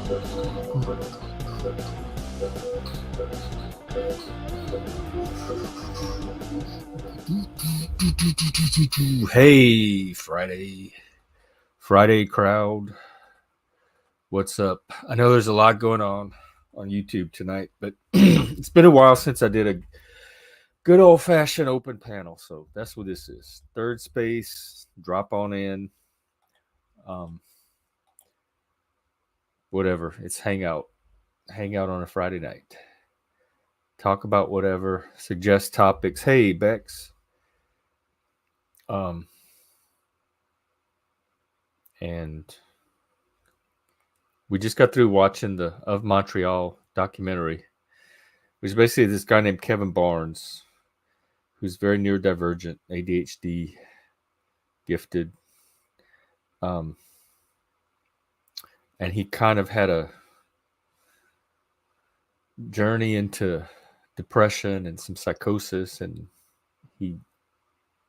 Hey, Friday crowd. What's up? I know there's a lot going on YouTube tonight, but it's been a while since I did a good old fashioned open panel. So that's what this is. Third space, drop on in. Um, whatever. It's hangout. Hangout on a Friday night. Talk about whatever. Suggest topics. Hey, Bex. Um, and we just got through watching the Of Montreal documentary, which is basically this guy named Kevin Barnes, who's very neurodivergent, ADHD, gifted. Um, and he kind of had a journey into depression and some psychosis, and he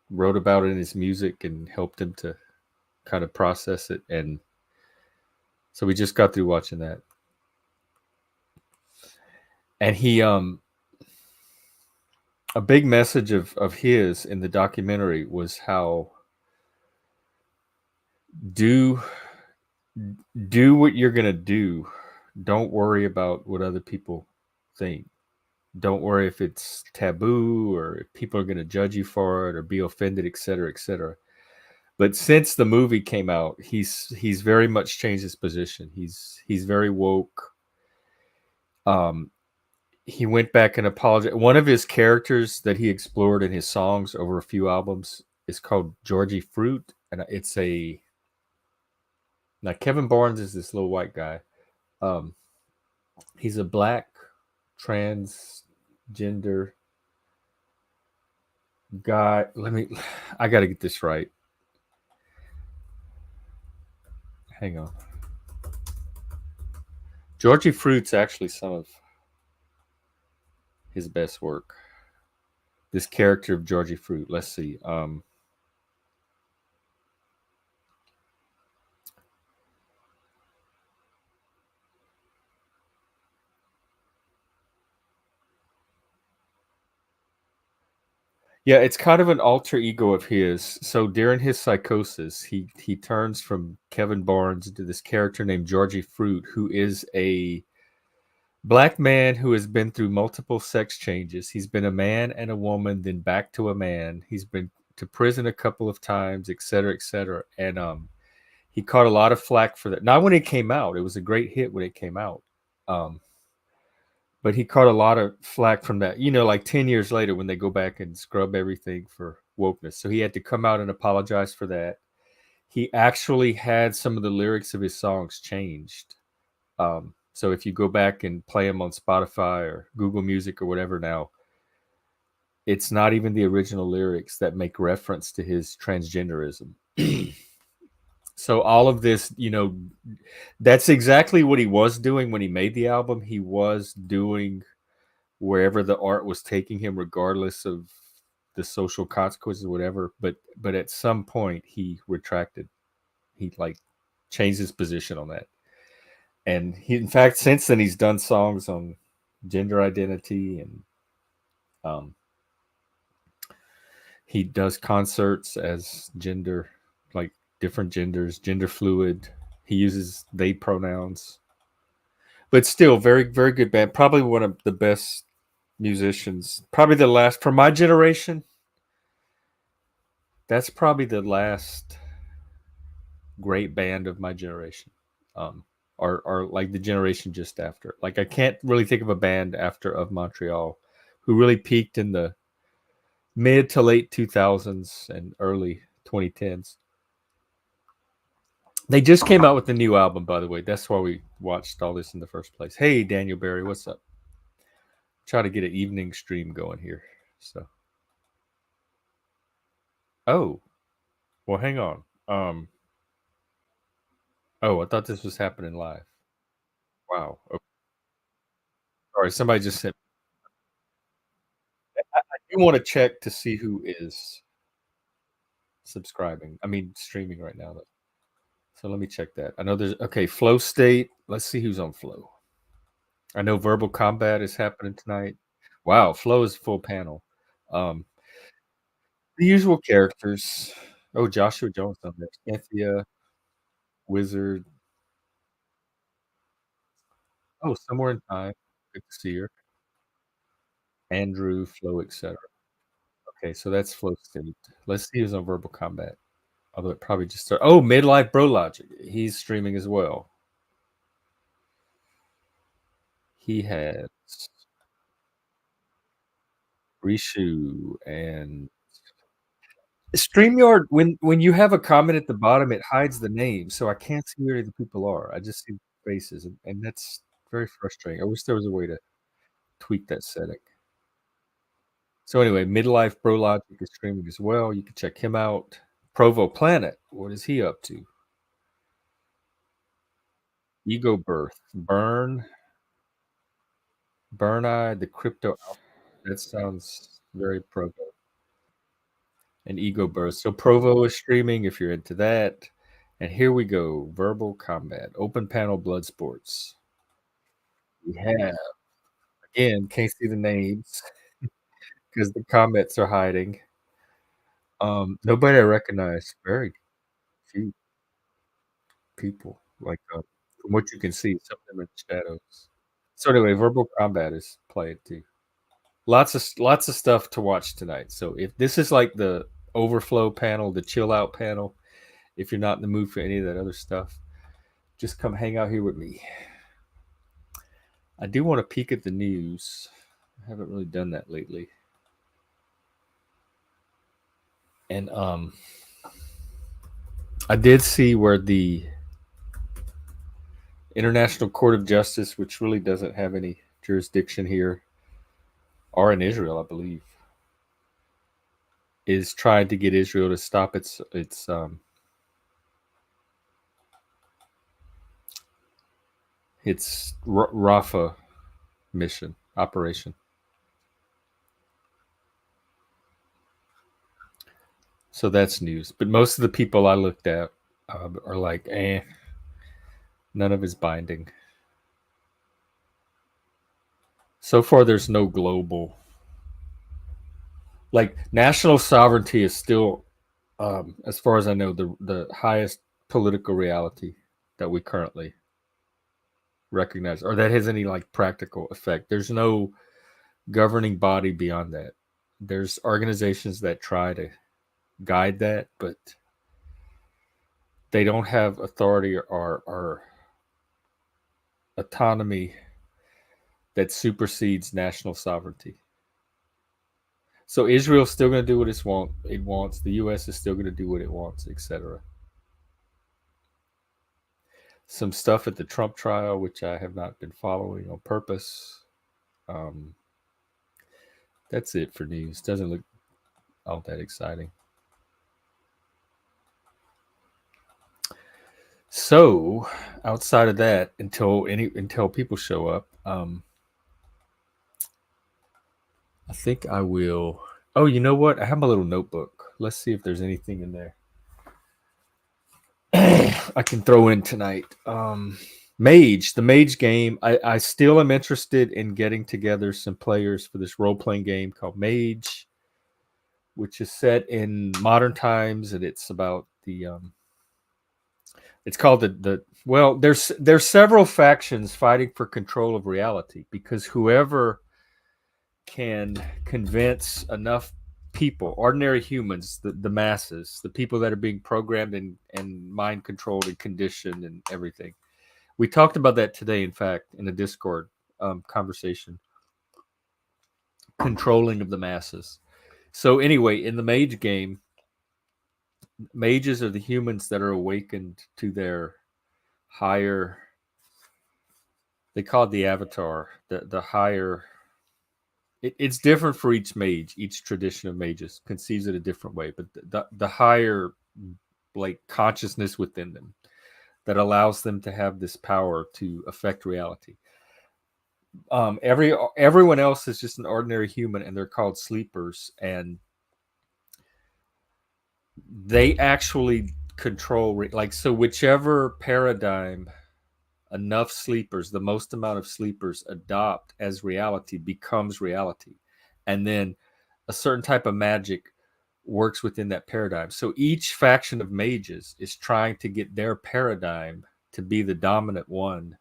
wrote about it in his music and helped him to kind of process it. And so we just got through watching that. And he a big message of his in the documentary was how do what you're going to do. Don't worry about what other people think. Don't worry if it's taboo or if people are going to judge you for it or be offended, et cetera, et cetera. But since the movie came out, he's very much changed his position. He's very woke. He went back and apologized. One of his characters that he explored in his songs over a few albums is called Georgie Fruit, and it's a now Kevin Barnes is this little white guy. He's a black transgender guy. I got to get this right. Hang on. Georgie Fruit's actually some of his best work. This character of Georgie Fruit. Let's see. Yeah, it's kind of an alter ego of his. So during his psychosis, he turns from Kevin Barnes into this character named Georgie Fruit, who is a black man who has been through multiple sex changes. He's been a man and a woman, then back to a man. He's been to prison a couple of times, et cetera, et cetera. And he caught a lot of flack for that. Not when it came out. It was a great hit when it came out. But he caught a lot of flack from that, like 10 years later when they go back and scrub everything for wokeness. So he had to come out and apologize for that. He actually had some of the lyrics of his songs changed. So if you go back and play them on Spotify or Google Music or whatever now, it's not even the original lyrics that make reference to his transgenderism. So all of this, that's exactly what he was doing when he made the album. He was doing wherever the art was taking him, regardless of the social consequences or whatever. But at some point he retracted. He changed his position on that. And he, in fact, since then he's done songs on gender identity, and he does concerts as gender, like different genders, gender fluid. He uses they pronouns, but still very, very good band. Probably one of the best musicians. Probably the last from my generation. That's probably the last great band of my generation. Or like the generation just after. Like I can't really think of a band after Of Montreal who really peaked in the mid to late 2000s and early 2010s. They just came out with a new album, by the way. That's why we watched all this in the first place. Hey, Daniel Barry, what's up? Try to get an evening stream going here. So, oh, well, hang on. Oh, I thought this was happening live. Wow. Okay. Sorry, somebody just said. I do want to check to see who is subscribing. I mean, streaming right now. Though. So let me check that. I know there's flow state. Let's see who's on flow. I know verbal combat is happening tonight. Wow, flow is full panel. Um, the usual characters. Oh, Joshua Jones on there. Cynthia, Wizard. Oh, somewhere in time. Good to see her. Andrew, flow, etc. Okay, so that's flow state. Let's see who's on verbal combat. Although it probably just started. Oh, midlife bro logic. He's streaming as well. He has Rishu and StreamYard. When you have a comment at the bottom, it hides the name, so I can't see where the people are. I just see faces, and that's very frustrating. I wish there was a way to tweak that setting. So anyway, midlife bro logic is streaming as well. You can check him out. Provo Planet. What is he up to? Ego Birth. Burn Eye, the crypto. That sounds very Provo. And Ego Burst. So Provo is streaming if you're into that. And here we go. Verbal combat. Open panel blood sports. We have again, can't see the names because the comments are hiding. Nobody I recognize. Very few people. Like from what you can see, some of them in shadows. So anyway, verbal combat is played too. Lots of stuff to watch tonight. So if this is like the overflow panel, the chill out panel, if you're not in the mood for any of that other stuff, just come hang out here with me. I do want to peek at the news. I haven't really done that lately. And I did see where the International Court of Justice, which really doesn't have any jurisdiction here, or in Israel, I believe, is trying to get Israel to stop its Rafah mission operation. So that's news. But most of the people I looked at are like, none of it's binding. So far, there's no global. Like national sovereignty is still, as far as I know, the highest political reality that we currently recognize, or that has any like practical effect. There's no governing body beyond that. There's organizations that try to guide that, but they don't have authority or autonomy that supersedes national sovereignty. So Israel's still going to do what it wants. The U.S. is still going to do what it wants, etc. Some stuff at the Trump trial, which I have not been following on purpose. That's it for news. Doesn't look all that exciting. So, outside of that, until people show up, I think I will. Oh, you know what? I have my little notebook. Let's see if there's anything in there I can throw in tonight. Mage, the Mage game. I still am interested in getting together some players for this role playing game called Mage, which is set in modern times, and it's about the. It's called the. Well, there's several factions fighting for control of reality because whoever can convince enough people, ordinary humans, the masses, the people that are being programmed and mind controlled and conditioned and everything. We talked about that today, in fact, in a Discord conversation. Controlling of the masses. So anyway, in the mage game, mages are the humans that are awakened to their higher. They call it the avatar, the higher. It's different for each mage. Each tradition of mages conceives it a different way, but the higher like consciousness within them that allows them to have this power to affect reality. Everyone else is just an ordinary human, and they're called sleepers, and they actually control, like, so whichever paradigm enough sleepers, the most amount of sleepers adopt as reality becomes reality. And then a certain type of magic works within that paradigm. So each faction of mages is trying to get their paradigm to be the dominant one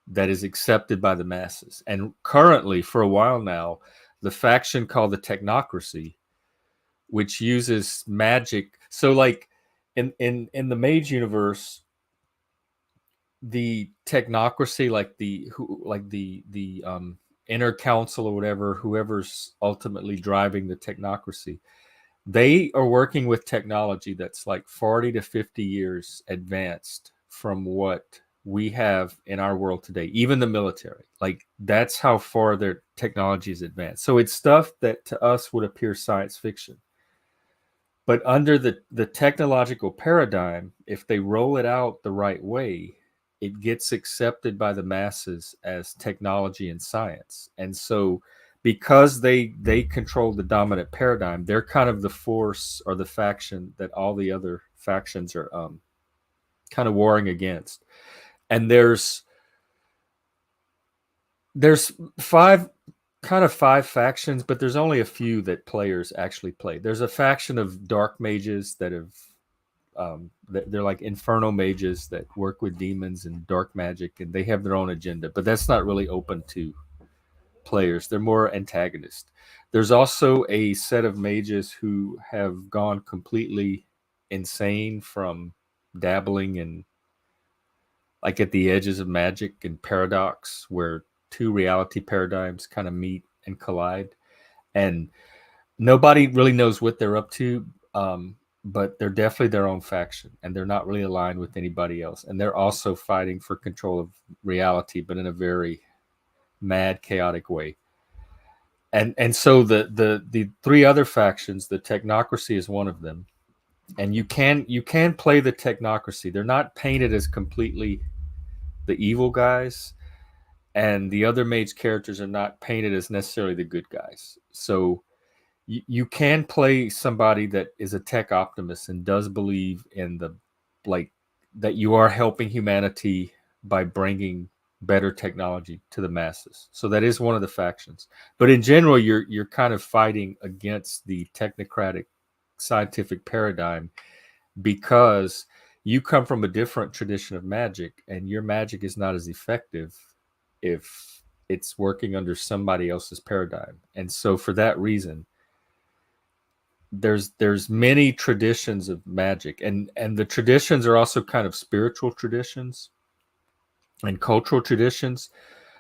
that is accepted by the masses. And currently, for a while now, the faction called the Technocracy, which uses magic. So like in the mage universe, the Technocracy, like the inner council or whatever, whoever's ultimately driving the Technocracy, they are working with technology that's like 40 to 50 years advanced from what we have in our world today, even the military. Like, that's how far their technology is advanced. So it's stuff that to us would appear science fiction. But under the technological paradigm, if they roll it out the right way, it gets accepted by the masses as technology and science. And so because they control the dominant paradigm, they're kind of the force or the faction that all the other factions are kind of warring against. And there's five factions, but there's only a few that players actually play. There's a faction of dark mages that have they're like inferno mages that work with demons and dark magic, and they have their own agenda, but that's not really open to players. They're more antagonist. There's also a set of mages who have gone completely insane from dabbling in, like, at the edges of magic and paradox, where two reality paradigms kind of meet and collide, and nobody really knows what they're up to. But they're definitely their own faction, and they're not really aligned with anybody else. And they're also fighting for control of reality, but in a very mad, chaotic way. And so the three other factions, the Technocracy is one of them, and you can play the Technocracy. They're not painted as completely the evil guys, and the other mage characters are not painted as necessarily the good guys. So you can play somebody that is a tech optimist and does believe in the, like, that you are helping humanity by bringing better technology to the masses. So that is one of the factions. But in general, you're kind of fighting against the technocratic scientific paradigm, because you come from a different tradition of magic, and your magic is not as effective if it's working under somebody else's paradigm. And so for that reason, there's many traditions of magic, and the traditions are also kind of spiritual traditions and cultural traditions.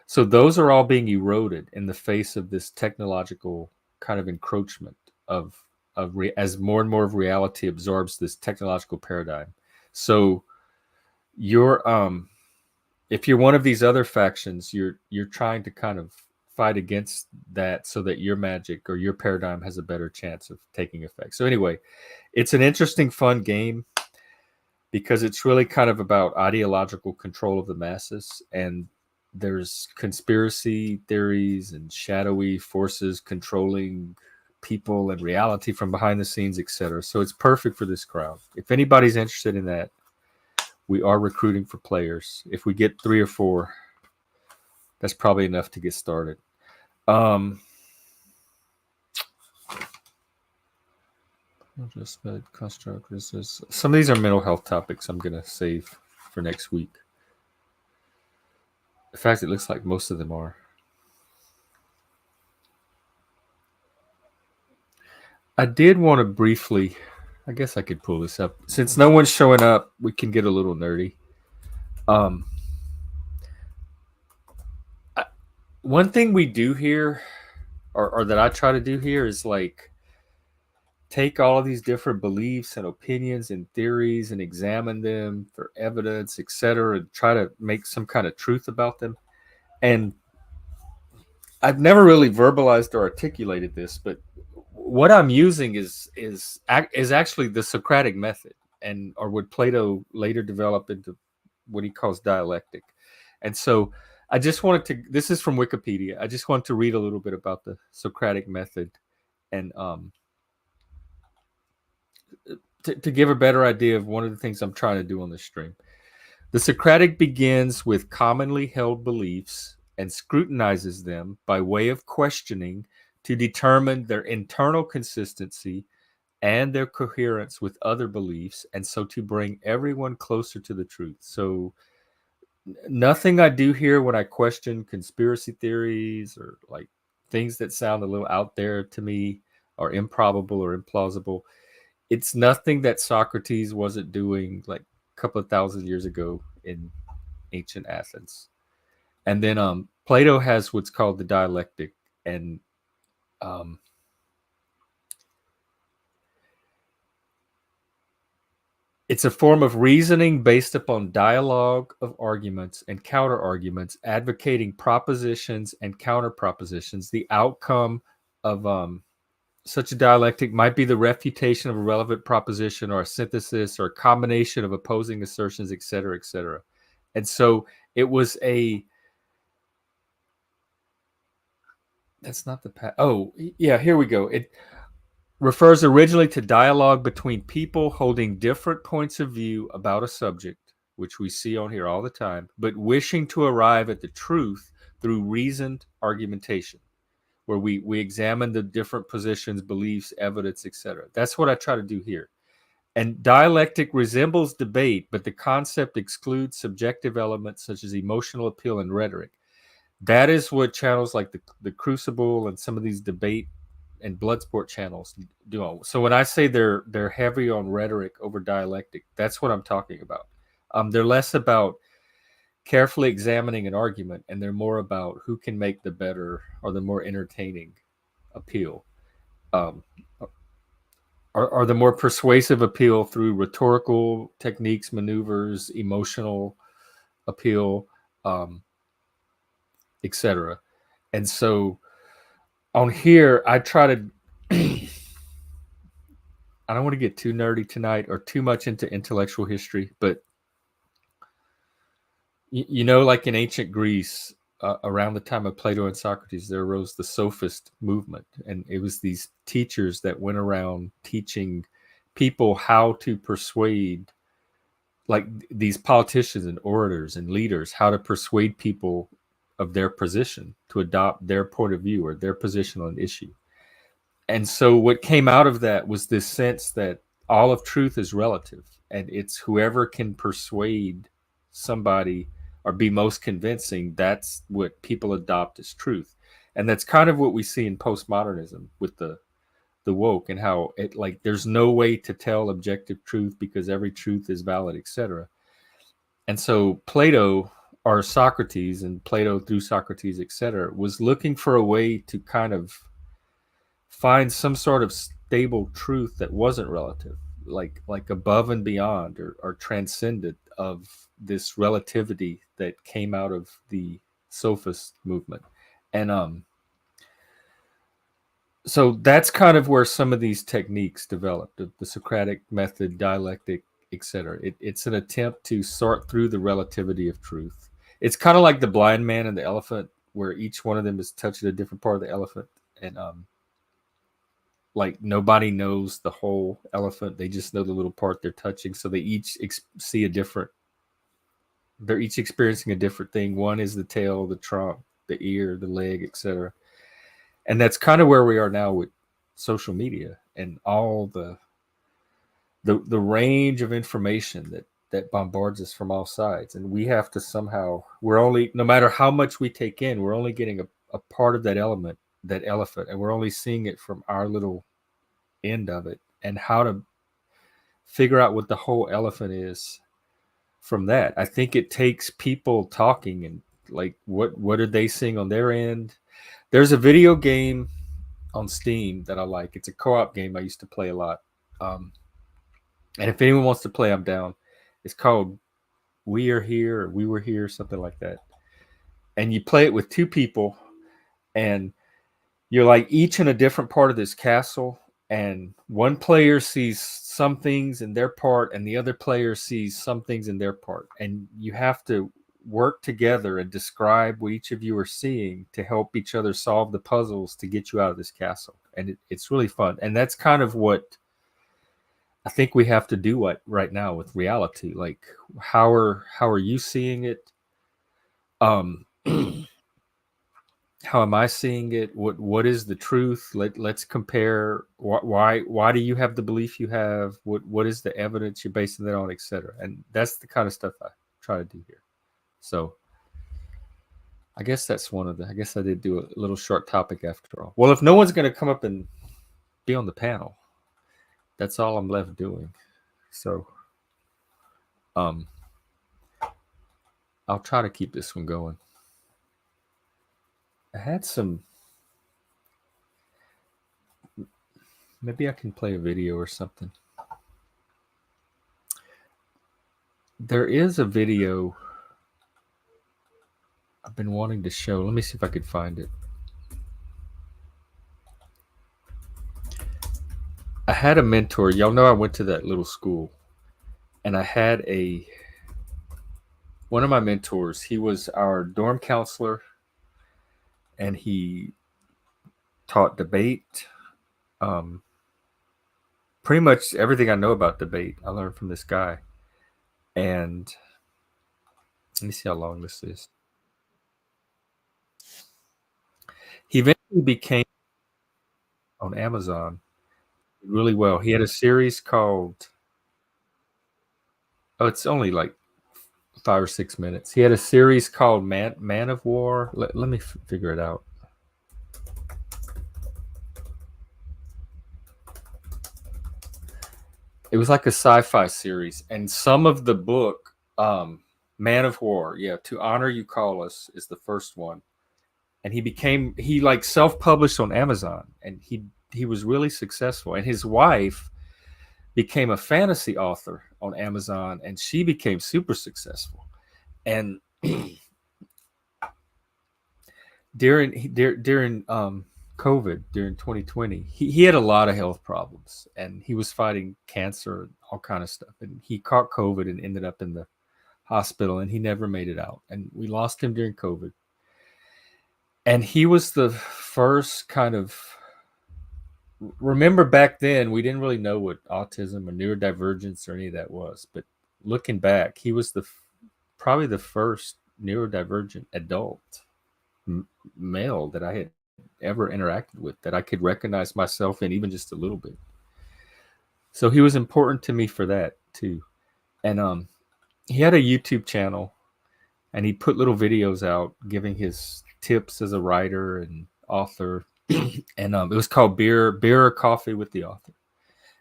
So those are all being eroded in the face of this technological kind of encroachment as more and more of reality absorbs this technological paradigm. So you're if you're one of these other factions, you're trying to kind of fight against that so that your magic or your paradigm has a better chance of taking effect. So anyway, it's an interesting, fun game because it's really kind of about ideological control of the masses, and there's conspiracy theories and shadowy forces controlling people and reality from behind the scenes, etc. So it's perfect for this crowd. If anybody's interested in that, we are recruiting for players. If we get 3 or 4, that's probably enough to get started. Just construct. Some of these are mental health topics I'm going to save for next week. In fact, it looks like most of them are. I did want to briefly, I guess I could pull this up. Since no one's showing up, we can get a little nerdy. One thing we do here, or that I try to do here, is like take all of these different beliefs and opinions and theories and examine them for evidence, etc., and try to make some kind of truth about them. And I've never really verbalized or articulated this, but what I'm using is actually the Socratic method, and or what Plato later developed into what he calls dialectic. And so I just wanted to. This is from Wikipedia. I just want to read a little bit about the Socratic method, and to give a better idea of one of the things I'm trying to do on this stream. The Socratic begins with commonly held beliefs and scrutinizes them by way of questioning to determine their internal consistency and their coherence with other beliefs, and so to bring everyone closer to the truth. So nothing I do here when I question conspiracy theories or like things that sound a little out there to me or improbable or implausible. It's nothing that Socrates wasn't doing like a couple of thousand years ago in ancient Athens. And then Plato has what's called the dialectic, and um, it's a form of reasoning based upon dialogue of arguments and counter arguments, advocating propositions and counter propositions. The outcome of such a dialectic might be the refutation of a relevant proposition or a synthesis or a combination of opposing assertions, et cetera, et cetera. And so it was a. That's not the. Oh, yeah, here we go. It refers originally to dialogue between people holding different points of view about a subject, which we see on here all the time, but wishing to arrive at the truth through reasoned argumentation, where we examine the different positions, beliefs, evidence, etc. That's what I try to do here. And dialectic resembles debate, but the concept excludes subjective elements such as emotional appeal and rhetoric. That is what channels like the Crucible and some of these debate and Bloodsport channels do. So when I say they're heavy on rhetoric over dialectic, that's what I'm talking about. They're less about carefully examining an argument, and they're more about who can make the better or the more entertaining appeal, um, or the more persuasive appeal through rhetorical techniques, maneuvers, emotional appeal, etc. And so on here, I try to. I don't want to get too nerdy tonight or too much into intellectual history, but like in ancient Greece, around the time of Plato and Socrates, there arose the sophist movement, and it was these teachers that went around teaching people how to persuade, like these politicians and orators and leaders, how to persuade people of their position to adopt their point of view or their position on an issue. And so what came out of that was this sense that all of truth is relative, and it's whoever can persuade somebody or be most convincing, that's what people adopt as truth. And that's kind of what we see in postmodernism with the woke, and how it, like, there's no way to tell objective truth because every truth is valid, etc. And so Plato, or Socrates, and Plato through Socrates, etc., was looking for a way to kind of find some sort of stable truth that wasn't relative, like above and beyond, or transcendent of this relativity that came out of the sophist movement. And so that's kind of where some of these techniques developed, the Socratic method, dialectic, etc. It's an attempt to sort through the relativity of truth. It's kind of like the blind man and the elephant, where each one of them is touching a different part of the elephant, and like nobody knows the whole elephant, they just know the little part they're touching. So they each see a different, they're each experiencing a different thing. One is the tail, the trunk, the ear, the leg, etc. And that's kind of where we are now with social media and all the range of information that bombards us from all sides. And we have to somehow, we're only, no matter how much we take in, we're only getting a part of that elephant, and we're only seeing it from our little end of it. And how to figure out what the whole elephant is from that, I think it takes people talking, and like what are they seeing on their end. There's a video game on Steam that I like. It's a co-op game I used to play a lot, and if anyone wants to play, I'm down. It's called We Are Here, or We Were Here, something like that. And you play it with two people, and you're like each in a different part of this castle, and one player sees some things in their part and the other player sees some things in their part, and you have to work together and describe what each of you are seeing to help each other solve the puzzles to get you out of this castle. And it's really fun. And that's kind of what I think we have to do what right now with reality. Like, how are you seeing it? Um, how am I seeing it? What is the truth? Let's compare. Why do you have the belief you have? What is the evidence you're basing that on, etc. And that's the kind of stuff I try to do here. So I guess that's one of the. I guess I did do a little short topic after all. Well, if no one's going to come up and be on the panel, that's all I'm left doing. So, um, I'll try to keep this one going. I had some. Maybe I can play a video or something. There is a video I've been wanting to show. Let me see if I could find it. I had a mentor. Y'all know I went to that little school, and I had one of my mentors. He was our dorm counselor, and he taught debate. Pretty much everything I know about debate, I learned from this guy. And let me see how long this is. He eventually became on Amazon really well. He had a series called, oh, it's only like 5 or 6 minutes. He had a series called Man of War. Let me figure it out. It was like a sci-fi series, and some of the book, Man of War, yeah, To Honor You Call Us is the first one. And he like self-published on Amazon, and he was really successful. And his wife became a fantasy author on Amazon, and she became super successful. And during COVID, during 2020, he had a lot of health problems, and he was fighting cancer and all kind of stuff. And he caught COVID and ended up in the hospital, and he never made it out. And we lost him during COVID. And he was the first kind of, remember back then we didn't really know what autism or neurodivergence or any of that was, but looking back, he was probably the first neurodivergent adult male that I had ever interacted with, that I could recognize myself in even just a little bit. So he was important to me for that too. And he had a YouTube channel, and he put little videos out giving his tips as a writer and author. And it was called beer or coffee with the author.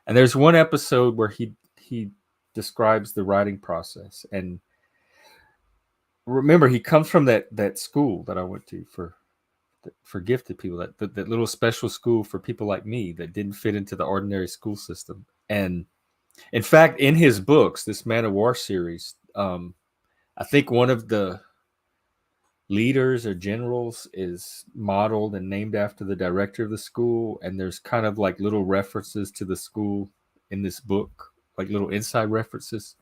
And there's one episode where he describes the writing process. And remember, he comes from that school that I went to for gifted people, that little special school for people like me that didn't fit into the ordinary school system. And in fact, in his books, this Man of War series, I think one of the leaders or generals is modeled and named after the director of the school. And there's kind of like little references to the school in this book, like little inside references.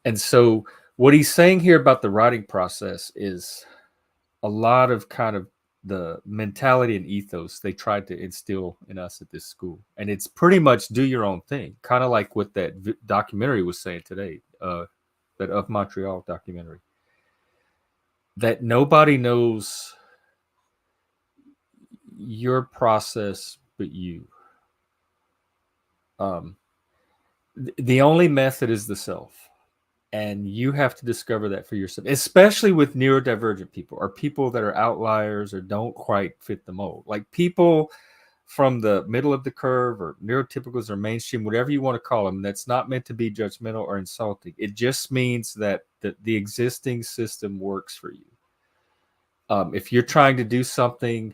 And so what he's saying here about the writing process is a lot of kind of the mentality and ethos they tried to instill in us at this school. And it's pretty much do your own thing, kind of like what that documentary was saying today, that Of Montreal documentary, that nobody knows your process but you. The only method is the self, and you have to discover that for yourself, especially with neurodivergent people or people that are outliers or don't quite fit the mold. Like people from the middle of the curve or neurotypicals or mainstream, whatever you want to call them, that's not meant to be judgmental or insulting. It just means that the existing system works for you. If you're trying to do something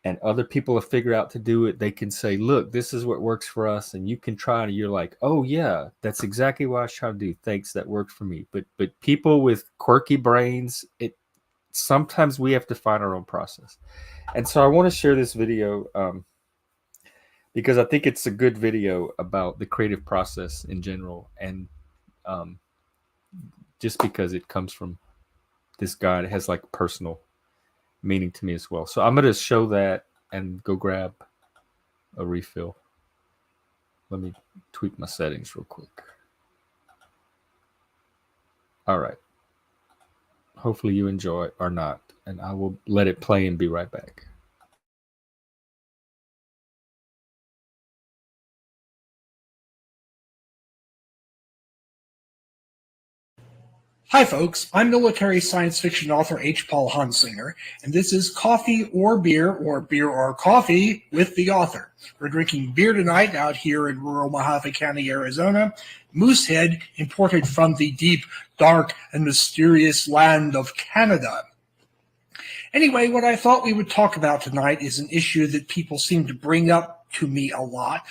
and other people have figured out to do it, they can say, look, this is what works for us, and you can try, and you're like, oh yeah, that's exactly what I was trying to do. Thanks, that worked for me. But people with quirky brains, sometimes we have to find our own process. And so I want to share this video because I think it's a good video about the creative process in general, and just because it comes from this guy, it has like personal meaning to me as well. So I'm going to show that and go grab a refill. Let me tweak my settings real quick. All right. Hopefully you enjoy or not, and I will let it play and be right back. Hi folks, I'm military science fiction author H. Paul Hunsinger, and this is Coffee or Beer or Coffee with the author. We're drinking beer tonight out here in rural Mojave County, Arizona. Moosehead, imported from the deep, dark, and mysterious land of Canada. Anyway, what I thought we would talk about tonight is an issue that people seem to bring up to me a lot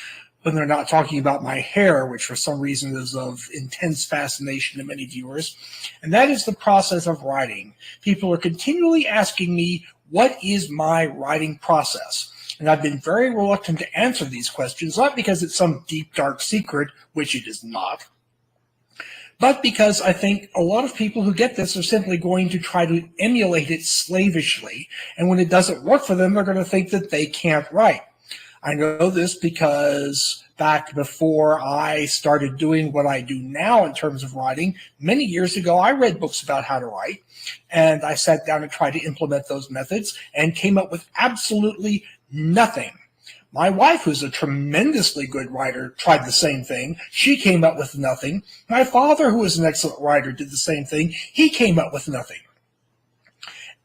when they're not talking about my hair, which for some reason is of intense fascination to many viewers, and that is the process of writing. People are continually asking me, what is my writing process? And I've been very reluctant to answer these questions, not because it's some deep, dark secret, which it is not, but because I think a lot of people who get this are simply going to try to emulate it slavishly, and when it doesn't work for them, they're going to think that they can't write. I know this because back before I started doing what I do now in terms of writing, many years ago, I read books about how to write, and I sat down and tried to implement those methods and came up with absolutely nothing. My wife, who's a tremendously good writer, tried the same thing. She came up with nothing. My father, who was an excellent writer, did the same thing. He came up with nothing.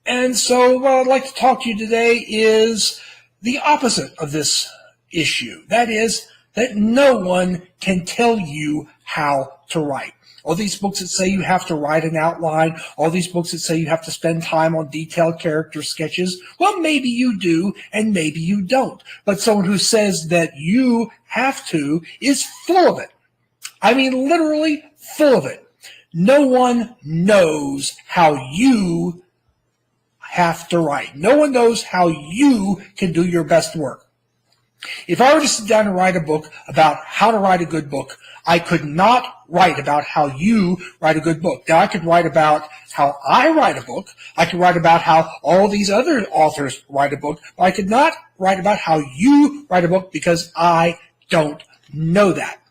And so what I'd like to talk to you today is the opposite of this issue. That is, that no one can tell you how to write. All these books that say you have to write an outline, all these books that say you have to spend time on detailed character sketches, well, maybe you do and maybe you don't. But someone who says that you have to is full of it. I mean, literally full of it. No one knows how you have to write. No one knows how you can do your best work. If I were to sit down and write a book about how to write a good book, I could not write about how you write a good book. Now, I could write about how I write a book. I could write about how all these other authors write a book. But I could not write about how you write a book because I don't know that.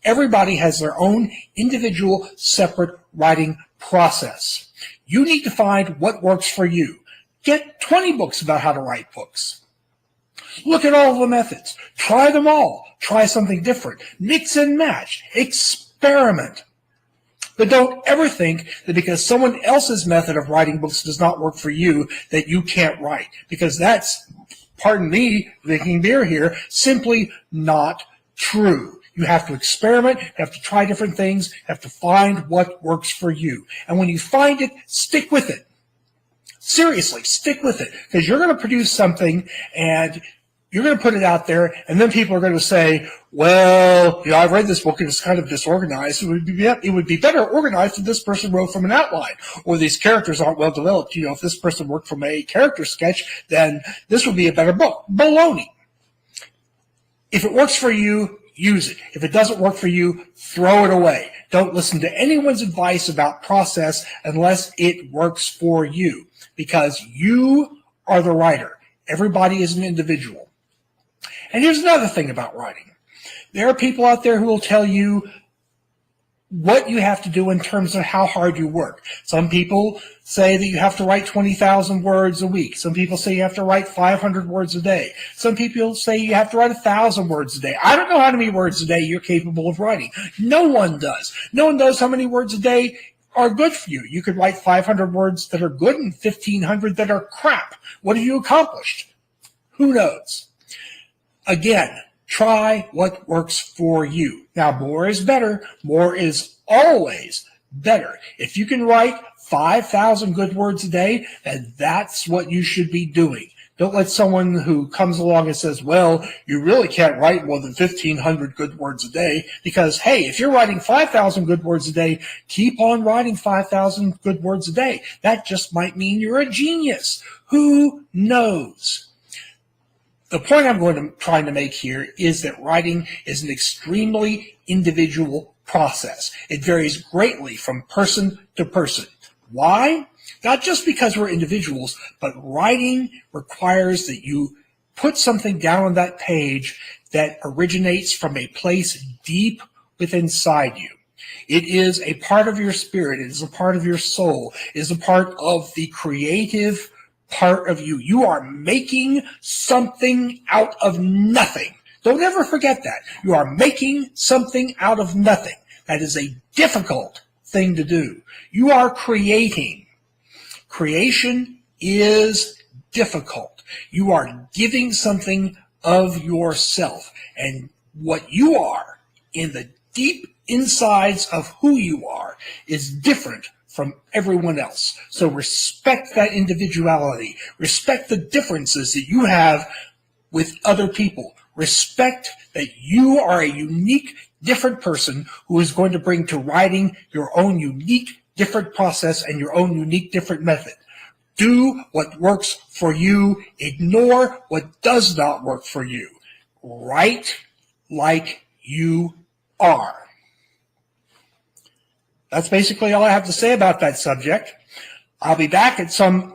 Everybody has their own individual, separate writing process. You need to find what works for you. Get 20 books about how to write books. Look at all the methods. Try them all. Try something different. Mix and match. Experiment. But don't ever think that because someone else's method of writing books does not work for you, that you can't write. Because that's, pardon me, drinking beer here, simply not true. You have to experiment, you have to try different things, you have to find what works for you. And when you find it, stick with it. Seriously, stick with it. Because you're going to produce something and you're going to put it out there, and then people are going to say, well, you know, I've read this book and it's kind of disorganized. It would be better organized if this person wrote from an outline, or these characters aren't well developed. You know, if this person worked from a character sketch, then this would be a better book. Baloney. If it works for you, use it. If it doesn't work for you, throw it away. Don't listen to anyone's advice about process unless it works for you, because you are the writer. Everybody is an individual. And here's another thing about writing. There are people out there who will tell you what you have to do in terms of how hard you work. Some people say that you have to write 20,000 words a week. Some people say you have to write 500 words a day. Some people say you have to write 1,000 words a day. I don't know how many words a day you're capable of writing. No one does. No one knows how many words a day are good for you. You could write 500 words that are good and 1,500 that are crap. What have you accomplished? Who knows? Again, try what works for you. Now, more is better. More is always better. If you can write 5,000 good words a day, then that's what you should be doing. Don't let someone who comes along and says, well, you really can't write more than 1,500 good words a day, because, hey, if you're writing 5,000 good words a day, keep on writing 5,000 good words a day. That just might mean you're a genius. Who knows? The point I'm trying to make here is that writing is an extremely individual process. It varies greatly from person to person. Why? Not just because we're individuals, but writing requires that you put something down on that page that originates from a place deep within inside you. It is a part of your spirit. It is a part of your soul. It is a part of the creative part of you. You are making something out of nothing. Don't ever forget that. You are making something out of nothing. That is a difficult thing to do. You are creating. Creation is difficult. You are giving something of yourself. And what you are in the deep insides of who you are is different from everyone else. So respect that individuality. Respect the differences that you have with other people. Respect that you are a unique, different person who is going to bring to writing your own unique, different process and your own unique, different method. Do what works for you. Ignore what does not work for you. Write like you are. That's basically all I have to say about that subject. I'll be back at some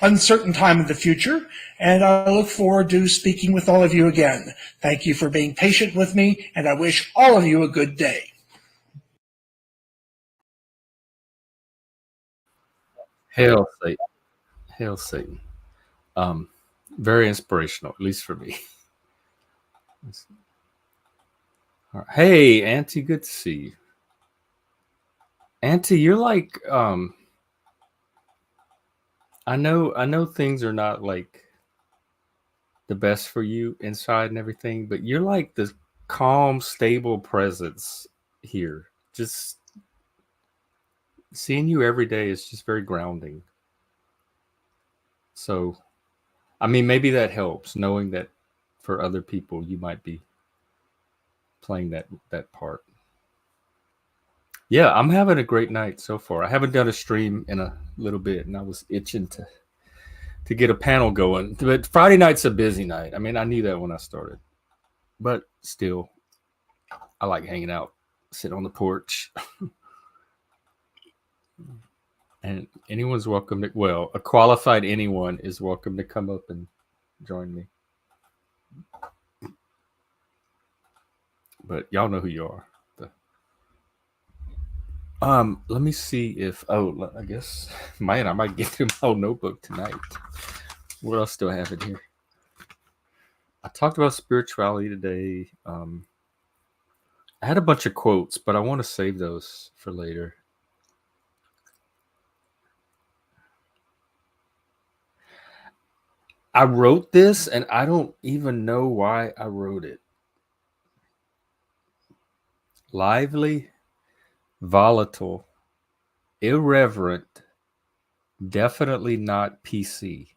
uncertain time in the future, and I look forward to speaking with all of you again. Thank you for being patient with me, and I wish all of you a good day. Hail Satan. Hail Satan. Very inspirational, at least for me. All right. Hey, Auntie, good to see you. Auntie, you're like, I know things are not like the best for you inside and everything, but you're like the calm, stable presence here. Just seeing you every day is just very grounding. So, I mean, maybe that helps knowing that for other people you might be playing that part. Yeah, I'm having a great night so far. I haven't done a stream in a little bit, and I was itching to get a panel going. But Friday night's a busy night. I mean, I knew that when I started, but still, I like hanging out, sit on the porch, and anyone's welcome to. Well, a qualified anyone is welcome to come up and join me. But y'all know who you are. Let me see if. Oh, I guess, man, I might get through my whole notebook tonight. What else do I have in here? I talked about spirituality today. I had a bunch of quotes, but I want to save those for later. I wrote this, and I don't even know why I wrote it. Lively, volatile, irreverent, definitely not PC.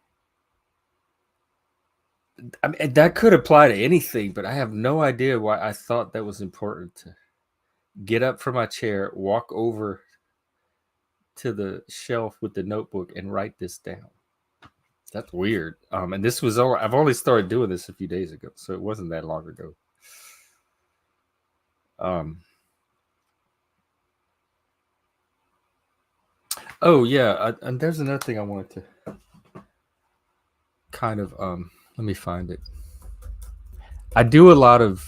I mean, that could apply to anything, but I have no idea why I thought that was important to get up from my chair, walk over to the shelf with the notebook, and write this down. That's weird. And this was all I've only started doing this a few days ago, so it wasn't that long ago. Oh yeah, and there's another thing I wanted to kind of let me find it. I do a lot of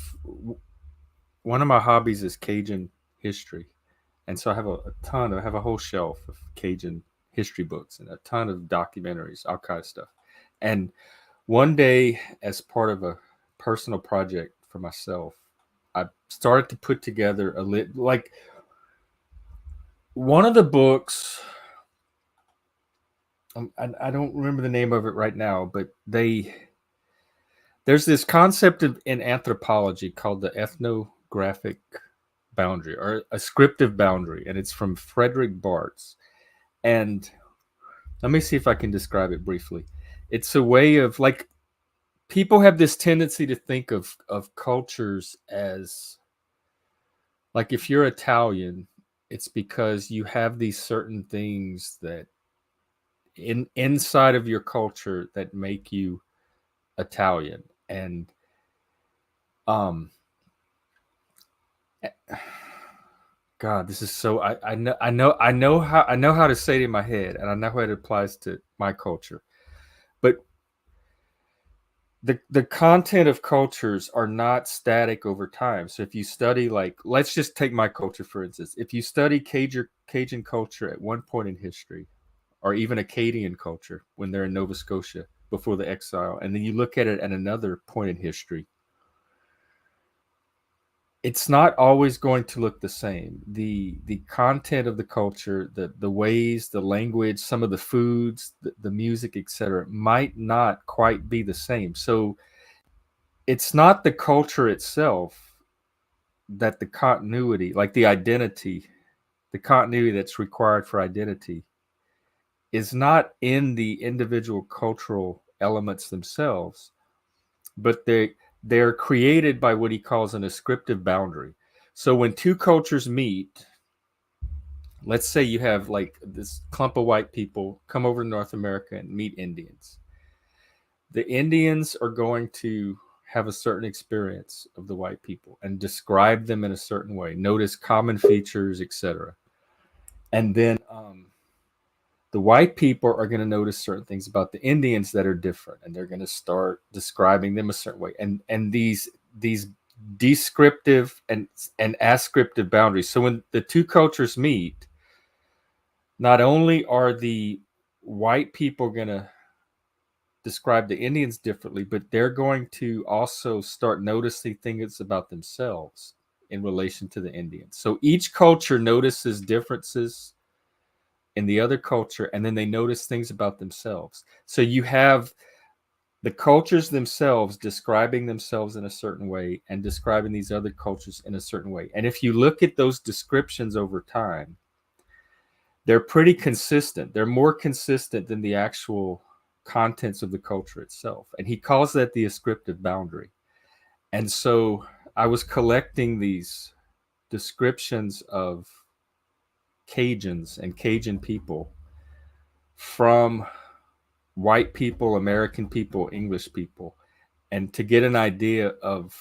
one of my hobbies is Cajun history, and so I have I have a whole shelf of Cajun history books and a ton of documentaries, all kind of stuff. And one day, as part of a personal project for myself, I started to put together like one of the books. I don't remember the name of it right now, but there's this concept in anthropology called the ethnographic boundary or a scriptive boundary, and it's from Frederick Bartz. And let me see if I can describe it briefly. It's a way of like people have this tendency to think of cultures as like if you're Italian, it's because you have these certain things that inside of your culture that make you Italian. And um God, this is so I know how to say it in my head, and I know how it applies to my culture. But the content of cultures are not static over time. So if you study, like, let's just take my culture for instance. If you study Cajun culture at one point in history, or even Acadian culture when they're in Nova Scotia before the exile, and then you look at it at another point in history, it's not always going to look the same. The content of the culture, the ways, the language, some of the foods, the music, etc., might not quite be the same. So it's not the culture itself that the continuity, like the continuity that's required for identity, is not in the individual cultural elements themselves, but they're created by what he calls an ascriptive boundary. So when two cultures meet, let's say you have like this clump of white people come over to North America and meet Indians. The Indians are going to have a certain experience of the white people and describe them in a certain way, notice common features, etc. And then the white people are going to notice certain things about the Indians that are different, and they're going to start describing them a certain way. And these descriptive and ascriptive boundaries. So when the two cultures meet, not only are the white people going to describe the Indians differently, but they're going to also start noticing things about themselves in relation to the Indians. So each culture notices differences in the other culture, and then they notice things about themselves. So you have the cultures themselves describing themselves in a certain way and describing these other cultures in a certain way. And if you look at those descriptions over time, they're pretty consistent. They're more consistent than the actual contents of the culture itself. And he calls that the ascriptive boundary. And so I was collecting these descriptions of Cajuns and Cajun people from white people, American people, English people, and to get an idea of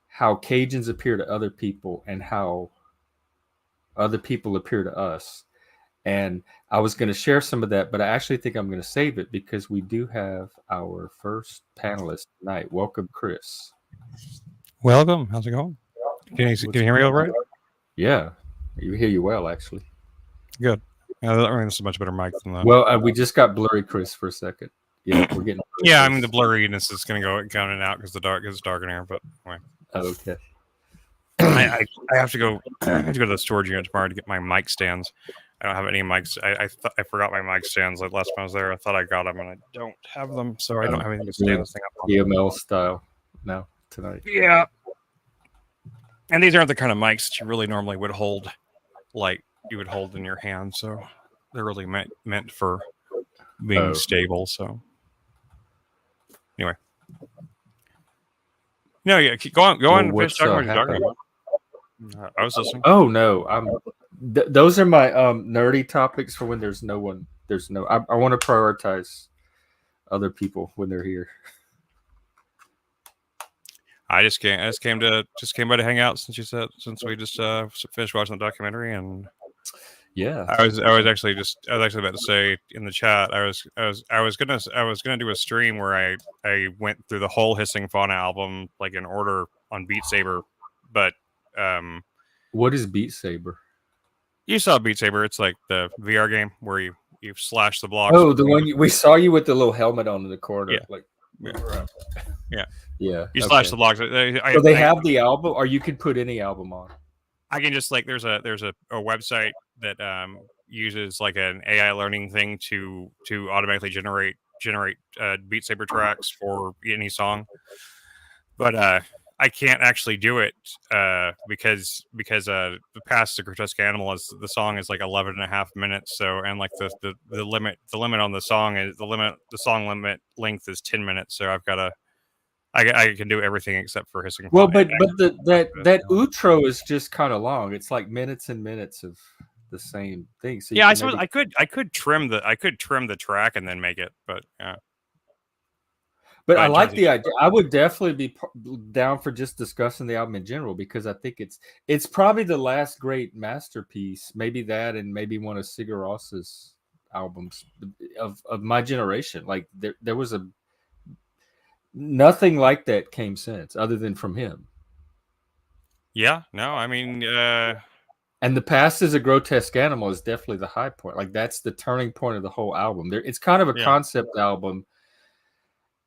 how Cajuns appear to other people and how other people appear to us. And I was going to share some of that, but I actually think I'm going to save it because we do have our first panelist tonight. Welcome, Chris. Welcome. How's it going? Can you hear me all right? Yeah, you hear you well, actually. Good. I mean, this is a much better mic than that. Well, we just got blurry, Chris, for a second. Yeah, we're getting. Yeah, I mean the blurriness is going to go in and out because it's dark in here. But anyway. Okay. I have to go. I have to go to the storage unit tomorrow to get my mic stands. I don't have any mics. I forgot my mic stands like last time I was there. I thought I got them and I don't have them, so I don't have anything to stand this thing up on. EML style now tonight. Yeah. And these aren't the kind of mics that you really normally would hold, like you would hold in your hand. So they're really meant for being stable. So anyway, no, yeah, go on. Finish talking what you're talking about. I was listening. Oh no, those are my nerdy topics for when there's no one. I want to prioritize other people when they're here. I just came by to hang out since we just finished watching the documentary, and yeah, I was actually about to say in the chat I was gonna do a stream where I went through the whole Hissing Fauna album like in order on Beat Saber, but what is Beat Saber? You saw Beat Saber. It's like the VR game where you slash the blocks. Oh, the one we saw you with the little helmet on in the corner. Yeah. Like, yeah. You slash the blocks. So they have the album, or you can put any album on. I can just like there's a website that uses like an AI learning thing to automatically generate Beat Saber tracks for any song, but I can't actually do it because the Pass the Grotesque Animal is the song is like 11.5 minutes. So and like the limit on the song is the song limit length is 10 minutes. So I can do everything except for Hissing. Well, but that outro is just kind of long. It's like minutes and minutes of the same thing. So yeah, I suppose I could trim the track and then make it, but yeah. But I like the idea. I would definitely be down for just discussing the album in general because I think it's probably the last great masterpiece. Maybe that, and maybe one of Sigur Ros's albums of my generation. Like there was Nothing like that came since, other than from him. Yeah, no, I mean, And The Past is a Grotesque Animal is definitely the high point. Like, that's the turning point of the whole album. It's kind of a concept album.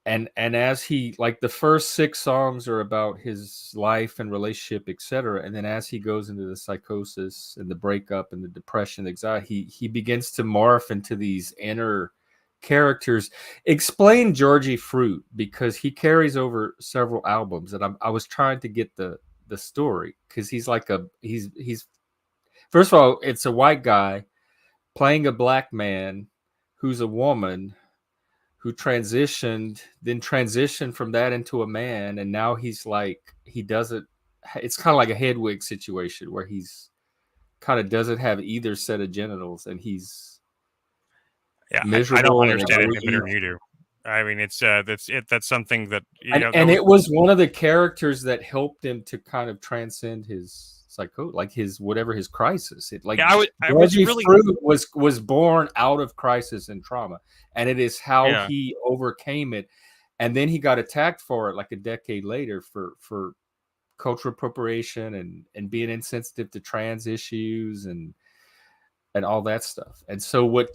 And as he, like, the first 6 songs are about his life and relationship, etc. And then as he goes into the psychosis and the breakup and the depression, anxiety, he begins to morph into these inner characters. Explain Georgie Fruit, because he carries over several albums, and I was trying to get the story, because he's like he's first of all, it's a white guy playing a black man who's a woman who transitioned from that into a man, and now he's like, he doesn't. It's kind of like a Hedwig situation where he's kind of doesn't have either set of genitals, and he's miserable. I don't understand it better than you do. I mean, it's that's something that it was one of the characters that helped him to kind of transcend his like his whatever his crisis. It like Georgie Fruit was born out of crisis and trauma, and it is how he overcame it. And then he got attacked for it like a decade later for cultural appropriation and being insensitive to trans issues and all that stuff. And so what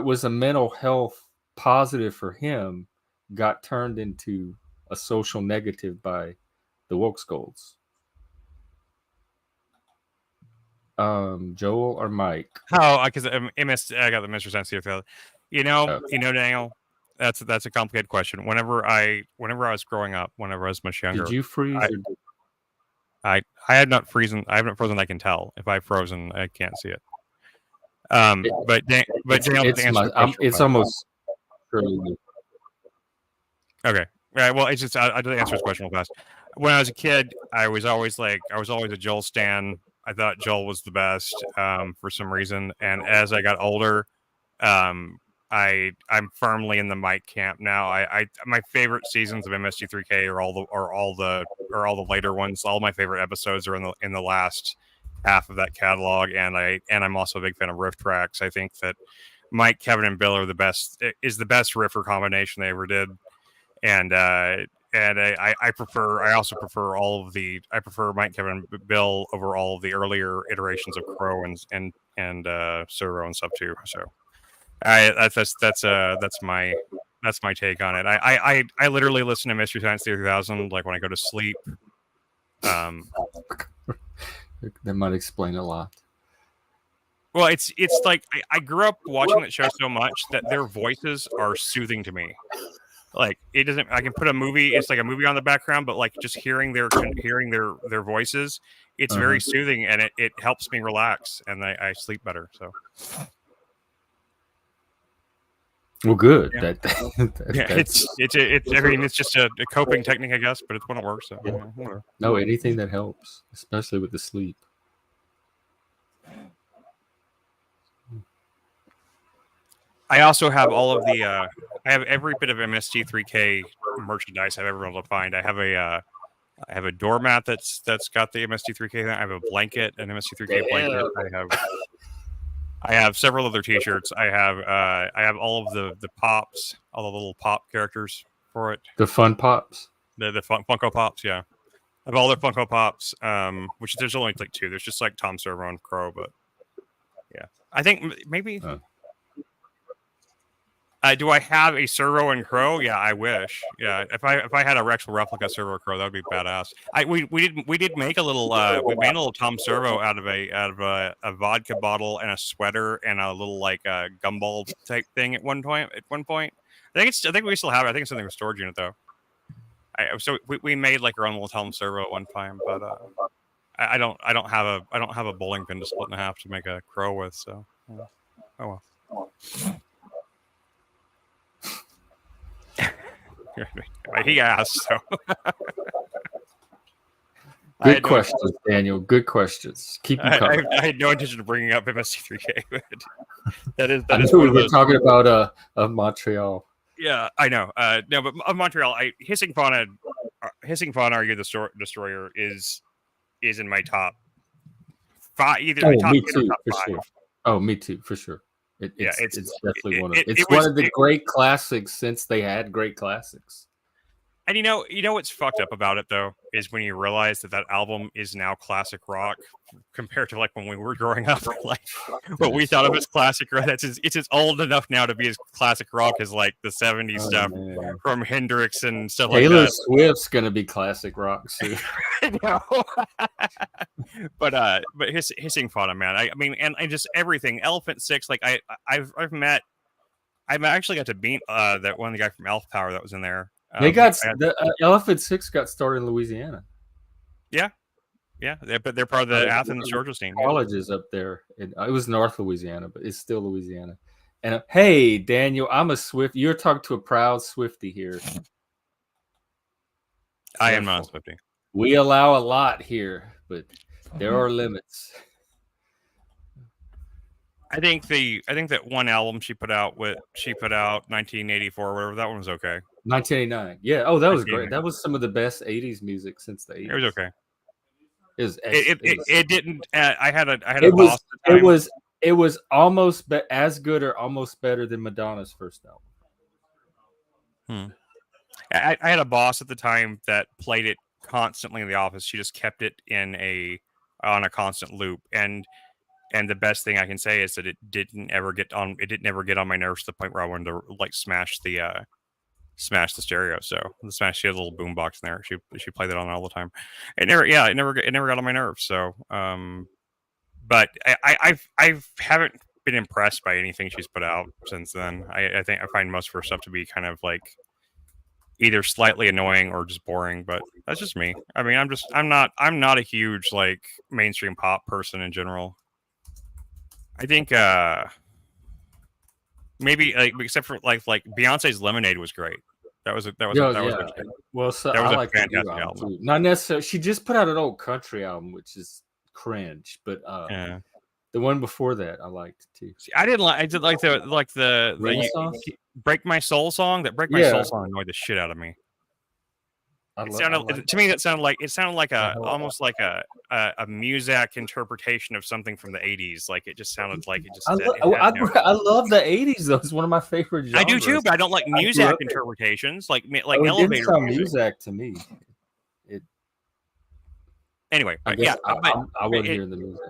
was a mental health positive for him got turned into a social negative by the woke scolds. Joel or Mike? Oh, because I got the Mr. Sensitive. Daniel, that's a complicated question. Whenever I was growing up, whenever I was much younger, did you freeze? I had not frozen. I haven't frozen. I can tell. If I've frozen, I can't see it. But Daniel, it's almost really okay. Right. Well, it's just I'll answer this question real fast. When I was a kid, I was always a Joel stan. I thought Joel was the best for some reason, and as I got older, I'm firmly in the Mike camp now. My favorite seasons of MST3K are all the later ones. All my favorite episodes are in the last half of that catalog, and I'm also a big fan of riff tracks. I think that Mike, Kevin, and Bill are the best riffer combination they ever did, and I prefer Mike, Kevin, Bill over all of the earlier iterations of Crow and Servo and stuff too. So that's my take on it. I literally listen to Mystery Science Theater 3000 like when I go to sleep. That might explain a lot. Well, it's like I grew up watching that show so much that their voices are soothing to me. Like it doesn't. I can put a movie. It's like a movie on the background, but like just hearing their voices, it's very soothing, and it helps me relax, and I sleep better. So, well, good. Yeah. It's just a coping technique, I guess, but it's one that works. So, whatever. No, anything that helps, especially with the sleep. I also have all of the. I have every bit of MST3K merchandise I've ever been able to find. I have a doormat that's got the MST3K thing. I have a blanket, an MST3K blanket. I have several other T-shirts. I have all of the pops, all the little pop characters for it. The fun pops. The Funko Pops, yeah. I have all their Funko Pops, which there's only like 2. There's just like Tom Servo and Crow, but yeah. I think maybe. Do I have a Servo and Crow? Yeah, I wish. Yeah, if I had a Rexel replica Servo Crow, that would be badass. We did make a little we made a little Tom Servo out of a vodka bottle and a sweater and a little like gumball type thing at one point. I think we still have it. I think it's in the storage unit though. So we made like our own little Tom Servo at one time, but I don't have a bowling pin to split in half to make a Crow with. So oh well. He asked, so. Good questions, Daniel. Good questions. Keep them coming. I had no intention of bringing up MST3K. that is we were talking about Montreal. Yeah, I know. No, but of Montreal, Hissing Fauna, Are You the Destroyer is in my top 5. Either my top me 10 too, or top for 5. sure. Oh, me too, for sure. It's definitely one of it one of the great classics since they had great classics. And you know what's fucked up about it though is when you realize that album is now classic rock compared to like when we were growing up. Like what we thought of as classic rock, it's old enough now to be as classic rock as like the '70s stuff from Hendrix and stuff Taylor like that. Swift's gonna be classic rock soon. No. but hissing fauna, man. I mean, and just everything. Elephant Six, like I've actually got to meet that one guy from Elf Power that was in there. They got the Elephant Six got started in Louisiana. Yeah, but they're part of the Athens, Georgia scene. Colleges up there. It was North Louisiana, but it's still Louisiana. And hey, Daniel, I'm a Swift. You're talking to a proud Swiftie here. I am not a Swiftie. We allow a lot here, but there are limits. I think that one album she put out 1984, whatever, that one was okay. 1989. Yeah. Oh, that was great. That was some of the best 80s music since the 80s. It was okay. It didn't. I had a boss at the time. It was almost as good or almost better than Madonna's first album. I had a boss at the time that played it constantly in the office. She just kept it on a constant loop, and the best thing I can say is that it didn't ever get on my nerves to the point where I wanted to like smash the stereo. So she had a little boom box in there. She played that on all the time. It never got on my nerves. So but I haven't been impressed by anything she's put out since then. I think I find most of her stuff to be kind of like either slightly annoying or just boring, but that's just me. I mean, I'm not a huge like mainstream pop person in general. I think maybe like except for like Beyonce's Lemonade was great. That was well, so that was I a like fantastic album. Too. Not necessarily. She just put out an old country album, which is cringe, but the one before that I liked too. See, I did like the Break My Soul song. That Break My Soul song annoyed the shit out of me. To me that sounded like almost like a Muzak interpretation of something from the 80s. Like it just sounded like it just. I love the 80s though. It's one of my favorite genres. I do too, but I don't like Muzak interpretations. Like elevator Muzak to me. Anyway, I wasn't hearing the music.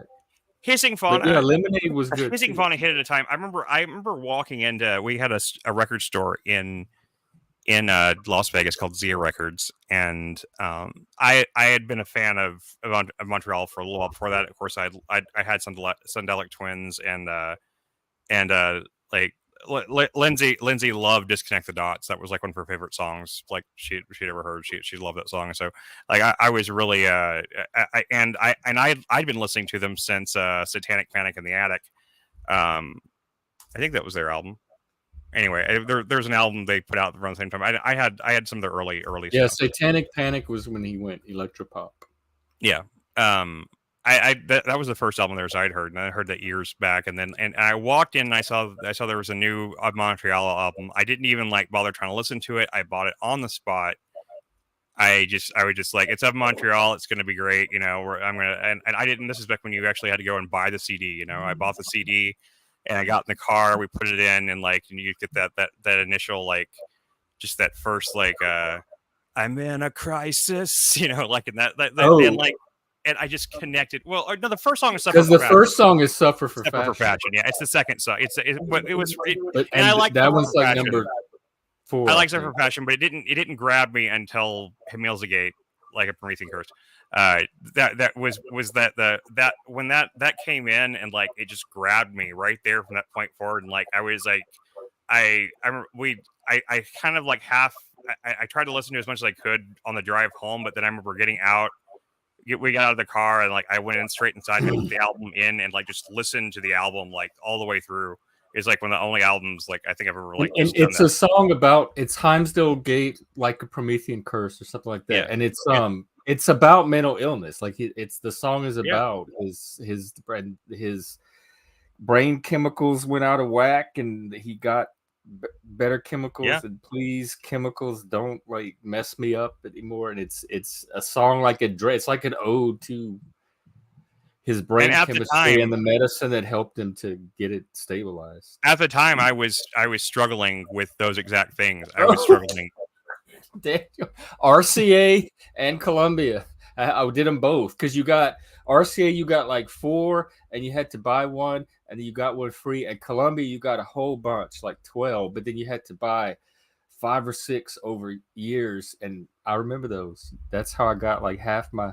Hissing Fauna. Yeah, Lemonade was good. Hissing Fauna hit at a time. I remember walking into. We had a record store in Las Vegas called Zia Records, and I had been a fan of Montreal for a little while before that. Of course, I had Sundelic Twins and like Lindsay loved Disconnect the Dots. That was like one of her favorite songs like she'd ever heard. She loved that song. So like I was really I'd been listening to them since Satanic Panic in the Attic. I think that was their album. Anyway, there's an album they put out around the same time. I had some of their early stuff. Satanic Panic was when he went electropop. Yeah. That was the first album theirs I'd heard, and I heard that years back. And I walked in and I saw there was a new Montreal album. I didn't even like bother trying to listen to it. I bought it on the spot. I would just like, it's of Montreal. It's going to be great. You know, and I didn't, this is back when you actually had to go and buy the CD, you know, I bought the CD and I got in the car, we put it in and like, and you get that initial, like just that first, like, I'm in a crisis, you know, like in that and like, and I just connected. Well, no, the first song is Suffer because the first song is Suffer for Fashion. Yeah, it's the second song. And I like that one's like number 4. I like Suffer for Fashion, but it didn't grab me until Himmelzagate, like a Promethean Curse. That was when that came in and like it just grabbed me right there from that point forward, and like I was like I kind of like I tried to listen to as much as I could on the drive home, but then I remember getting out. We got out of the car and like I went in straight inside and put the album in and like just listened to the album like all the way through. It's like one of the only albums like I think I've ever like. And it's a song about it's Himesdale Gate, like a Promethean Curse or something like that, yeah. And it's about mental illness. Like the song is about his brain chemicals went out of whack and he got better chemicals, and please chemicals don't like mess me up anymore. And it's a song like it's like an ode to his brain chemistry and the medicine that helped him to get it stabilized. At the time, I was struggling with those exact things. I was struggling. Daniel, RCA and Columbia. I did them both because you got RCA, you got like 4, and you had to buy one, and then you got one free. And Columbia, you got a whole bunch, like 12, but then you had to buy 5 or 6 over years. And I remember those. That's how I got like half my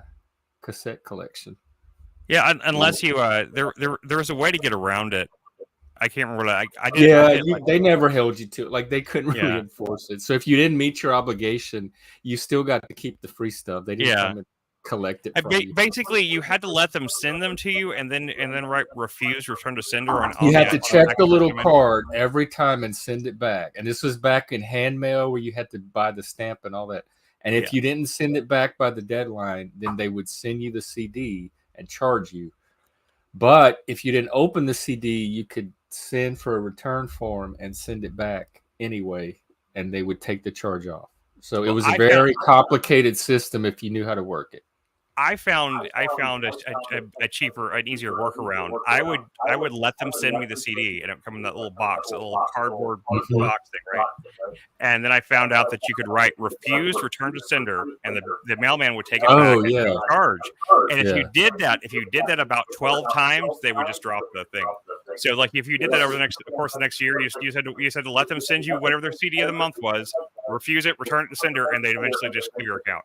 cassette collection. Yeah, unless you there was a way to get around it. I can't remember. I did. Yeah, they never held you to it. Like they couldn't really Yeah. enforce it. So if you didn't meet your obligation, you still got to keep the free stuff. They didn't come and collect it from you. Basically, you had to let them send them to you, and then write refuse, return to sender. And You had to check the little card every time and send it back. And this was back in hand mail where you had to buy the stamp and all that. And if you didn't send it back by the deadline, then they would send you the CD and charge you. But if you didn't open the CD, you could send for a return form and send it back anyway, and they would take the charge off. So it was a very complicated system if you knew how to work it. I found a cheaper, an easier workaround. I would let them send me the CD, and it would come in that little box, that little cardboard box thing, right? And then I found out that you could write "refused, return to sender," and the mailman would take it back and charge. And if you did that about 12 times, they would just drop the thing. So, like, if you did that over the course of the next year, you had to let them send you whatever their CD of the month was, refuse it, return it to sender, and they'd eventually just clear your account.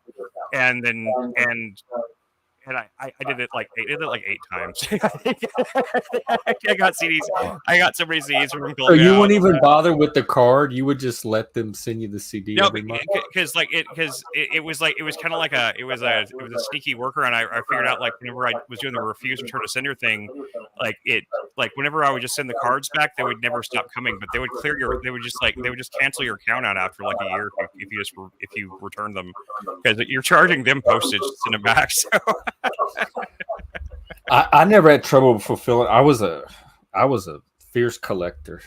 And then I did it like 8 times. I got CDs. I got so many CDs from Columbia. So you wouldn't even bother with the card. You would just let them send you the CD. No, because it was kind of like a sneaky workaround. I figured out, like, whenever I was doing the refuse return to sender thing, whenever I would just send the cards back, they would never stop coming. But they would they would just cancel your account out after like a year if you return them, because you're charging them postage to send them back. So. I never had trouble fulfilling. I was a fierce collector.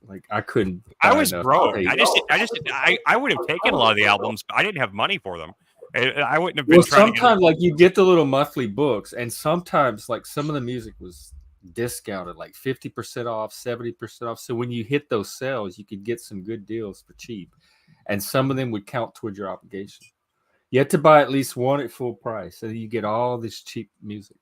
Like I couldn't. I was broke. I would have taken a lot of the albums, but I didn't have money for them. I wouldn't have been. Well, sometimes like you get the little monthly books, and sometimes like some of the music was discounted, like 50% off, 70% off. So when you hit those sales, you could get some good deals for cheap, and some of them would count towards your obligation. You had to buy at least one at full price, so you get all this cheap music.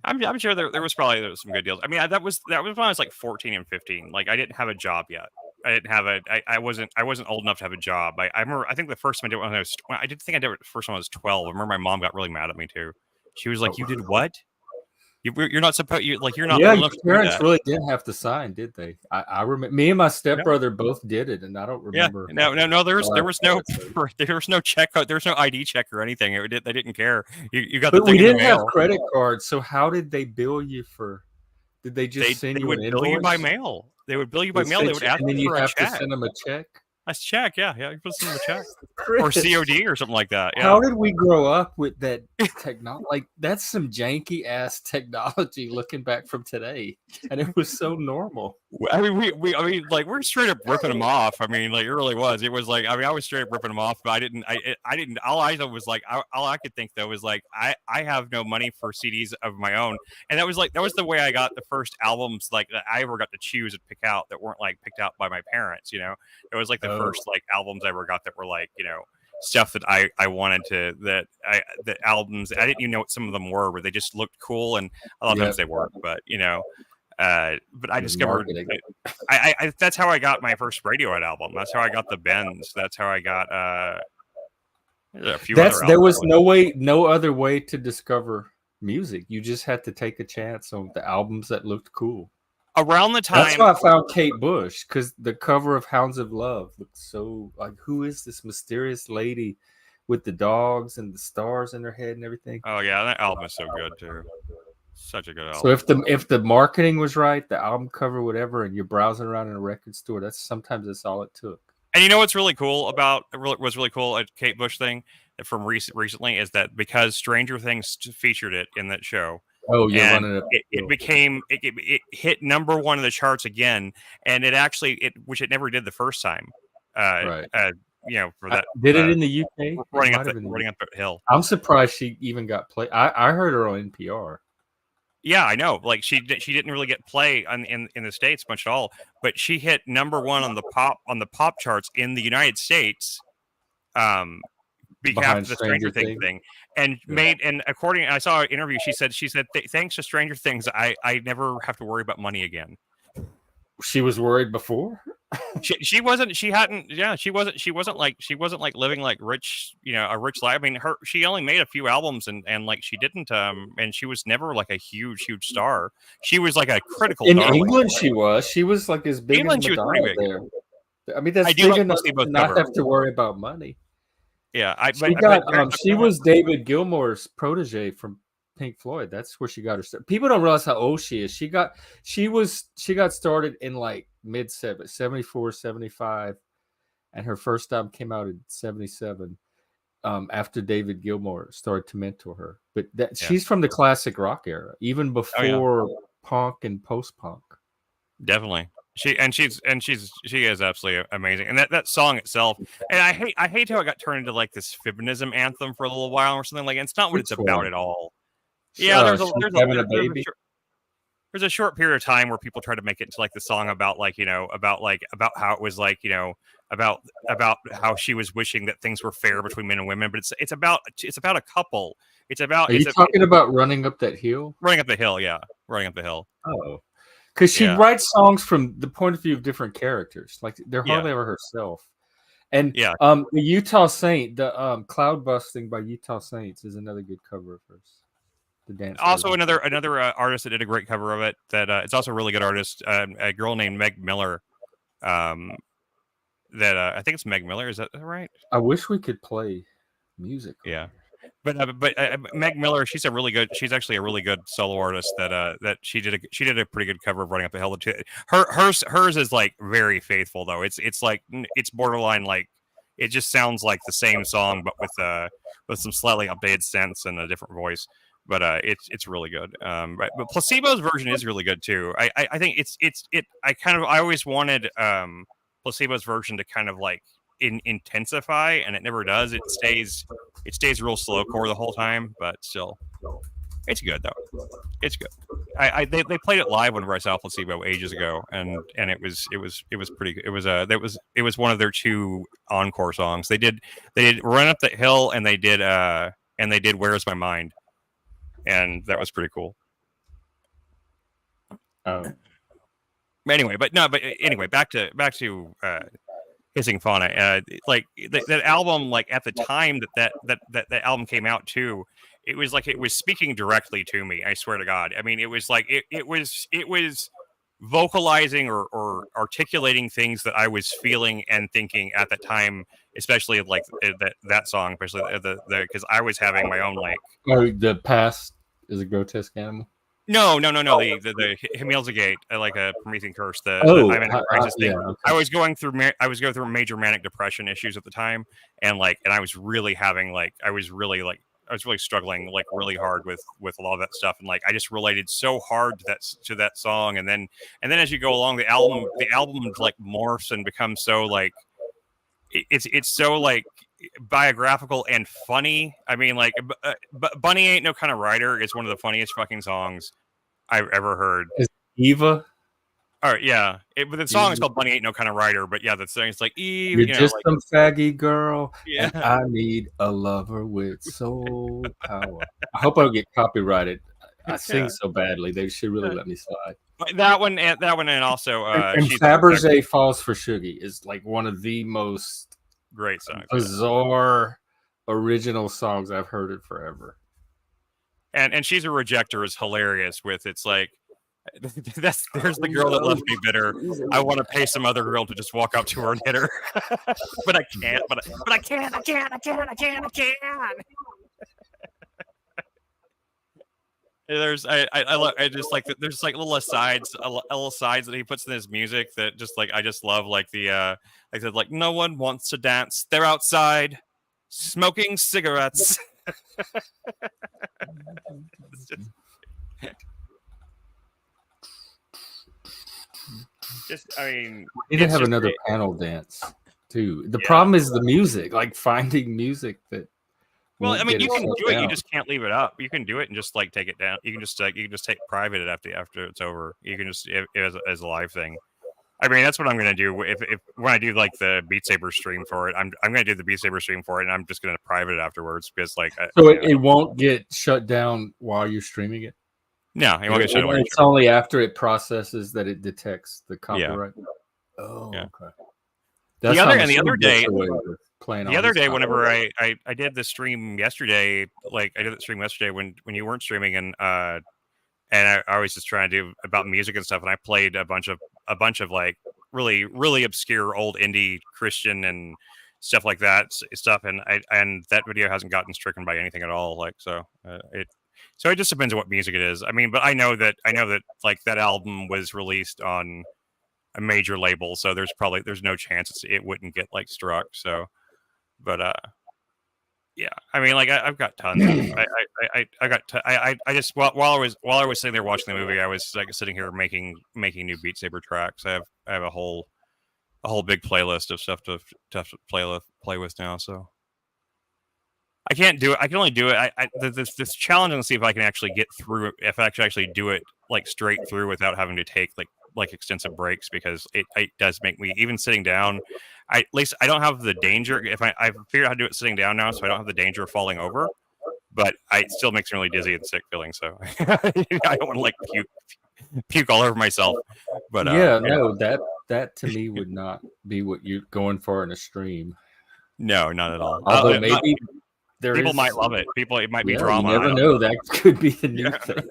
I'm sure there was probably some good deals. I mean, that was when I was like 14 and 15. Like I didn't have a job yet. I wasn't old enough to have a job. I remember. I think the first time I did it I did think I did it the first one when I was 12. I remember my mom got really mad at me too. She was like, "You did what? You're not supposed. You're not." Yeah, your parents really didn't have to sign, did they? I remember. Me and my stepbrother both did it, and I don't remember. Yeah, no. There was no check. There was no ID check or anything. They didn't care. You got. But we didn't have credit cards, so how did they bill you for? Did they just send you an invoice? They would bill you by mail. They would bill you by mail. They would ask and then you for have a check. to send them a check. A check, yeah. You put some in the check or COD or something like that. Yeah. How did we grow up with that technology? Like that's some janky ass technology. Looking back from today, and it was so normal. I mean, we're straight up ripping them off. I mean, like it really was. It was like, I mean, I was straight up ripping them off, but I didn't. All I was like, all I could think though was like, I have no money for CDs of my own, and that was the way I got the first albums like that I ever got to choose and pick out that weren't like picked out by my parents. You know, it was like the first like albums I ever got that were like, you know, stuff that I wanted to, the albums I didn't even know what some of them were, but they just looked cool, and a lot of times they weren't, but you know. But I discovered I that's how I got my first Radiohead album. That's how I got the Bends. That's how I got a few other albums. There was no other way to discover music. You just had to take a chance on the albums that looked cool. Around the time, that's why I found Kate Bush, because the cover of Hounds of Love looked so like, who is this mysterious lady with the dogs and the stars in her head and everything? Oh yeah, that album is so good too. Such a good album. So if the marketing was right, the album cover, whatever, and you're browsing around in a record store, that's all it took. And you know what's really cool about was really cool at Kate Bush thing from recently is that because Stranger Things featured it in that show. Oh, yeah, it hit number one in the charts again, and it actually which it never did the first time. Right. You know, for that did it in the UK? Running up the hill. I'm surprised she even got play. I heard her on NPR. Yeah, I know. Like she didn't really get play in the States much at all, but she hit number one on the pop charts in the United States Behalf of the Stranger Things thing, and according, I saw an interview. She said, thanks to Stranger Things, I never have to worry about money again. She was worried before. She wasn't like living like rich, a rich life. I mean, she only made a few albums and like she didn't and she was never like a huge star. She was like a critical in darling. England. She was like as big as Madonna there. I mean, that's big enough to not have to worry about money. Yeah, she was David Gilmour's protege from Pink Floyd. That's where she got her start. People don't realize how old she is. She got started in like mid 74, 75, and her first album came out in 77. After David Gilmour started to mentor her, but she's from the classic rock era, even before punk and post punk. Definitely. She is absolutely amazing, and that song itself. And I hate how it got turned into like this feminism anthem for a little while or something. Like, it's not what it's about at all. Yeah, there's a short period of time where people try to make it into like the song about like about how it was like about how she was wishing that things were fair between men and women. But it's about a couple. It's about. Are you talking about Running Up That Hill? Running Up the Hill, yeah, Running Up the Hill. Oh. Because she writes songs from the point of view of different characters, like they're hardly ever herself. And the Utah Saint, the Cloud Busting by Utah Saints is another good cover of hers. The dance. Also, another artist that did a great cover of it. That it's also a really good artist. A girl named Meg Miller. That I think it's Meg Miller. Is that right? I wish we could play music. Yeah. But Meg Miller, she's actually a really good solo artist that she did a pretty good cover of Running Up the Hill. Hers is like very faithful though. It's like it's borderline like it just sounds like the same song but with some slightly updated synths and a different voice. But it's really good. But Placebo's version is really good too. I think I always wanted Placebo's version to kind of like intensify, and it never does. It stays real slowcore the whole time, but still, it's good though. It's good. They played it live whenever I saw Placebo ages ago, and it was pretty good. It was one of their two encore songs. They did Run Up the Hill, and they did Where's My Mind, and that was pretty cool. Anyway, back to Hissing Fauna. Like that album, like at the time that album came out too, it was like it was speaking directly to me. I swear to God. I mean, it was like it was vocalizing or articulating things that I was feeling and thinking at the time, especially like that song, especially because I was having my own like. Oh, the past is a grotesque animal. No. The Himmelzagate, like a Promethean Curse. The crisis thing. Okay. I was going through major manic depression issues at the time, and I was really having I was really struggling really hard with a lot of that stuff, and I just related so hard to that song, and then as you go along, the album morphs and becomes so it's so biographical and funny. I mean, Bunny Ain't No Kind of Rider is one of the funniest fucking songs I've ever heard. Is Eva? All right, yeah. But the song is called Bunny Ain't No Kind of Rider, but yeah, the song is like Eve. You're just some faggy girl, and I need a lover with soul power. I hope I don't get copyrighted. I sing so badly; they should really let me slide. That one, and also and Fabergé Falls for Shuggy is one of the most great songs, bizarre, original songs I've heard in forever. And She's a Rejecter is hilarious. With there's the girl that left me bitter. I want to pay some other girl to just walk up to her and hit her, but I can't. But I can. There's there's little sides that he puts in his music that just I just love no one wants to dance. They're outside smoking cigarettes. We need to have another panel dance too. The problem is the music, finding music that. Well, I mean, you can do it. You just can't leave it up. You can do it and just take it down. You can just take private it after it's over. You can just as a live thing. I mean, that's what I'm gonna do if when I do like the Beat Saber stream for it. I'm gonna do the Beat Saber stream for it, and I'm just gonna private it afterwards because like. So it won't get shut down while you're streaming it. No, it won't get shut down. It's only after it processes that it detects the copyright. Yeah. Oh, yeah. Okay. The other day, whenever I did the stream yesterday, like I did the stream yesterday when you weren't streaming, and I was just trying to do about music and stuff, and I played a bunch of like really really obscure old indie Christian and stuff like that stuff, and that video hasn't gotten stricken by anything at all. Like so it just depends on what music it is. I mean, but I know that like that album was released on a major label, so there's no chance it wouldn't get like struck. So, but yeah, I mean, like I've got tons. I just while I was sitting there watching the movie, I was like sitting here making new Beat Saber tracks. I have a whole big playlist of stuff to play with now. So I can't do it. I can only do it. This challenge and see if I can actually get through it. If I actually do it like straight through without having to take like extensive breaks, because it does make me, even sitting down, at least I don't have the danger. If I figured out how to do it sitting down now, so I don't have the danger of falling over, but it still makes me really dizzy and sick feeling. So I don't want to like puke all over myself. But no, that to me would not be what you're going for in a stream. No, not at all. Although maybe people might love it. It might be drama. You never know. That could be the new thing.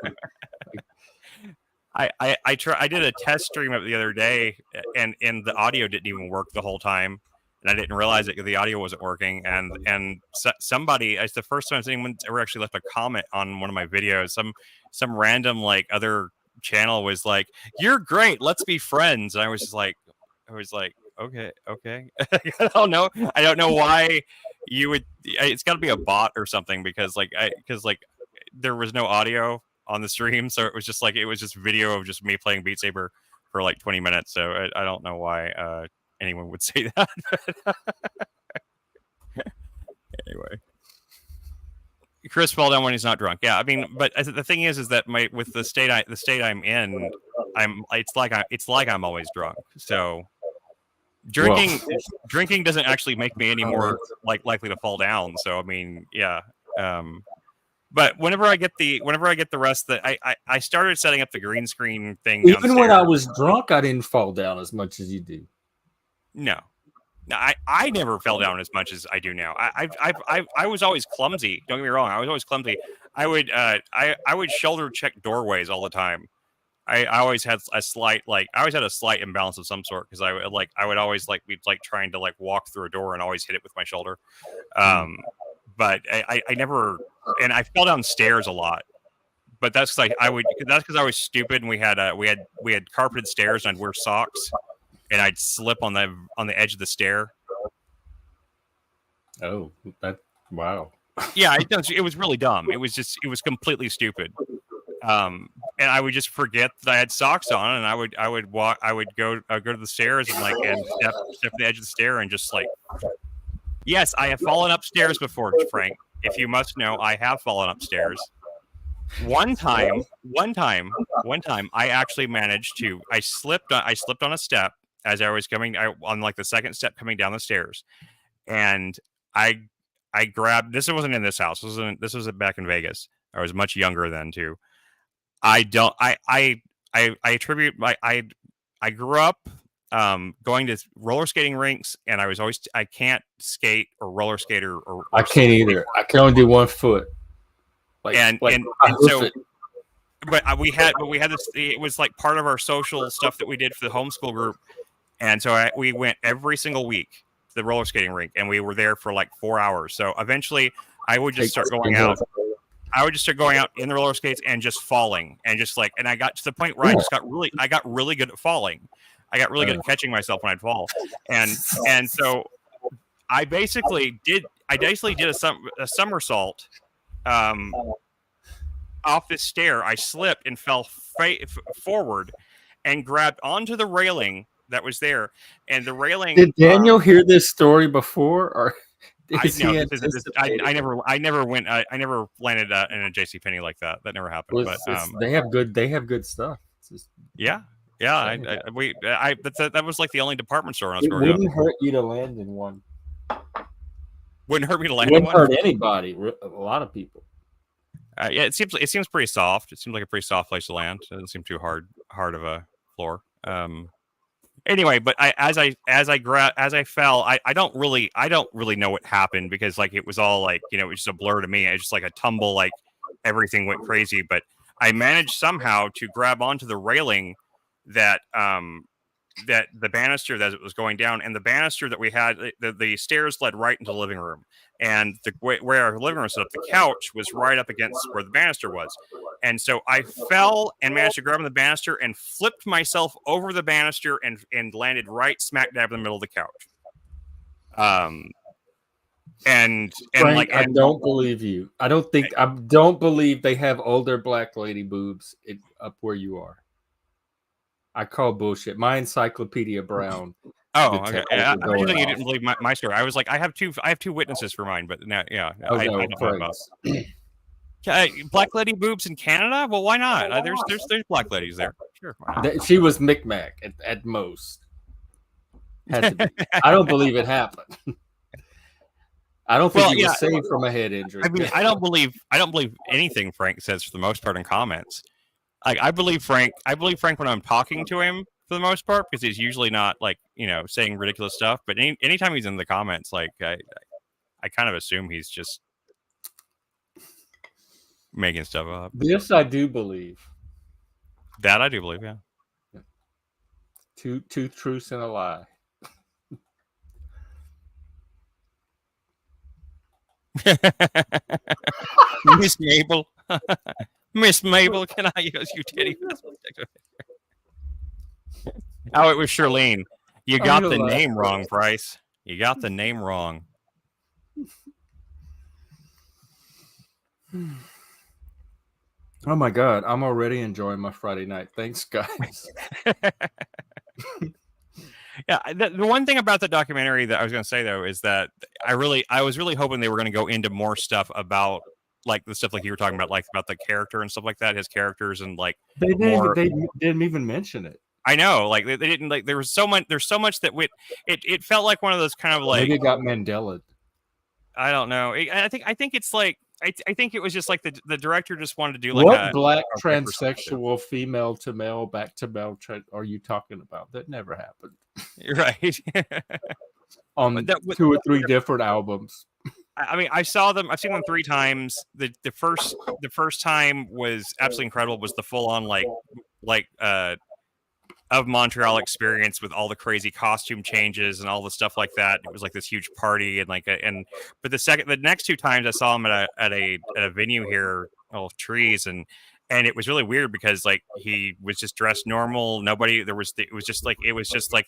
I did a test stream of it the other day, and the audio didn't even work the whole time, and I didn't realize it because the audio wasn't working. And somebody, it's the first time anyone ever actually left a comment on one of my videos. Some random like other channel was like, "You're great, let's be friends." And I was like, okay. I don't know why you would. It's got to be a bot or something, because there was no audio on the stream, so it was just video of just me playing Beat Saber for like 20 minutes. So I don't know why anyone would say that. Anyway, Chris fell down when he's not drunk. Yeah, I mean, but the thing is that with the state I'm in, it's like I'm always drunk. So drinking doesn't actually make me any more likely to fall down. So I mean, yeah. But whenever I get the rest that I started setting up the green screen thing. Even downstairs. when I was drunk, I didn't fall down as much as you do. No, I never fell down as much as I do now. I was always clumsy. Don't get me wrong. I was always clumsy. I would shoulder check doorways all the time. I always had a slight imbalance of some sort, because I would always be trying to walk through a door and always hit it with my shoulder. But I never, and I fell downstairs a lot. But that's because I was stupid, and we had carpeted stairs, and I'd wear socks, and I'd slip on the edge of the stair. Oh, wow. Yeah, it was really dumb. It was completely stupid. And I would just forget that I had socks on, and I would go to the stairs and step to the edge of the stair and just yes, I have fallen upstairs before, Frank. If you must know, I have fallen upstairs. One time, I actually managed to. I slipped on a step as I was coming on the second step coming down the stairs, and I grabbed. This wasn't in this house. This was back in Vegas. I was much younger then too. I attribute I grew up going to roller skating rinks, and I can't skate or roller skate or I can't either. I can only do 1 foot. And so, but we had this. It was part of our social stuff that we did for the homeschool group, and so we went every single week to the roller skating rink, and we were there for 4 hours. So eventually, I would just start going out. I would just start going out in the roller skates and just falling, and and I got to the point where I got really good at falling. I got really good at catching myself when I'd fall, and so I basically did a somersault off this stair. I slipped and fell forward and grabbed onto the railing that was there, and the railing. Did Daniel hear this story before, or? I never landed in a JCPenney like that. That never happened. But they have good stuff. Yeah. Yeah, that was like the only department store when I was It growing up. wouldn't hurt you to land in one. Wouldn't hurt me to It land in wouldn't one. hurt anybody. A lot of people. Yeah, it seems pretty soft. It seems like a pretty soft place to land. It doesn't seem too hard of a floor. Anyway, but as I fell, I don't really know what happened because like it was all like it was just a blur to me. It was just like a tumble, like everything went crazy. But I managed somehow to grab onto the railing that that the banister as it was going down, and the banister that we had, the stairs led right into the living room, and where our living room was set up, the couch was right up against where the banister was, and so I fell and managed to grab on the banister and flipped myself over the banister and landed right smack dab in the middle of the couch. And Frank, I don't believe you. I don't believe they have older black lady boobs up where you are. I call bullshit. My Encyclopedia Brown. Oh, okay. I you didn't believe my story. I was like, I have two witnesses for mine, but now, yeah, I don't know about black lady boobs in Canada. Well, why not? There's black ladies there. Sure. She was Micmac at most. Had to be. I don't believe it happened. I don't think he was saved from a head injury. I mean, I don't believe anything Frank says for the most part in comments. Like I believe Frank when I'm talking to him for the most part because he's usually not like saying ridiculous stuff. But anytime he's in the comments, like I kind of assume he's just making stuff up. This I do believe. That I do believe, yeah. Two truths and a lie. Miss Mabel. Miss Mabel, can I use your titty? Oh, it was Charlene. You got the name wrong, Bryce. You got the name wrong. Oh my God, I'm already enjoying my Friday night. Thanks, guys. Yeah, the one thing about the documentary that I was going to say though is that I was really hoping they were going to go into more stuff about like the stuff like you were talking about, like about the character and stuff like that, his characters and like they didn't even mention it. I know, like they didn't like. There's so much that it felt like one of those kind of like maybe it got Mandela. I don't know. I think it's like I think it was just like the director just wanted to do like what black transsexual female to male back to male are you talking about? That never happened. Right. On 2 or 3 different albums. I mean, I've seen them 3 times. The first time was absolutely incredible. Was the full on like of Montreal experience with all the crazy costume changes and all the stuff like that. It was like this huge party and but the next 2 times I saw him at a venue here, Trees, and it was really weird because like he was just dressed normal. It was just like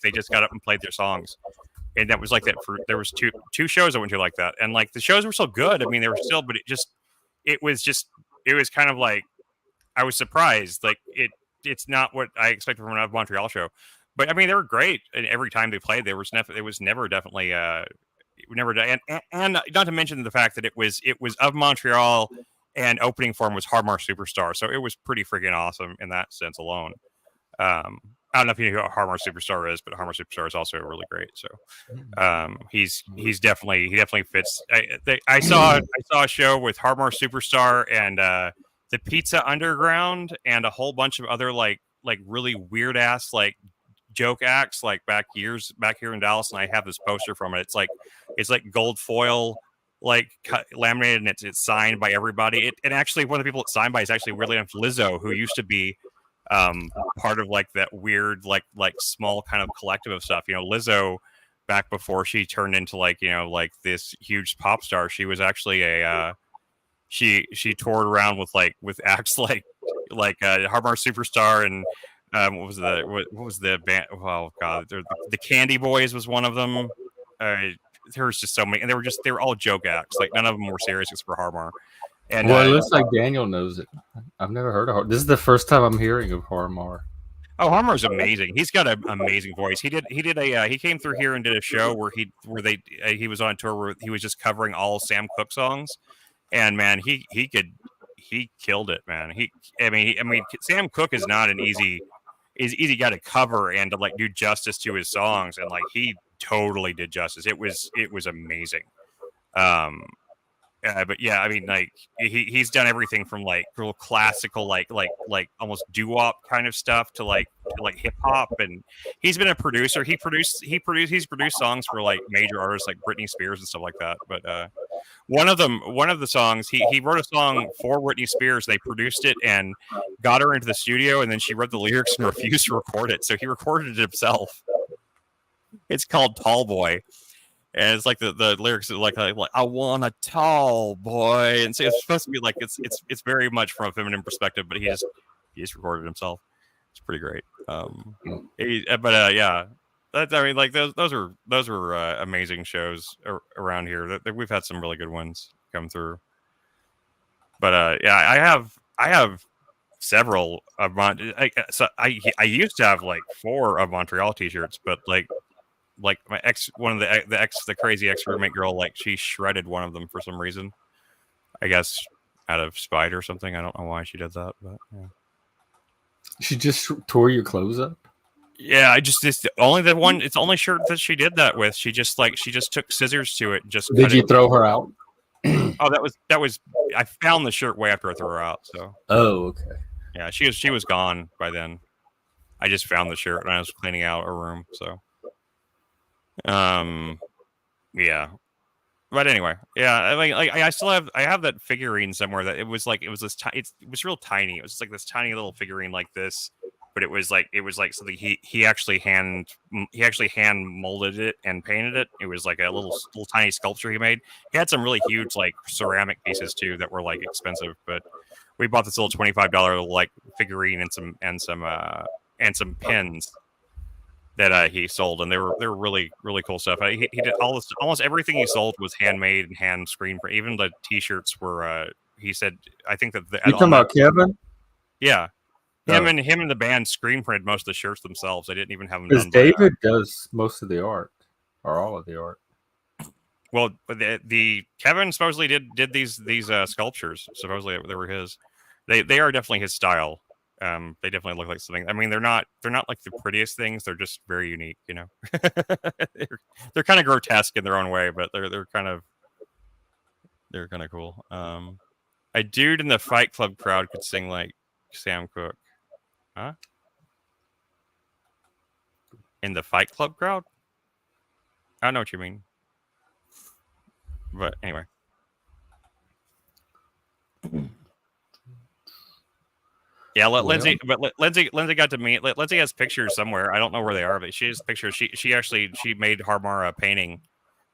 they just got up and played their songs. And that was like that there was two shows I went to like that. And like the shows were still good. I mean, they were still, but it was kind of like, I was surprised. Like it's not what I expected from a Montreal show, but I mean, they were great. And every time they played, it was never definitely, and not to mention the fact that it was of Montreal and opening for him was Harmar Superstar. So it was pretty freaking awesome in that sense alone. I don't know if you know who Harmar Superstar is, but Harmar Superstar is also really great. So he definitely fits. I saw a show with Harmar Superstar and the Pizza Underground and a whole bunch of other like really weird ass like joke acts like back here in Dallas, and I have this poster from it. It's like gold foil like laminated and it's signed by everybody. And actually one of the people it's signed by is actually weirdly enough Lizzo, who used to be part of like that weird like small kind of collective of stuff. Lizzo back before she turned into like this huge pop star, she was actually a she toured around with acts like Harmar Superstar and what was the band? Oh God, the Candy Boys was one of them. There was just so many, and they were all joke acts. Like none of them were serious except for Harmar. And well, it looks like Daniel knows it. I've never heard of Harmar. This is the first time I'm hearing of Harmar. Oh, Harmar's amazing. He's got an amazing voice. He came through here and did a show where he was on tour where he was just covering all Sam Cooke songs, and man, he killed it, man. I mean, Sam Cooke is not an easy is easy guy to cover and to like do justice to his songs, and like he totally did justice. It was amazing. Um, but yeah, I mean, like he's done everything from like real classical, like almost doo-wop kind of stuff to like hip hop, and he's been a producer. He's produced songs for like major artists like Britney Spears and stuff like that. But one of the songs he wrote a song for Britney Spears. They produced it and got her into the studio, and then she wrote the lyrics and refused to record it, so he recorded it himself. It's called Tall Boy. And it's like the lyrics are like I want a tall boy, and so it's supposed to be like it's very much from a feminine perspective, but he just recorded himself. It's pretty great. Yeah, I mean, like those were amazing shows around here. We've had some really good ones come through. But yeah, I have several of I used to have like 4 of Montreal t-shirts, but like my ex, one of the crazy ex roommate girl, like she shredded one of them for some reason. I guess out of spite or something. I don't know why she did that, but yeah. She just tore your clothes up? Yeah, it's the only shirt that she did that with. She just took scissors to it and just Did you throw her out? Oh, that was I found the shirt way after I threw her out, so. Oh, okay. Yeah, she was gone by then. I just found the shirt when I was cleaning out her room, so. Yeah, but anyway, yeah. I mean, like I have that figurine somewhere that it was real tiny. It was like this tiny little figurine like this, but it was like something he actually hand molded it and painted it. It was like a little tiny sculpture he made. He had some really huge like ceramic pieces too that were like expensive, but we bought this little $25 like figurine and some pins that he sold, and they were really cool stuff. He did almost everything he sold was handmade and hand screen print. Even the t-shirts were. He said, I think that you talking about Kevin? Yeah, him and the band screen printed most of the shirts themselves. They didn't even have them done. Because David does most of the art, or all of the art. Well, the Kevin supposedly did these sculptures. Supposedly they were his. They are definitely his style. They definitely look like something. I mean, they're not like the prettiest things. They're just very unique, you know. they're kind of grotesque in their own way, but they're kind of cool. A dude in the Fight Club crowd could sing like Sam Cooke, huh? In the Fight Club crowd? I don't know what you mean, but anyway. Yeah, Lindsay got to meet. Lindsay has pictures somewhere. I don't know where they are, but she has pictures. She made Harmar a painting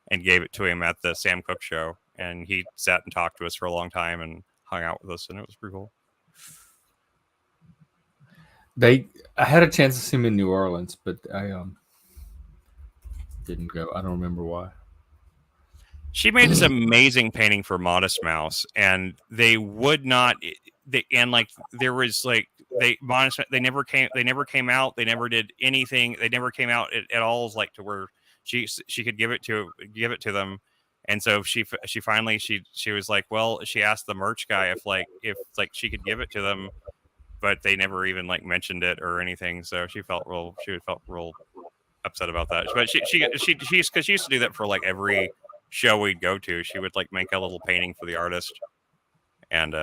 and gave it to him at the Sam Cooke show, and he sat and talked to us for a long time and hung out with us, and it was pretty cool. I had a chance to see him in New Orleans, but I didn't go. I don't remember why. She made this amazing painting for Modest Mouse, and they would not. There was like they never came out. They never did anything. They never came out at all. Like to where she could give it to them, and so she finally she was like, well, she asked the merch guy if she could give it to them, but they never even like mentioned it or anything. So she felt real upset about that. But because she used to do that for like every show we'd go to. She would like make a little painting for the artist, and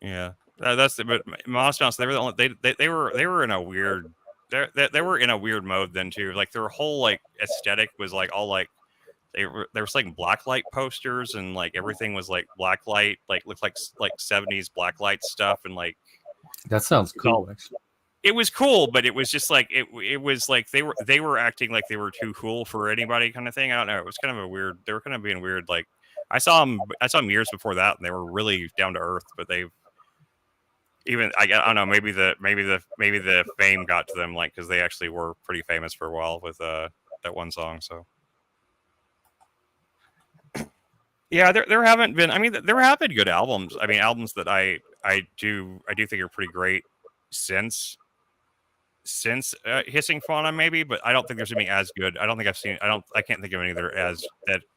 yeah, that's the. But Modest Mouse, they were in a weird. They were in a weird mode then too. Like their whole like aesthetic was like all like there was like blacklight posters and like everything was like blacklight, like looked like 70s blacklight stuff, and like that sounds cool. Actually, it was cool, but it was just like it was like they were acting like they were too cool for anybody kind of thing. I don't know. It was kind of a weird. They were kind of being weird. Like I saw them years before that, and they were really down to earth. But they've even I don't know. Maybe the fame got to them, like because they actually were pretty famous for a while with that one song. So yeah, there haven't been. I mean, there have been good albums. I mean, albums that I do think are pretty great since Hissing Fauna, maybe, but I don't think there's anything as good. I don't think I've seen. I can't think of any that are as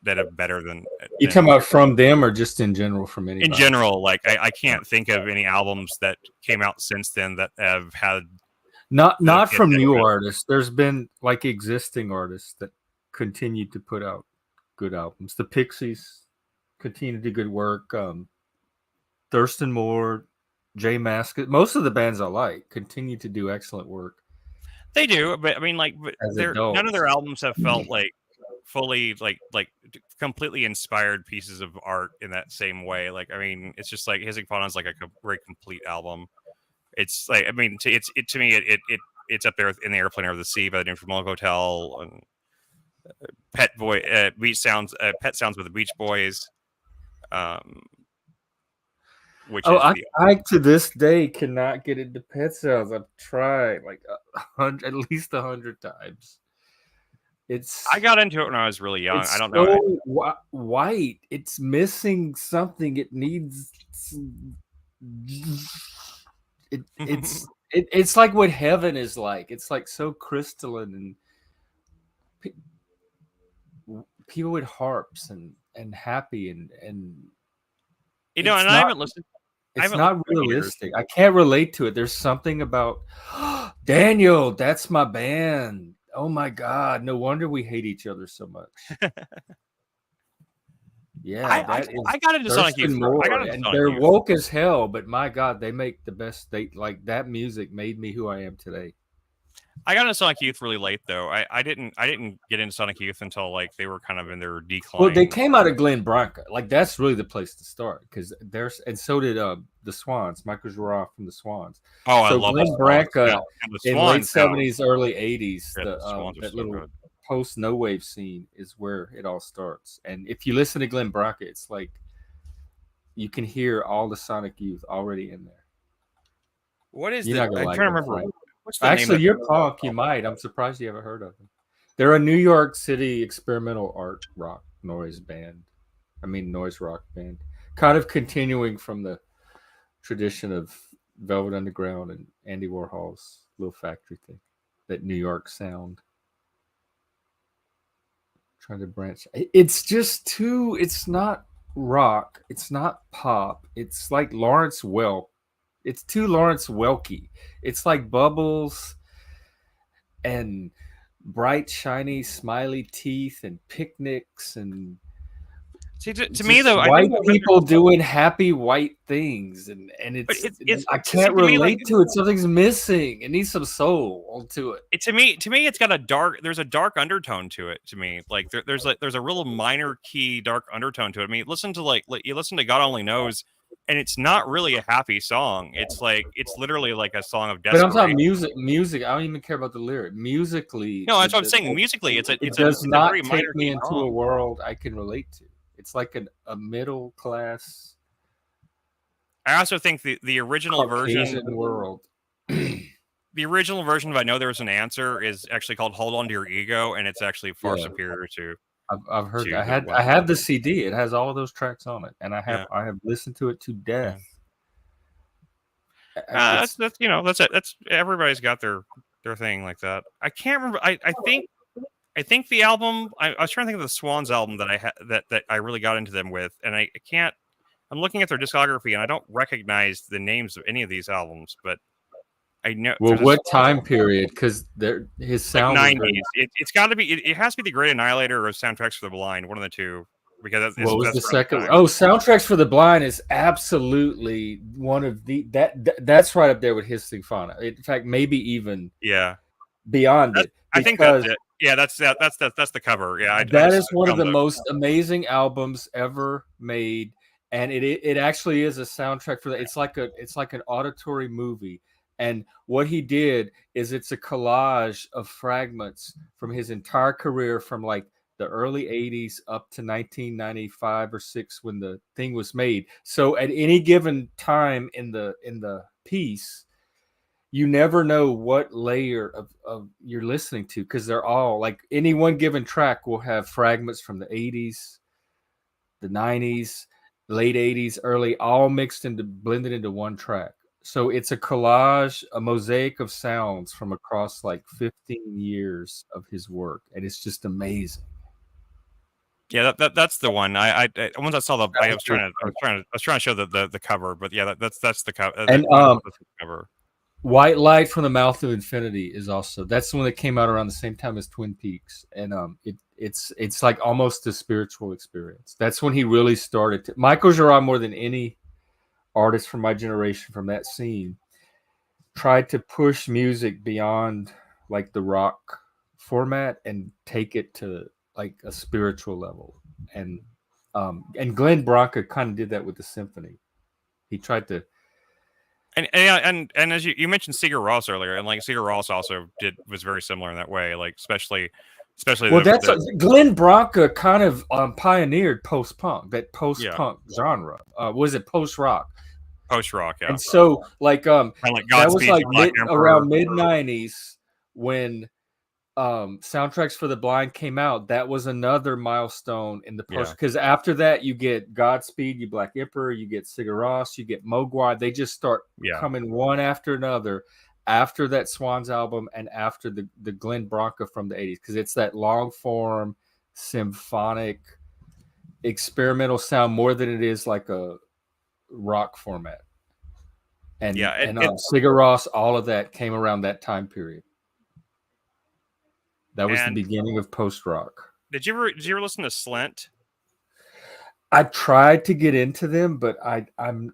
that are better than. You talking about from them or just in general from anybody? In general, like I can't think of any albums that came out since then that have had Not from new artists. There's been like existing artists that continue to put out good albums. The Pixies continue to do good work. Thurston Moore, Jay Mascis, most of the bands I like continue to do excellent work. They do, but I mean, like, none of their albums have felt like fully like completely inspired pieces of art in that same way. Like, I mean, it's just like Hissing Fauna is like a very complete album. It's like, I mean, to me, it's up there in the Airplane Over the Sea by the New Milk Hotel, and Pet Sounds with the Beach Boys. Which I to this day cannot get into Pet Sounds. I've tried like at least 100 times. I got into it when I was really young. I don't know. White. It's missing something. It needs. It's like what heaven is like. It's like so crystalline and people with harps and happy and you know. And I haven't listened. It's not realistic. I can't relate to it. There's something about Daniel. That's my band. Oh my God! No wonder we hate each other so much. Yeah, I got into Sonic Youth. And they're woke as hell, but my God, they make the best. Like that music made me who I am today. I got into Sonic Youth really late though. I didn't get into Sonic Youth until like they were kind of in their decline. Well, they came out of Glen Branca. Like that's really the place to start because there's and so did the Swans, Michael Giroir from the Swans. Oh, so I love Glen Branca in late 70s, early 80s. Yeah, that little post no wave scene is where it all starts. And if you listen to Glen Branca, it's like you can hear all the Sonic Youth already in there. What is I'm trying to remember. Actually, you're punk. You might. I'm surprised you haven't heard of them. They're a New York City experimental art rock noise rock band. Kind of continuing from the tradition of Velvet Underground and Andy Warhol's little factory thing. That New York sound. Trying to branch. It's just too. It's not rock. It's not pop. It's like Lawrence Welk. It's too Lawrence Welky. It's like Bubbles and bright, shiny, smiley teeth and picnics and see to me though, white people doing happy white things and it's I can't relate to it. Something's missing. It needs some soul to it. To me, it's got there's a dark undertone to it. To me, like there's a real minor key dark undertone to it. I mean, you listen to God Only Knows. And it's not really a happy song. It's literally like a song of desperation. But I'm talking music. I don't even care about the lyric. Musically, no, that's what I'm saying. Musically, it does not take me into a world I can relate to. It's like a middle class. I also think the original version world. The original version of I Know There Was an Answer is actually called Hold On to Your Ego, and it's actually far superior to. I've heard. I have the CD. It has all of those tracks on it, and I have listened to it to death. That's everybody's got their thing like that. I can't remember. I think the album. I was trying to think of the Swans album that I really got into them with, and I can't. I'm looking at their discography, and I don't recognize the names of any of these albums, but. I know. Well, what time period? Because his sound. Like 90s. It's got to be. It has to be the Great Annihilator or Soundtracks for the Blind. One of the two. Because what was the second? Oh, Soundtracks for the Blind is absolutely one of that's right up there with Hissing Fauna. In fact, maybe even beyond it. I think that's it. Yeah, that's the cover. Yeah, that is one of the most amazing albums ever made, and it actually is a soundtrack for that. It's like an auditory movie. And what he did is it's a collage of fragments from his entire career from like the early 80s up to 1995 or 6 when the thing was made. So at any given time in the piece, you never know what layer of you're listening to because they're all like any one given track will have fragments from the 80s, the 90s, late 80s, early, all blended into one track. So it's a collage, a mosaic of sounds from across like 15 years of his work, and it's just amazing. Yeah, that's the one. I once I saw I was trying to show the cover, but yeah, that's the cover. And cover. White Light from the Mouth of Infinity is also, that's the one that came out around the same time as Twin Peaks, and it's like almost a spiritual experience. That's when he really started to, Michael Girard, more than any artist from my generation from that scene, tried to push music beyond like the rock format and take it to like a spiritual level. And Glenn Branca kind of did that with the symphony. He tried to. And as you mentioned Sigur Rós earlier, and like Sigur Rós also was very similar in that way, like especially Well, Glenn Branca kind of pioneeered post-punk, that post-punk genre. Was it post-rock? Post-rock, yeah. And so like like that was like around mid mid-90s when Soundtracks for the Blind came out. That was another milestone in the post, because after that you get Godspeed, you Black Emperor, you get Sigur Rós, you get Mogwai. They just start coming one after another after that Swans album and after the Glenn Branca from the 80s, because it's that long form symphonic experimental sound more than it is like a rock format. And Sigur Rós, all of that came around that time period. That was the beginning of post-rock. Did you ever listen to Slint? I tried to get into them, but I'm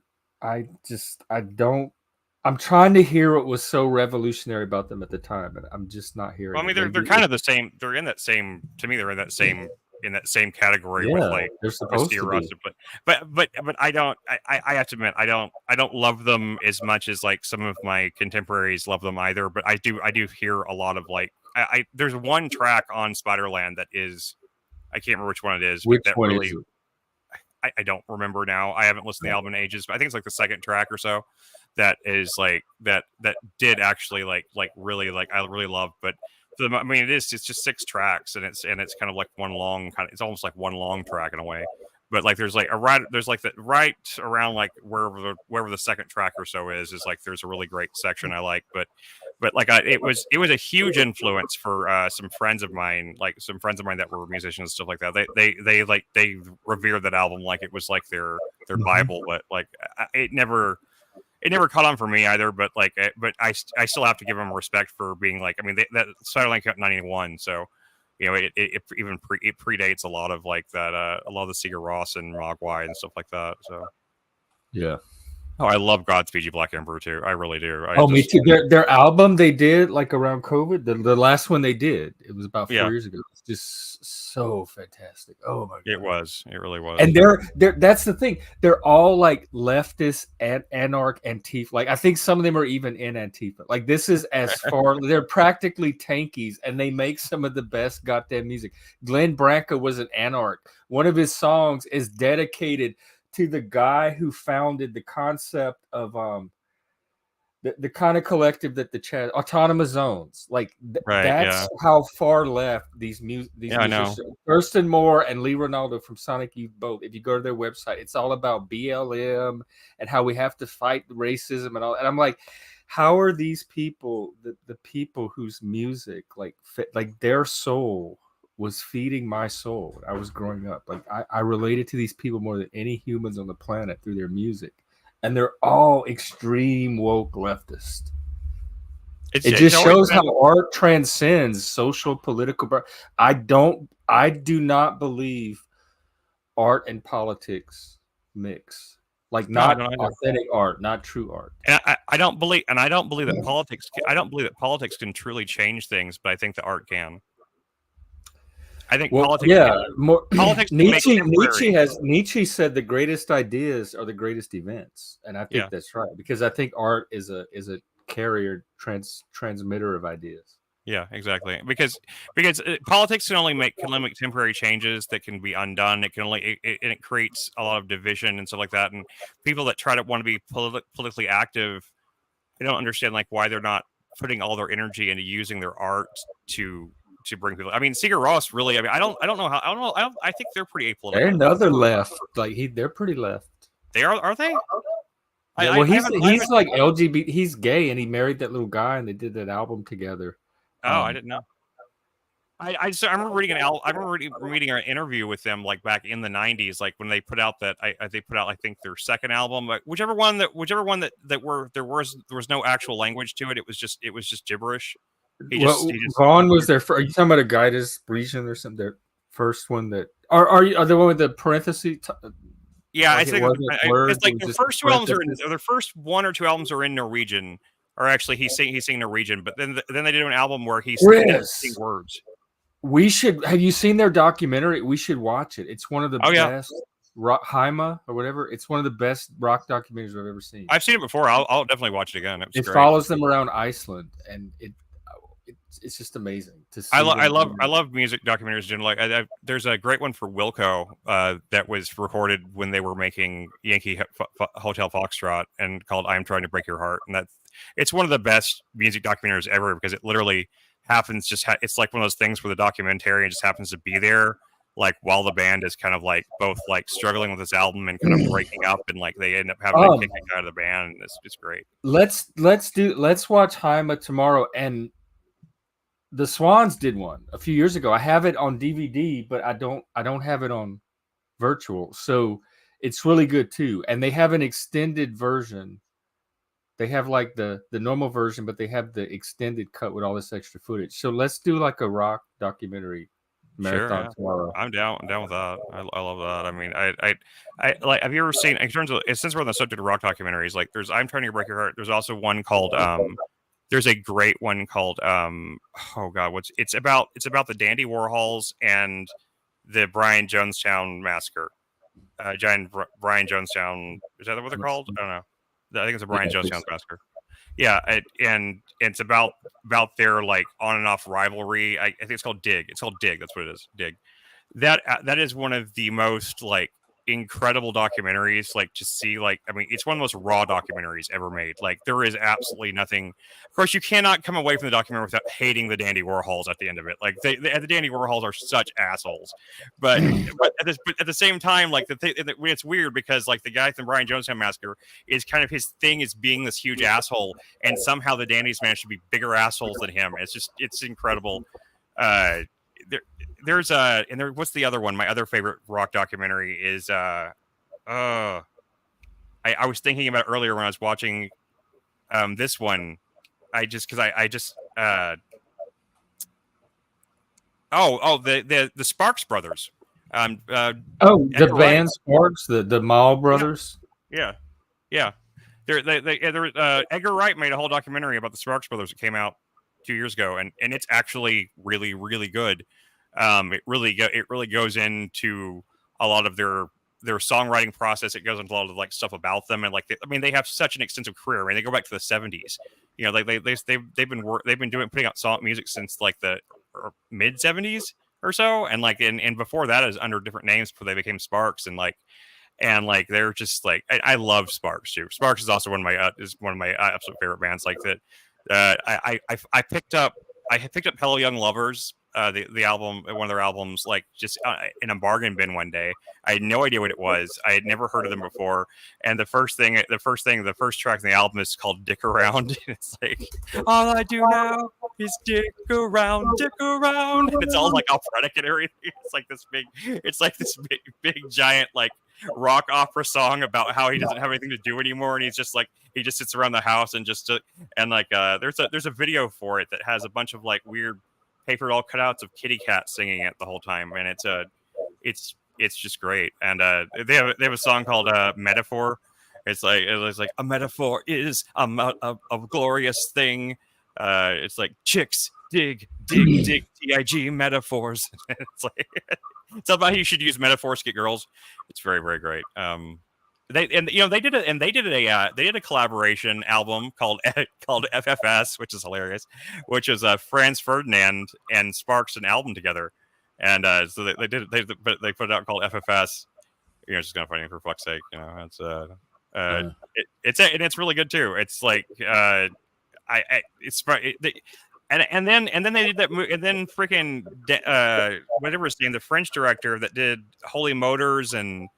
trying to hear what was so revolutionary about them at the time, and I'm just not hearing. Well, I mean, they're kind of the same. They're in that same. To me, they're in that same category with like they're supposed to be. But I don't. I have to admit, I don't love them as much as like some of my contemporaries love them either. But I do hear a lot of like. There's one track on Spiderland that is, I can't remember which one it is. Which that one really, is it? I don't remember now. I haven't listened to the album in ages, but I think it's like the second track or so. That is like that did actually like really like I really love. But I mean, it's just 6 tracks, and it's kind of like one long it's almost like one long track in a way. But like there's like that right around like wherever the second track or so is like there's a really great section I like. But like it was a huge influence for some friends of mine that were musicians and stuff like that. They revere that album like it was like their Bible. But like it never caught on for me either. But like I still have to give them respect for being like, I mean, that Spiderland came out in 91, so you know it predates a lot of like that a lot of the Sigur Rós and Mogwai and stuff like that. So yeah. Oh, I love Godspeed You Black Emperor too. I really do. Me too. Their album they did like around COVID. The last one they did, it was about 4 years ago. It's just so fantastic. Oh my god, it was. It really was. And they're that's the thing. They're all like leftist and anarch Antifa. Like I think some of them are even in Antifa. Like this is as far. They're practically tankies, and they make some of the best goddamn music. Glenn Branca was an anarch. One of his songs is dedicated to the guy who founded the concept of the kind of collective that the autonomous zones, like that's how far left these musicians, Thurston Moore and Lee Ronaldo from Sonic Youth both. If you go to their website, it's all about BLM and how we have to fight racism and all. And I'm like, how are these people the people whose music like their soul was feeding my soul when I was growing up? Like I related to these people more than any humans on the planet through their music, and they're all extreme woke leftist. It just shows how art transcends social political. I do not believe art and politics mix. Like not authentic art, not true art. And I don't believe that politics. I don't believe that politics can truly change things, but I think that art can. I think politics. Politics. Nietzsche said the greatest ideas are the greatest events, and I think that's right, because I think art is a carrier transmitter of ideas. Yeah, exactly. Because politics can only make temporary changes that can be undone. It can only it creates a lot of division and stuff like that. And people that want to be politically active, they don't understand like why they're not putting all their energy into using their art to bring people. I mean, Sigur Rós really. I mean, I don't know how. I don't know. I think they're pretty apolitical. They're another left. Like they're pretty left. They are they? Yeah, well, he's like LGBT. He's gay, and he married that little guy, and they did that album together. Oh, I didn't know. I remember reading an interview with them like back in the '90s, like when they put out I think their second album, like whichever one that there was no actual language to it. It was just gibberish. Well, Vaughn was their first. Are you talking about a guidance region or something? Their first one that are the one with the parenthesis? Yeah, like I think it's like their first two albums their first one or two albums are in Norwegian, or actually he's singing Norwegian, but then they did an album where he's singing words. We should. Have you seen their documentary? We should watch it. It's one of the best. Haima or whatever. It's one of the best rock documentaries I've ever seen. I've seen it before. I'll definitely watch it again. It follows them around Iceland, and it's just amazing to see. I love music documentaries. And like, there's a great one for Wilco that was recorded when they were making Yankee Hotel Foxtrot, and called "I'm Trying to Break Your Heart," and it's one of the best music documentaries ever, because it literally happens. It's like one of those things where the documentarian just happens to be there, like while the band is kind of like both like struggling with this album and kind of breaking up, and like they end up having to kick out of the band. And it's great. Let's watch Haima tomorrow. And the Swans did one a few years ago. I have it on DVD, but I don't have it on virtual. So it's really good too. And they have an extended version. They have like the normal version, but they have the extended cut with all this extra footage. So let's do like a rock documentary marathon tomorrow. I'm down with that. I love that. I mean, I like. Have you ever seen, in terms of, since we're on the subject of rock documentaries, like there's "I'm Trying to Break Your Heart." There's also one called there's a great one called oh god, it's about the Dandy Warhols and the Brian Jonestown massacre. Brian Jonestown, is that what they're called? I don't know. I think it's a Brian Jonestown massacre. Yeah, and it's about their like on and off rivalry. I think it's called Dig. It's called Dig. That's what it is. Dig. That is one of the most like incredible documentaries. Like, to see, like, I mean, it's one of the most raw documentaries ever made. Like, there is absolutely nothing. Of course, you cannot come away from the documentary without hating the Dandy Warhols at the end of it. Like, the Dandy Warhols are such assholes. But at the same time, like, it's weird because like the guy from Brian Jonestown Massacre is kind of, his thing is being this huge asshole, and somehow the Dandies managed to be bigger assholes than him. It's incredible. What's the other one? My other favorite rock documentary is I was thinking about it earlier when I was watching this one. The Sparks Brothers. The band Sparks, the Mall Brothers. Yeah. Edgar Wright made a whole documentary about the Sparks Brothers that came out 2 years ago, and it's actually really, really good. It really goes into a lot of their songwriting process. It goes into a lot of like stuff about them, and like they have such an extensive career. I mean, they go back to the 70s. You know, like they've been putting out music since like the mid 70s or so, and like and before that is under different names before they became Sparks, and they're just like, I love Sparks too. Sparks is also one of my absolute favorite bands. Like that. I picked up Hello Young Lovers, the album, one of their albums, like just in a bargain bin one day. I had no idea what it was. I had never heard of them before. And the first track in the album is called "Dick Around." It's like, all I do now is dick around. And it's all like operatic and everything. It's like this big giant like rock opera song about how he doesn't have anything to do anymore, and he just sits around the house and there's a video for it that has a bunch of like weird paper doll cutouts of kitty cats singing it the whole time, and it's just great. And they have a song called "Metaphor." It's like a metaphor is a glorious thing. It's like chicks dig dig metaphors. It's like it's about how you should use metaphors to get girls. It's very, very great. They did a collaboration album called FFS, which is hilarious, which is Franz Ferdinand and Sparks an album together, and so they put it out called FFS. You know, it's just kind of funny, for fuck's sake. You know, it's really good too. It's like And then they did that, and then freaking whatever his name, the French director that did Holy Motors and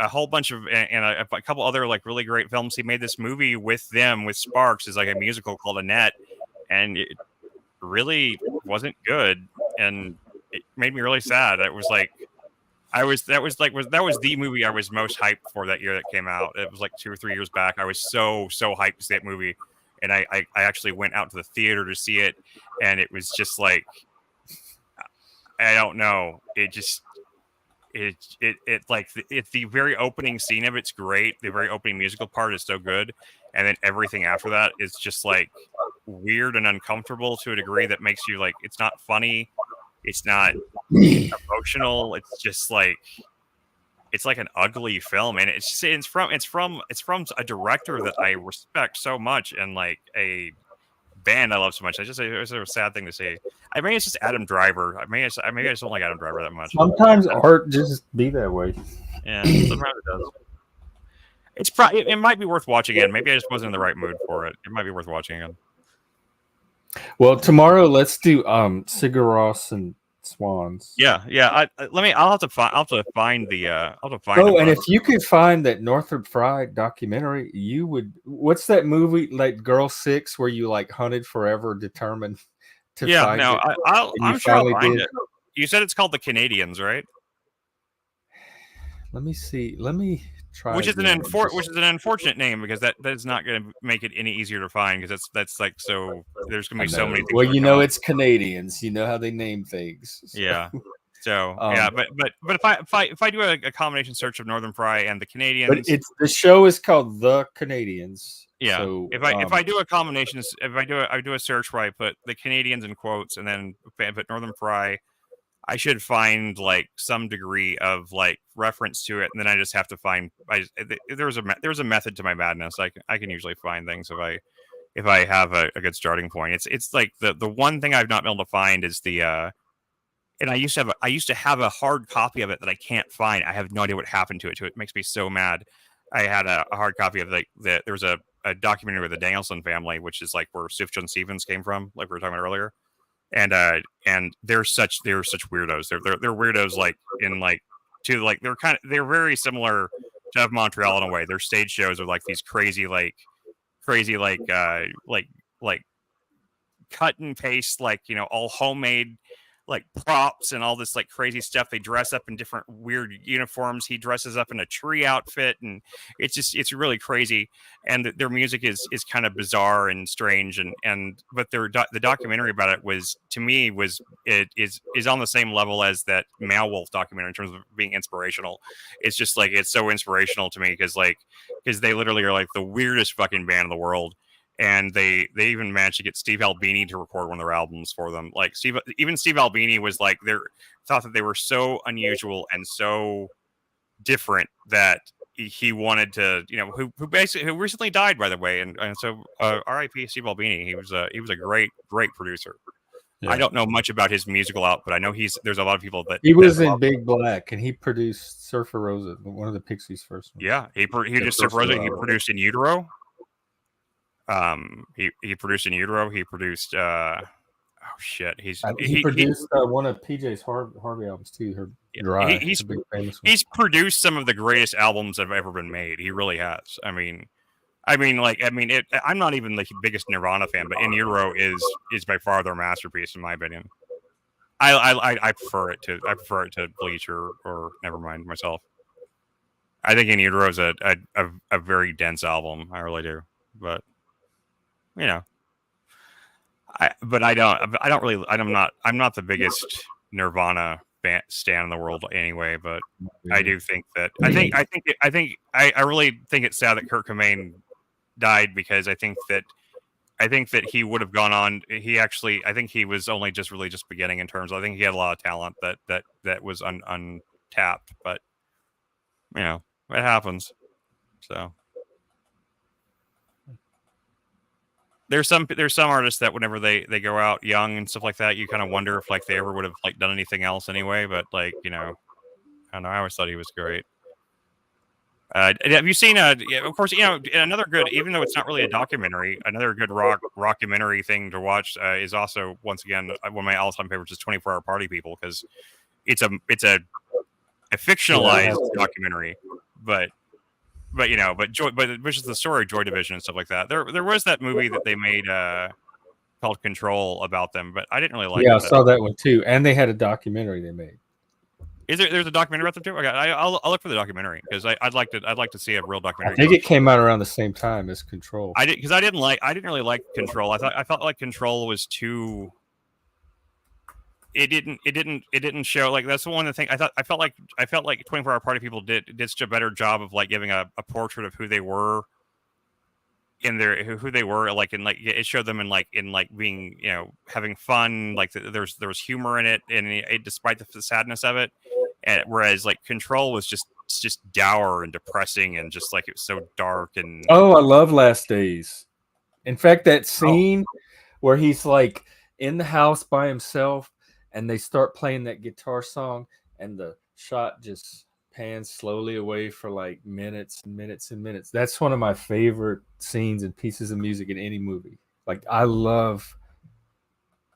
a whole bunch of and a couple other like really great films. He made this movie with them, with Sparks, is like a musical called Annette, and really wasn't good, and it made me really sad. It was like that was the movie I was most hyped for that year that came out. It was like 2 or 3 years back. I was so hyped to see that movie, and I actually went out to the theater to see it, and it was just like, I don't know. It's the very opening scene of it's great. The very opening musical part is so good, and then everything after that is just like weird and uncomfortable to a degree that makes you like, it's not funny, it's not emotional. It's just like, it's like an ugly film, and it's from a director that I respect so much, and like a band I love so much. It's a sad thing to say. I mean, it's just Adam Driver. I mean, I just don't like Adam Driver that much. Sometimes art just be that way. Yeah, sometimes it does. It's probably, it might be worth watching again. Maybe I just wasn't in the right mood for it. It might be worth watching again. Well, tomorrow let's do Sigur Rós and Swans. Yeah. I'll have to find the. Oh, and if you could find that Northrop Frye documentary, you would. What's that movie like Girl 6 where you like hunted forever, determined to find it? I'm sure I'll find it. You said it's called The Canadians, right? Let me see. Let me try. Which is an unfortunate name, because that is not going to make it any easier to find, because that's like, so there's going to be so many things. Well, you know, it's Canadians. You know how they name things. So. Yeah. So yeah, but if I do a combination search of Northern Fry and the Canadians, but the show is called The Canadians. Yeah. So, if I do a combination, I do a search where I put the Canadians in quotes and then put Northern Fry, I should find like some degree of like reference to it, and then I just have to find. There's a method to my madness. I can usually find things if I have a good starting point. It's like the one thing I've not been able to find is the. And I used to have a hard copy of it that I can't find. I have no idea what happened to it. So it makes me so mad. I had a hard copy of there was a documentary with the Danielson family, which is like where Sufjan Stevens came from, like we were talking about earlier. And they're such weirdos. They're weirdos like in like to like they're very similar to Montreal in a way. Their stage shows are like these crazy cut and paste, like, you know, all homemade like props and all this like crazy stuff. They dress up in different weird uniforms. He dresses up in a tree outfit, and it's really crazy. And their music is kind of bizarre and strange, but the documentary about it was, to me, is on the same level as that Male Wolf documentary in terms of being inspirational. It's just like, it's so inspirational to me because they literally are like the weirdest fucking band in the world. And they even managed to get Steve Albini to record one of their albums for them. Like Steve Albini was like, thought that they were so unusual and so different that he wanted to, you know, who recently died, by the way, and so R.I.P. Steve Albini. He was a great producer. Yeah. I don't know much about his musical output. I know there's a lot of people that he was in Big Black, and he produced Surfer Rosa, one of the Pixies' first ones. Yeah, he did Surfer Rosa. He produced In Utero. He produced In Utero. He produced he produced one of PJ's Harvey albums too. Dry. He's produced some of the greatest albums that have ever been made. He really has. I'm not even the biggest Nirvana fan, but In Utero is by far their masterpiece in my opinion. I prefer it to Bleach or Nevermind myself. I think In Utero is a very dense album. I really do, but. You know, I'm not the biggest Nirvana stan in the world anyway, but I do think that I really think it's sad that Kurt Cobain died, because I think that he would have gone on. I think he was only just beginning in terms. I think he had a lot of talent that was untapped, but you know, it happens. So. There's some artists that whenever they go out young and stuff like that, you kind of wonder if like they ever would have like done anything else anyway. But like, you know, I don't know. I always thought he was great. Have you seen of course, you know, another good, even though it's not really a documentary, another good rockumentary thing to watch is also, once again, one of my all-time favorites is 24 Hour Party People, because it's a fictionalized documentary, but you know, but which is the story of Joy Division and stuff like that. There was that movie that they made called Control about them, but I didn't really like Yeah, it. I saw that one too, and they had a documentary they made. There's a documentary about them too? Okay, I'll look for the documentary because I'd like to see a real I documentary. think it came out around the same time as Control. I didn't really like Control. I felt like Control was too. It didn't show like that's the one thing I felt like 24-hour party people did such a better job of like giving a portrait of who they were in their who they were like in like it showed them in like being having fun, like there was humor in it, and despite the sadness of it, and whereas like Control was just dour and depressing and just like it was so dark. And I love Last Days. In fact, that scene where he's like in the house by himself and they start playing that guitar song and the shot just pans slowly away for like minutes and minutes and minutes. That's one of my favorite scenes and pieces of music in any movie. Like I love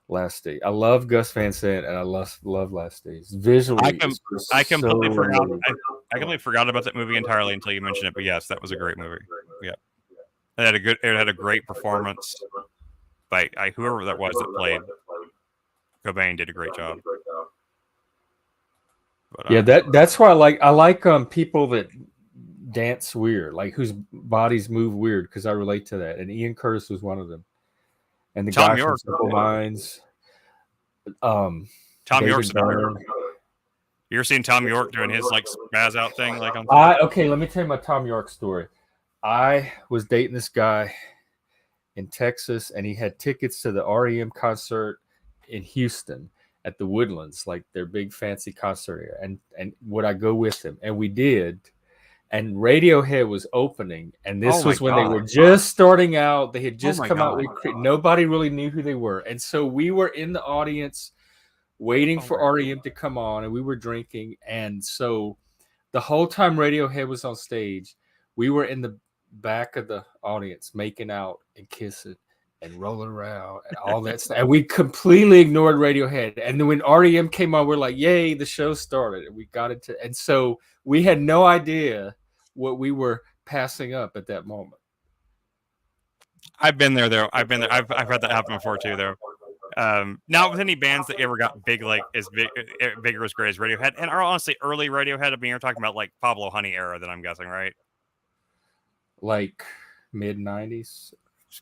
Last Day. I love Gus Van Sant and I love Last Days. Visually, I completely forgot about that movie entirely until you mentioned it. But yes, that was a great movie. Yeah, it had a great performance by whoever that was that played Cobain. Did a great job. But, yeah, that's why I like people that dance weird, like whose bodies move weird, because I relate to that. And Ian Curtis was one of them. And the Tom guy York, from Simple Minds. Tom York's another. You're seeing Tom York doing his like spaz out thing, like on. Okay, let me tell you my Tom York story. I was dating this guy in Texas, and he had tickets to the REM concert in Houston at the Woodlands, like their big fancy concert area. And would I go with him? And we did. And Radiohead was opening, and this was when they were just starting out. They had just come out. Nobody really knew who they were, and so we were in the audience waiting for REM to come on, and we were drinking. And so the whole time Radiohead was on stage, we were in the back of the audience making out and kissing and rolling around and all that stuff. And we completely ignored Radiohead. And then when REM came on, we're like, yay, the show started. And we got into, and so we had no idea what we were passing up at that moment. I've been there though. I've had that happen before too though. Not with any bands that ever got big, like as big or as great as Radiohead, and are honestly early Radiohead. I mean, you're talking about like Pablo Honey era, that I'm guessing, right? Like mid '90s.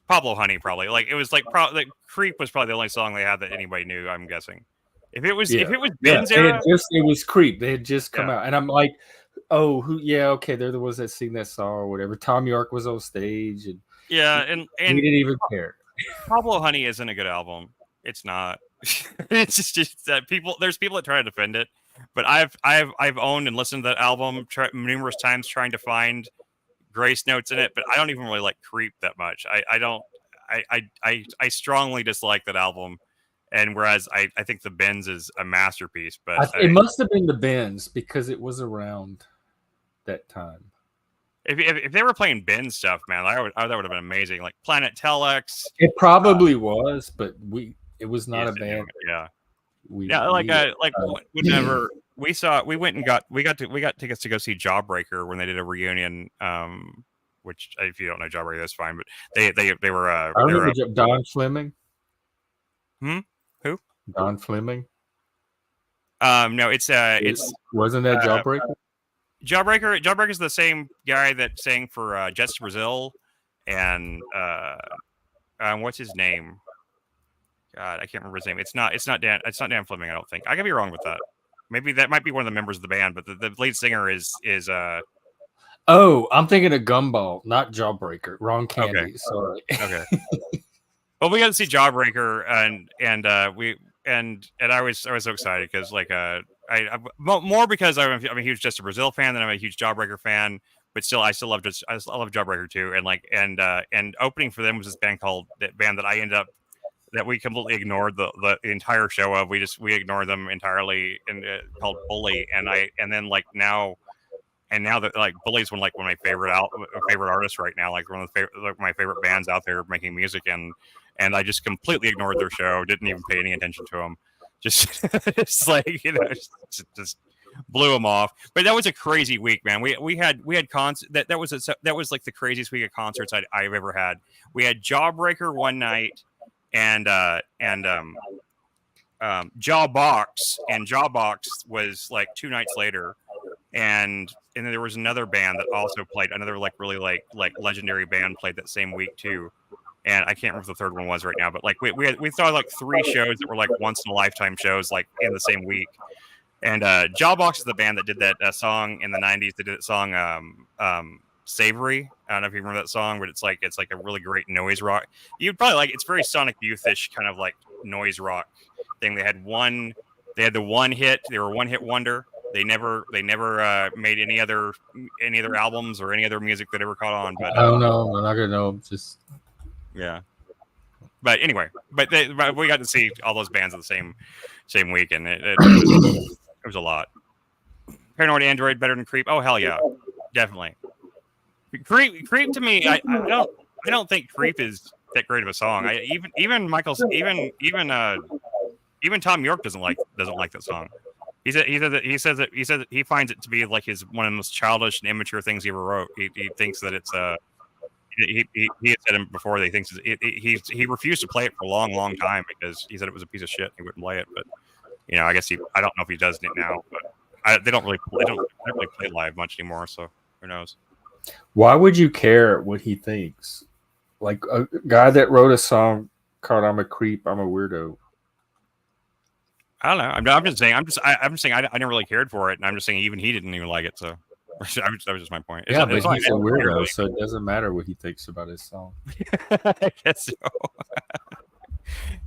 Pablo Honey, probably. Like it was like Creep was probably the only song they had that anybody knew. I'm guessing. If it was Ben's era, it was Creep. They had just come out, and I'm like, oh, who? Yeah, okay, they're the ones that sing that song or whatever. Tom York was on stage, and and we didn't even care. Pablo Honey isn't a good album. It's not. It's just that there's people that try to defend it, but I've owned and listened to that album numerous times trying to find grace notes in it, but I don't even really like Creep that much. I strongly dislike that album, and whereas I think the Benz is a masterpiece, but it must have been the Benz because it was around that time. If they were playing Ben stuff, man, that would have been amazing. Like Planet Telex. It probably was, but it was not a band. Yeah. Whenever we got tickets to go see Jawbreaker when they did a reunion. Which if you don't know Jawbreaker, that's fine. But they were. I remember Don Fleming. Who? Don Fleming. No, it's wasn't that Jawbreaker? Jawbreaker is the same guy that sang for Jets to Brazil, and what's his name? God, I can't remember his name. It's not Dan Fleming. I don't think. I could be wrong with that. Maybe that might be one of the members of the band, but the lead singer is. Oh, I'm thinking of Gumball, not Jawbreaker. Wrong candy. Okay. Sorry. Okay. Well, we got to see Jawbreaker, and I was so excited because more because I'm a huge Just a Brazil fan than I'm a huge Jawbreaker fan, but still I love Jawbreaker too, and opening for them was this band that we completely ignored the entire show of. We ignored them entirely, and called Bully, and now that like Bully's one of my favorite artists right now, like one of my favorite bands out there making music, and I just completely ignored their show, didn't even pay any attention to them, just it's like just blew them off. But that was a crazy week, man. We had concerts that was like the craziest week of concerts I've ever had. We had Jawbreaker one night, Jawbox was like 2 nights later, and then there was another band that also played, another like really like legendary band played that same week too. And I can't remember what the third one was right now, but like we saw like 3 shows that were like once in a lifetime shows like in the same week. And Jawbox is the band that did that song in the 90s. They did that song Savory. I don't know if you remember that song, but it's like a really great noise rock. You'd probably like, it's very Sonic Youth-ish kind of like noise rock thing. They had the one hit. They were a one-hit wonder. They never made any other albums or any other music that ever caught on. But I don't know. I'm not gonna know. Just yeah. But anyway, but we got to see all those bands at the same week, and it was a lot. Paranoid Android better than Creep? Oh hell yeah, definitely. Creep to me, I don't think Creep is that great of a song. Even Tom York doesn't like that song. He says that he finds it to be like one of the most childish and immature things he ever wrote. He thinks that it's he had said it before. He thinks he refused to play it for a long time because he said it was a piece of shit. He wouldn't play it, but I guess I don't know if he does it now, but they don't really play live much anymore. So who knows? Why would you care what he thinks? Like a guy that wrote a song called "I'm a Creep, I'm a Weirdo." I don't know. I'm just saying. I'm just saying. I never really cared for it, and I'm just saying even he didn't even like it. So that was just my point. Yeah, but he's a weirdo, so it doesn't matter what he thinks about his song. I guess so.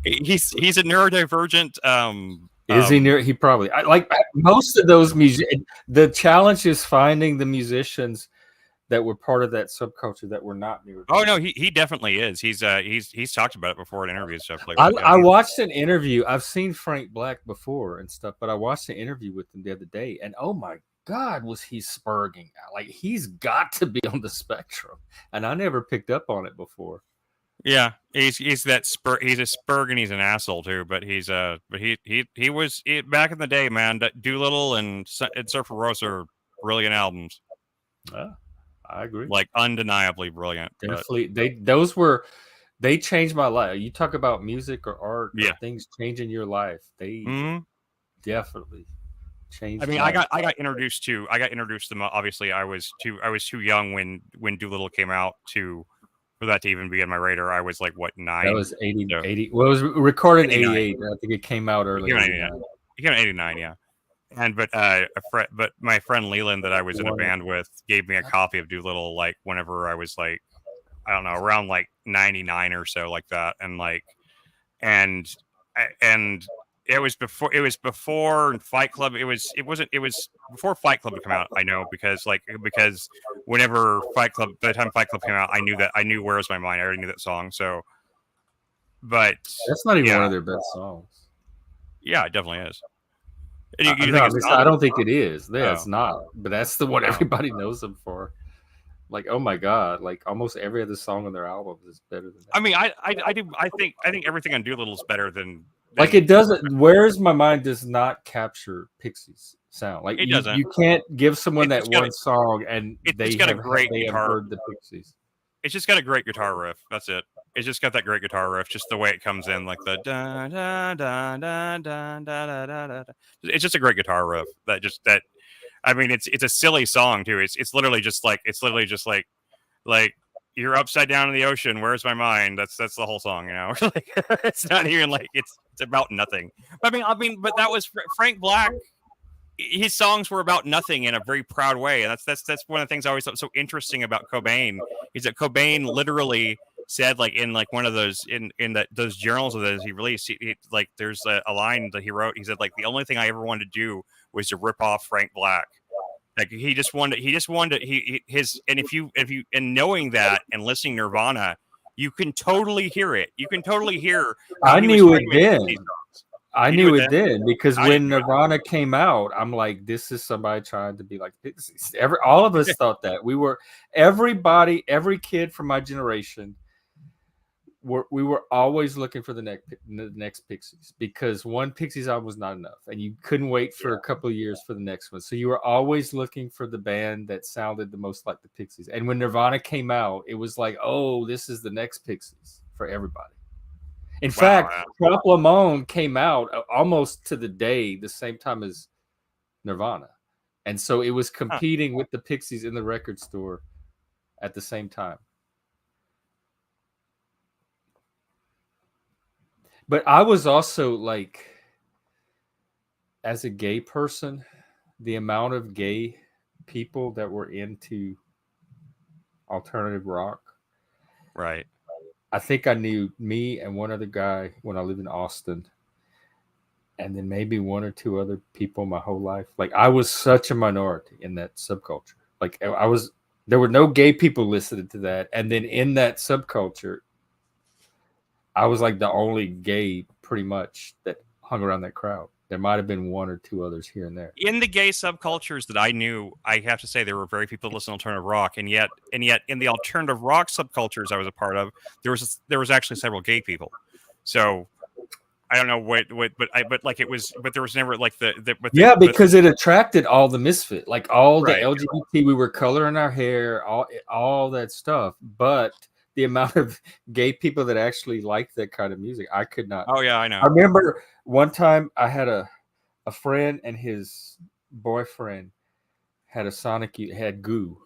He's a neurodivergent. Is he near? He probably like most of those musicians. The challenge is finding the musicians that were part of that subculture that were not neurodivergent. Oh no, he definitely is. He's talked about it before in interviews stuff like. I watched an interview. I've seen Frank Black before and stuff, but I watched an interview with him the other day, and oh my God, was he spurging out? Like he's got to be on the spectrum, and I never picked up on it before. Yeah, he's that spur. He's a spurg and he's an asshole too. But he was back in the day, man. Doolittle and Surfer Rosa are brilliant albums. I agree. Like undeniably brilliant. Definitely, they changed my life. You talk about music or art, or things changing your life. They definitely changed. I mean, I got introduced to them. Obviously, I was too young when Doolittle came out for that to even be on my radar. I was like, what, 9? That was 80. So. 80. Well, it was recorded in 88. I think it came out early. It came out in 89, yeah. And but my friend Leland that I was in a band with gave me a copy of Doolittle like whenever I was like, I don't know, around like 99 or so, like that. And it was before Fight Club. It was before Fight Club would come out. I know because whenever by the time Fight Club came out, I knew Where Was My Mind. I already knew that song. So, but that's not even one of their best songs. Yeah, it definitely is. I don't think it is. Yeah, it's not. But that's the one everybody knows them for. Like, oh my God! Like almost every other song on their albums is better than that. I mean, I think everything on Doolittle is better than. Like it doesn't. Where's My Mind does not capture Pixies sound. Like it doesn't. You can't give someone that one song and they have heard the Pixies. It's just got a great guitar riff. That's it. It's just got that great guitar riff, just the way it comes in, like the da da da da da da da da. It's just a great guitar riff. I mean, it's a silly song too. It's literally just like you're upside down in the ocean. Where's my mind? That's the whole song, you know. Like, it's not even like it's about nothing. But but that was Frank Black. His songs were about nothing in a very proud way, and that's one of the things I always thought so interesting about Cobain is that Cobain literally said, like in like one of those in those journals of those he released, like there's a line that he wrote. He said like the only thing I ever wanted to do was to rip off Frank Black. Like he just wanted and knowing that and listening to Nirvana, you can totally hear it. You can totally hear. I knew it then. I knew it then because when Nirvana came out, I'm like, this is somebody trying to be like Pixies. All of us thought that. Every kid from my generation, we were always looking for the next Pixies because one Pixies album was not enough, and you couldn't wait for a couple of years for the next one. So you were always looking for the band that sounded the most like the Pixies. And when Nirvana came out, it was like, oh, this is the next Pixies for everybody. In Wow. fact, Trop Lamone came out almost to the day, the same time as Nirvana. And so it was competing with the Pixies in the record store at the same time. But I was also like, as a gay person, the amount of gay people that were into alternative rock. Right. I think I knew me and one other guy when I lived in Austin, and then maybe one or two other people my whole life. Like I was such a minority in that subculture. Like there were no gay people listening to that, and then in that subculture, I was like the only gay pretty much that hung around that crowd. There might have been one or two others here and there. In the gay subcultures that I knew, I have to say there were very few people listening to alternative rock, and yet in the alternative rock subcultures I was a part of, there was actually several gay people. So I don't know what but there was never like because it attracted all the misfit, like all the Right. LGBT. We were coloring our hair, all that stuff, but the amount of gay people that actually liked that kind of music, I could not. Oh yeah, I know. I remember one time I had a friend and his boyfriend had had Goo,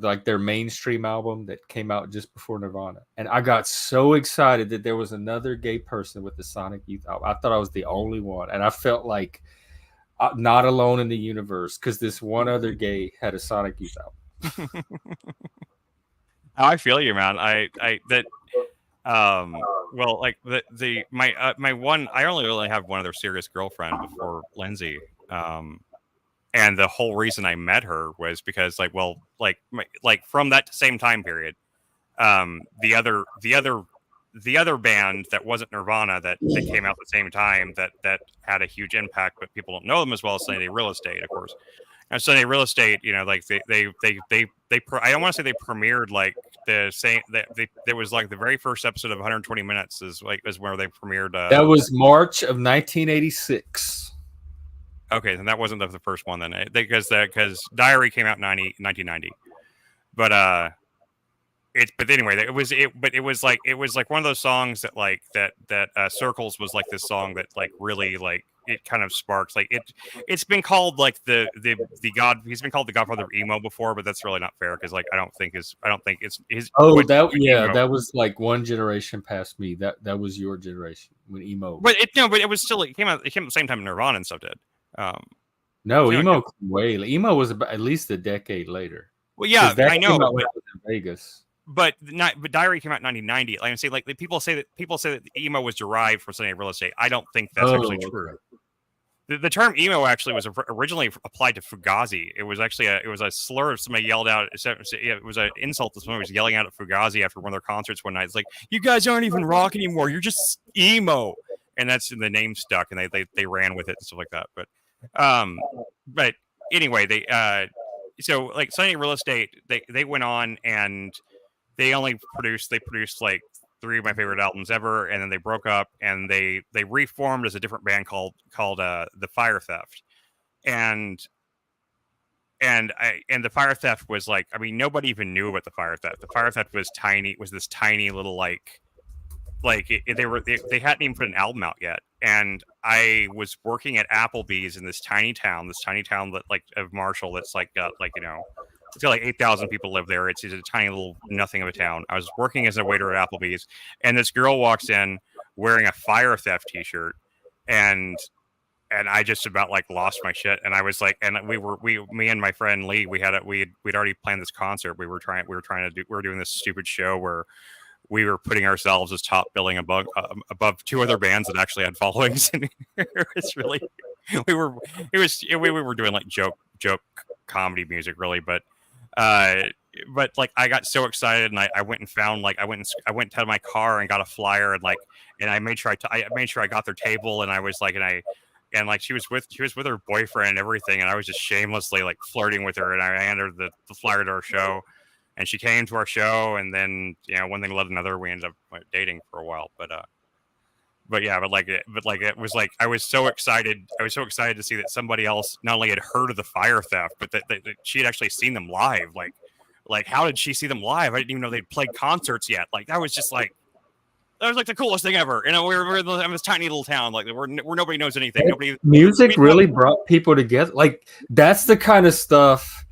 like their mainstream album that came out just before Nirvana, and I got so excited that there was another gay person with the Sonic Youth album. I thought I was the only one, and I felt like not alone in the universe because this one other gay had a Sonic Youth album. I feel you, man. Well, like my one, I only really have one other serious girlfriend before Lindsay. And the whole reason I met her was because like from that same time period, the other band that wasn't Nirvana that came out at the same time that had a huge impact, but people don't know them as well as Sunny Day Real Estate, of course. And Sunny Day Real Estate, you know, like they I don't want to say they premiered like the same that there was like the very first episode of 120 Minutes is where they premiered. That was March of 1986. Okay, then that wasn't the first one then, because Diary came out in 1990. But anyway, it was like one of those songs that Circles was like this song that like really like it kind of sparks like it's been called like the god, he's been called the godfather of emo before, but that's really not fair because like I don't think it's his that was like one generation past me. That was your generation when emo. But it was still it came out at the same time Nirvana and stuff did. No, emo emo was about at least a decade later. Well, yeah, I know. But, in Vegas. But Diary came out in 1990. Like I say, like people say that emo was derived from Sunny Day Real Estate. I don't think that's actually true. The term emo actually was originally applied to Fugazi. It was actually a slur somebody yelled out. It was an insult that somebody was yelling out at Fugazi after one of their concerts one night. It's like, you guys aren't even rock anymore. You're just emo, and that's the name stuck, and they ran with it and stuff like that. But anyway, so like Sunny Day Real Estate, they went on and they produced like 3 of my favorite albums ever, and then they broke up and they reformed as a different band called the Fire Theft, and the Fire Theft was like, I mean, nobody even knew about the Fire Theft. The Fire Theft was this tiny little they hadn't even put an album out yet, and I was working at Applebee's in this tiny town that like of Marshall that's like got like, you know, it's got like 8,000 people live there. It's a tiny little nothing of a town. I was working as a waiter at Applebee's, and this girl walks in wearing a Fire Theft t-shirt, and I just about like lost my shit. And I was like, and me and my friend Lee, we'd already planned this concert. We were doing this stupid show where we were putting ourselves as top billing above 2 other bands that actually had followings. And it's really, we were doing like joke comedy music really, but like I got so excited and I went and found like I went to my car and got a flyer and I made sure I got their table, and I was like, and like she was with her boyfriend and everything, and I was just shamelessly like flirting with her, and I handed her the flyer to our show, and she came to our show, and then, you know, one thing led to another. We ended up dating for a while, but it was like I was so excited to see that somebody else not only had heard of the Fire Theft, but that she had actually seen them live. Like how did she see them live? I didn't even know they'd played concerts yet. Like that was just like, that was like the coolest thing ever. You know, we're in this tiny little town, like where nobody knows anything. Nobody. Music really brought people together. Like that's the kind of stuff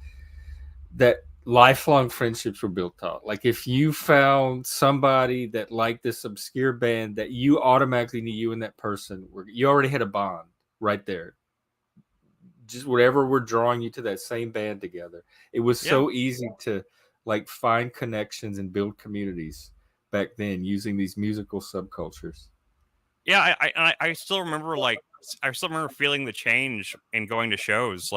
that lifelong friendships were built on. Like if you found somebody that liked this obscure band that you automatically knew you and that person were, you already had a bond right there. Just whatever were drawing you to that same band together. It was so easy to like find connections and build communities back then using these musical subcultures. Yeah, I still remember I still remember feeling the change in going to shows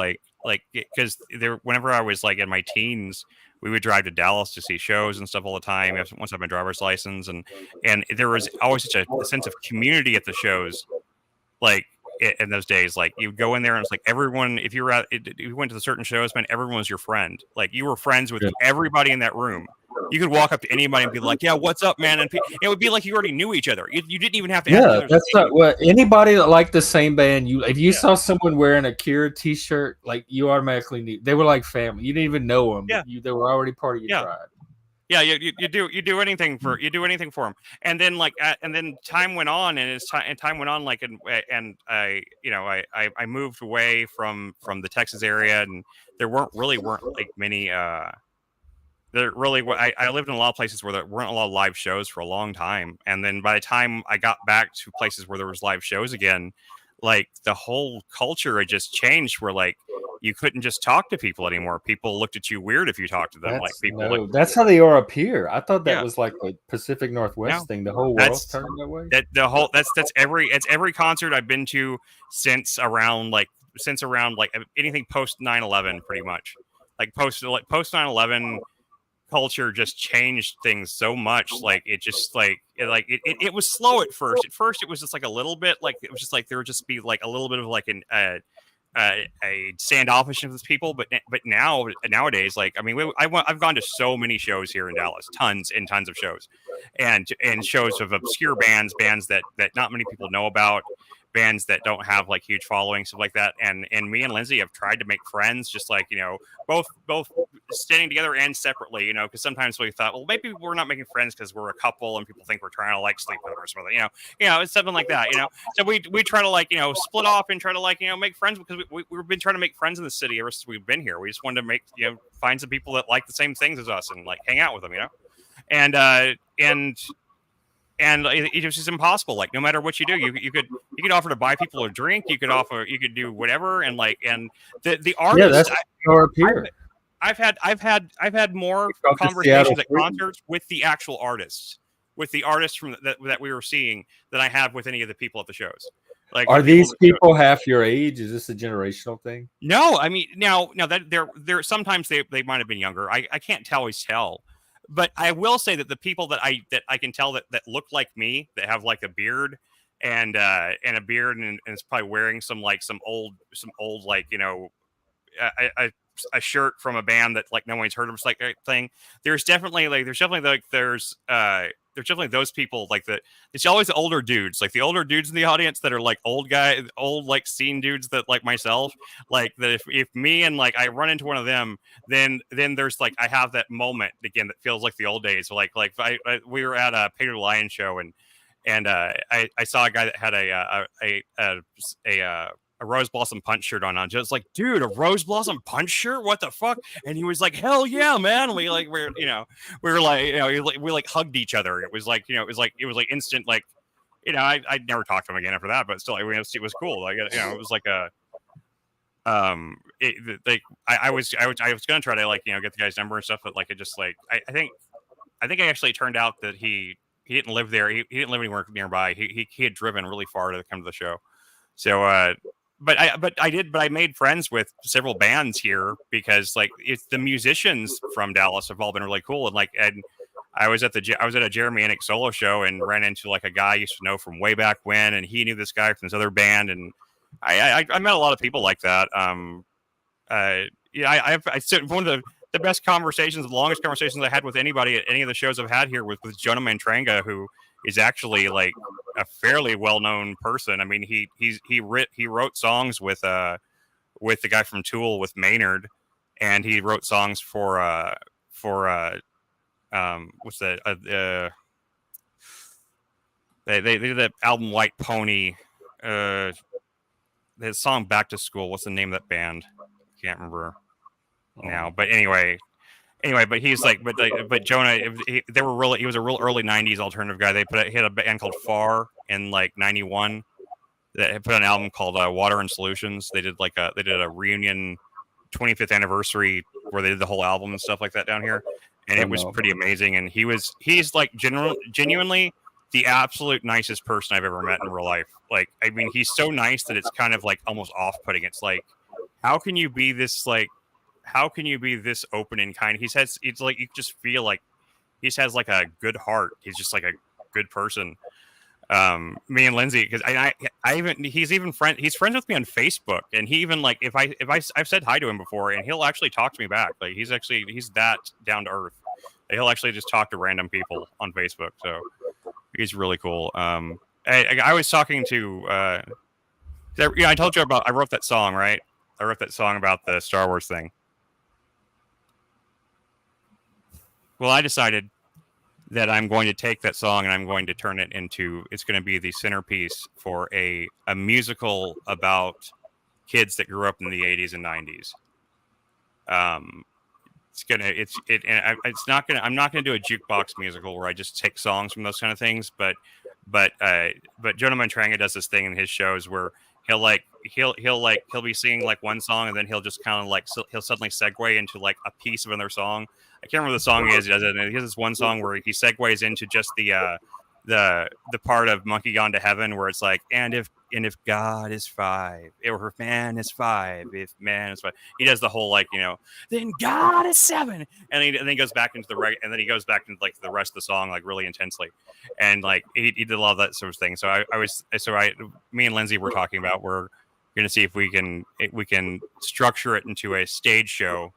because there whenever I was like in my teens, we would drive to Dallas to see shows and stuff all the time. Once I had my driver's license, and there was always such a sense of community at the shows. Like in those days, like you go in there and it's like everyone. If you went to the certain shows, man, everyone was your friend. Like you were friends with everybody in that room. You could walk up to anybody and be like, "Yeah, what's up, man?" And it would be like you already knew each other. You didn't even have to ask each other's that's name. not what anybody that liked the same band. If you saw someone wearing a Kira T-shirt, like you automatically knew they were like family. You didn't even know them, but they were already part of your tribe. Yeah, you do anything for them, and then time went on, and time went on, like and I moved away from the Texas area, and there weren't like many there really I lived in a lot of places where there weren't a lot of live shows for a long time, and then by the time I got back to places where there was live shows again, like the whole culture had just changed where like you couldn't just talk to people anymore. People looked at you weird if you talked to them. That's how they are up here. I thought that was like a Pacific Northwest thing. The whole world's turned that way. That's every concert I've been to since around anything post 9/11 pretty much. Like post 9/11 culture just changed things so much. Like it just it was slow at first. At first it was just like a little bit like it was just like there would just be like a little bit of like a standoffishness with people, but nowadays, like I mean, I've gone to so many shows here in Dallas, tons and tons of shows, and shows of obscure bands that not many people know about, bands that don't have like huge followings, stuff like that. And me and Lindsay have tried to make friends, just like both standing together and separately, because sometimes we thought, well, maybe we're not making friends because we're a couple and people think we're trying to like sleep over or something, it's something like that, So we try to split off and try to make friends, because we've been trying to make friends in the city ever since we've been here. We just wanted to make find some people that like the same things as us and like hang out with them, and it was just impossible. Like no matter what you do, you could offer to buy people a drink. You could do whatever. And the artists. I've had more conversations at concerts with the actual artists, from that we were seeing than I have with any of the people at the shows. Like, are these people half your age? Is this a generational thing? No, I mean now that they're sometimes they might have been younger. I can't always tell. But I will say that the people that I can tell that look like me, that have like a beard and is probably wearing some old a shirt from a band that like no one's heard of, like thing. There's definitely those people like that. It's always the older dudes, like the older dudes in the audience that are like old like scene dudes that like myself, like that if me and like I run into one of them, then there's like I have that moment again that feels like the old days. We were at a Peter Lion show and I saw a guy that had a Rose Blossom Punch shirt on. Just like, dude, a Rose Blossom Punch shirt? What the fuck? And he was like, hell yeah, man. We hugged each other. It was like instant, like, I never talked to him again after that, but still, it was cool. Like, it was like a, I was going to try to get the guy's number and stuff, but like, it just like, I think it actually turned out that he didn't live there. He didn't live anywhere nearby. He had driven really far to come to the show. So, but I made friends with several bands here because like it's the musicians from Dallas have all been really cool. And I was at a Jeremy Enick solo show and ran into like a guy I used to know from way back when, and he knew this guy from this other band. And I met a lot of people like that. I one of the best conversations, the longest conversations I had with anybody at any of the shows I've had here with Jonah Mantranga, who is actually like a fairly well-known person. I mean, he wrote songs with the guy from Tool, with Maynard, and he wrote songs for what's that? They did that album White Pony. The song Back to School. What's the name of that band? Can't remember now. But anyway, but he's like, but Jonah, he was a real early '90s alternative guy. He had a band called Far in like '91 that had put out an album called Water and Solutions. They did a reunion 25th anniversary where they did the whole album and stuff like that down here, and it was pretty amazing. And he's like genuinely the absolute nicest person I've ever met in real life. Like, I mean, he's so nice that it's kind of like almost off-putting. It's like, how can you be this open and kind? It's like you just feel like he has like a good heart. He's just like a good person. Me and Lindsay, because he's friends with me on Facebook, and he even like if I've said hi to him before, and he'll actually talk to me back. Like he's that down to earth. He'll actually just talk to random people on Facebook. So he's really cool. I was talking to I told you I wrote that song, right? I wrote that song about the Star Wars thing. Well, I decided that I'm going to take that song and I'm going to turn it into, it's going to be the centerpiece for a musical about kids that grew up in the 80s and 90s. I'm not gonna do a jukebox musical where I just take songs from those kind of things, but Jonah Montranga does this thing in his shows where he'll be singing like one song and then he'll just kind of like he'll suddenly segue into like a piece of another song. I can't remember the song he has. He does it. And he has this one song where he segues into just the part of Monkey Gone to Heaven where it's like, and if God is five, or if man is five, if man is five, he does the whole like, then God is seven, and then he goes back into and then he goes back into like the rest of the song like really intensely, and like he did a lot of that sort of thing. So me and Lindsay were talking about, we're gonna see if we can structure it into a stage show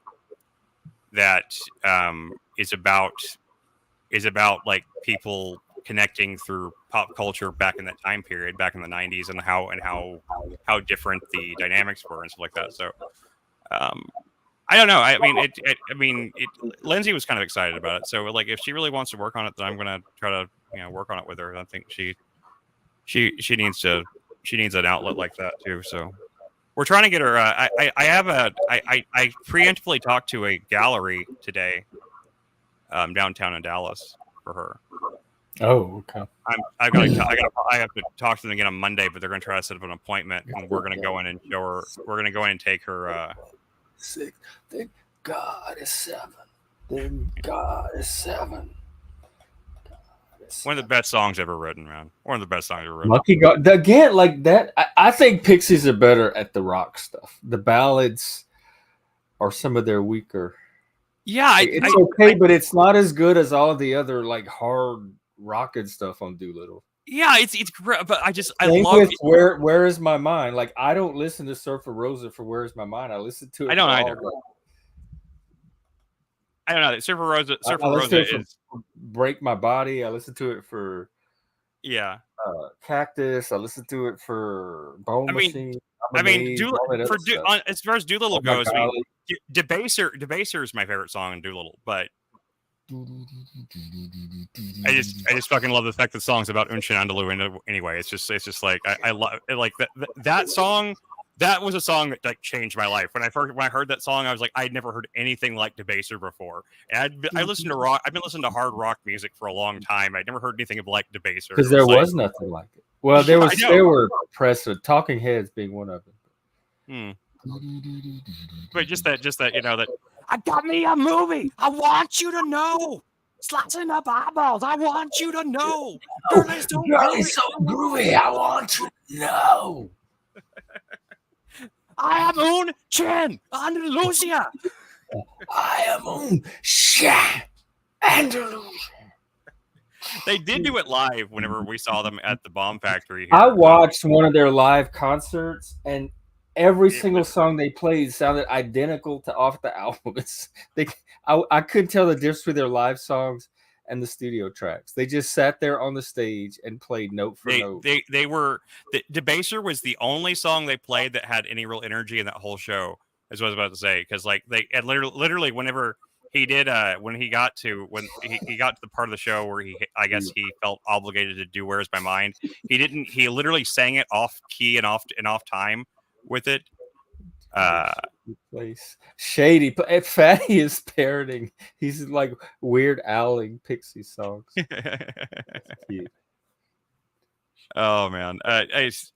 that is about like people connecting through pop culture back in that time period, back in the 90s, and how different the dynamics were and stuff like that. So I don't know. Lindsay was kind of excited about it. So like, if she really wants to work on it, then I'm going to try to, work on it with her. I think she needs an outlet like that too. So we're trying to get her. I preemptively talked to a gallery today, downtown in Dallas for her. Oh, okay. I have to talk to them again on Monday, but they're going to try to set up an appointment, and we're going to go in and show her. We're going to go in and take her. 6. Then God is 7. Then God is 7. One of the best songs ever written, man. One of the best songs ever written. Monkey God again, like that. I think Pixies are better at the rock stuff. The ballads are some of their weaker. Yeah, it's okay, but it's not as good as all the other like hard rockin' stuff on Doolittle. Yeah, it's great, but I Same love with Where Is My Mind. Like, I don't listen to Surfer Rosa for Where Is My Mind. I listen to it. I don't either. I don't know. Surfer Rosa is Break My Body. I listen to it for Cactus. I listen to it for Bone Machine. As far as Doolittle goes, Debaser is my favorite song in Doolittle, but I just fucking love the fact that the song's about Unshin Andalou anyway. It's just like I love it, like that song. That was a song that like changed my life. When I heard that song, I was like, I'd never heard anything like Debaser before. And I listened to rock. I've been listening to hard rock music for a long time. I'd never heard anything like Debaser because there was nothing like it. Well, there were impressive. Talking Heads being one of them. But just that that I got me a movie. I want you to know. Slicing up eyeballs. I want you to know. Girl is so groovy. I want you to know. I am Un Chen Andalusia. I am Un Chen Andalusia. They did do it live whenever we saw them at the Bomb Factory here. I watched one of their live concerts, and every single song they played sounded identical to off the album. I couldn't tell the difference between their live songs and the studio tracks. They just sat there on the stage and played note for note. Debaser was the only song they played that had any real energy in that whole show, is what I was about to say. Because like they literally whenever he did when he got to the part of the show where I guess he felt obligated to do "Where's My Mind." He literally sang it off key and off time with it. Place shady. Fatty is parroting. He's like Weird Owling Pixie songs. Cute. Oh man, it's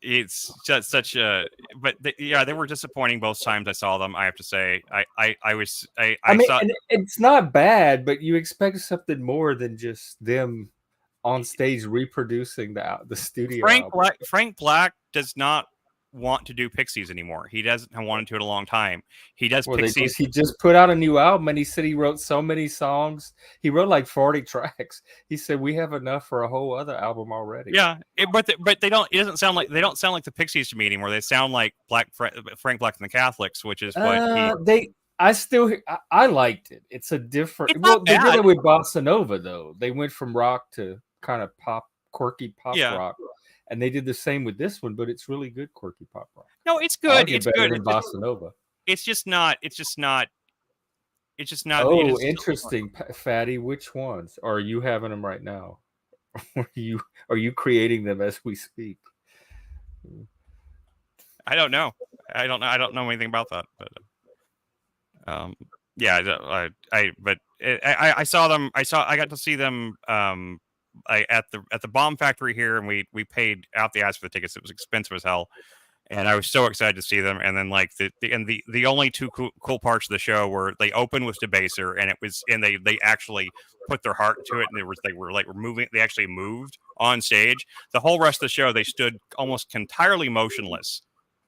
just such a. But they were disappointing both times I saw them. I have to say, I mean, saw. It's not bad, but you expect something more than just them on stage reproducing the studio. Frank Black does not want to do Pixies anymore. He doesn't have wanted to in a long time. He does Pixies. He just put out a new album, and he said he wrote so many songs. He wrote like 40 tracks. He said we have enough for a whole other album already. Yeah, but they don't. It doesn't sound like they don't sound like the Pixies to me anymore. They sound like Frank Black and the Catholics, which is what I liked it. It's a different. They did it with Bossa Nova though. They went from rock to kind of quirky pop rock. And they did the same with this one, but it's really good quirky pop rock. No, it's good. It's better than Bossa Nova. It's just not. Oh, interesting, Fatty. Which ones are you having them right now? Are you creating them as we speak? I don't know. I don't know anything about that. But yeah, I saw them. I got to see them. At the Bomb Factory here, and we paid out the ass for the tickets. It was expensive as hell, and I was so excited to see them. And then like the only two cool parts of the show were they opened with Debaser, and they actually put their heart into it, and they were moving. They actually moved on stage. The whole rest of the show, they stood almost entirely motionless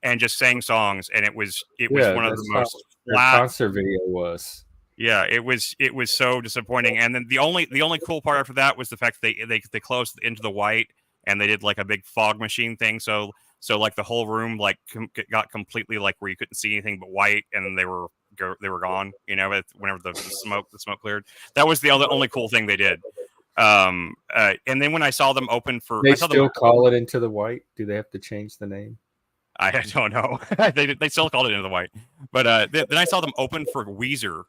and just sang songs, and it was one of the most flat concert video was. Yeah, it was so disappointing. And then the only cool part after that was the fact that they closed Into the White, and they did like a big fog machine thing. So like the whole room like got completely like where you couldn't see anything but white, and then they were gone. You know, whenever the smoke cleared. That was the only cool thing they did. And then when I saw them open for, they still call it Into the White. Do they have to change the name? I don't know. they still called it Into the White. But then I saw them open for Weezer.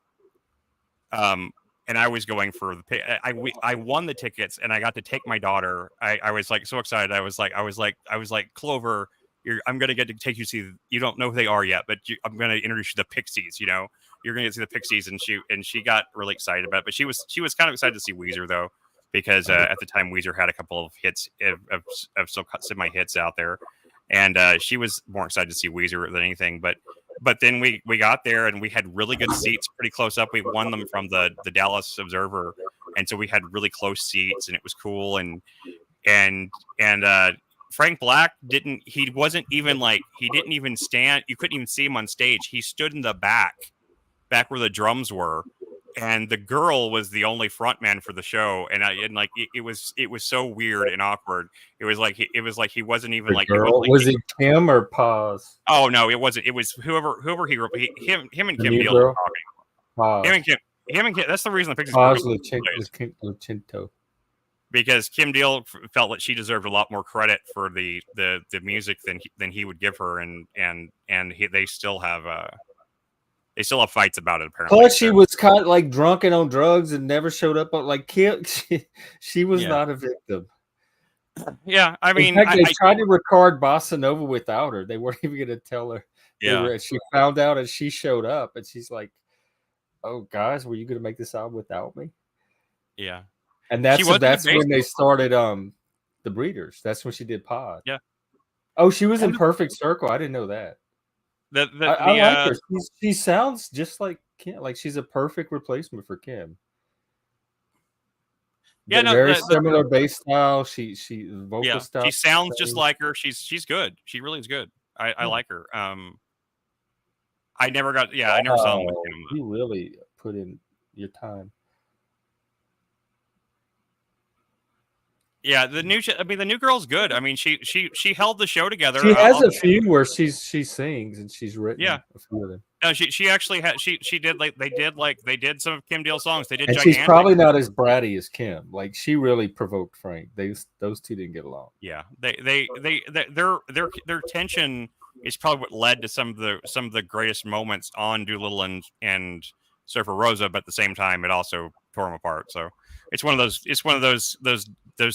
And I was going for I won the tickets, and I got to take my daughter. I was like so excited. I was like Clover, I'm gonna get to take you to see. You don't know who they are yet, but I'm gonna introduce you to the Pixies. You know, you're gonna see the Pixies, and she got really excited about it. But she was kind of excited to see Weezer though, because at the time Weezer had a couple of hits of some semi hits out there, and she was more excited to see Weezer than anything. But then we got there, and we had really good seats pretty close up. We won them from the Dallas Observer, and so we had really close seats, and it was cool. And Frank Black didn't even stand. You couldn't even see him on stage. He stood in the back where the drums were, and the girl was the only front man for the show. And it was so weird and awkward. It was like he wasn't even the like girl. Was it Kim or Paz? Oh no, it wasn't. It was whoever him and Kim Deal were talking. Him and Kim. That's the reason the Pixies. Paz Lucinto. Because Kim Deal felt that she deserved a lot more credit for the music than he would give her, and they still have fights about it apparently. Plus, she was kind of like drunk and on drugs and never showed up. But like Kim, she was not a victim. Yeah, I mean, in fact, they tried to record Bossa Nova without her. They weren't even going to tell her. Yeah, she found out and she showed up, and she's like, "Oh, guys, were you going to make this album without me?" Yeah, and that's when they started the Breeders. That's when she did Pod. Yeah. Oh, she was in Perfect Circle. I didn't know that. I like her. She sounds just like Kim. Like she's a perfect replacement for Kim. Yeah, very similar bass style. She vocal style. She sounds just like her. She's good. She really is good. I like her. I never saw them with Kim. You really put in your time. Yeah, the new girl's good. I mean, she held the show together. She has a few where she sings and she's written a few of them. No, she actually had she did they did some of Kim Deal songs. They did. And she's probably not as bratty as Kim. Like she really provoked Frank. Those two didn't get along. Yeah, their tension is probably what led to some of the greatest moments on Doolittle and Surfer Rosa, but at the same time, it also tore them apart. So it's one of those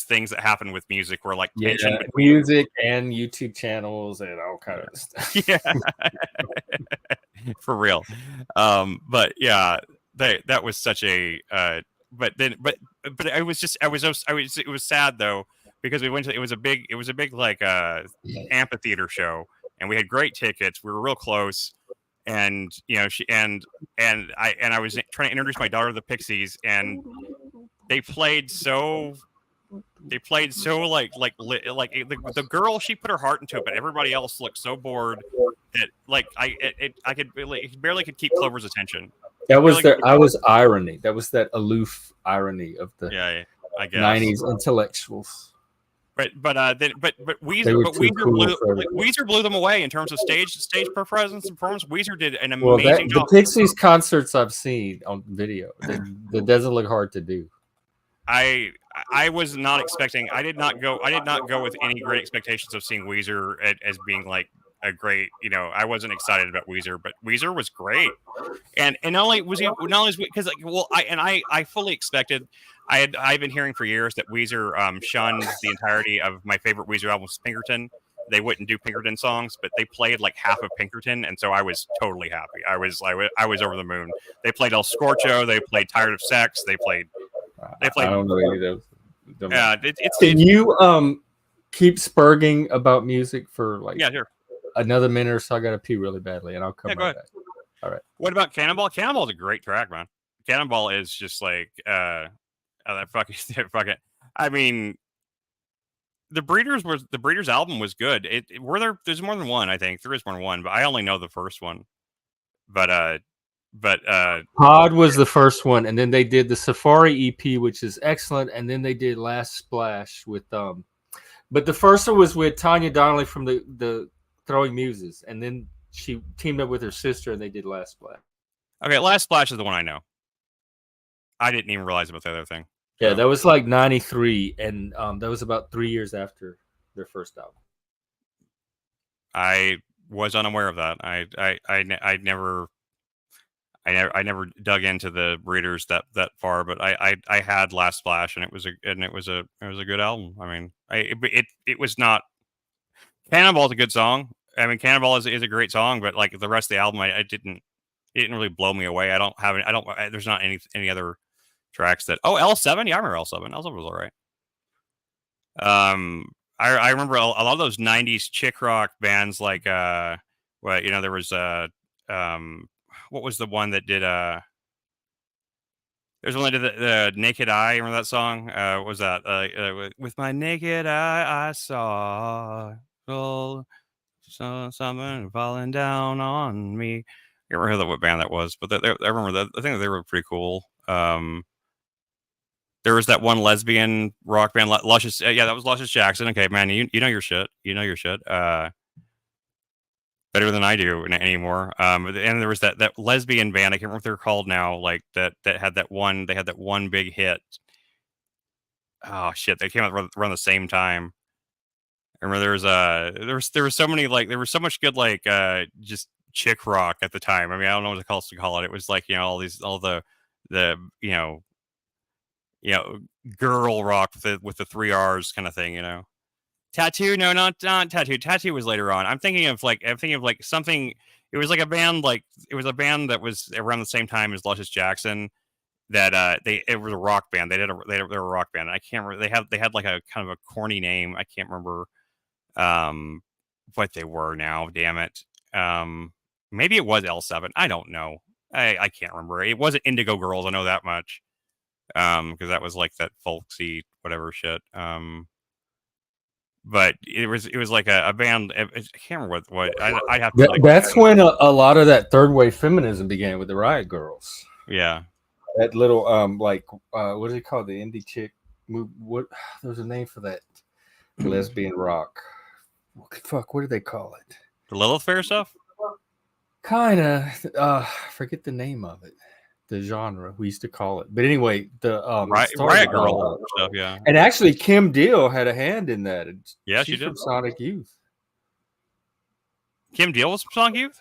things that happen with music where like tension between music and YouTube channels and all kind of stuff. yeah, for real. But yeah, that was such a. But it was just it was sad though because we went to it was a big like amphitheater show and we had great tickets. We were real close. And she and I was trying to introduce my daughter to the Pixies, and they played so like the girl, she put her heart into it, but everybody else looked so bored that like I barely could keep Clover's attention. That was irony. That was that aloof irony of the I guess 90s intellectuals. But Weezer blew them away in terms of stage presence and performance. Weezer did an amazing job. The Pixies concerts I've seen on video, that doesn't look hard to do. I was not expecting. I did not go with any great expectations of seeing Weezer as being like a great. I wasn't excited about Weezer, but Weezer was great. And not only was he because I fully expected. I've been hearing for years that Weezer shunned the entirety of my favorite Weezer album, Pinkerton. They wouldn't do Pinkerton songs, but they played like half of Pinkerton, and so I was totally happy. I was over the moon. They played El Scorcho. They played Tired of Sex. They played. I don't know any of those. Yeah, Can you keep spurging about music for like sure. another minute or so? I got to pee really badly, and I'll come right back. All right. What about Cannonball? Cannonball is a great track, man. Cannonball is just like that fucking. I mean, the Breeders album was good. There's more than one. I think there is more than one, but I only know the first one. But Pod was the first one, and then they did the Safari EP, which is excellent, and then they did Last Splash with but the first one was with Tanya Donnelly from the Throwing Muses, and then she teamed up with her sister, and they did Last Splash. Okay, Last Splash is the one I know. I didn't even realize about the other thing. Yeah, that was like 93, and that was about 3 years after their first album. I was unaware of that. I never dug into the Breeders that far, but I had Last Splash, and it was a good album. I mean, it was not. Cannonball is a good song. I mean, Cannonball is a great song, but like the rest of the album, it didn't really blow me away. There's not any other tracks that. Oh, L7, yeah, I remember L7. L7 was all right. I remember a lot of those '90s chick rock bands, like there was what was the one that did there's one that did the Naked Eye. Remember that song? What was that? With my naked eye, I saw something falling down on me. I can't remember what band that was, but I remember that. I think they were pretty cool. There was that one lesbian rock band, Luscious. Yeah, that was Luscious Jackson. Okay, man, you know your shit. You know your shit. Better than I do anymore. And there was that lesbian band. I can't remember what they're called now. Like that had that one. They had that one big hit. Oh shit! They came out around the same time. I remember there was so many there was so much good just chick rock at the time. I mean, I don't know what to call it. It was like all the girl rock with the 3 R's kind of thing. Tattoo, no, not Tattoo. Tattoo was later on. I'm thinking of something. It was like a band that was around the same time as Luscious Jackson. That it was a rock band. They were a rock band. I can't remember. They had like a kind of a corny name. I can't remember what they were now. Damn it. Maybe it was L7. I don't know. I can't remember. It wasn't Indigo Girls. I know that much. Because that was like that folksy whatever shit. But it was like a band. I can't remember what I'd have to. That's when a lot of that third wave feminism began with the Riot Girls. Yeah, that little what is it called? The indie chick move. What? There's a name for that lesbian rock. Fuck, what do they call it? The Lilith Fair stuff. Kinda. Forget the name of it. The genre we used to call it, but anyway, the Riot Girl stuff, yeah. And actually, Kim Deal had a hand in that. Yeah, she's she did. From Sonic Youth. Kim Deal was from Sonic Youth.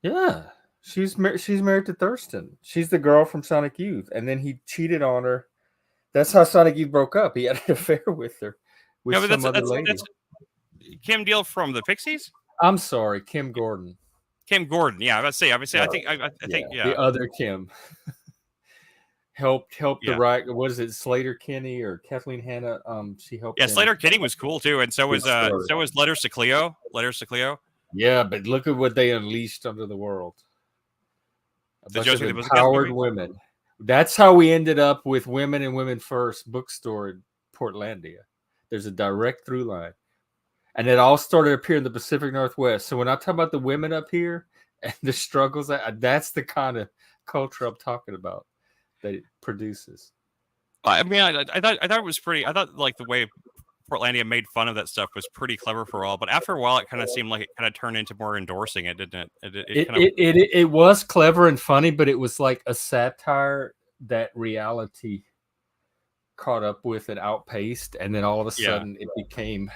Yeah, She's married to Thurston. She's the girl from Sonic Youth, and then he cheated on her. That's how Sonic Youth broke up. He had an affair with her, with No, but some other lady. that's Kim Deal from the Pixies. I'm sorry, Kim Gordon. Kim Gordon. Yeah, I say. I think. I think. Yeah. The other Kim helped Yeah. the right. What is it, Slater Kinney or Kathleen Hanna? She helped. Yeah, them. Slater Kinney was cool too, and so was Letters to Cleo. Letters to Cleo. Yeah, but look at what they unleashed under the world. A bunch of Josie and the empowered Pussycats women. That's how we ended up with Women and Women First bookstore in Portlandia. There's a direct through line. And it all started up here in the Pacific Northwest. So when I talk about the women up here and the struggles, that's the kind of culture I'm talking about that it produces. I mean, I thought it was pretty. I thought like the way Portlandia made fun of that stuff was pretty clever for all. But after a while, it kind of seemed like it kind of turned into more endorsing it, didn't it? It was clever and funny, but it was like a satire that reality caught up with and outpaced, and then all of a sudden it became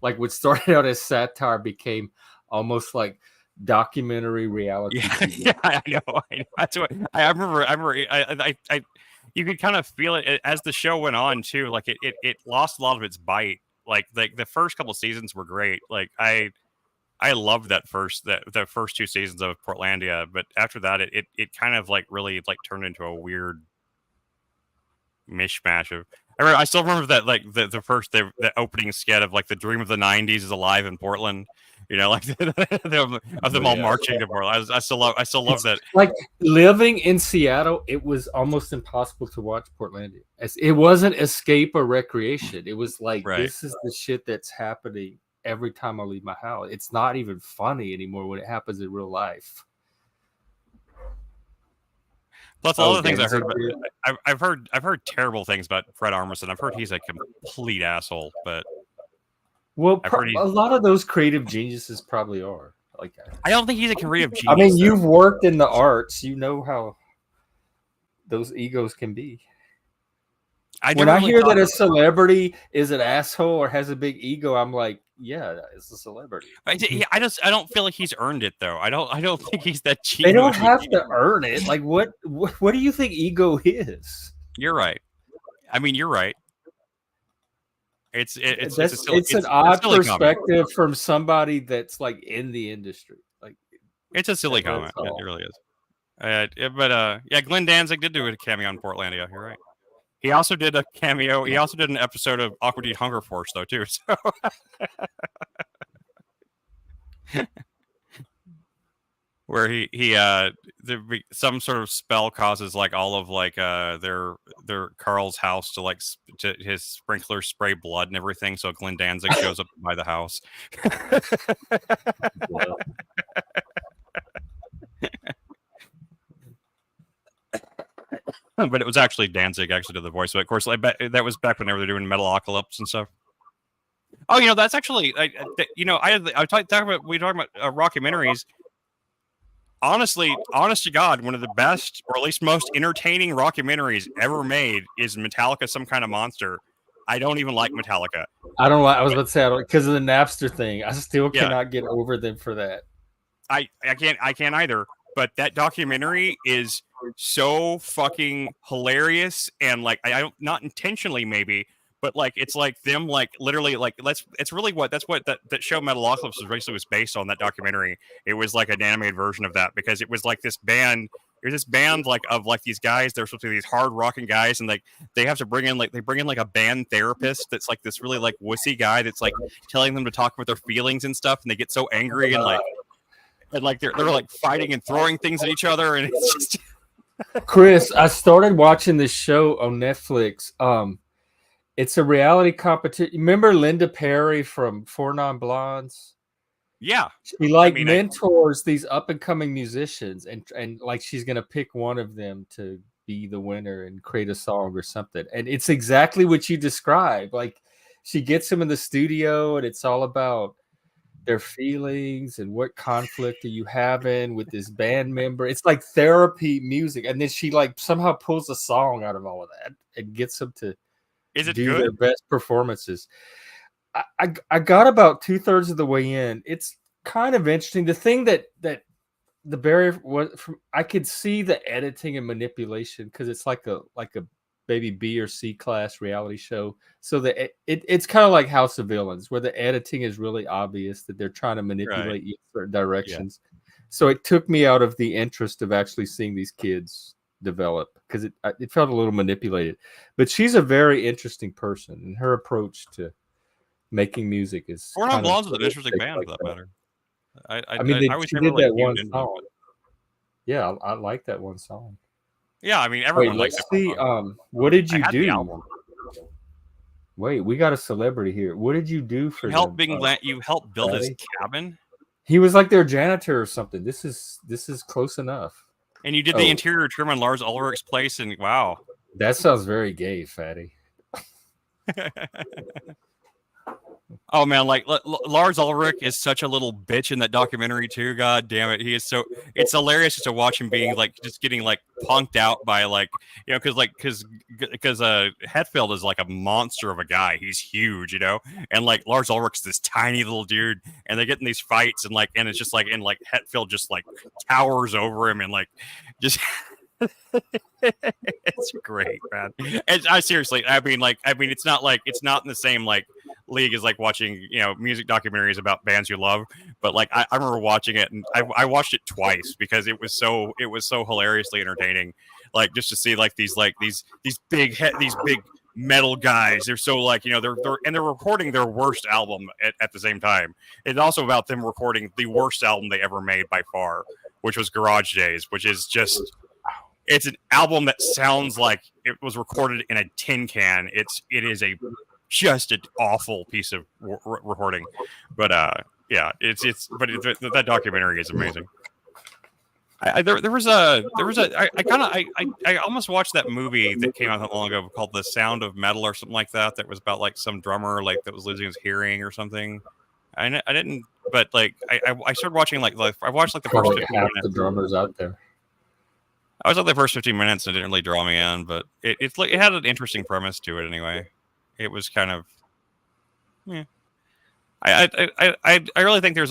like what started out as satire became almost like documentary reality. Yeah, I know. That's what I remember. I you could kind of feel it as the show went on too. Like it lost a lot of its bite. Like the first couple seasons were great. Like I loved the first 2 seasons of Portlandia, but after that it kind of like really like turned into a weird mishmash of. I still remember that like the opening skit of like the dream of the '90s is alive in Portland. You know, like of them all marching to Portland. I still love that. Like living in Seattle, it was almost impossible to watch Portlandia. It wasn't escape or recreation. It was like this is the shit that's happening every time I leave my house. It's not even funny anymore when it happens in real life. Plus, all the things I heard about, I've heard terrible things about Fred Armisen. I've heard he's a complete asshole. But well, a lot of those creative geniuses probably are. Like, I don't think he's a creative genius. I mean, you've worked in the arts. You know how those egos can be. When I hear that a celebrity is an asshole or has a big ego, I'm like, yeah, it's a celebrity. I don't feel like he's earned it though. I don't think he's that cheap. They don't have to earn it. Like what do you think ego is? You're right. I mean, you're right. It's an odd perspective from somebody that's like in the industry. Like it's a silly comment. It really is. Yeah, Glenn Danzig did do a cameo on Portlandia. You're right. He also did a cameo. He also did an episode of Aqua Teen Hunger Force, though, too. So, where some sort of spell causes like all of like their Carl's house to like to his sprinklers spray blood and everything. So Glenn Danzig shows up by the house. But it was actually Danzig actually did the voice. But of course, that was back whenever they were doing Metalocalypse and stuff. Oh, that's actually, we talking about rockumentaries. Honestly, honest to God, one of the best or at least most entertaining rockumentaries ever made is Metallica, Some Kind of Monster. I don't even like Metallica. I don't like. I was about to say because of the Napster thing. I still cannot get over them for that. I can't either. But that documentary is so fucking hilarious and like I don't not intentionally maybe, but like it's like them like literally like it's really that's what that show Metalocalypse was based on. That documentary, it was like an animated version of that because it was like this band. There's this band like of like these guys. They're supposed to be these hard rocking guys, and like they have to bring in like a band therapist that's like this really like wussy guy that's like telling them to talk about their feelings and stuff, and they get so angry and like they're like fighting and throwing things at each other, and it's just. Chris, I started watching this show on Netflix. It's a reality competition. Remember Linda Perry from Four Non Blondes? Yeah, she mentors these up and coming musicians, and like she's gonna pick one of them to be the winner and create a song or something. And it's exactly what you described. Like she gets them in the studio, and it's all about their feelings and what conflict are you having with this band member. It's like therapy music, and then she like somehow pulls a song out of all of that and gets them to do their best performances. I got about 2/3 of the way in. It's kind of interesting. The thing that the barrier was from I could see the editing and manipulation because it's like a maybe B or C class reality show. So it's kind of like House of Villains, where the editing is really obvious that they're trying to manipulate you in certain directions. So it took me out of the interest of actually seeing these kids develop because it felt a little manipulated. But she's a very interesting person, and her approach to making music is Four Non kind of Blondes is an interesting band like for that that. matter. I mean, I was she never did like that one tuned into it. song. Yeah, I like that one song. Yeah, I mean Wait, everyone likes let's that see. song. What did I you had the do? album. Wait, we got a celebrity here. What did you do for them? You helped build his Fatty? cabin, He was like their janitor or something. This is close enough. and you did the interior trim on Lars Ulrich's place, and wow. That sounds very gay, Fatty. Oh man, like Lars Ulrich is such a little bitch in that documentary too. God damn it, he is so. It's hilarious just to watch him being like just getting like punked out by like because Hetfield is like a monster of a guy. He's huge, and like Lars Ulrich's this tiny little dude, and they get in these fights and it's just like Hetfield just like towers over him and like just. It's great, man. And I seriously, I mean, it's not in the same like league as like watching music documentaries about bands you love, but like I remember watching it and I watched it twice because it was so hilariously entertaining, like just to see like these big metal guys. They're so like they're recording their worst album at the same time. It's also about them recording the worst album they ever made by far, which was Garage Days, which is just. It's an album that sounds like it was recorded in a tin can. It is just an awful piece of recording, but yeah, that documentary is amazing. I almost watched that movie that came out not long ago called The Sound of Metal or something like that. That was about like some drummer like that was losing his hearing or something. I didn't, but like I started watching I watched like the first 15 minutes. The drummers out there. I was like the first 15 minutes and it didn't really draw me in, but it had an interesting premise to it anyway. It was kind of, yeah. I really think there's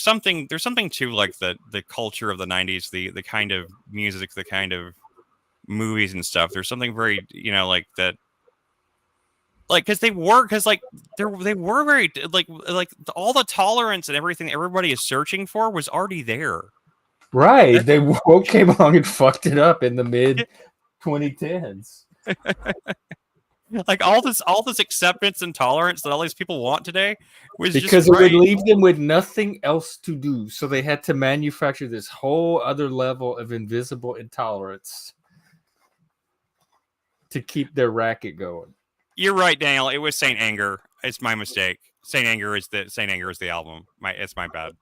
something to like the culture of the 90s, the kind of music, the kind of movies and stuff. There's something very like that. Like, because they were very like all the tolerance and everything everybody is searching for was already there. Right. They came along and fucked it up in the mid 2010s. Like all this acceptance and tolerance that all these people want today was because just it would leave them with nothing else to do. So they had to manufacture this whole other level of invisible intolerance to keep their racket going. You're right, Daniel. It was Saint Anger. It's my mistake. Saint Anger is the album. It's my bad.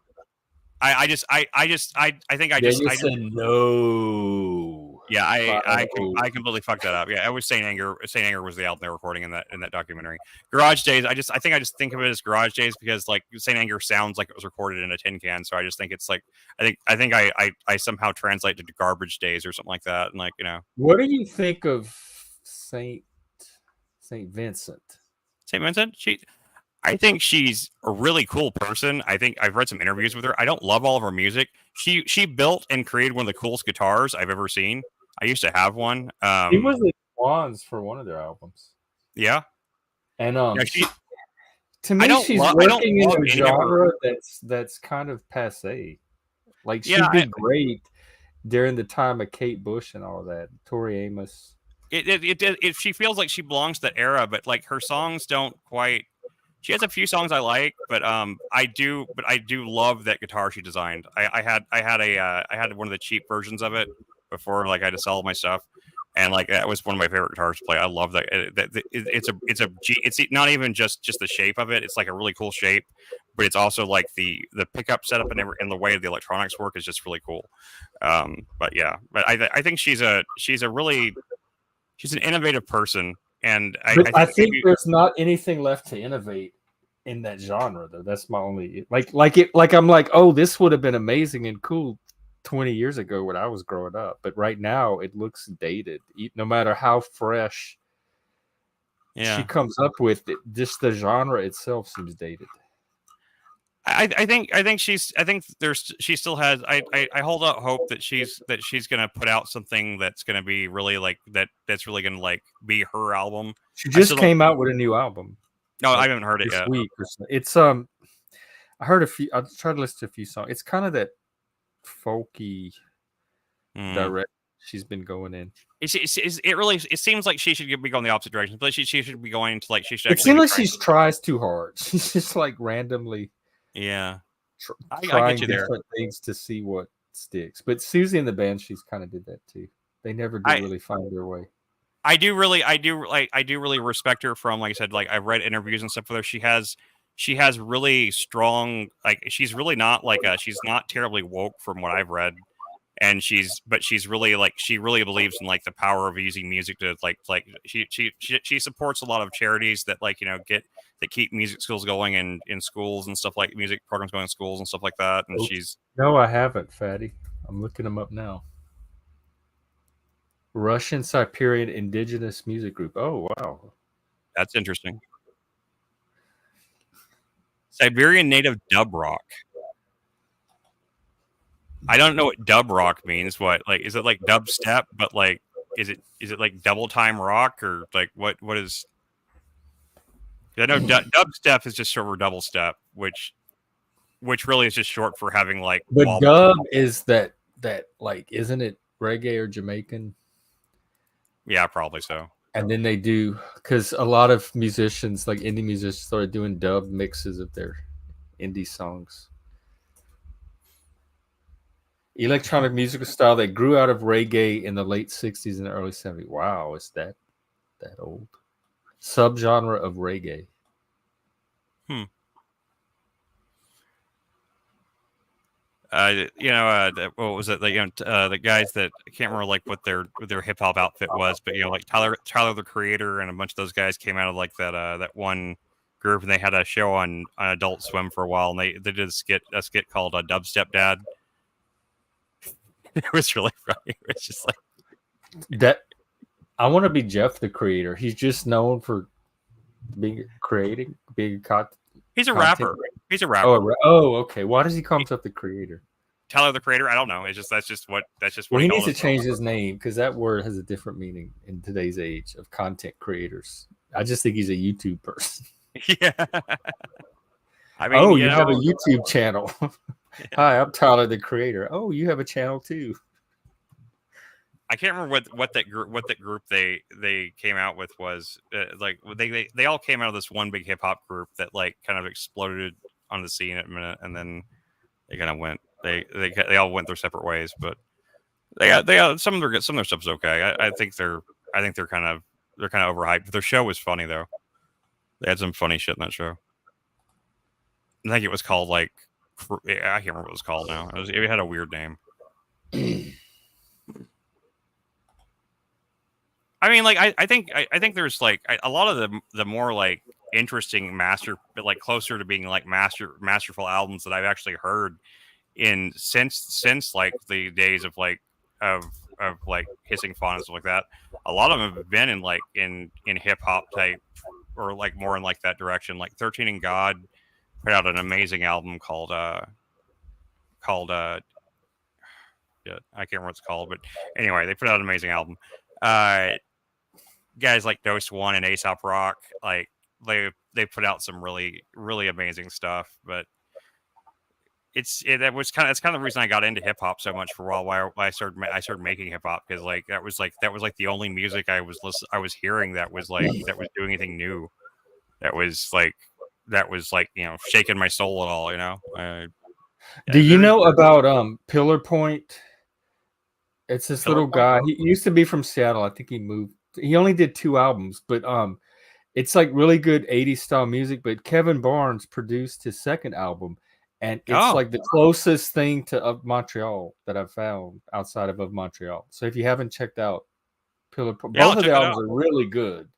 I think I said no. Yeah, I completely fucked that up. Yeah, it was Saint Anger. Saint Anger was the album they're recording in that documentary. Garage Days. I think of it as Garage Days because like Saint Anger sounds like it was recorded in a tin can. So I just think it's like I think I somehow translate it to Garbage Days or something like that. And like what do you think of Saint Vincent? Saint Vincent? I think she's a really cool person. I think I've read some interviews with her. I don't love all of her music. She built and created one of the coolest guitars I've ever seen. I used to have one. He was the Swans for one of their albums. Yeah, and to me, she's working in a genre that's kind of passé. Like she did great during the time of Kate Bush and all of that. Tori Amos. She feels like she belongs to that era, but like her songs don't quite. She has a few songs I like, but I do love that guitar she designed. I had one of the cheap versions of it before, like I had to sell my stuff, and like that was one of my favorite guitars to play. I love that. It's not even just the shape of it. It's like a really cool shape, but it's also like the pickup setup and the way the electronics work is just really cool. But I think she's an innovative person. And I think there's not anything left to innovate in that genre, though. That's my only I'm like, oh, this would have been amazing and cool 20 years ago when I was growing up, but right now it looks dated. No matter how fresh she comes up with it, just the genre itself seems dated. I think she still has. I hold out hope that she's gonna put out something that's gonna be really like that's really gonna like be her album. She I still just don't. came out with a new album No, I like haven't heard it this yet. week or so. It's I heard a few. I tried to listen to a few songs. It's kind of that folky direct she's been going in. It really it seems like she should be going the opposite direction, but she should be going into like she should It actually seems be like trying. she tries too hard. She's just like randomly Yeah, I trying get you there. different things to see what sticks. But Susie and the band, she's kind of did that too. They never did I really find their way. I do really respect her from, like I said, like I've read interviews and stuff with her. She has really strong, like she's really not like she's not terribly woke from what I've read, and she's really like she really believes in like the power of using music to like she supports a lot of charities that like get that keep music schools going in schools and stuff, like music programs going in schools and stuff like that. And she's No, I haven't, Fatty. I'm looking them up now. Russian Siberian Indigenous Music Group. Oh wow. that's interesting. Siberian native dub rock. I don't know what dub rock means. What, like, is it like dubstep? But like, is it like double time rock, or like what is? I know dubstep is just short for double step, which really is just short for having like But wobble. dub is that like, isn't it reggae or Jamaican? Yeah, probably so. And then they do, because a lot of musicians, like indie musicians, started doing dub mixes of their indie songs. Electronic musical style that grew out of reggae in the late 60s and early 70s. Wow, is that old? Subgenre of reggae. What was it? The guys that I can't remember like what their hip hop outfit was, but like Tyler the Creator and a bunch of those guys came out of like that one group, and they had a show on Adult Swim for a while, and they did a skit called Dubstep Dad. It was really funny. It was just like that. I want to be Jeff the Creator. He's just known for being creating, being he's a rapper. He's a rapper. Oh, okay. Why does he call himself the Creator? Tyler the Creator. I don't know. It's just that's just what Well, he he needs to calls change his name because that word has a different meaning in today's age of content creators. I just think he's a YouTube person. Yeah. I mean, you have a YouTube channel. Yeah. Hi, I'm Tyler the Creator. Oh, you have a channel too. I can't remember what that group they came out with was like. They all came out of this one big hip hop group that like kind of exploded on the scene at a minute, and then they kind of went. They all went their separate ways, but they got some of their stuff's okay. I think they're kind of overhyped. Their show was funny though. They had some funny shit in that show. I think it was called like, I can't remember what it was called now. It had a weird name. I mean, like I think there's like a lot of the more like interesting but like closer to being like masterful albums that I've actually heard in since like the days of like of like Hissing Fawn and stuff like that. A lot of them have been in like in hip hop type, or like more in like that direction. Like 13 and God put out an amazing album called yeah, I can't remember what it's called, but anyway, they put out an amazing album. Guys like Dose One and Aesop Rock, like they put out some really amazing stuff. But that's kind of the reason I got into hip hop so much for a while. Why I started making hip hop, because like that was like the only music I was hearing that was doing anything new. That was like shaking my soul at all. Do you know about Pillar Point? It's this little guy. He used to be from Seattle. I think he moved. He only did 2 albums, but it's like really good 80s style music. But Kevin Barnes produced his second album, and it's like the closest thing to Of Montreal that I've found outside of Montreal. So if you haven't checked out Pillar Point, both of the albums are really good.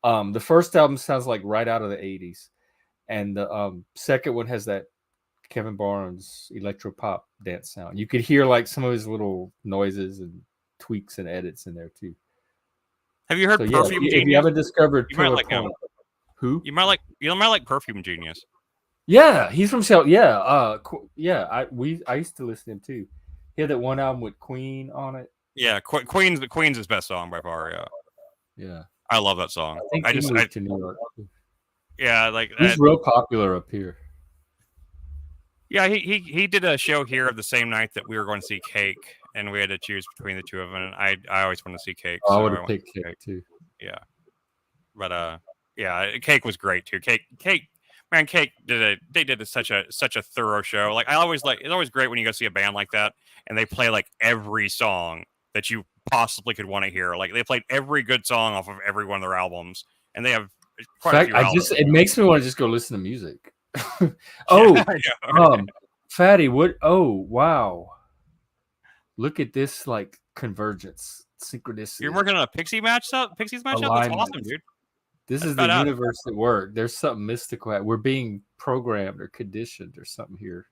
The first album sounds like right out of the 80s, and the second one has that Kevin Barnes electro pop dance sound. You could hear like some of his little noises and tweaks and edits in there too. Have you heard Perfume Genius? If you haven't discovered you might like Point, who? You might like Perfume Genius. Yeah, he's from Seattle. Yeah, yeah. I used to listen to him too. He had that one album with Queen on it. Yeah, Queen's his best song by far. Yeah, Yeah, I love that song. I think he moved to New York. Yeah, like He's real popular up here. yeah, he did a show here the same night that we were going to see Cake, and we had to choose between the two of them. And I always want to see Cake, I so would I have went picked to Cake Cake. too. Yeah, but yeah, Cake was great too. Cake, man, Cake did such a thorough show. Like it's always great when you go see a band like that and they play like every song that you possibly could want to hear. Like they played every good song off of every one of their albums, and they have In quite a fact, few albums. it makes me want to just go listen to music. Yeah, Fatty, what? Oh, wow! Look at this, like convergence, you're synchronicity, working on a Pixies matchup. That's alignment. awesome, dude. This That's is the badass. universe at work. There's something mystical. We're being programmed or conditioned or something here.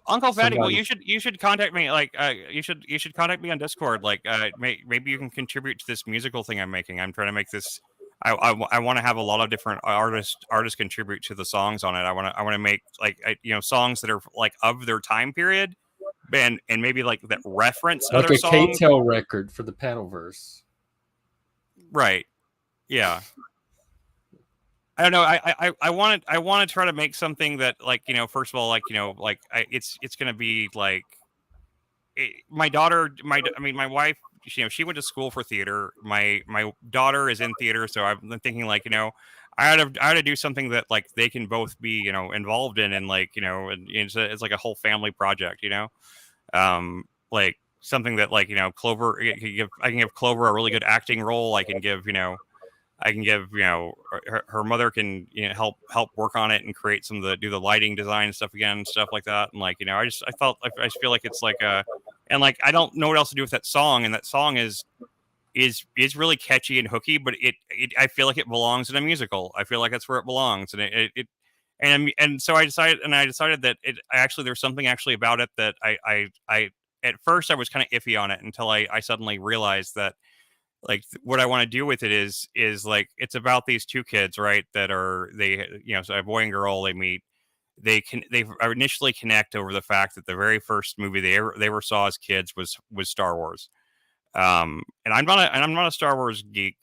UncleFatty, well, Somebody, you should contact me. Like, you should contact me on Discord. Like, maybe you can contribute to this musical thing I'm making. I'm trying to make this. I want to have a lot of different artists contribute to the songs on it. I want to make like songs that are like of their time period, and maybe like that reference like other a songs. K-Tel record for the panel verse. Right. Yeah. I don't know. I want to try to make something that like first of all like it's gonna be like my daughter my wife she went to school for theater. My daughter is in theater, so I've been thinking like I ought to do something that like they can both be involved in, and like and it's like a whole family project, like something that like Clover I can give Clover a really good acting role. I can give her mother can help work on it and create some of the do the lighting design and stuff again, stuff like that. And like I just feel like it's like and like I don't know what else to do with that song, and that song is really catchy and hooky, but it I feel like it belongs in a musical. I feel like that's where it belongs, and and so I decided that there's something actually about it that I at first I was kind of iffy on it until I suddenly realized that like what I want to do with it is like it's about these two kids, right? That are so a boy and girl, they meet, they initially connect over the fact that the very first movie they ever saw as kids was Star Wars. And I'm not a Star Wars geek.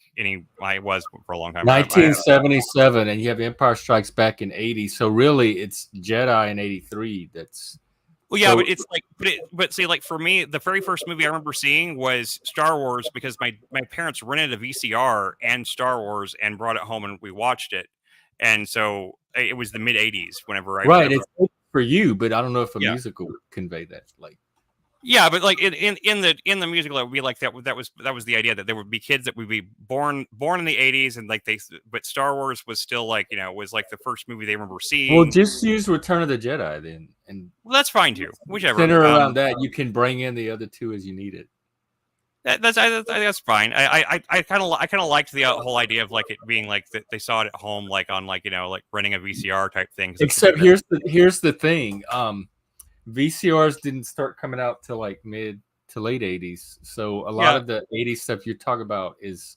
I was for a long time. 1977, and you have Empire Strikes Back in 80. So really, it's Jedi in 83. That's Well, yeah, but it's like, but see, like for me, the very first movie I remember seeing was Star Wars because my parents rented a VCR and Star Wars and brought it home and we watched it, and so it was the mid '80s whenever right. It's for you, but I don't know if a yeah. musical would convey that. Like, yeah, but like in the musical, it would be like that. That was the idea that there would be kids that would be born in the '80s, and like but Star Wars was still like was like the first movie they remember seeing. Well, just use Return of the Jedi then, and well, that's fine too. Whichever. Center around that, you can bring in the other two as you need it. That's fine. I kind of liked the whole idea of like it being like that they saw it at home, like on like like renting a VCR type thing. Except here's the thing. VCRs didn't start coming out till like mid to late 80s. So a lot of the 80s stuff you're talking about is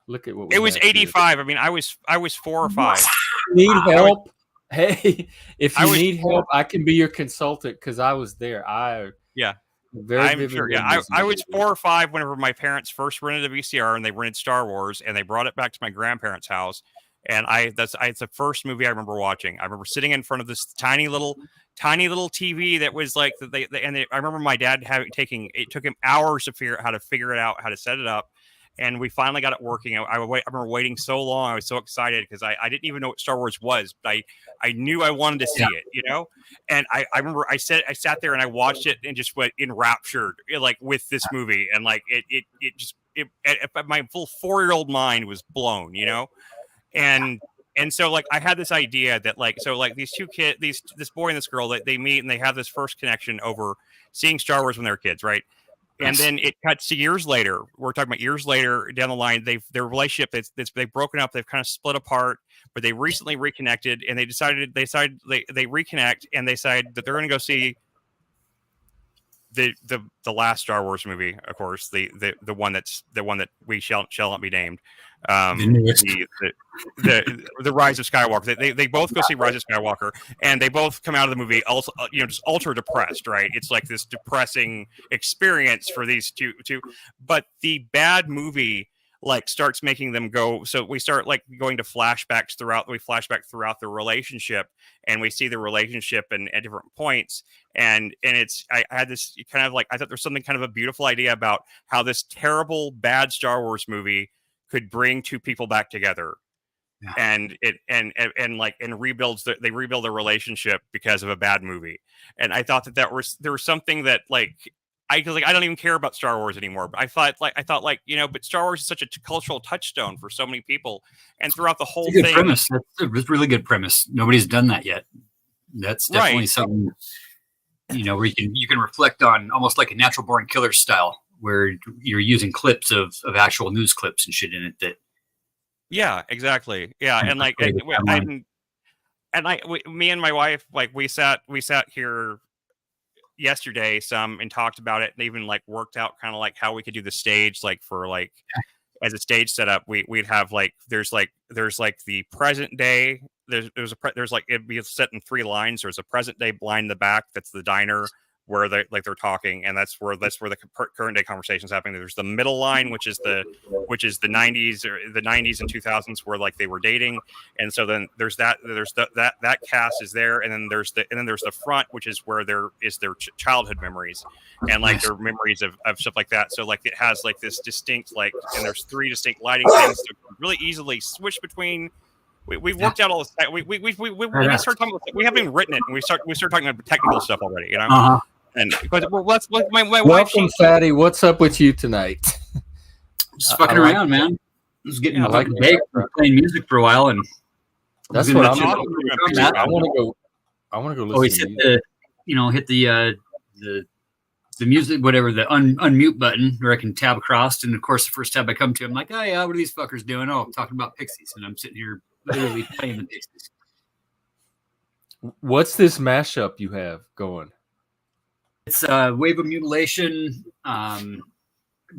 look at what it was 85. Here. I mean, I was 4 or 5. Need help? Hey, if you need help, I can be your consultant because I was there. I'm sure. Yeah, I was 4 or 5 whenever my parents first rented a VCR and they rented Star Wars and they brought it back to my grandparents' house. And it's the first movie I remember watching. I remember sitting in front of this tiny little TV that was like I remember my dad it took him hours to figure it out, how to set it up. And we finally got it working. I remember waiting so long. I was so excited because I didn't even know what Star Wars was, but I knew I wanted to see it, And I remember I sat there and I watched it and just went enraptured like with this movie. And like my full 4-year-old mind was blown, And so like I had this idea that like these two kids, this boy and this girl, that they meet and they have this first connection over seeing Star Wars when they're kids, right? And then it cuts to years later. We're talking about years later down the line. Their relationship they've broken up. They've kind of split apart, but they recently reconnected, and they reconnect and they decide that they're going to go see the last Star Wars movie, of course, the one that we shall not be named, the Rise of Skywalker. They both go see Rise of Skywalker, and they both come out of the movie also, just ultra depressed, right? It's like this depressing experience for these two, but the bad movie like starts making them go. So we start like going to flashbacks throughout. We flashback throughout the relationship, and we see the relationship and at different points. And it's I had this kind of like, I thought there's something kind of a beautiful idea about how this terrible bad Star Wars movie could bring two people back together. Yeah. And it and rebuilds they rebuild their relationship because of a bad movie. And I thought there was something that like I don't even care about Star Wars anymore. But I thought but Star Wars is such a cultural touchstone for so many people, and throughout the whole thing. Premise. That's a really good premise. Nobody's done that yet. That's definitely something where you can reflect on, almost like a Natural Born Killer style, where you're using clips of actual news clips and shit in it. That. Yeah, exactly. Yeah, and like me and my wife, like we sat here yesterday and talked about it, and even like worked out kind of like how we could do the stage, like for like as a stage setup. We'd have like there's the present day. There's like it'd be set in 3 lines. There's a present day line in the back that's the diner where they're talking, and that's where the current day conversation is happening. There's the middle line, which is the 90s or the 90s and 2000s where like they were dating, and so then there's that cast is there, and then there's the front, which is where there is their childhood memories and like their memories of stuff like that. So like it has like this distinct and there's 3 distinct lighting things to really easily switch between. We've worked out all this. We start talking. We haven't even written it, and we start talking about technical stuff already. Uh-huh. And but my wife. Welcome, Fatty. What's up with you tonight? Just fucking around, man. I was getting baked from playing music for a while, and that's what I'm. I want to go listen. Always hit the music, whatever, the unmute button, where I can tab across. And of course, the first tab I come to, I'm like, oh yeah, what are these fuckers doing? Oh, I'm talking about Pixies, and I'm sitting here literally playing the Pixies. What's this mashup you have going? It's a Wave of Mutilation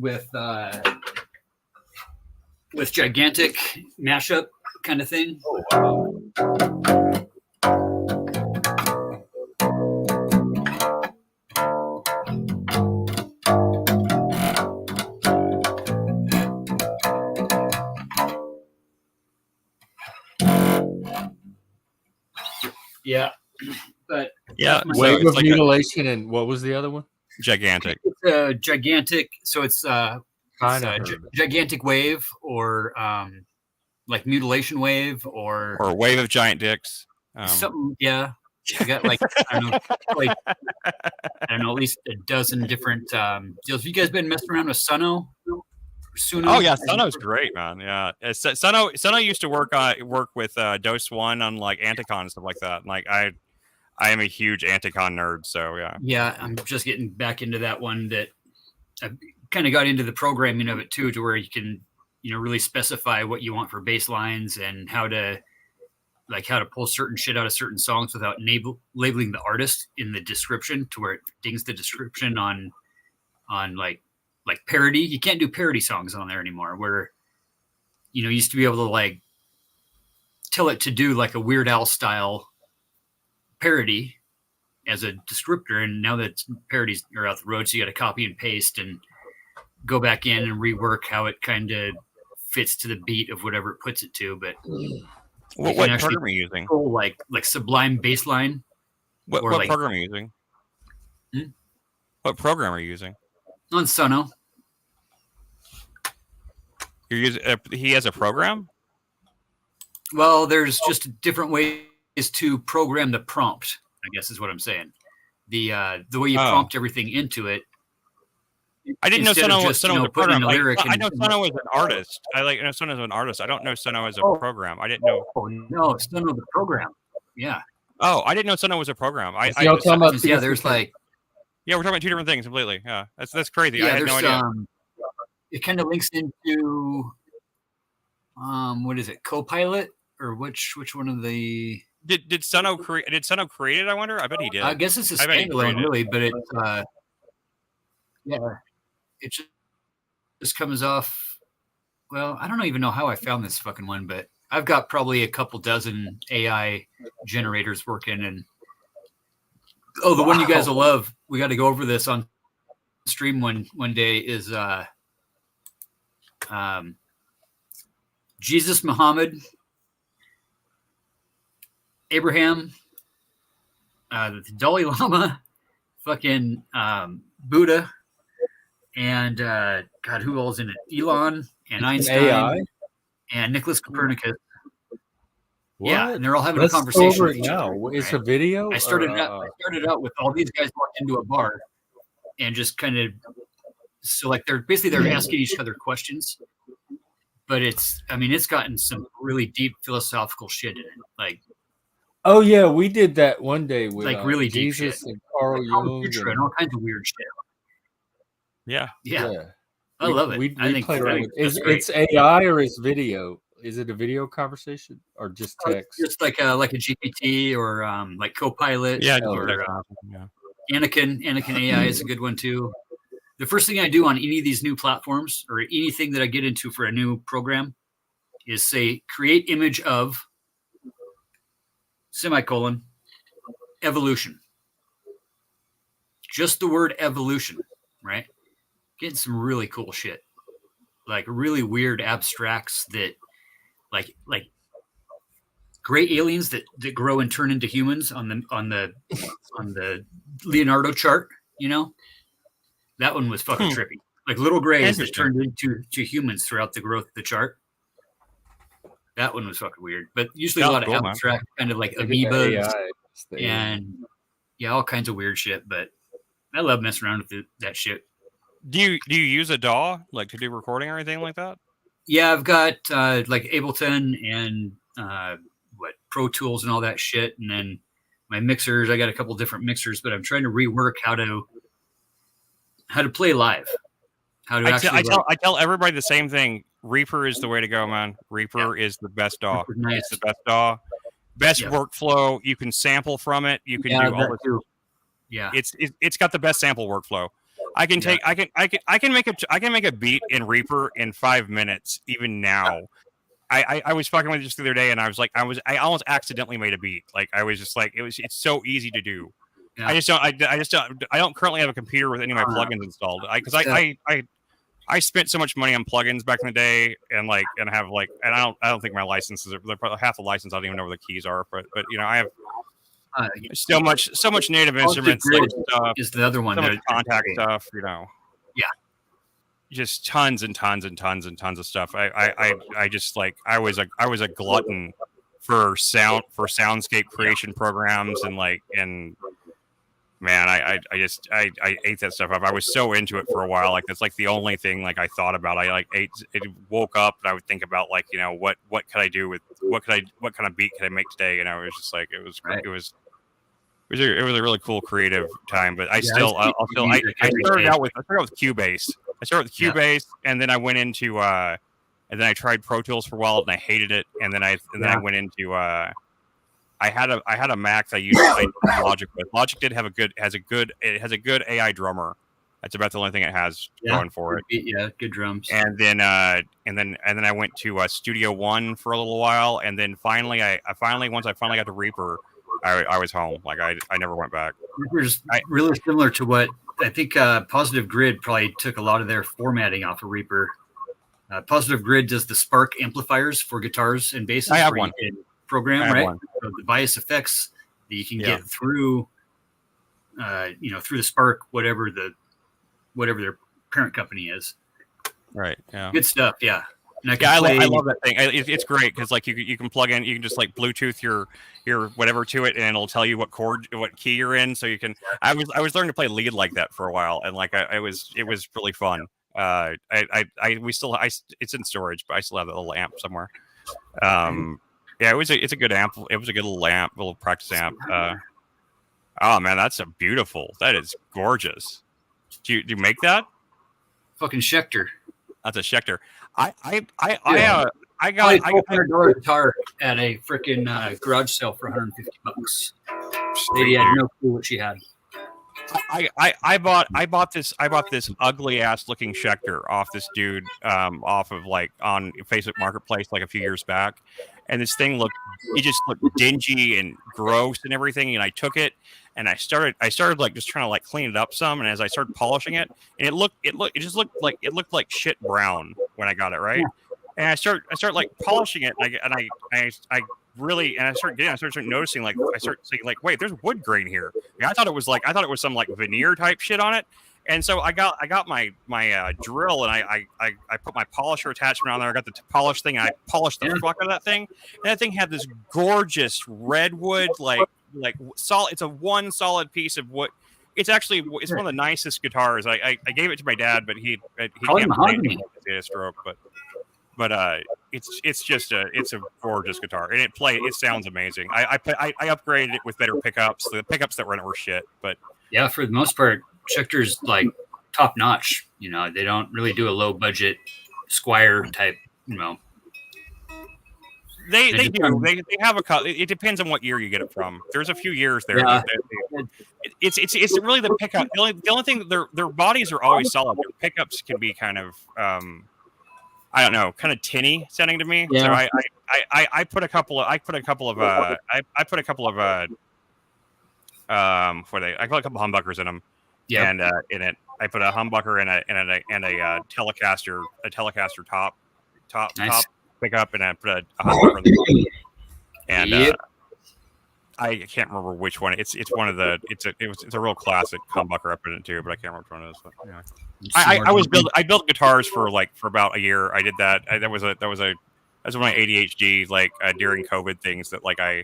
with gigantic mashup kind of thing. Oh, wow. Yeah, but Wave of Mutilation, and what was the other one? Gigantic. It's gigantic. So it's gigantic wave, or like mutilation wave, or wave of giant dicks. Something. Yeah, you got like I don't know, at least a dozen different deals. Have you guys been messing around with Suno? Oh yeah, Suno's great, man. Yeah, Suno used to work with Dose One on like Anticon and stuff like that. And, like I am a huge Anticon nerd, so yeah. Yeah, I'm just getting back into that one. That I kind of got into the programming of it too, to where you can really specify what you want for bass lines and how to pull certain shit out of certain songs without labeling the artist in the description, to where it dings the description on like parody. You can't do parody songs on there anymore, where you used to be able to like tell it to do like a Weird Al style parody as a descriptor, and now that parodies are out the road, so you got to copy and paste and go back in and rework how it kind of fits to the beat of whatever it puts it to. But what program are you using? Like Sublime Bassline. What program are you using? What program are you using? On Suno. You're using. He has a program. Well, there's just different ways to program the prompt, I guess is what I'm saying. The way you prompt everything into it. I didn't know Suno was a program. I know Suno was an artist. Suno as an artist. I don't know Suno as a program. I didn't know. Oh no, Suno the program. Yeah. Oh, I didn't know Suno was a program. There's like. Yeah, we're talking about 2 different things completely. Yeah, that's crazy. Yeah, I had no idea. It kind of links into what is it, Copilot, or which one of the? Did Suno create it? I wonder. I bet he did. I guess it's a standalone, really, but Yeah, it just comes off. Well, I don't even know how I found this fucking one, but I've got probably a couple dozen AI generators working, and the one you guys will love. We got to go over this on stream one day. Is Jesus, Muhammad, Abraham, the Dalai Lama, fucking Buddha, and God, who all's in it? Elon and Einstein AI? and Nicholas Copernicus. What? Yeah, and they're all having Let's a conversation go over with it each now. other. It's right? a video. I started out with all these guys walked into a bar and just kind of they're asking each other questions, but it's gotten some really deep philosophical shit in it, like. Oh yeah, we did that one day with Like really deep Jesus shit. and Carl Jung and all kinds of weird shit. Yeah. I love it. We I think played around with that's it's AI or is video? Is it a video conversation or just text? Just like a GPT or like Copilot. Yeah. Or Anakin AI is a good one too. The first thing I do on any of these new platforms or anything that I get into for a new program is say create image of semicolon evolution. Just the word evolution, right? Getting some really cool shit, like really weird abstracts that, like gray aliens that grow and turn into humans on the Leonardo chart. You know, that one was fucking trippy. Like little grays that turned into humans throughout the growth of the chart. That one was fucking weird, but usually a lot of abstract, kind of like amoebas and all kinds of weird shit. But I love messing around with that shit. Do you use a DAW like to do recording or anything like that? Yeah, I've got like Ableton and Pro Tools and all that shit, and then my mixers. I got a couple different mixers, but I'm trying to rework how to play live. I tell everybody the same thing. Reaper is the way to go, man. Reaper is the best DAW. Nice. It's the best DAW. Best workflow. You can sample from it. You can do all this. Too. Yeah. It's got the best sample workflow. I can make a beat in Reaper in 5 minutes even now. I was fucking with it just the other day, and I almost accidentally made a beat. Like I was just like it's so easy to do. Yeah. I don't currently have a computer with any of my plugins installed. I spent so much money on plugins back in the day, and I don't think my licenses are probably half the license. I don't even know where the keys are, but you know I have so much native instruments stuff. Is the other one so much contact stuff, you know? Yeah, just tons and tons and tons and tons of stuff. I was a glutton for soundscape creation programs and. Man, I ate that stuff up. I was so into it for a while. Like that's like the only thing like I thought about. Woke up and I would think about like, you know, what could I do with what kind of beat could I make today? And I was just like, it was a really cool creative time. But I started out with Cubase. I started with Cubase, and then I went into and then I tried Pro Tools for a while and I hated it. And then I went into I had a Mac that I used to play Logic with. Logic has a good AI drummer. That's about the only thing it has going for it. Yeah, good drums. And then I went to Studio One for a little while, and then finally once I got to Reaper, I was home. Like I never went back. Reaper's really similar to what I think Positive Grid probably took a lot of their formatting off of Reaper. Positive Grid does the Spark amplifiers for guitars and basses. I have one. Program, right? So the bias effects that you can get through, through the Spark, whatever their parent company is. Right. Yeah. Good stuff. Yeah. And I love that thing. It's great because like you can plug in, you can just like Bluetooth your whatever to it, and it'll tell you what key you're in. So you can. I was learning to play lead like that for a while, and like it was really fun. It's in storage, but I still have that little amp somewhere. Yeah, it's a good amp. It was a good little amp, little practice amp. Oh man, that is gorgeous. Do you make that? Fucking Schecter. That's a Schecter. I got a $1,200 guitar at a freaking garage sale for $150. Lady had no clue what she had. I bought this ugly ass looking Schecter off this dude off of like on Facebook Marketplace like a few years back, and this thing just looked dingy and gross and everything, and I took it and I started like just trying to like clean it up some, and as I started polishing it, and it just looked like shit brown when I got it right. And I start like polishing it, and I really, and I started noticing, like, I started saying, like, wait, there's wood grain here. I thought it was some like veneer type shit on it. And so I got my drill, and I put my polisher attachment on there. I got the polish thing, and I polished the fuck out of that thing. And that thing had this gorgeous redwood, like solid. It's a one solid piece of wood. It's one of the nicest guitars. I gave it to my dad, but he can't play it. He had a stroke, but it's a gorgeous guitar, and it sounds amazing. I upgraded it with better pickups. The pickups that were in it were shit, but yeah, for the most part, Schecter's like top notch. You know, they don't really do a low budget Squire type. You know, they do. They have it depends on what year you get it from. There's a few years there. Yeah. It's really the pickup. The only thing their bodies are always solid. Their pickups can be kind of I don't know, kind of tinny sounding to me. Yeah. So I put a couple of humbuckers in them. Yeah. And in it I put a humbucker and a Telecaster top pickup, and I put a humbucker in the and I can't remember which one. It's one of the it's a real classic humbucker I put in too, but I can't remember which one it is. But, yeah. I built guitars for about a year. I did that. That was one of my ADHD during COVID things that I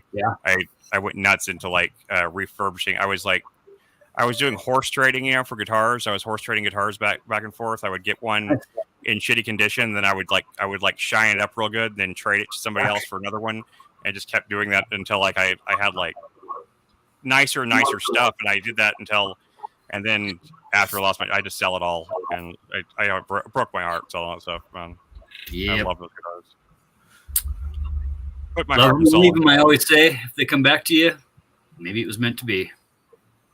went nuts into refurbishing. I was doing horse trading, for guitars. I was horse trading guitars back and forth. I would get one in shitty condition, then I would shine it up real good, then trade it to somebody else for another one, and just kept doing that until I had nicer stuff, and I did that and then after I lost I just sell it all, and I broke my heart selling that stuff. Yeah, I love those guitars. Put my heart and soul. I always say, if they come back to you, maybe it was meant to be.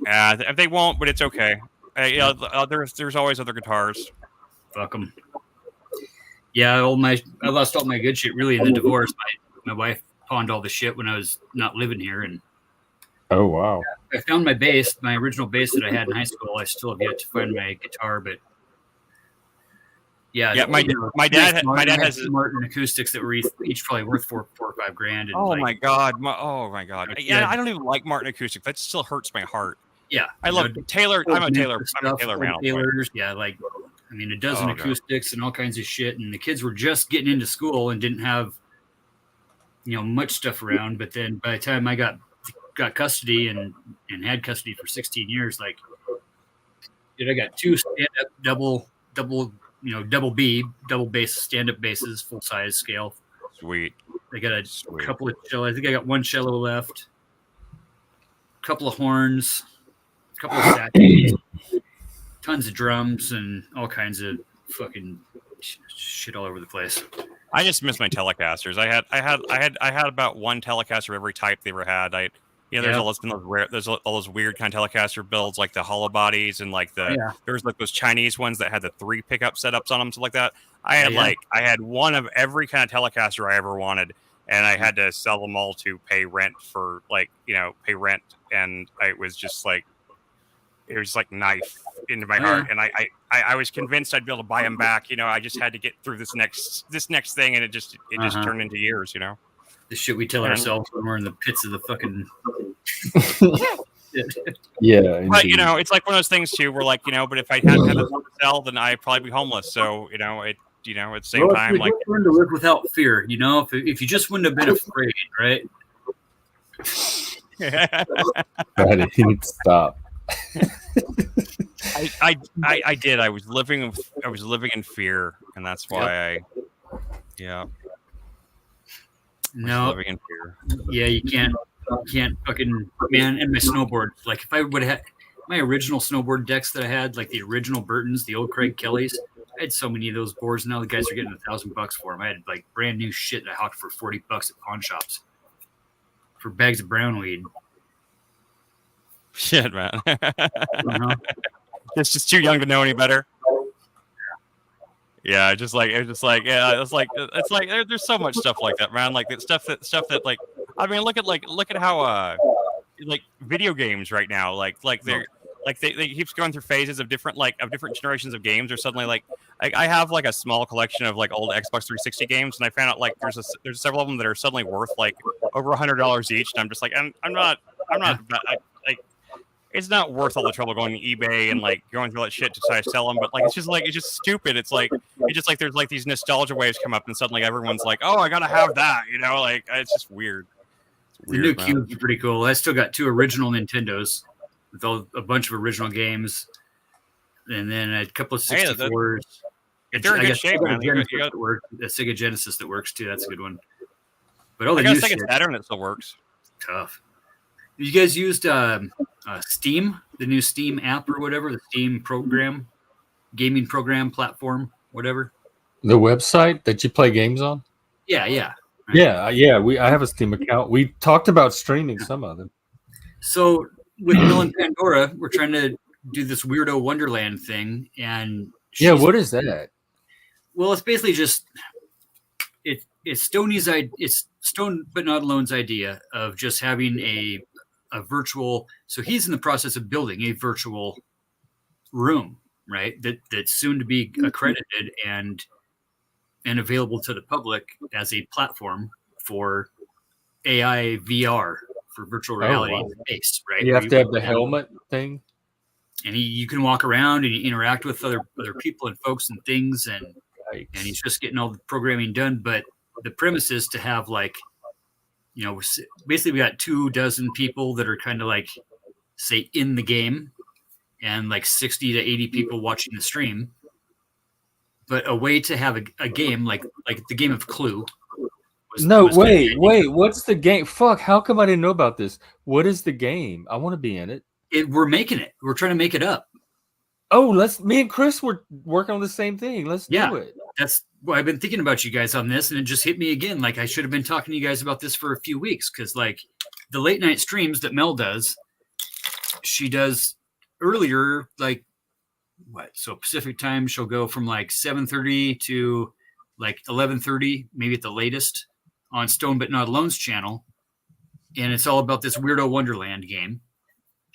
They won't, but it's okay. There's always other guitars. Fuck them. Yeah, I lost all my good shit really in the divorce. My wife pawned all the shit when I was not living here, and oh wow! I found my bass, my original bass that I had in high school. I still have yet to find my guitar, but yeah. My dad has Martin acoustics that were each probably worth $4 or $5 grand. And my god! Yeah, I don't even like Martin acoustic. That still hurts my heart. Yeah, I love Taylor. I'm a Taylor man. Taylors, yeah, a dozen acoustics and all kinds of shit. And the kids were just getting into school and didn't have, much stuff around. But then by the time I got custody and had custody for 16 years, I got 2 stand-up double B, double bass, stand-up basses, full size scale. Sweet. I got a couple of cello. I think I got 1 cello left. A couple of horns. A couple of statues. Tons of drums and all kinds of fucking shit all over the place. I just miss my Telecasters. I had about 1 Telecaster of every type they ever had. There's all those weird kind of Telecaster builds, like the hollow bodies, and there's those Chinese ones that had the 3 pickup setups on them, stuff like that. I had 1 of every kind of Telecaster I ever wanted, and I had to sell them all to pay rent and it was just it was like knife into my heart, and I was convinced I'd be able to buy them back. I just had to get through this next thing, and it just turned into years. The shit we tell ourselves when we're in the pits of the fucking. Yeah, but it's like one of those things too. We're but if I hadn't had this to sell, then I'd probably be homeless. So at the same time, learn to live without fear. If you just wouldn't have been afraid, right? Right, you need to stop. I did. I was living in fear, and that's why No, living in fear. Yeah, you can't fucking and my snowboard. If I would have had my original snowboard decks that I had, the original Burtons, the old Craig Kellys, I had so many of those boards. Now the guys are getting $1,000 for them. I had brand new shit that I hawked for $40 at pawn shops for bags of brown weed. Shit, man. Uh-huh. It's just too young to know any better. Yeah, it's just like there's so much stuff like that, man. Like that stuff that like, I mean, look at how like video games right now, like they're like they keeps going through phases of different generations of games. Or suddenly like I have like a small collection of like old Xbox 360 games, and I found out like there's several of them that are suddenly worth like over $100 each, and I'm just like I'm not like, it's not worth all the trouble going to eBay and like going through all that shit to try to sell them. But like it's just stupid. It's just like there's like these nostalgia waves come up, and suddenly everyone's like, oh, I gotta have that, you know? Like it's just weird. The new cubes are pretty cool. I still got 2 original Nintendos with a bunch of original games, and then a couple of 64s. If they're in good shape, man. You got a Sega Genesis that works too. That's a good one. But all the I got new a Sega shit, Saturn that still works. tough. You guys used Steam, the new Steam app or whatever, the Steam program, gaming program platform, whatever. The website that you play games on? Yeah. Right. Yeah. I have a Steam account. We talked about streaming some of them. So with Mel and Pandora, we're trying to do this weirdo Wonderland thing, and what is that? Well, it's basically just it's Stoney's idea. It's Stone but Not Alone's idea of just having a virtual. So he's in the process of building a virtual room, right? That's soon to be accredited and available to the public as a platform for AI VR, for virtual reality space, right? You have to have the helmet thing, and you can walk around and you interact with other people and folks and things, and he's just getting all the programming done. But the premise is to have like, you know, basically we got 24 people that are kind of like, say, in the game, and like 60 to 80 people watching the stream. But a way to have a game like the game of Clue. Wait, what's the game? Fuck, how come I didn't know about this? What is the game? I want to be in it. We're making it. We're trying to make it up. Oh, me and Chris were working on the same thing. Let's do it. That's I've been thinking about you guys on this, and it just hit me again. Like I should have been talking to you guys about this for a few weeks, because like the late night streams that Mel does, she does earlier, like what? So Pacific time, she'll go from like 7:30 to like 11:30, maybe at the latest, on Stone But Not Alone's channel, and it's all about this weirdo Wonderland game.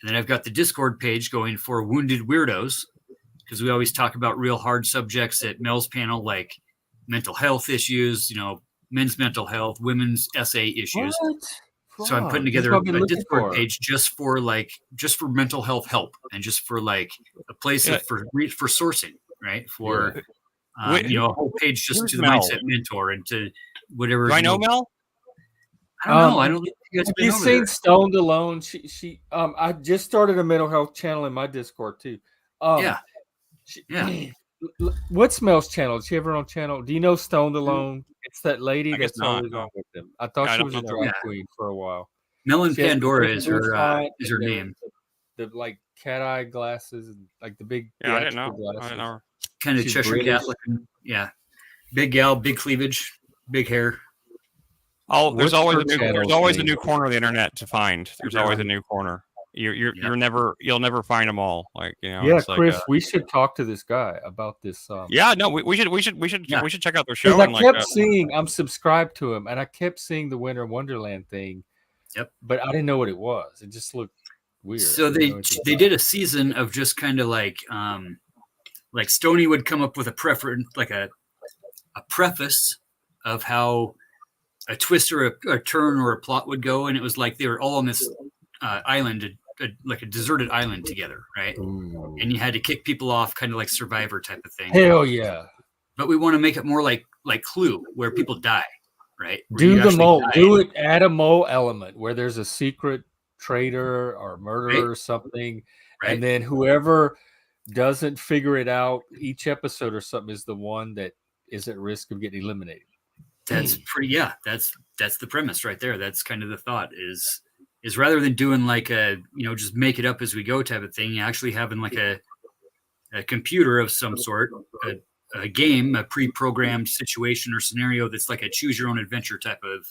And then I've got the Discord page going for Wounded Weirdos, because we always talk about real hard subjects at Mel's panel, like mental health issues, you know, men's mental health, women's SA issues. What? So I'm putting together a Discord page just for mental health help, and just for like a place for sourcing, right? For you know, a whole page just to the Mindset Mentor and to whatever. Do I know Mel? I don't know. I don't think you guys have you seen Stoned Alone? She I just started a mental health channel in my Discord too. What's Mel's channel? Does she have her own channel? Do you know Stoned Alone? It's that lady that's always on with them. I thought she was a drag queen for a while. Mel and Pandora is her name. The like cat eye glasses and like the big I didn't know. Kind of Cheshire cat looking. Yeah. Big gal, big cleavage, big hair. Oh, there's always a new corner of the internet to find. There's always a new corner. You'll never find them all. Like, you know. Yeah, Chris, we should talk to this guy about this. We should check out their show. I kept seeing, I'm subscribed to him, and I kept seeing the Winter Wonderland thing. Yep. But I didn't know what it was. It just looked weird. So they did a season of just kind of like Stoney would come up with a preference, like a preface of how a twist or a turn or a plot would go, and it was like they were all on this island, like a deserted island together, right? Ooh. And you had to kick people off, kind of like Survivor type of thing. Hell yeah! But we want to make it more like Clue, where people die, right? Do the mole. Do it. Add a mole element where there's a secret traitor or murderer or something, and then whoever doesn't figure it out each episode or something is the one that is at risk of getting eliminated. That's pretty. Yeah, that's the premise right there. That's kind of the thought is rather than doing like a, you know, just make it up as we go type of thing, actually having like a computer of some sort, a game, a pre-programmed situation or scenario that's like a choose your own adventure type of.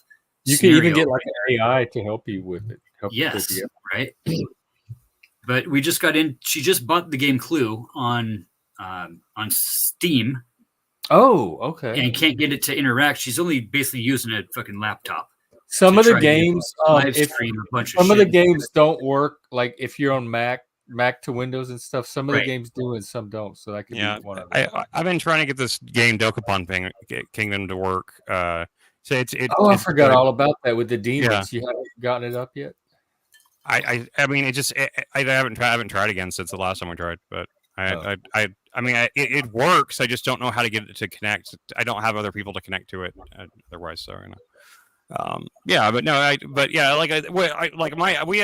You can even get like an AI to help you with it. Yes, right. But we just got in. She just bought the game Clue on Steam. Oh, okay. And can't get it to interact. She's only basically using a fucking laptop. Some of the games, live stream a bunch of some shit. of the games don't work. Like if you're on Mac to Windows and stuff, some of the Right. games do and some don't. So that could be one of them. I've been trying to get this game Dokapon Kingdom to work. I forgot all about that with the demons. You haven't gotten it up yet? I mean, I haven't tried again since the last time we tried, but I mean, it works. I just don't know how to get it to connect. I don't have other people to connect to it otherwise. So, you know. We had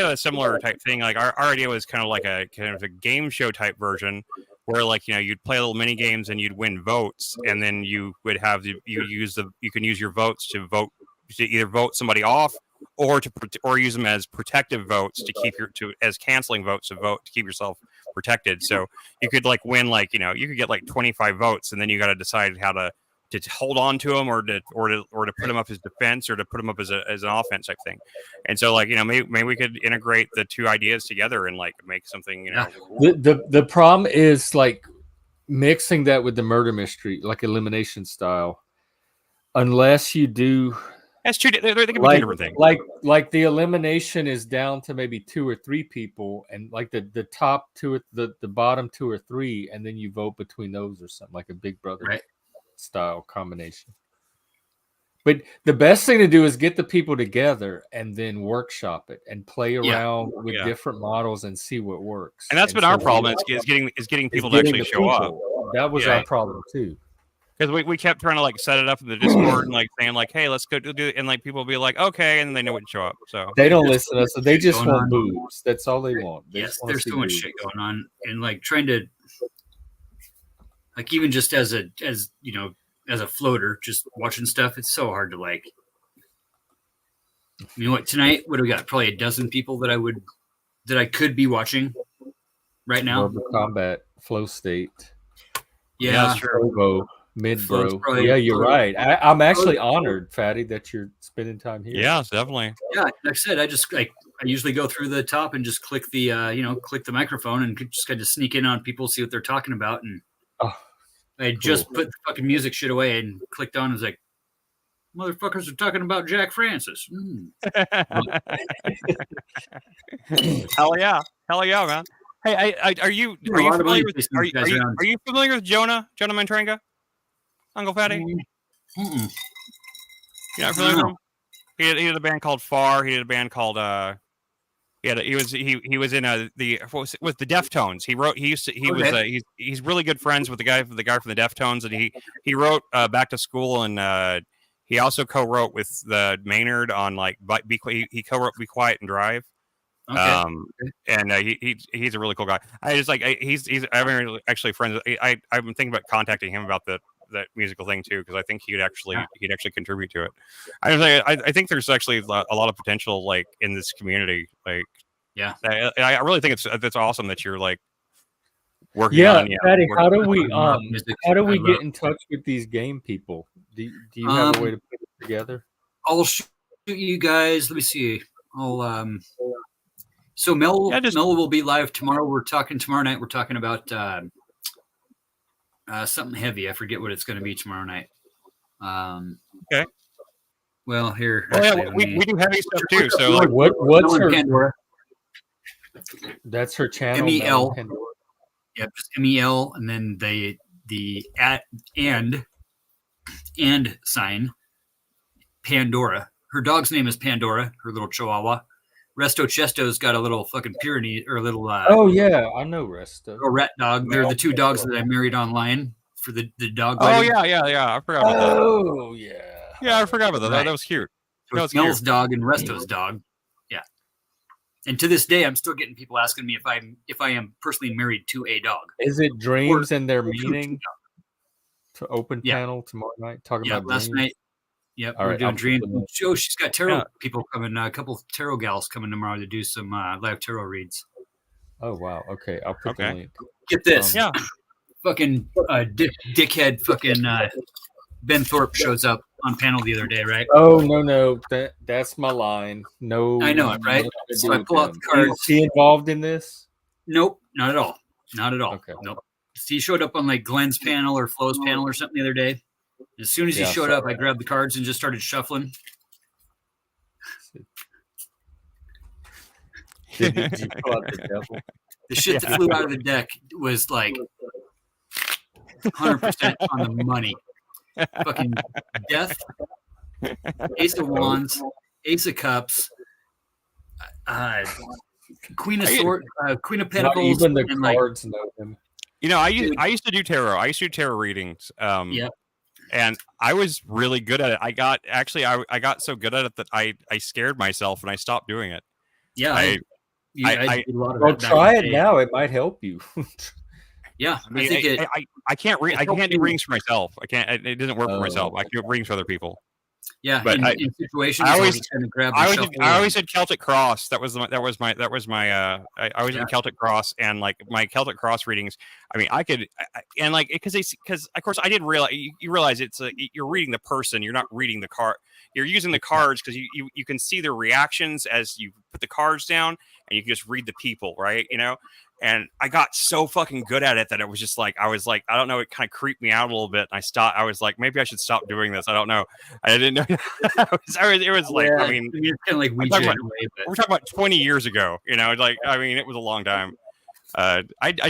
a similar type thing. Like our idea was kind of like a game show type version where, like, you know, you'd play little mini games and you'd win votes, and then you would have you can use your votes to either vote somebody off or use them as protective votes to keep as canceling votes to vote to keep yourself protected. So you could like win, like, you know, you could get like 25 votes, and then you got to decide how to hold on to them or to put them up as defense or to put them up as an offense type thing. And so, like, you know, maybe we could integrate the two ideas together and like make something, you know. The problem is like mixing that with the murder mystery, like elimination style, unless you do. That's true. They can be two different things. Like the elimination is down to maybe 2 or 3 people, and like the top 2 or the bottom 2 or 3, and then you vote between those or something, like a Big Brother style combination. But the best thing to do is get the people together and then workshop it and play around with different models and see what works. And that's been our problem is getting people to actually show up. That was our problem too. Because we kept trying to like set it up in the Discord and like saying like, hey, let's go do it, and like people will be like, okay, and then they know when to show up. So they don't listen to us, so they just want boobs. That's all they want. There's so much shit going on, and like trying to, like, even just as you know, as a floater, just watching stuff, it's so hard to like. You know what? Tonight, what do we got? Probably a dozen people that I could be watching right now. Mortal Kombat, Flow State. Yeah, sure. Mid-bro. Yeah, you're right. I'm actually honored, Fatty, that you're spending time here. Yeah, definitely. Yeah, like I said, I usually go through the top and just click the click the microphone and just kind of sneak in on people, see what they're talking about, and I just put the fucking music shit away and clicked on and was like, motherfuckers are talking about Jack Francis. Hell yeah, man. Hey, are you familiar with Jonah Mantrenga? UncleFatty? Mm-mm. You're not familiar with him? He had a band called Far. He had a band called he was in the Deftones. He's really good friends with the guy from the Deftones, and he wrote Back to School, and he also co-wrote with the Maynard on like he co-wrote Be Quiet and Drive. Okay. And he's a really cool guy. I just like I'm actually friends. I've been thinking about contacting him about that musical thing too, because I think he'd actually contribute to it. I think there's actually a lot of potential like in this community. Like, yeah, I really think it's awesome that you're like working. Yeah, on, Patty, how do we get in touch with these game people? Do you have a way to put it together? I'll shoot you guys. Let me see. So Mel will be live tomorrow. Tomorrow night. We're talking about something heavy. I forget what it's going to be tomorrow night. Okay. Well, here. We do heavy stuff too. So like, what's her? Pandora. That's her channel. MEL. Yep, just MEL, and then the and sign. Pandora. Her dog's name is Pandora. Her little Chihuahua. Resto Chesto's got a little fucking Pyrenees or a little. Oh yeah, I know Resto. A rat dog. They're the two dogs that I married online for the dog. Oh yeah. I forgot about that. Oh yeah. Yeah, I forgot about that. Right. That was cute. So it's Mel's dog and Resto's dog. Yeah. And to this day, I'm still getting people asking me if I am personally married to a dog. Is it dreams and their meaning? To open panel tomorrow night. Talking about last dreams? night. Yep, we're doing dream. Joe, she's got tarot people coming. A couple of tarot gals coming tomorrow to do some live tarot reads. Oh wow! Okay, I'll put the link. Get this. Fucking dickhead. Fucking Ben Thorpe shows up on panel the other day, right? Oh no! That's my line. No, I know it, right? So I pull out the cards. Is he involved in this? Nope, not at all. Not at all. Okay. Nope. He showed up on like Glenn's panel or Flo's panel or something the other day. As soon as he showed up, I grabbed the cards and just started shuffling. Did you pull out the devil? The shit that flew out of the deck was like 100% on the money. Fucking death, ace of wands, ace of cups, queen of swords, queen of pentacles. Even the cards know them. You know, I used to do tarot. I used to do tarot readings. And I was really good at it. I got so good at it that I scared myself and I stopped doing it. Yeah, I did a lot of Well, that try it now. It might help you. Yeah, I mean, I can't read. I can't do readings for myself. I can't. It doesn't work for myself. I can do readings for other people. Yeah, but in situations, I always kind of grab. I always did Celtic Cross. That was my. I always did Celtic Cross, and like my Celtic Cross readings. I mean, I could, and like because of course I didn't realize. You realize it's you're reading the person. You're not reading the card. You're using the cards because you can see their reactions as you put the cards down, and you can just read the people, right? You know. And I got so fucking good at it that it was just like, I was like, I don't know, it kind of creeped me out a little bit. And I stopped. I was like, maybe I should stop doing this. I don't know. I didn't know. It was like, I mean, it's kind of like we're talking about 20 years ago, you know, like, I mean, it was a long time. I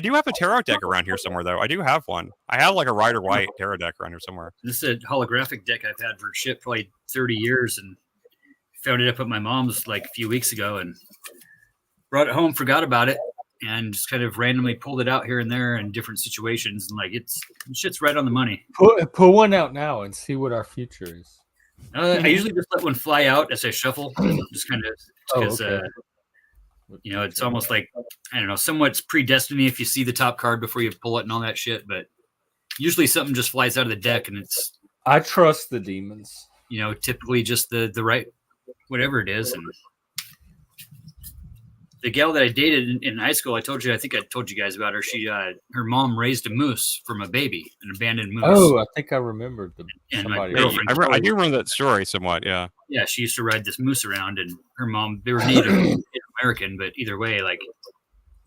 do have a tarot deck around here somewhere, though. I do have one. I have like a Rider White tarot deck around here somewhere. This is a holographic deck I've had for shit probably 30 years and found it up at my mom's like a few weeks ago and brought it home, forgot about it. And just kind of randomly pulled it out here and there in different situations, and like shit's right on the money. Pull one out now and see what our future is. I usually just let one fly out as I shuffle, just kind of because you know it's almost like I don't know, somewhat predestiny if you see the top card before you pull it and all that shit. But usually something just flies out of the deck, and it's I trust the demons. You know, typically just the right whatever it is, and. The gal that I dated in high school, I think I told you guys about her. She, her mom raised a moose from a baby, an abandoned moose. Oh, I think I remembered somebody. I do remember that story somewhat. Yeah. Yeah, she used to ride this moose around, and her mom, they were Native American, but either way, like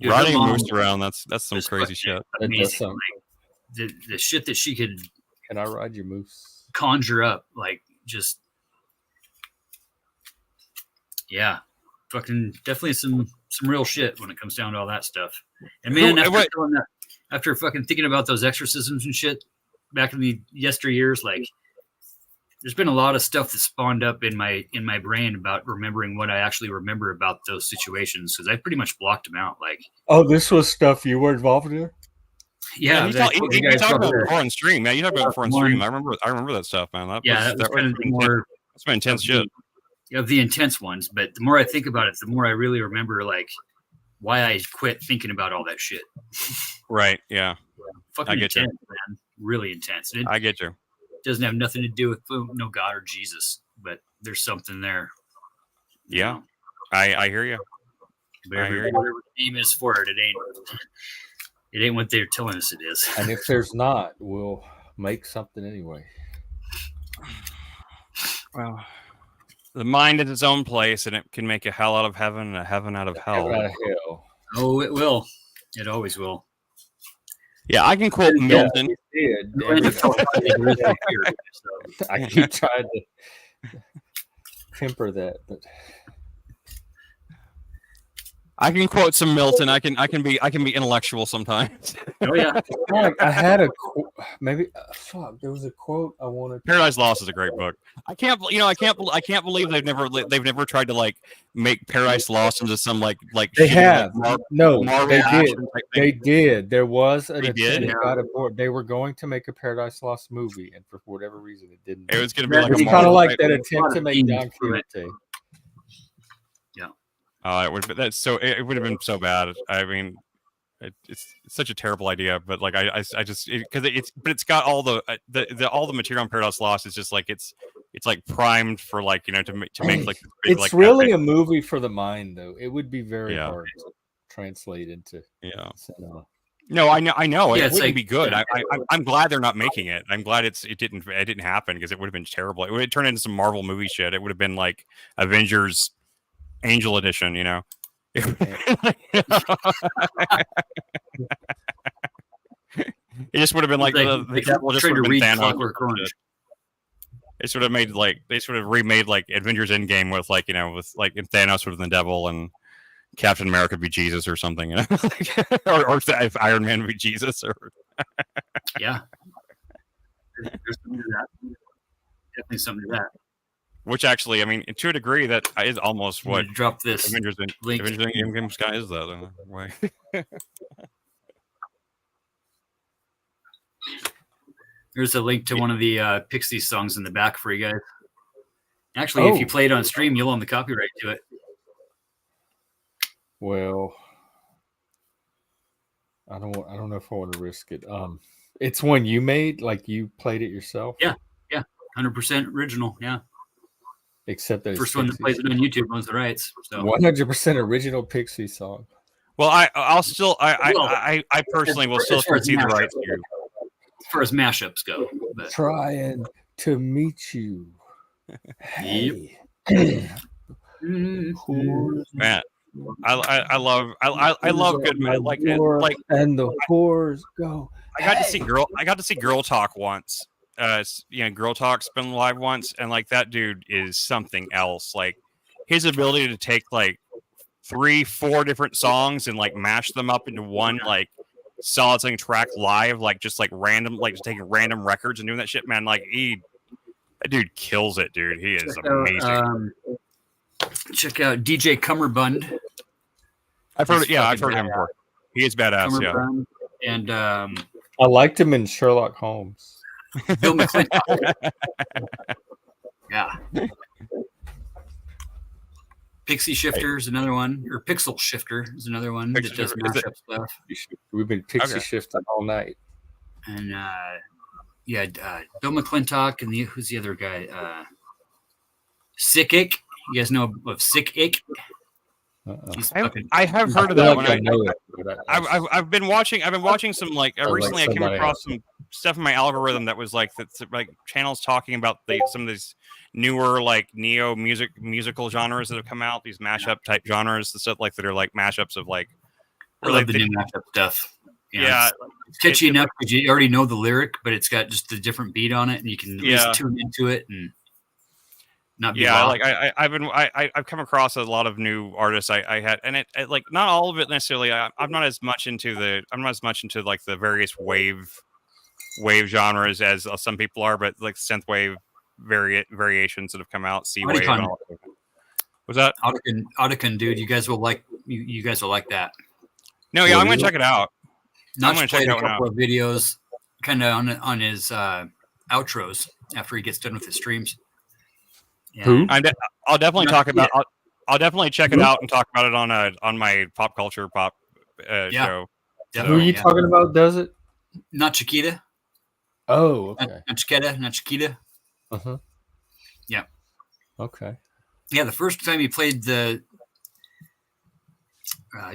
riding a moose around, that's some crazy shit. Amazing. Like, the shit that she could. Can I ride your moose? Conjure up, like just. Yeah, fucking definitely some real shit when it comes down to all that stuff. And man, after fucking thinking about those exorcisms and shit back in the yesteryears, like there's been a lot of stuff that spawned up in my brain about remembering what I actually remember about those situations because I pretty much blocked them out. Like, oh, this was stuff you were involved in? Yeah, you talk about before on stream, man. You talk about before on stream. I remember that stuff, man. That was kind of more. That's some intense shit. Of the intense ones, but the more I think about it, the more I really remember like why I quit thinking about all that shit. Right. Yeah. Fucking intense, man. Really intense. I get you. Doesn't have nothing to do with no God or Jesus, but there's something there. Yeah. I hear you. Whatever the name is for it, it ain't what they're telling us it is. And if there's not, we'll make something anyway. Well, the mind is its own place, and it can make a hell out of heaven and a heaven out of hell. Oh, it will. It always will. Yeah, I can quote Milton. I keep trying to temper that, but I can quote some Milton. I can be intellectual sometimes. Oh yeah. I had a maybe there was a quote I wanted. Paradise Lost is a great book. I can't believe they've never tried to like make Paradise Lost into some like they have they did. There was an attempt that got aboard. They were going to make a Paradise Lost movie, and for whatever reason, it didn't. It was going to be like it's kind of like that attempt to make Don Quixote. It would have been so bad. I mean, it's such a terrible idea, but like I just because it's got all the all the material on Paradise Lost is just like it's like primed for like to make like big, it's like, really epic. A movie for the mind though. It would be very hard to translate into cinema. No, I know. Yeah, it wouldn't be good. I'm glad they're not making it. I'm glad it didn't happen because it would have been terrible. It would have turned into some Marvel movie shit. It would have been like Avengers Angel Edition, It just would have been like the devil just would have been Thanos. Clockwork Orange. They sort of remade like Avengers Endgame with like with like if Thanos would have been the devil and Captain America would be Jesus or something, or if Iron Man would be Jesus or yeah. There's something to that. Definitely something to that. Which actually, I mean, to a degree, that is almost what drop this Avengers Endgame guy is that in a way. There's a link to one of the Pixies songs in the back for you guys. Actually, if you play it on stream, you'll own the copyright to it. Well, I don't know if I want to risk it. It's one you made, like you played it yourself. Yeah, 100% original. Yeah, except that first one that plays it on YouTube owns the rights. So 100% original Pixie song. Well, I personally will still concede the rights to you. As far as mashups go, but. Trying to meet you. Hey. Man, I love good like and the whores go. I got to see Girl Talk once. Girl Talk's been live once, and like that dude is something else. Like his ability to take like 3-4 different songs and like mash them up into one like solid thing track live, like just like random, like just taking random records and doing that shit, man. Like that dude kills it, dude. He is amazing. Check out DJ Cummerbund. I've heard him before. He is badass. Cummerbund. And I liked him in Sherlock Holmes. Bill McClintock. Yeah. Pixie Shifter is another one, or Pixel Shifter is another one that does mashup stuff. We've been Pixie shifting all night. And Bill McClintock and who's the other guy? Sick Ick. You guys know of Sick Ick? I have heard of that one. I've been watching some like recently. I came across some stuff in my algorithm that was like channels talking about some of these newer like musical genres that have come out. These mashup type genres and stuff like that are like mashups of like. I love the new mashup stuff. Yeah, it's catchy enough because you already know the lyric, but it's got just a different beat on it, and you can at least tune into it and. I've come across a lot of new artists I had, and it like not all of it necessarily. I'm not as much into like the various wave genres as some people are, but like synthwave variations that have come out. C-wave. Was that Otacon, dude? You guys will like that. No, yeah, I'm gonna check it out. I'm gonna check out a couple of videos, kind of on his outros after he gets done with his streams. Yeah. Who? I'll definitely talk about. I'll definitely check it out and talk about it on my pop culture show. So, who are you talking about? Does it? Not Chiquita. Oh, okay. Not Chiquita. Uh-huh. Yeah. Okay. Yeah, the first time he played the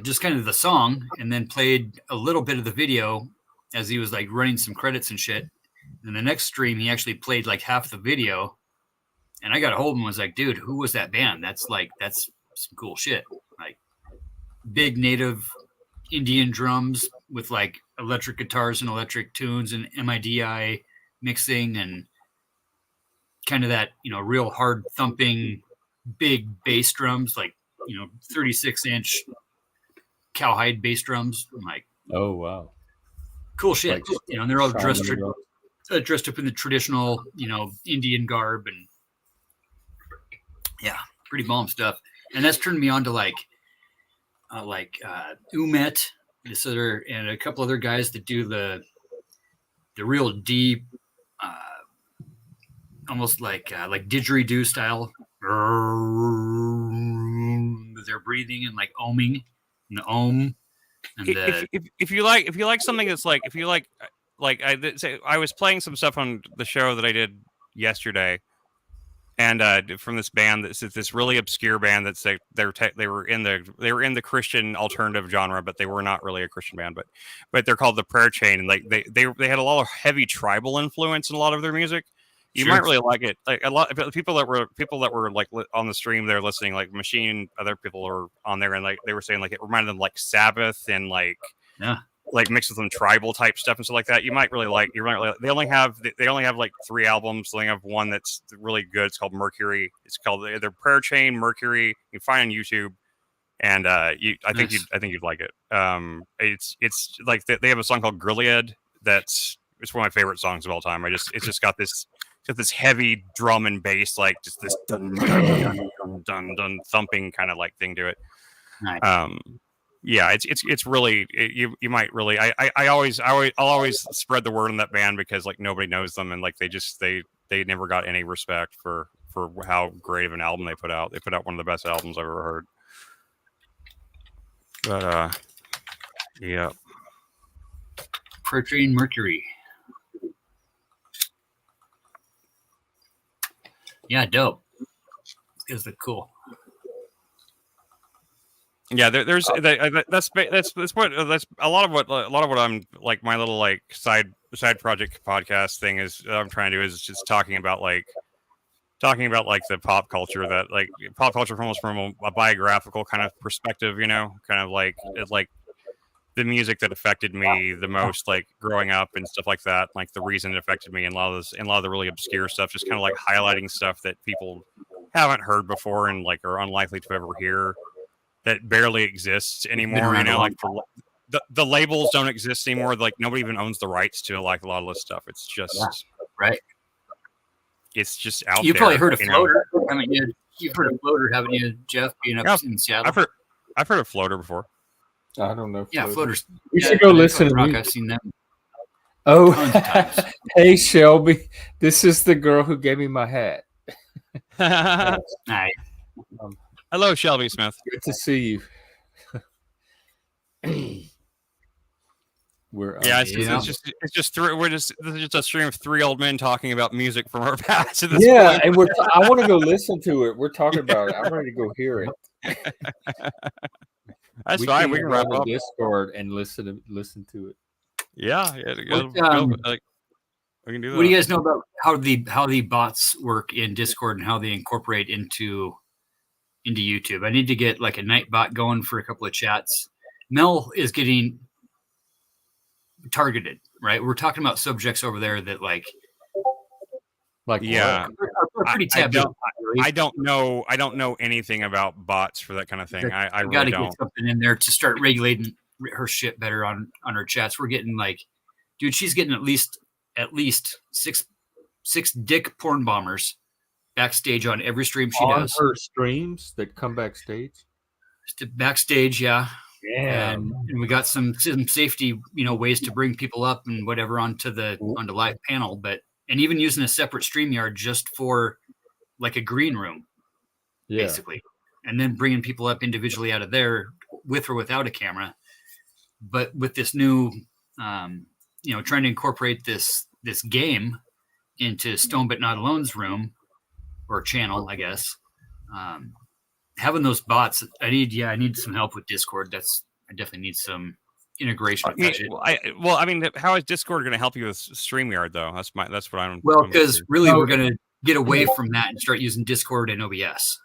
just kind of the song, and then played a little bit of the video as he was like running some credits and shit. And the next stream, he actually played like half the video. And I got a hold of him and was like, dude, who was that band? That's some cool shit. Like big native Indian drums with like electric guitars and electric tunes and MIDI mixing and kind of that, real hard thumping big bass drums, like, 36-inch cowhide bass drums. I'm like, oh, wow. Cool shit. Like, and they're all dressed up in the traditional, Indian garb and, yeah, pretty bomb stuff. And that's turned me on to like Umet, and a couple other guys that do the real deep, almost like didgeridoo style. They're breathing and like oming, and the om. And if you like something that's like I was playing some stuff on the show that I did yesterday. And from this band, this really obscure band that's they were in the Christian alternative genre, but they were not really a Christian band. But they're called the Prayer Chain, and like they had a lot of heavy tribal influence in a lot of their music. You might really like it. Like a lot of people that were like on the stream, they're listening. Like Machine, other people are on there, and like they were saying, like it reminded them like Sabbath and like mixed with some tribal type stuff and stuff like that. You might really like. They only have like 3 albums. They only have one that's really good. It's called Mercury. It's called either Prayer Chain Mercury. You can find on YouTube, and I think you'd like it. It's like they have a song called Grilliad. It's one of my favorite songs of all time. It's just got this heavy drum and bass, like just this dun dun dun dun dun, dun thumping kind of like thing to it. Nice. Yeah, it's really you might really I'll always spread the word on that band because like nobody knows them and like they never got any respect for how great of an album they put out. They put out one of the best albums I've ever heard. But yeah. Protein Mercury. Yeah, dope. It's cool. Yeah, that's a lot of what I'm like my little like side project podcast thing is I'm trying to do is just talking about like the pop culture that like pop culture almost from a biographical kind of perspective, you know, kind of like the music that affected me the most, like growing up and stuff like that, like the reason it affected me and a lot of the really obscure stuff, just kind of like highlighting stuff that people haven't heard before and like are unlikely to ever hear, that barely exists anymore. You know, like the labels don't exist anymore. Like nobody even owns the rights to like a lot of this stuff. It's just right. It's just out there. You probably heard of Floater. I mean, you've heard of Floater, haven't you, Jeff? Being up in Seattle. I've heard of Floater before. I don't know. Yeah, Floaters. You should go listen to rock. me. I've seen them. Oh, hey Shelby, this is the girl who gave me my hat. Nice. Hello, Shelby Smith. Good to see you. It's just a stream of 3 old men talking about music from our past. And I want to go listen to it. We're talking about it. I'm ready to go hear it. That's fine. We can wrap up Discord and listen to it. Yeah, we can do that. What do you guys know about how the bots work in Discord and how they incorporate into YouTube? I need to get like a night bot going for a couple of chats. Mel is getting targeted, right? We're talking about subjects over there that like yeah, are pretty taboo. I don't know anything about bots for that kind of thing. I got to really don't. get something in there to start regulating her shit better on her chats. We're getting like, dude, she's getting at least six dick porn bombers backstage on every stream she does. Her streams that come backstage. Backstage, yeah. Yeah, and we got some safety, ways to bring people up and whatever onto live panel, and even using a separate StreamYard just for like a green room, basically, and then bringing people up individually out of there with or without a camera. But with this new, trying to incorporate this game into Stone But Not Alone's room or channel, I guess. Having those bots, I need some help with Discord. I definitely need some integration. I mean, how is Discord going to help you with StreamYard though? That's what I'm. Well, because really, we're going to get away from that and start using Discord and OBS,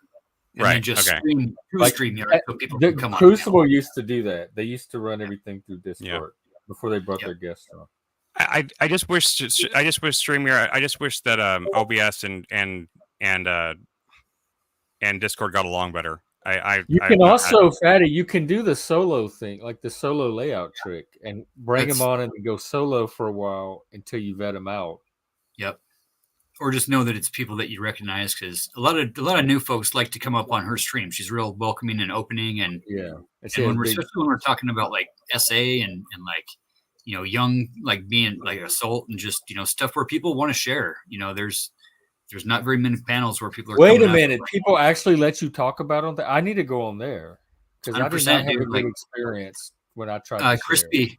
and then just stream through StreamYard so people can come on. Crucible used to do that. They used to run everything through Discord before they brought their guests on. I just wish StreamYard. I just wish that OBS and Discord got along better. Fatty, you can do the solo thing, like the solo layout trick, and bring them on and go solo for a while until you vet them out. Yep. Or just know that it's people that you recognize, because a lot of new folks like to come up on her stream. She's real welcoming and opening, and especially when we're talking about like SA and like young, like being like assault and just stuff where people want to share. There's not very many panels where people are. Wait a minute, people actually let you talk about on there. I need to go on there because I did not have a good experience when I tried. Crispy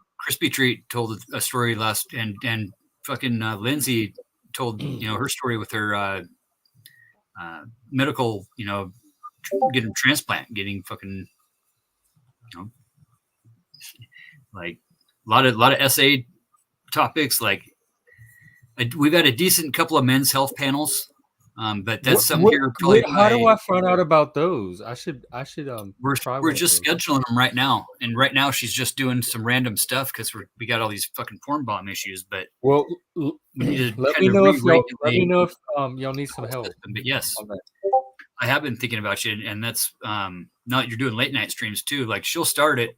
Treat told a story last, and fucking Lindsay told her story with her medical, getting a transplant, getting fucking, like a lot of SA topics, like We've got a decent couple of men's health panels, but that's something here. How do I find out about those? I should try. We're just scheduling them right now, and right now she's just doing some random stuff because we got all these fucking porn bomb issues. But well, we need to let me know if y'all need some help. But yes, I have been thinking about you, and that's not you're doing late night streams too. Like she'll start at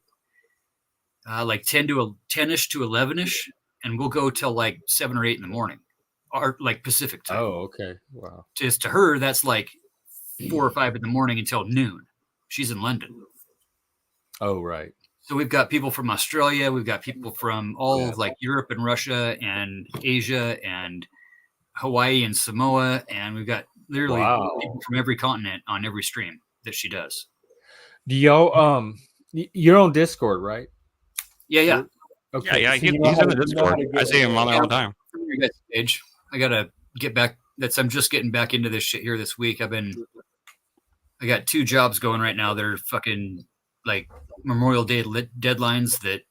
like 10-ish to 11-ish, and we'll go till like 7 or 8 in the morning, or like Pacific time. Oh, okay, wow. Just to her, that's like 4 or 5 in the morning until noon. She's in London. Oh, right. So we've got people from Australia, we've got people from all of like Europe and Russia and Asia and Hawaii and Samoa, and we've got literally people from every continent on every stream that she does. Do y'all you're on Discord, right? Yeah. Okay. Yeah. He's on the Discord. I see him on there all the time. Your guys' page. I gotta get back. I'm just getting back into this shit here this week. I got 2 jobs going right now. They're fucking like Memorial Day deadlines that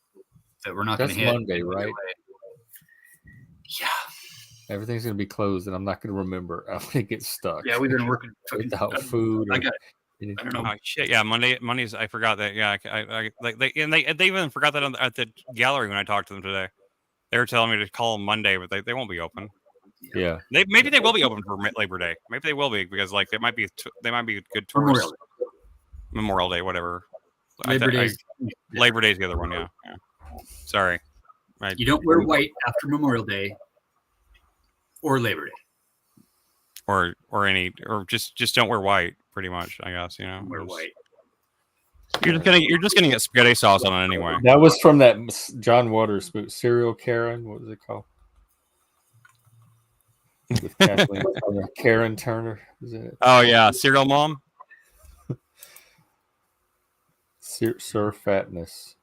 we're not going to hit. Monday, right? Yeah. Everything's going to be closed, and I'm not going to remember. I'm going to get stuck. Yeah, we've been working without food. I don't know. Oh, shit, yeah, Mondays. I forgot that. Yeah, I like they even forgot that at the gallery when I talked to them today. They were telling me to call them Monday, but they won't be open. Yeah, maybe they will be open for Labor Day. Maybe they will be because like they might be good tourists. Memorial Day, whatever. Labor Day is the other one. Yeah. Sorry. You don't wear white after Memorial Day or Labor Day, or just don't wear white. Pretty much, I guess. Wear white. You're just gonna get spaghetti sauce on it anyway. That was from that John Waters book, Serial Karen. What was it called? With Kathleen Turner. Karen Turner. Is it? Oh yeah, Serial Mom. Sir Fatness.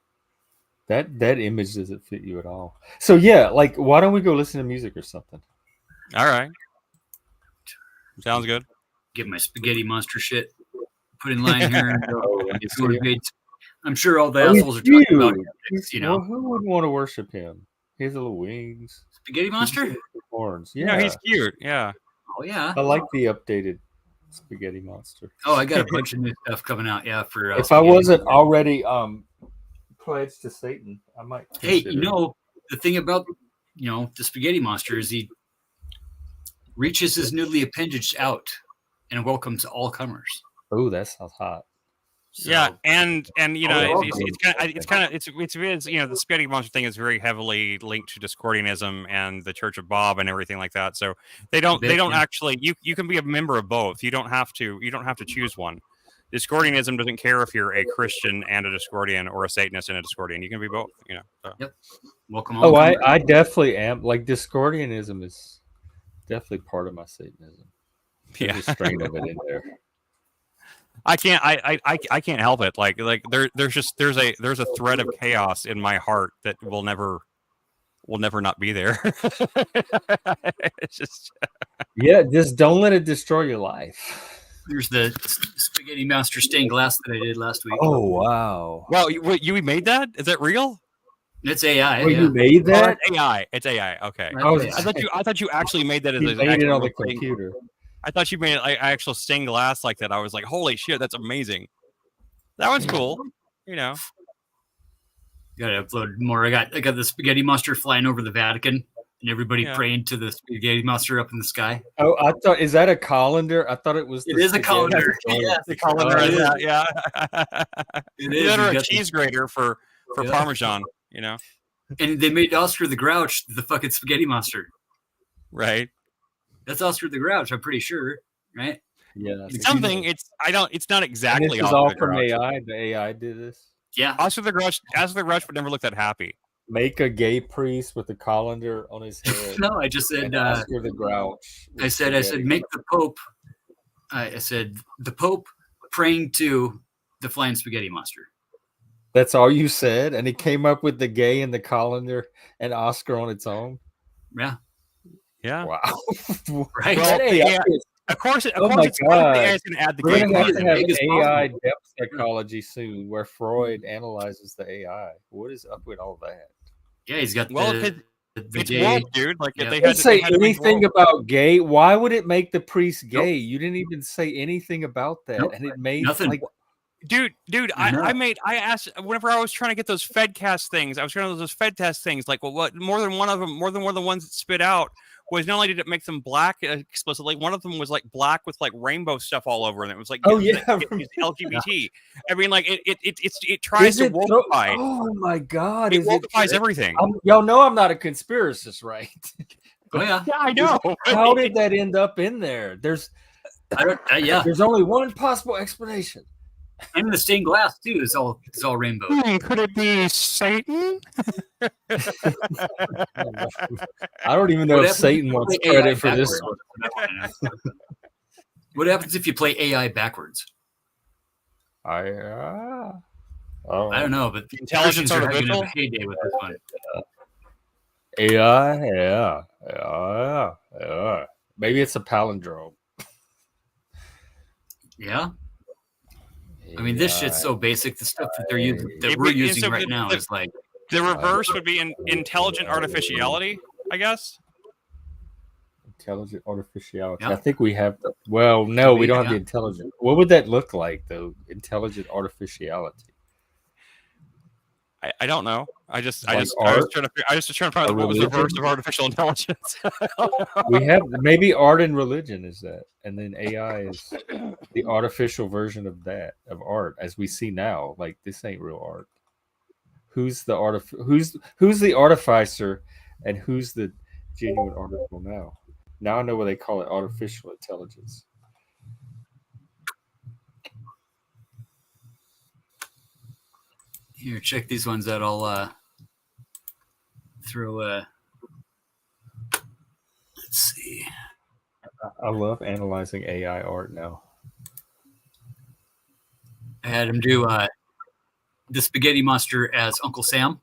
That image doesn't fit you at all. So yeah, like why don't we go listen to music or something? All right. Sounds good. Get my spaghetti monster shit put in line here. I'm sure all the assholes are talking about it. Well, who wouldn't want to worship him? He has little wings. Spaghetti monster? Horns. Yeah. No, he's cute. Yeah. Oh yeah. I like the updated spaghetti monster. Oh, I got a bunch of new stuff coming out. Yeah, for if I wasn't already pledged to Satan, I might. Hey, the thing about the spaghetti monster is he reaches his noodly appendage out and welcomes all comers. Oh, that sounds hot. So, yeah, and it's kind of the spaghetti monster thing is very heavily linked to Discordianism and the Church of Bob and everything like that. So they don't actually you can be a member of both. You don't have to choose one. Discordianism doesn't care if you're a Christian and a Discordian or a Satanist and a Discordian. You can be both. So. Yep. Welcome. Oh, I definitely am. Like Discordianism is definitely part of my Satanism. There's a strain of it in there. I can't help it. Like there's a thread of chaos in my heart that will never not be there. It's just just don't let it destroy your life. There's the spaghetti monster stained glass that I did last week. Oh wow! Wow, you made that? Is that real? It's AI. Oh, you made that? It's AI. Okay. I thought you actually made that as an made it on the computer. I thought you made actual stained glass like that. I was like, holy shit, that's amazing. That one's cool. Gotta upload more. I got the spaghetti monster flying over the Vatican and everybody praying to the spaghetti monster up in the sky. Oh, I thought, is that a colander? I thought it was. It is a colander. Yes, the colander. Yeah. It is. Or a cheese grater for Parmesan. And they made Oscar the Grouch the fucking spaghetti monster. Right. That's Oscar the Grouch, I'm pretty sure, right? Yeah. It's not exactly. And this is all from AI. The AI did this. Yeah. Oscar the Grouch would never look that happy. Make a gay priest with a colander on his head. No, I just said Oscar the Grouch. I said make the Pope. I said the Pope praying to the flying spaghetti monster. That's all you said, and it came up with the gay and the colander and Oscar on its own. Yeah. Yeah. Wow. Right. Well, of course, it's going to add the We're gay. going to have AI depth psychology soon, where Freud analyzes the AI. What is up with all that? Yeah, he's got it's gay. woke, dude. Like Yeah. if they Didn't had say they had to make anything woke. about gay. Why would it make the priest Nope. gay? You didn't even say anything about that, Nope. and it made Nothing. like Dude, I know. I asked whenever I was trying to get those FedCast things, I was trying to those Fed test things, like, well, what more than one of the ones that spit out was not only did it make them black explicitly, one of them was like black with like rainbow stuff all over, and it was like, oh yeah, it's LGBT. I mean, like it tries is to it? wokeify. Oh my God, It is it? wokeifies everything. Y'all know I'm not a conspiracist, right? Oh yeah. Yeah, I know. How did that end up in there? There's only one possible explanation. And the stained glass too is all rainbow. Could it be Satan? I don't even know if Satan wants credit for this one. What happens if you play AI backwards? I don't know, but the Intelligence Christians are having artificial? a heyday with this one. AI, yeah. Maybe it's a palindrome. Yeah. I mean, this shit's so basic. The stuff that they're using, that we're using right now, is like the reverse would be intelligent artificiality, I guess. Intelligent artificiality. Yeah. I think we have. Well, no, we don't have Yeah. the intelligent. What would that look like, though? Intelligent artificiality. I don't know. I was trying to find A what was the religion? reverse of artificial intelligence. We have maybe art and religion is that, and then AI is the artificial version of that of art as we see now. Like this ain't real art. Who's the who's the artificer, and who's the genuine article now? Now I know what they call it: artificial intelligence. here. Check these ones out. I'll throw. Let's see. I love analyzing AI art now. I had him do the Spaghetti Monster as Uncle Sam.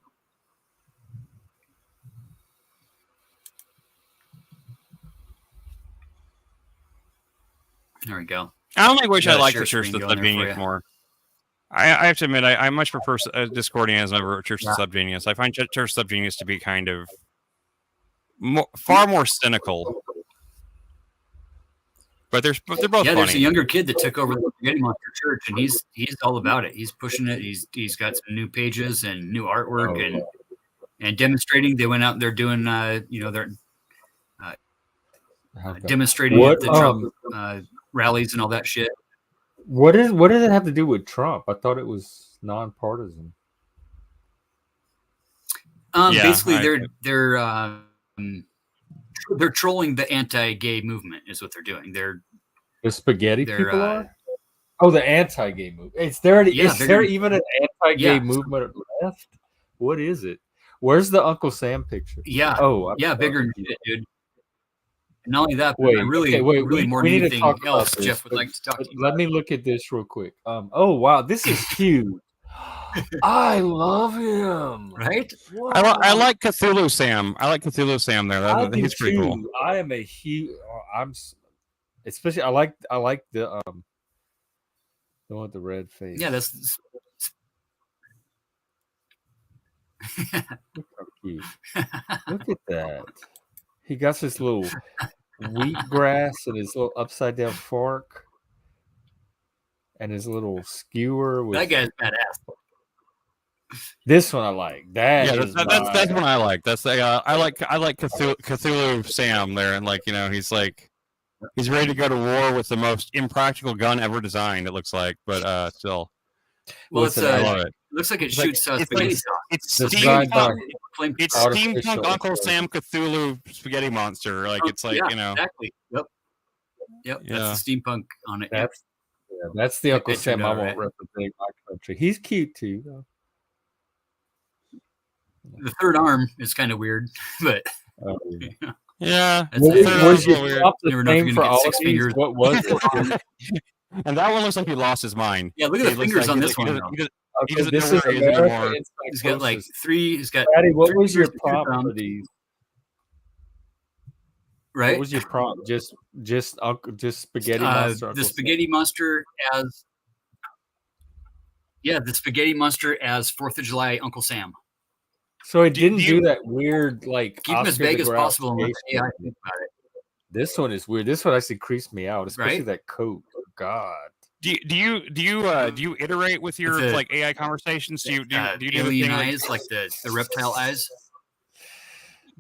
There we go. I only wish I Got a liked share the Church of screen the going there for Subgenius you. more. I have to admit, I much prefer Discordianism over Church of the Subgenius. I find Church of the Subgenius to be kind of far more cynical. But they're both funny. There's a younger kid that took over the Spaghetti Monster Church, and he's all about it. He's pushing it. He's got some new pages and new artwork and demonstrating. They went out and they're doing they're demonstrating at the Trump rallies and all that shit. What does it have to do with Trump? I thought it was nonpartisan. Basically, they're trolling the anti-gay movement is what they're doing. The spaghetti people are? Oh, the anti-gay movement. Is there even an anti-gay movement left? What is it? Where's the Uncle Sam picture? Yeah. Oh, bigger than shit, dude. And not only that, but wait, really more than anything else, Jeff would like to talk to you. Let me look at this real quick. Oh wow, this is huge. I love him. Right? I like Cthulhu Sam. I like Cthulhu Sam there. He's pretty cool. I am a huge. Especially I like the one with the red face. Yeah, that's. Look how cute. Look at that. He got this little wheatgrass and his little upside down fork and his little skewer. That guy's badass. This one I like. That's one I like. That's I like Cthulhu Sam there, and he's ready to go to war with the most impractical gun ever designed. It looks like, but still. Well, I love it. Looks like it shoots spaghetti sauce. It's steampunk. It's steampunk Uncle Sam Cthulhu spaghetti monster. Exactly. Yep. That's the steampunk on it. That's the Uncle Sam I want representing my country. He's cute too, though. The third arm is kind of weird, but yeah. Was your weird. the same for all 6 fingers? What was it? And that one looks like he lost his mind. Yeah, look at the fingers on this one. This is America. He's got like 3. He's got. Patty, what was your prompt for these? Right. What was your prompt? Just spaghetti monster. The spaghetti monster as. Yeah, the spaghetti monster as 4th of July Uncle Sam. So it Do didn't you- do that weird like Keep them as Oscar the vague as Grouch possible and let the AI station. think about it. This one is weird. This one actually creased me out, especially Right? that coat. God. do you iterate with your the- like AI conversations? Do you do the alien thing eyes, like the reptile eyes.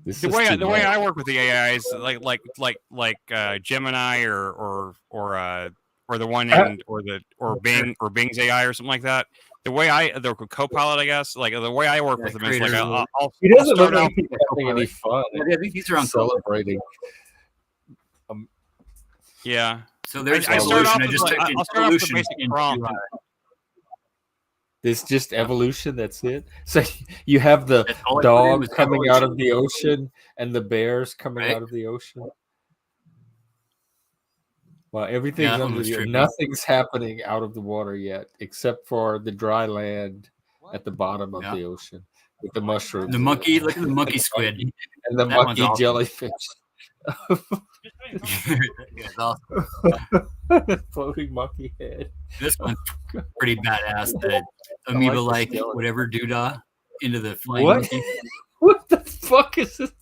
This the is way too the way much. I work with the AI is like Gemini or the one in or Bing's AI or something like that. The Copilot, I guess, like the way I work Yeah, with them is like creator. He I'll doesn't look start like out. he's having any fun. I think these are on celebrating. Yeah. So there's I start evolution. off I just with, typed in I'll start off with the evolution basic into, prompt. It's just evolution. That's it. So you have the That's all I put in dog was coming out evolution. of the ocean and the bears coming Right. out of the ocean. Well, everything's that one under was the trippy. nothing's happening out of the water yet, except for the dry land at the bottom of Yeah. the ocean with the mushrooms. The in it. monkey, look at the monkey squid. and the that one's monkey awesome. jellyfish. It's awesome. Floating monkey head. This one's pretty badass. The amoeba the like skeleton. whatever doodah into the flying What? monkey. What the fuck is this?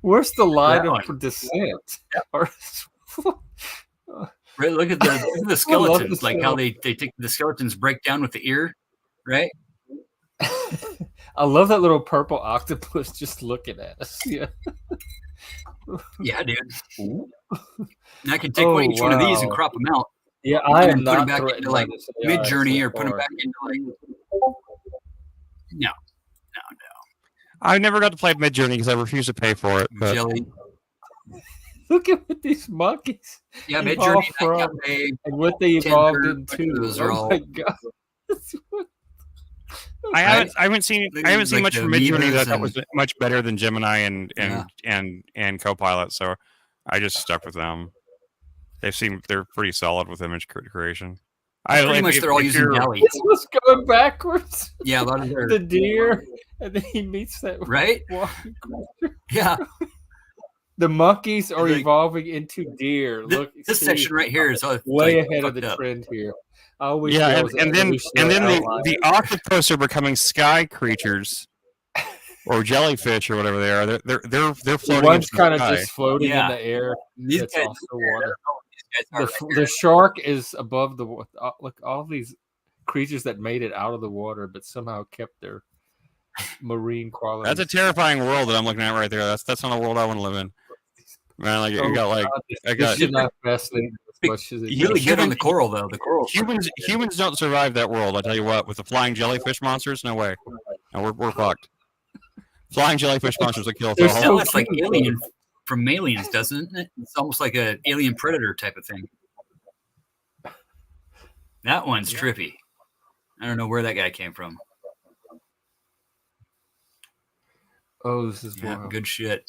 Where's the line That of descent? Or- Right, look at the skeletons, like how they take the skeletons break down with the ear, right? I love that little purple octopus just looking at us. Yeah. Yeah, dude. Ooh. And I can take Oh, each one of these and wow. crop them out, Yeah, I and am then put 'em not back threatened into, by like, this AI Mid-Journey, so or put them far. back into like no I never got to play Mid-Journey because I refuse to pay for it. But jelly. Look at what these monkeys Yeah, evolved Mid-Journey, from Night Cafe, and what they Tinder, evolved into. those are Oh all- my god! I haven't seen Like much the from Mid-Journey amoebas that was much better than Gemini and Yeah. Copilot. So I just stuck with them. They're pretty solid with image creation. Pretty much they're all using jelly. This was going backwards. Yeah, a lot of their The deer, and then he meets that right. walking creature. Yeah, The monkeys are Like, evolving into deer. Look, this see, section right here is way like, ahead of fucked the up. trend here. I always Yeah, feel it was and then evolutionary outlier. the octopus are becoming sky creatures or jellyfish or whatever they are. They're The floating. one's into the kind of sky. just floating Yeah. in the air. These That's guys, also water. these guys are The shark is above the water. Look, all these creatures that made it out of the water, but somehow kept their marine quality. That's a terrifying world that I'm looking at right there. That's not a world I want to live in. Man, like you got like I got This should not fascinate as much as it really does. good on the coral though. The coral humans don't survive that world. I tell you what, with the flying jellyfish monsters, no way. No, we're fucked. Flying jellyfish monsters will kill us They're all. so It's like cute. Alien from Aliens, doesn't it? It's almost like a Alien Predator type of thing. That one's trippy. I don't know where that guy came from. Oh, this is Yeah, wild. good shit.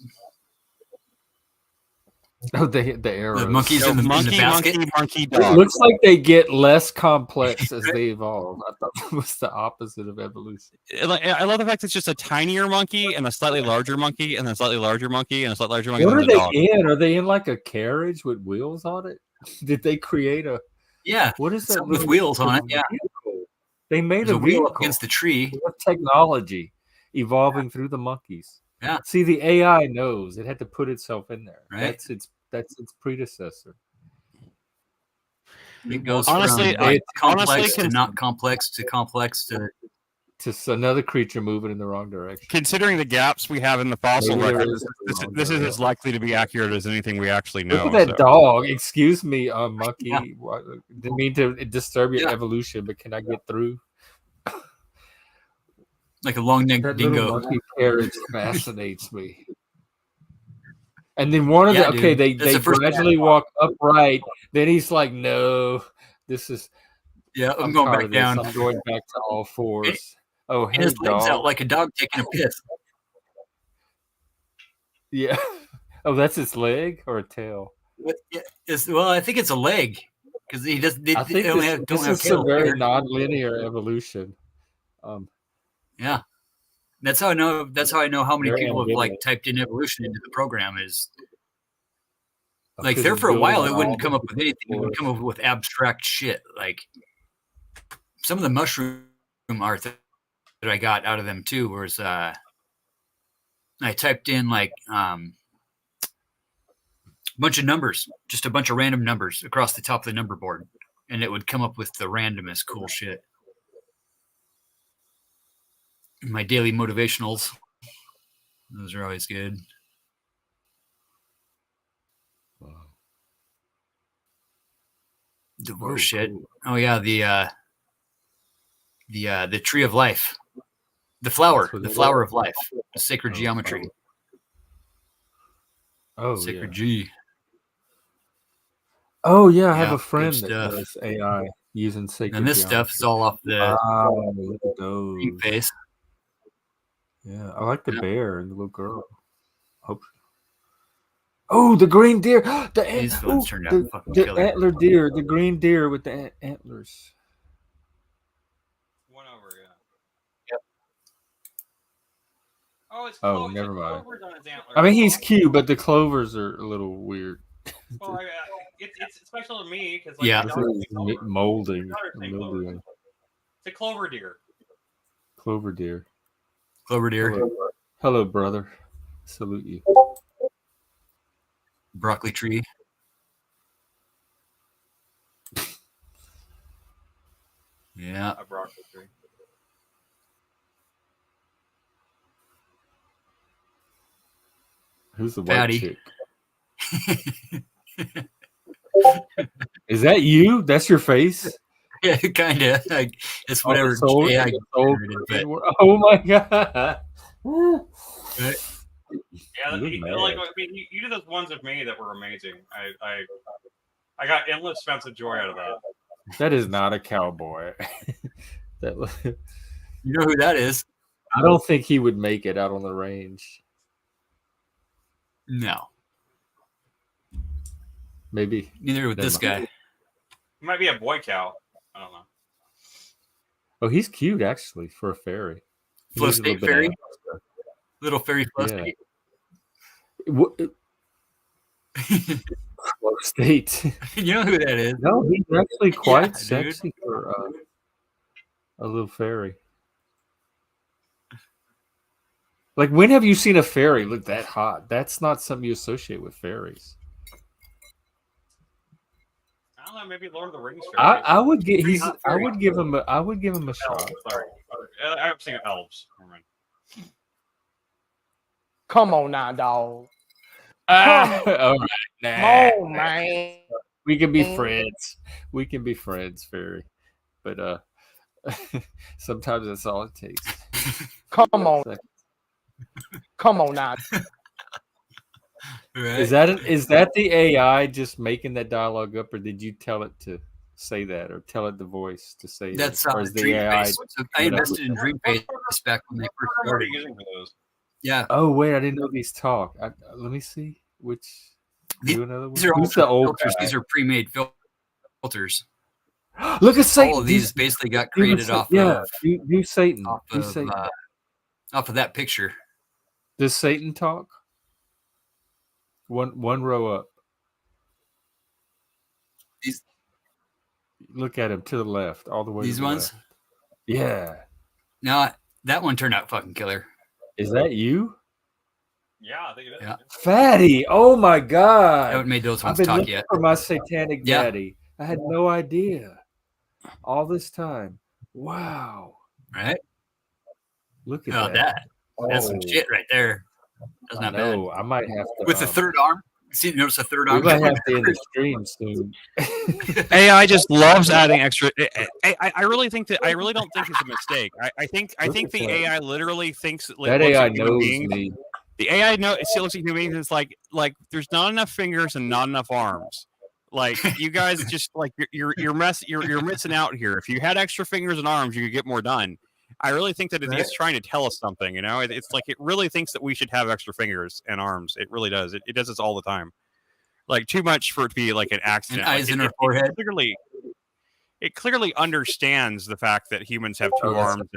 Oh, they hit the arrows. The monkeys in the basket. monkey It dog. looks like they get less complex as they evolve. I thought it was the opposite of evolution. I love the fact it's just a tinier monkey and a slightly larger monkey and a slightly larger monkey and a slightly larger monkey. What than are the they dog. in? Are they in like a carriage with wheels on it? Did they create a? Yeah, What is that? something with little wheels on it. Yeah, vehicle? They made there's a a wheel vehicle up against the tree. with technology evolving through the monkeys. Yeah. See, the AI knows it had to put itself in there. Right. That's its predecessor. It goes Honestly, from complex honestly, to not complex to complex to Just another creature moving in the wrong direction. Considering the gaps we have in the fossil Maybe there record, is this is as likely to be accurate as anything we actually know. Look at that so. dog. Excuse me, monkey. Yeah. Didn't mean to disturb your Yeah. evolution, but can I get through? like a long necked That little dingo. monkey carriage fascinates me. And then one of Yeah, the okay, dude. That's they the first gradually walk upright. Then he's like, "No, this is Yeah, I'm I'm going tired back of this. down. I'm going back to all fours." Oh, And hey, his legs out dog. like a dog taking a piss. Yeah. Oh, that's its leg or a tail. Well, I think it's a leg because he does. They I think don't this, have, this don't have is some tail very here. non-linear evolution. Yeah, that's how I know. That's how I know how many Very people have like ambivalent. typed in evolution into the program. Is like Because there it's for a while, building it wouldn't all come the up with anything. It would come up with abstract shit. Like some of the mushroom art that I got out of them too was I typed in like bunch of numbers, just a bunch of random numbers across the top of the number board, and it would come up with the randomest cool shit. My daily motivationals, those are always good. Wow. Divorce shit. Cool. Oh yeah, the tree of life, the flower of life, the sacred geometry. Sacred G. Oh yeah, I have a friend that does AI using sacred and this geometry. stuff is all off the look at those. face. Yeah, I like the bear and the little girl. Oh, the green deer! These ones turned out fucking killer. The antler deer, the green deer with the antlers. One over, yeah. Yep. Oh, it's never mind. Clovers on his antlers. I mean, he's cute, but the clovers are a little weird. Well, it's special to me because molding. It's a clover deer. Clover deer. Clover deer. Hello, brother. Salute you. Broccoli tree. Yeah. A broccoli tree. Who's the white Fatty. chick? Is that you? That's your face? Yeah, kind of. Like, it's whatever. Oh my god! Yeah, I mean, you did those ones of me that were amazing. I got endless amounts of joy out of that. That is not a cowboy. You know who that is? I don't think he would make it out on the range. No. Maybe. Neither with this guy. He might be a boy cow. I don't know. Oh, he's cute actually for a fairy. Flow state fairy. Little fairy flow state. Flow state. You know who that is? No, he's actually quite sexy for a little fairy. Like, when have you seen a fairy look that hot? That's not something you associate with fairies. I don't know. Maybe Lord of the Rings. I would give him a shot. Sorry. I haven't seen elves. Come on now, dog. All right, Come on, man. We can be friends. We can be friends, fairy. But sometimes that's all it takes. Come on. Come on now. Right. Is that the AI just making that dialogue up, or did you tell it to say that, or tell it the voice to say that's that? Or is the AI? So I invested in DreamFace back when they first started using those. Yeah. Oh wait, I didn't know these talk. Let me see which. Do another one. These are Who's the old filters. guy? These are pre-made filters. Look at Satan. All of these basically got created off Satan. Off of that picture. Does Satan talk? One row up. Look at him to the left, all the way. These to the ones. Left. Yeah. Now that one turned out fucking killer. Is that you? Yeah, I think it is. Yeah. Fatty! Oh my god! I haven't made those ones I've been talk looking yet. for my satanic daddy. I had no idea. All this time. Wow. Right? Look at that. That's some shit right there. That's not bad. I might have to. With the third arm. See, notice a third arm. We might have to end the stream soon. AI just loves adding extra. I really think that. I really don't think it's a mistake. I think the AI literally thinks that AI knows me. The AI it still looks at human beings. It's like there's not enough fingers and not enough arms. Like, you guys just like you're missing out here. If you had extra fingers and arms, you could get more done. I really think that it's trying to tell us something. You know, it's like it really thinks that we should have extra fingers and arms. It really does. It does this all the time. Like, too much for it to be like an accident. And eyes in her forehead. It clearly understands the fact that humans have 2 arms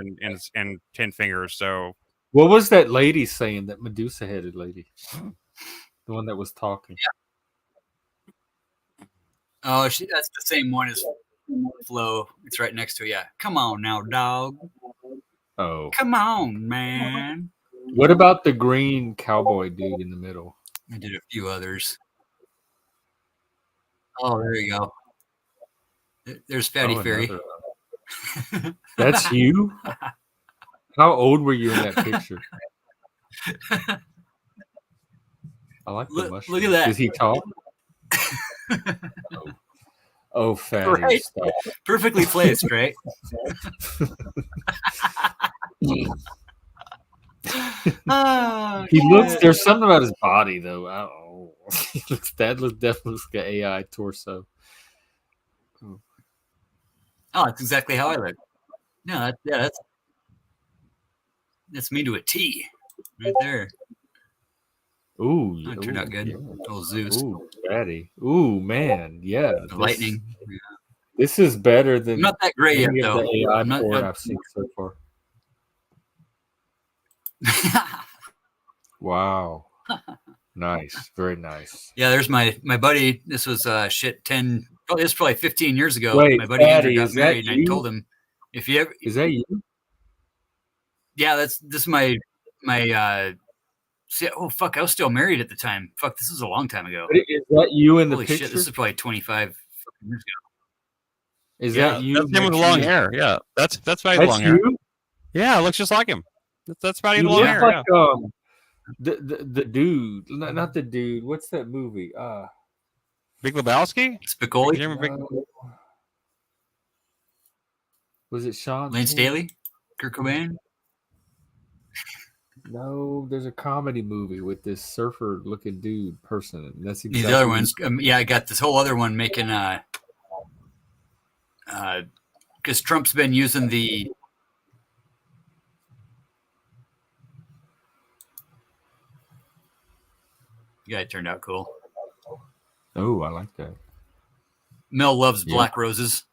and 10 fingers. So, what was that lady saying? That Medusa-headed lady, the one that was talking. Yeah. Oh, that's the same one as Flo. It's right next to it. Yeah. Come on now, dog. Oh. Come on, man. What about the green cowboy dude in the middle? I did a few others. Oh, there you go. There's Fatty Fairy. That's you? How old were you in that picture? I like the mushroom. Look at that. Does he talk? Oh, Fatty. Right. Stop. Perfectly placed, right? He looks. There's something about his body, though. I don't know. Definitely looks like an AI torso. Oh, that's exactly how I look. No, that's me to a T, right there. Ooh, That turned out good. Yeah. Oh, Zeus. Ooh, Fatty. Ooh, man. Yeah. The lightning. This is better than I'm not that great yet, any of though. the AI I'm not- porn I've seen so far. Wow. Nice. Very nice. Yeah, there's my buddy. This was 10. Oh, this was probably 15 years ago. Wait, my buddy Fatty, Andrew got is that married, and I you? told him if you ever. Is that you? Yeah, this is my. Oh fuck! I was still married at the time. Fuck, this was a long time ago. Is that you in the Holy picture? shit! This is probably 25 years ago. Is that you? That's him with the long hair. Yeah, that's Fatty with That's long hair. you? Yeah, it looks just like him. That's Fatty You with long look hair. like the dude, not the dude. What's that movie? Big Lebowski. Spicoli, You remember Big? Was it Sean? Lane Staley, Kurt Cobain. No, there's a comedy movie with this surfer-looking dude person. And that's exactly These other ones. Yeah, I got this whole other one making. Because Trump's been using the. Yeah, it turned out cool. Oh, I like that. Mel loves black roses.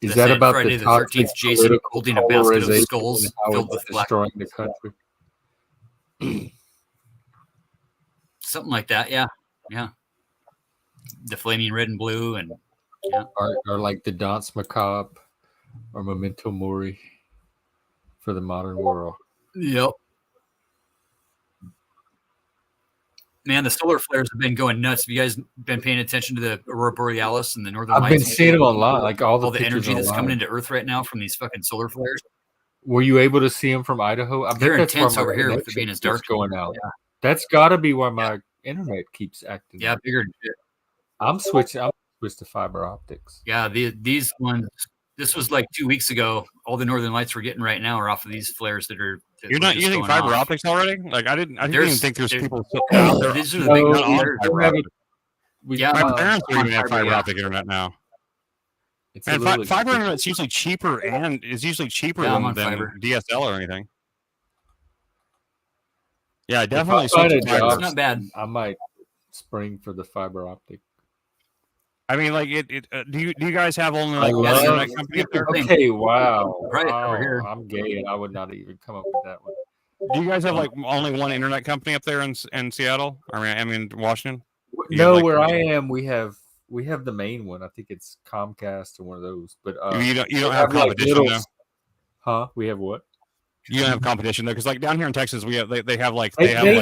Is That's that it, about Friday the the 13th toxic Jason political holding a basket of polarization skulls and how filled it's with black. destroying the country? Something like that, yeah. The flaming red and blue, and Or like the Danse Macabre or Memento Mori for the modern world. yep. Man, the solar flares have been going nuts. Have you guys been paying attention to the Aurora Borealis and the Northern I've Lights? been seeing them a lot, like all the pictures energy that's online. coming into Earth right now from these fucking solar flares. Were you able to see them from Idaho? I They're bet that's intense why my over here with it being connection as dark. keeps going out. Yeah. That's got to be why my internet keeps acting. Yeah, up. bigger. I'm switching to fiber optics. Yeah, these ones. This was like 2 weeks ago. All the Northern Lights we're getting right now are off of these flares that are. You're not using fiber optics already? Like I didn't even think there's people out there. These are the big not on ones. fiber optic. Yeah, My parents don't on even have fiber, fiber optic internet now. It's And fiber internet's usually cheaper and is usually cheaper Yeah, I'm on than fiber. DSL or anything. Yeah, If definitely. I find a switch to fiber. job, It's not bad. I might spring for the fiber optic. I mean, like, do you guys have only I like one love- internet company up there? Okay, wow. Right, over here. I'm gay and I would not even come up with that one. Do you guys have like only one internet company up there in Seattle? I mean Washington? You No, have, like, where I am, we have the main one. I think it's Comcast or one of those. But you don't we have like competition little- though. Huh? We have what? You don't have competition though, because like down here in Texas, they have They have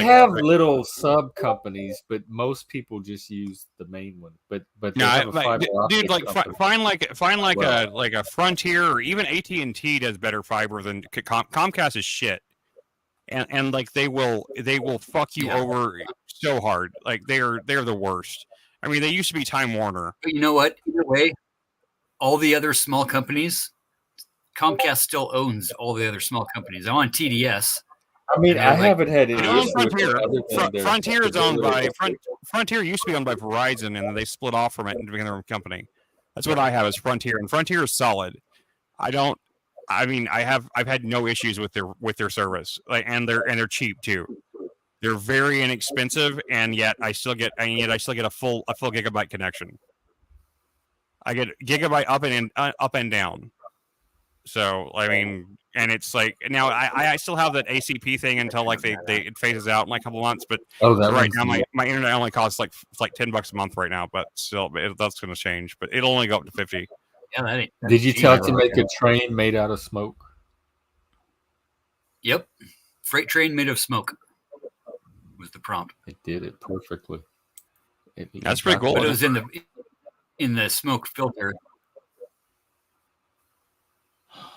have little sub companies, but most people just use the main one. But they no, have a fiber optic dude, like company. find like Well. a Frontier or even AT&T does better fiber than Comcast is shit, and like they will fuck you over so hard. Like they're the worst. I mean, they used to be Time Warner. But you know what? Either way, all the other small companies, Comcast still owns all the other small companies. I'm on TDS. I mean, and I they're like- haven't had any They're on issue with Frontier. it other than their- Frontier is their owned by little- Frontier used to be owned by Verizon, and then they split off from it and became their own company. That's what I have is Frontier, and Frontier is solid. I've had no issues with their service, like, and they're cheap too. They're very inexpensive, and yet I still get a full gigabyte connection. I get gigabyte up and down. So I mean, and it's like now I still have that ACP thing until like it phases out in like a couple months. But Oh, that right one's now my internet only costs like $10 a month right now. But still, that's going to change. But it'll only go up to 50. Yeah, that ain't. Did you cheap. tell it to make a train made out of smoke? Yep. Freight train made of smoke was the prompt. It did it perfectly. That's pretty cool. But it was in the smoke filter.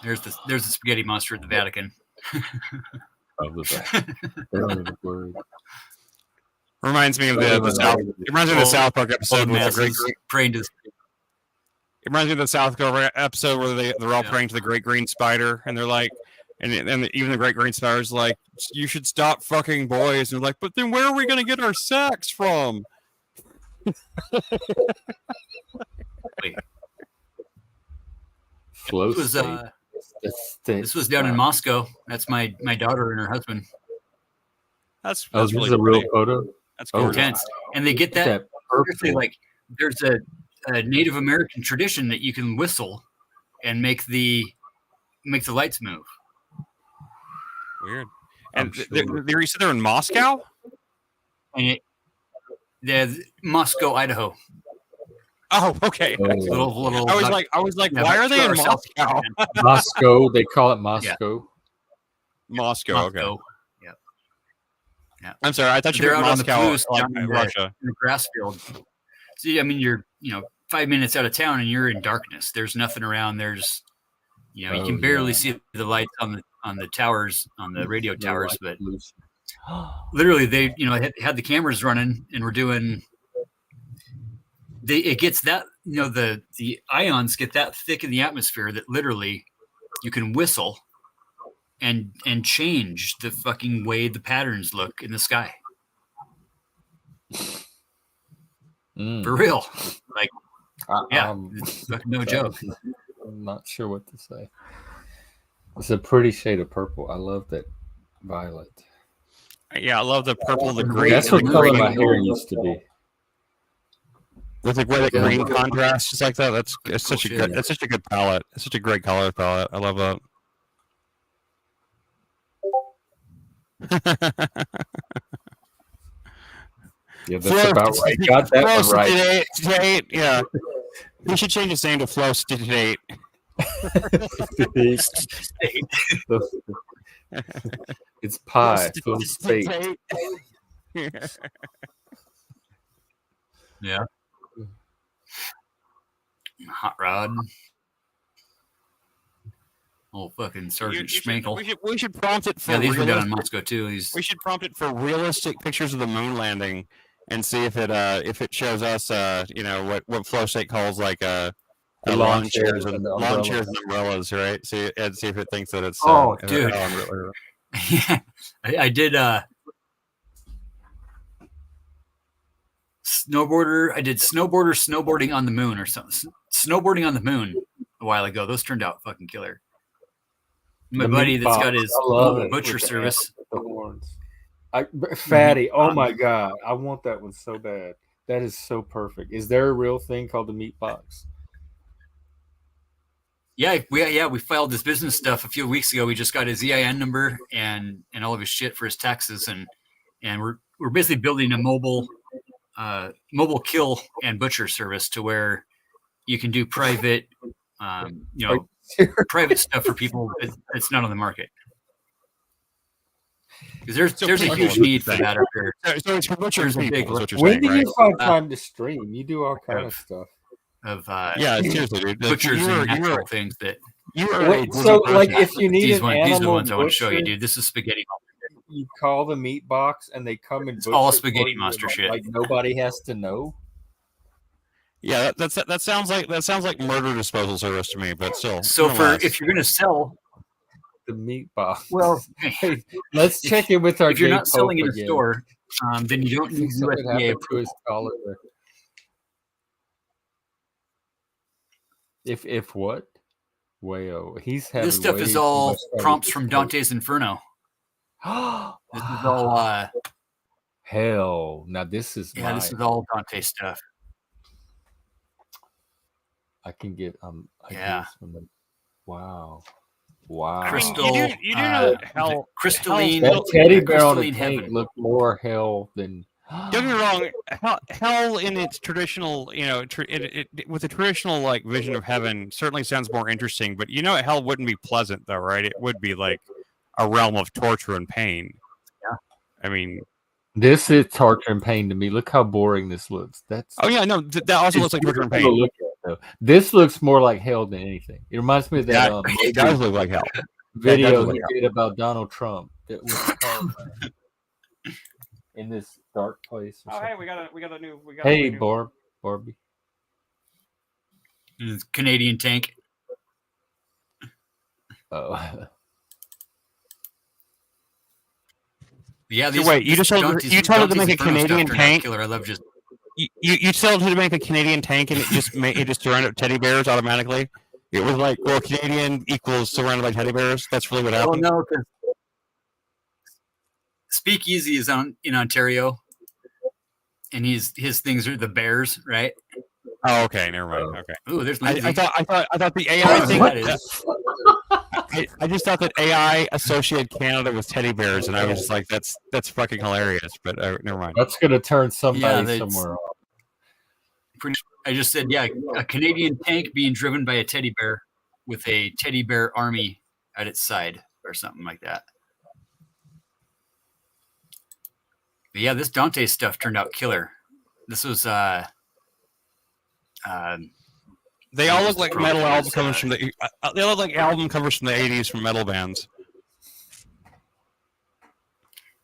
There's the spaghetti monster at the Vatican. Of the word. Reminds me of the South. It reminds me of the South Park episode with the great. Praying to. It reminds me of the South Park episode where they're all praying to the great green spider, and they're like, and even the great green spider's like, you should stop fucking boys, and they're like, but then where are we gonna get our sex from? Wait. Flow This was, state. this was down in Moscow. That's my daughter and her husband. That's This really is a real pretty. photo. That's Oh, cool. Intense. And they get that seriously, purple. like there's a Native American tradition that you can whistle and make the lights move. Weird. I'm And sure. you said they're in Moscow? And Moscow, Idaho. Oh, okay. Oh, Little. I was like, yeah, why are they in South Moscow? Moscow. They call it Moscow. Moscow. Okay. Moscow. I'm sorry. I thought you They're meant out on the Moscow, Palouse like down in Russia. the grass field. See, I mean, you're 5 minutes out of town and you're in darkness. There's nothing around. There's you can barely see the lights on the towers, on the radio towers, but literally they had the cameras running and we're doing. It gets that the ions get that thick in the atmosphere that literally you can whistle and change the fucking way the patterns look in the sky. For real. Like, it's fucking no joke. I'm not sure what to say. It's a pretty shade of purple. I love that violet. Yeah, I love the purple, the green. That's what the color green my hair used to be. with the way the green contrast, just like that. That's such a shit. good. That's such a good palette. It's such a great color palette. I love that. Yeah, that's about right. Got that one right. State, yeah. We should change his name to Flow State. It's pie. Flow State. Yeah. Hot Rod. Old fucking Sergeant Schmenkle. We should prompt it for. Yeah, these were done in Moscow too. We should prompt it for realistic pictures of the moon landing, and see if it shows us what Flow State calls like lawn chairs and umbrellas, right? See if it thinks that it's dude. Yeah, I did snowboarder. I did snowboarding on the moon or something. Snowboarding on the moon a while ago. Those turned out fucking killer. My buddy that's got his butcher service. The horns. Fatty. Oh my god, I want that one so bad. That is so perfect. Is there a real thing called the meat box? Yeah, we filed his business stuff a few weeks ago. We just got his EIN number and all of his shit for his taxes, and we're basically building a mobile kill and butcher service to where you can do private private stuff for people that's not on the market. Because there's a huge need for that up here. So it's for butchers and big. When do you find time to stream? You do all kind of stuff. Seriously, dude. Butchers and natural things that. If you need these an animal these are the ones butcher, I want to show you, dude. This is spaghetti. You call the meat box and they come and it's butcher all spaghetti monster shit. Like nobody has to know. Yeah, that sounds like murder disposal service to me, but still. So if you're gonna sell the meat box, well, hey, let's check in with our. If you're not selling in a again. store, then you don't need USDA approval. If what? Wayo, he's having this stuff is all prompts from Dante's Inferno. This is all hell. Now this is this is all Dante stuff. I can get wow. Crystal, you do know hell, crystalline. That teddy bear on the heaven paint looked more hell than. Don't get me wrong. Hell in its traditional, with the traditional like vision of heaven, certainly sounds more interesting. But hell wouldn't be pleasant, though, right? It would be like a realm of torture and pain. Yeah. I mean, This is torture and pain to me. Look how boring this looks. That's oh yeah, no, that also looks like torture and beautiful to pain. look at, though. This looks more like hell than anything. It reminds me of that It does look like hell. video look he like did about Donald Trump. That was called in this dark place. Or Oh, hey, something. we got a new. Hey, Barbie. Canadian tank. Oh, Yeah, So wait, you just told her to make a Canadian tank? Killer. I love just. You told her to make a Canadian tank, and it just surrounded teddy bears automatically. It was like, well, Canadian equals surrounded by teddy bears. That's really what happened. Oh no, because Speakeasy is in Ontario, and his things are the bears, right? Oh, okay, never mind. Okay. Ooh, there's I Lindsay. thought the AI Oh, thing. that is. I just thought that AI associated Canada with teddy bears, and I was like, that's fucking hilarious. But never mind. that's gonna turn somebody that's- somewhere off. I just said, yeah, a Canadian tank being driven by a teddy bear with a teddy bear army at its side or something like that. But yeah, this Dante stuff turned out killer. This was They all look like metal album It's, covers from the. They look like album covers from the '80s from metal bands.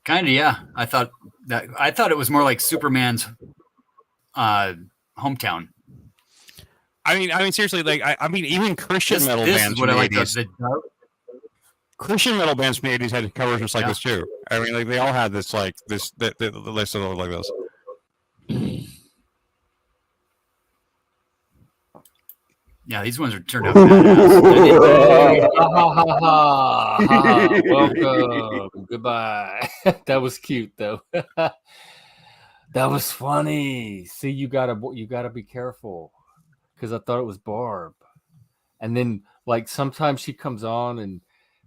kind of, yeah. I thought it was more like Superman's hometown. I mean, seriously, like I mean, even Christian metal This bands is what from I the like. '80s. Christian metal bands from the '80s had covers just like this too. I mean, like they all had this like this the list that look like this. Yeah, these ones are turned out badass. Welcome. Goodbye. That was cute though. That was funny. See, you gotta be careful because I thought it was Barb, and then like sometimes she comes on and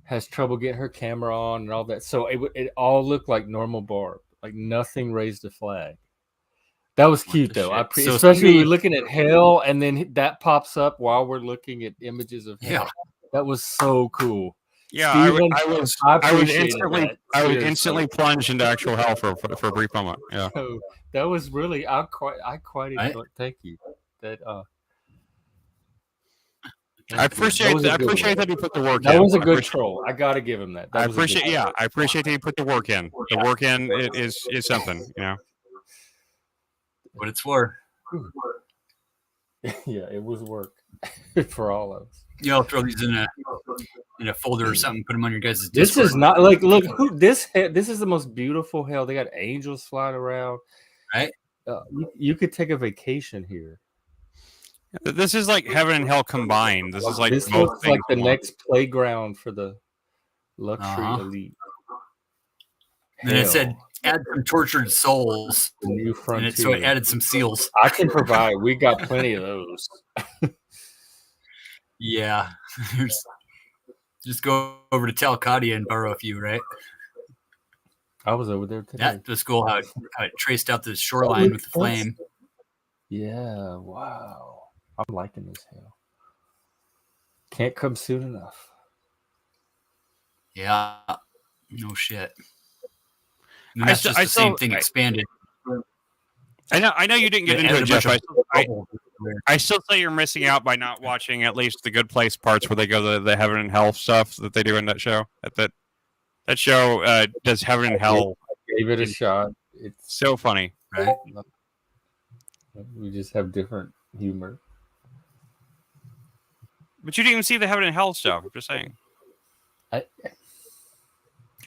has trouble getting her camera on and all that. So it all looked like normal Barb, like nothing raised a flag. That was cute though. So Especially we're looking at hell, and then that pops up while we're looking at images of hell. Yeah. That was so cool. Yeah, Steven, I was appreciated instantly plunged into actual hell for a brief moment. Yeah. So that was really I quite enjoyed. Thank you. That I appreciate that you put the work in. That was a good troll. I got to give him that. I appreciate that you put the work in. The work in is something, you know. What it's for. Yeah, it was work for all of us. You know, throw these in a folder or something. Put them on your guys' Discord. This is not like look who this is the most beautiful hell. They got angels flying around. Right. You could take a vacation here. This is like heaven and hell combined. This is like this both looks like the things. next playground for the luxury elite. And it said add some tortured souls. The new frontier. And so it added some seals. I can provide. We got plenty of those. Yeah. Just go over to Talcadia and borrow a few, right? I was over there today. That was cool how it traced out the shoreline with the flame. Yeah, wow. I'm liking this hell. Can't come soon enough. Yeah. No shit. And that's just the same thing expanded. I know you didn't get into it, Jeff. I still say you're missing out by not watching at least the Good Place parts where they go the heaven and hell stuff that they do in that show. That show does heaven and hell. I gave it a shot. It's so funny, right? We just have different humor. But you didn't even see the heaven and hell stuff. I'm just saying. I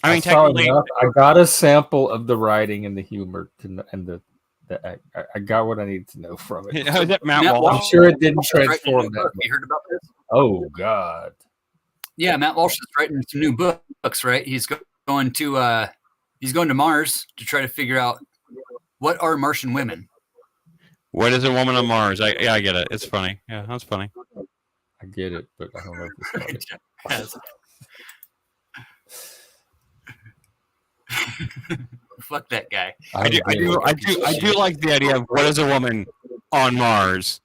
mean, technically, I got a sample of the writing and the humor and I got what I needed to know from it. Is that Matt Walsh? I'm sure it didn't transform that. You heard about this? Oh God. Yeah, Matt Walsh is writing some new books, right? He's going to Mars to try to figure out what are Martian women. What is a woman on Mars? I get it. It's funny. Yeah, that's funny. I get it, but I don't know if it's funny. Fuck that guy. I do like the idea of what is a woman on Mars,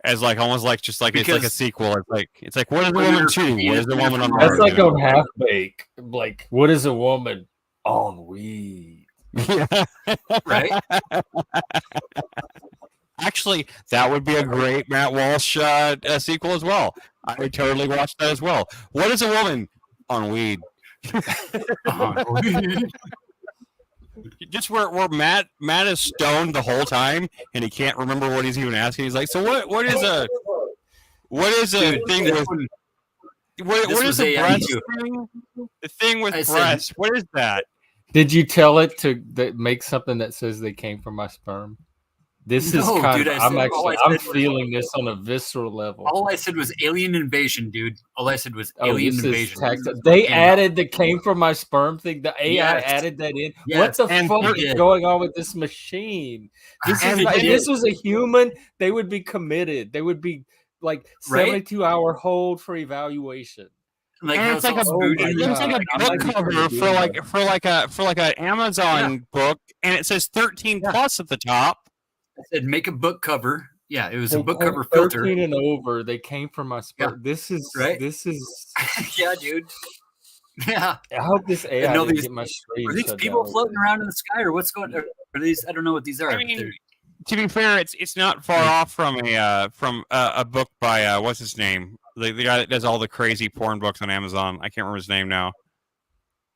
as like almost like just like it's like a Because sequel. It's like what is the women woman are to? What is the woman on That's Mars? like on Half Bake. Like, what is a woman on weed? Yeah. right. Actually, that would be a great Matt Walsh sequel as well. I would totally watch that as well. What is a woman on weed? Just where Matt is stoned the whole time and he can't remember what he's even asking. He's like, so what is a thing with what is the breast thing? The thing with breasts. What is that? Did you tell it to make something that says they came from my sperm? This is kind of. I'm feeling this on a visceral level. All I said was alien invasion, dude. All I said was alien invasion. They added the came from my sperm thing. The AI added that in. What the fuck is going on with this machine? This is if this was a human, they would be committed. They would be like 72-hour hold for evaluation. Like it's like a book cover for like an Amazon book, and it says 13 plus at the top. I said make a book cover. Yeah, it was a book cover 13 filter. and over, they came from my sperm. Yeah. This is yeah, dude. Yeah. I hope this AI didn't get my stream. Are these people floating around in the sky, or what's going on? Are these? I don't know what these are. I mean, to be fair, it's not far off from a book by what's his name? The guy that does all the crazy porn books on Amazon. I can't remember his name now.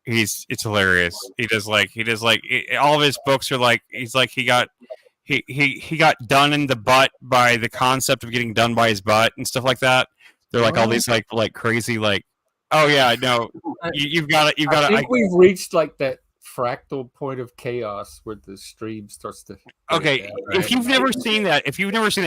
It's hilarious. He does all of his books are like he got done in the butt by the concept of getting done by his butt and stuff like that. They're like all these like crazy like, oh yeah, no, you've got it. I think we've reached like that fractal point of chaos where the stream starts to. Okay, down, right? If you've never seen that,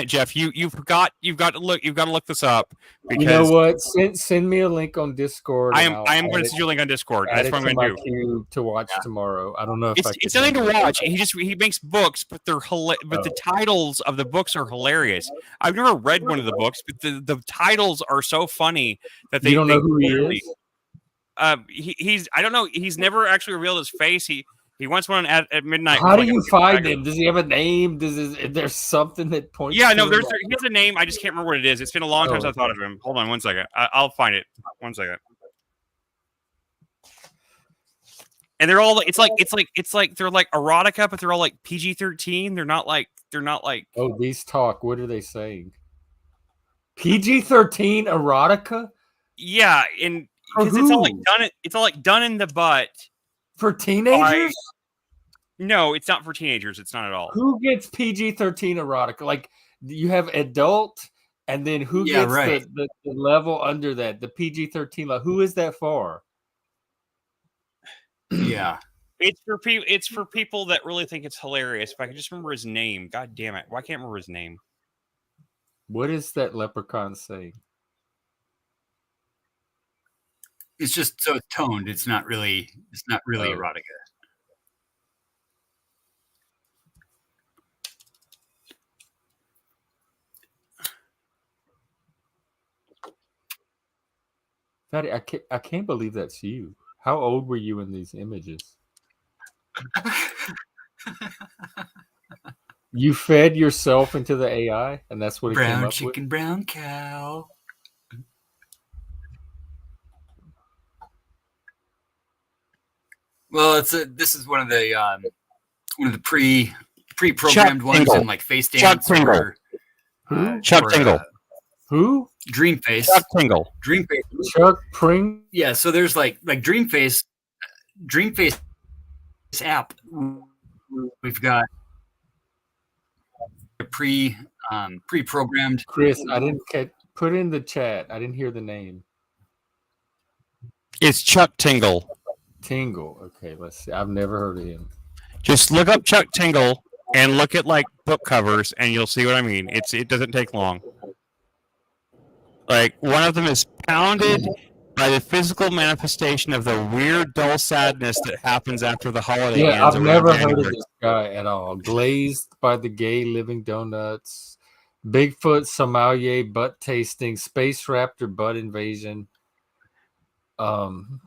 Jeff, you've got to look this up. Because you know what? Send me a link on Discord. I am going to send you a link on Discord. That's what I'm going to do to watch tomorrow. I don't know if it's nothing to watch. He makes books, but they're but the titles of the books are hilarious. I've never read one of the books, but the titles are so funny that they don't know who he is. He's I don't know. He's never actually revealed his face. He wants one at midnight. How do you find him? Does he have a name? Is there something that points? Yeah, no. He has a name. I just can't remember what it is. It's been a long time since I thought of him. Hold on, 1 second. I'll find it. 1 second. And they're all. It's like they're like erotica, but they're all like PG-13. They're not like. Oh, these talk. What are they saying? PG-13 erotica. Yeah, and. Because it's all like done in the butt for teenagers. No, it's not for teenagers. It's not at all. Who gets PG-13 erotica? Like you have adult, and then who gets the level under that? The PG-13 level. Who is that for? Yeah, it's for people that really think it's hilarious. If I could just remember his name, God damn it, why can't I remember his name? What is that leprechaun saying? It's just so toned. It's not really erotica. Fatty, I can't believe that's you. How old were you in these images? You fed yourself into the AI, and that's what it came up brown chicken, brown cow. Well, this is one of the pre-programmed ones in like Face Dance or Chuck Tingle. Who? Dreamface. Chuck Tingle. Dreamface. Chuck Pring. Yeah, so there's like Dreamface app. We've got a pre-programmed. Chris, I didn't put in the chat. I didn't hear the name. It's Chuck Tingle. Tingle. Okay, let's see. I've never heard of him. Just look up Chuck Tingle and look at like book covers, and you'll see what I mean. It doesn't take long. Like one of them is pounded by the physical manifestation of the weird, dull sadness that happens after the holiday. Yeah, I've never heard of this guy at all. Glazed by the gay living donuts, Bigfoot sommelier butt tasting, space raptor butt invasion.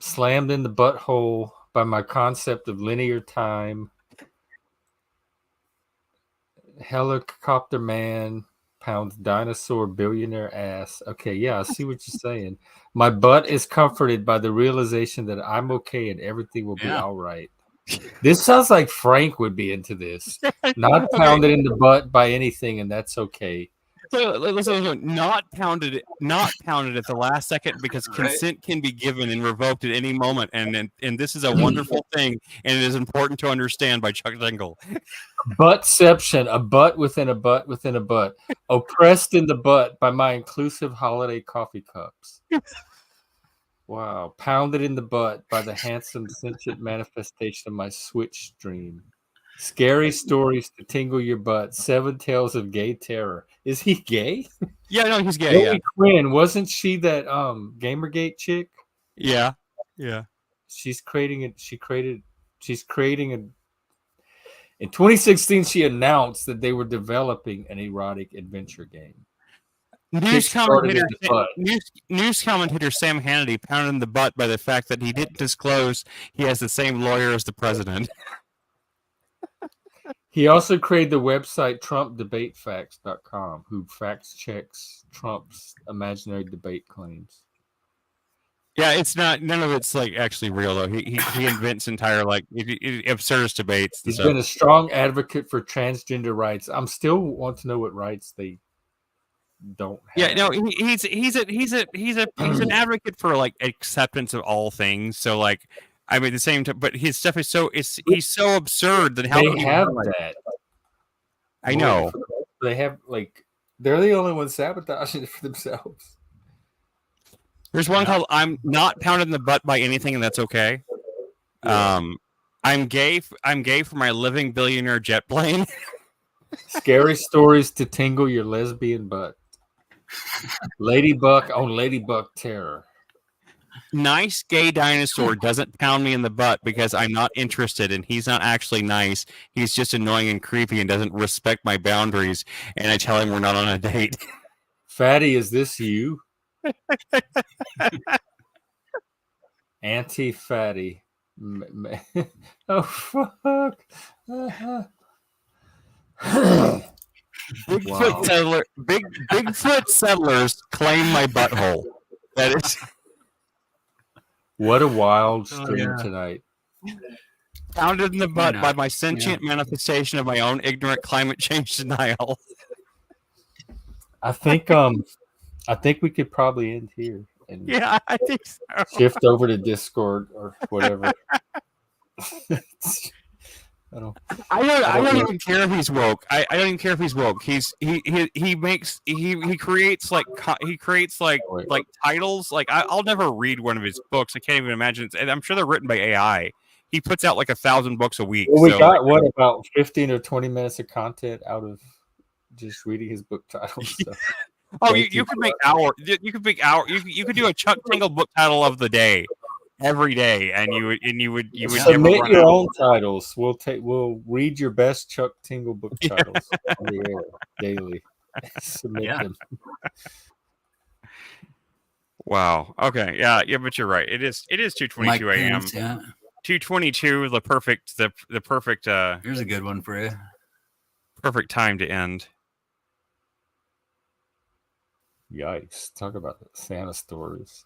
Slammed in the butthole by my concept of linear time. Helicopter man, pounds dinosaur billionaire ass. Okay, yeah, I see what you're saying. My butt is comforted by the realization that I'm okay and everything will be Yeah. all right. This sounds like Frank would be into this. Not Okay. pounded in the butt by anything, and that's okay. So listen, not pounded at the last second because Right. consent can be given and revoked at any moment, and this is a wonderful thing, and it is important to understand by Chuck Dingle. Buttception, a butt within a butt within a butt. Oppressed in the butt by my inclusive holiday coffee cups. Wow. Pounded in the butt by the handsome sentient manifestation of my Switch stream. Scary stories to tingle your butt. 7 tales of gay terror. Is he gay? Yeah, no, he's gay. Zoe Quinn, wasn't she that Gamergate chick? Yeah. She's creating a in 2016 she announced that they were developing an erotic adventure game. News Kickstarted commentator, in the butt. news commentator Sam Hannity pounded in the butt by the fact that he didn't disclose he has the same lawyer as the president. He also created the website TrumpDebateFacts.com, who fact checks Trump's imaginary debate claims. Yeah, it's not. None of it's like actually real though. He invents entire like absurdist debates. And He's stuff. been a strong advocate for transgender rights. I'm still want to know what rights they don't have. Yeah, no, he's an advocate for like acceptance of all things. So like, I mean, at the same time, but his stuff is he's so absurd that how They can you have like, that. I know. They have like they're the only ones sabotaging it for themselves. There's one called "I'm Not Pounded in the Butt by Anything, and That's Okay." Yeah. I'm gay for my living billionaire jet plane. Scary stories to tingle your lesbian butt. Ladybug on Ladybug Terror. Nice gay dinosaur doesn't pound me in the butt because I'm not interested and he's not actually nice. He's just annoying and creepy and doesn't respect my boundaries. And I tell him we're not on a date. Fatty, is this you? Anti-fatty. Oh, fuck. Bigfoot settlers claim my butthole. That is What a wild stream tonight. pounded in the butt by my sentient manifestation of my own ignorant climate change denial. I think we could probably end here and Yeah, I think so. shift over to Discord or whatever. I don't even care if he's woke. I don't even care if he's woke. He creates like titles. Like I'll never read one of his books. I can't even imagine. And I'm sure they're written by AI. He puts out like 1,000 books a week. Well, we got what about 15 or 20 minutes of content out of just reading his book titles. So. Oh, you could make hour. You could make hour. You could do a Chuck Tingle book title of the day every day, and you would submit your own titles. We'll read your best Chuck Tingle book titles on the air daily. Submit them. Wow. Okay. Yeah. But you're right. It is 2:22 a.m. 2:22. The perfect. Here's a good one for you. Perfect time to end. Yikes! Talk about Santa stories.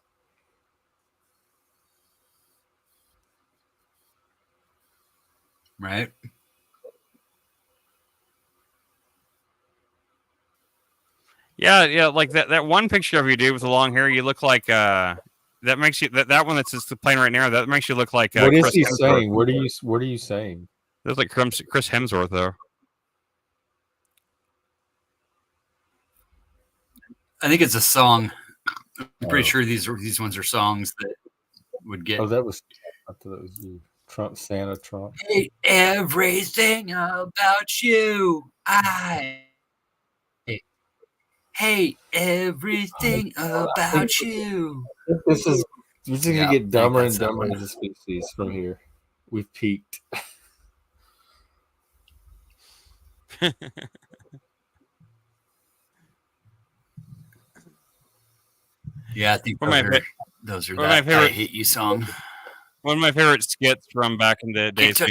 Right. Yeah, like that one picture of you, dude, with the long hair. You look like that makes you that one that's just playing right now. That makes you look like what is Chris he Hemsworth. saying? What are you saying? Looks like Chris Hemsworth, though. I think it's a song. I'm pretty sure these ones are songs that would get. Oh, I thought that was you. Trump, Santa, Trump. Hate everything about you. I hate everything about you. This is gonna get dumber and dumber as a species from here. We've peaked. Yeah, I think those are my that favorite- I Hate You song. One of my favorite skits from back in the days.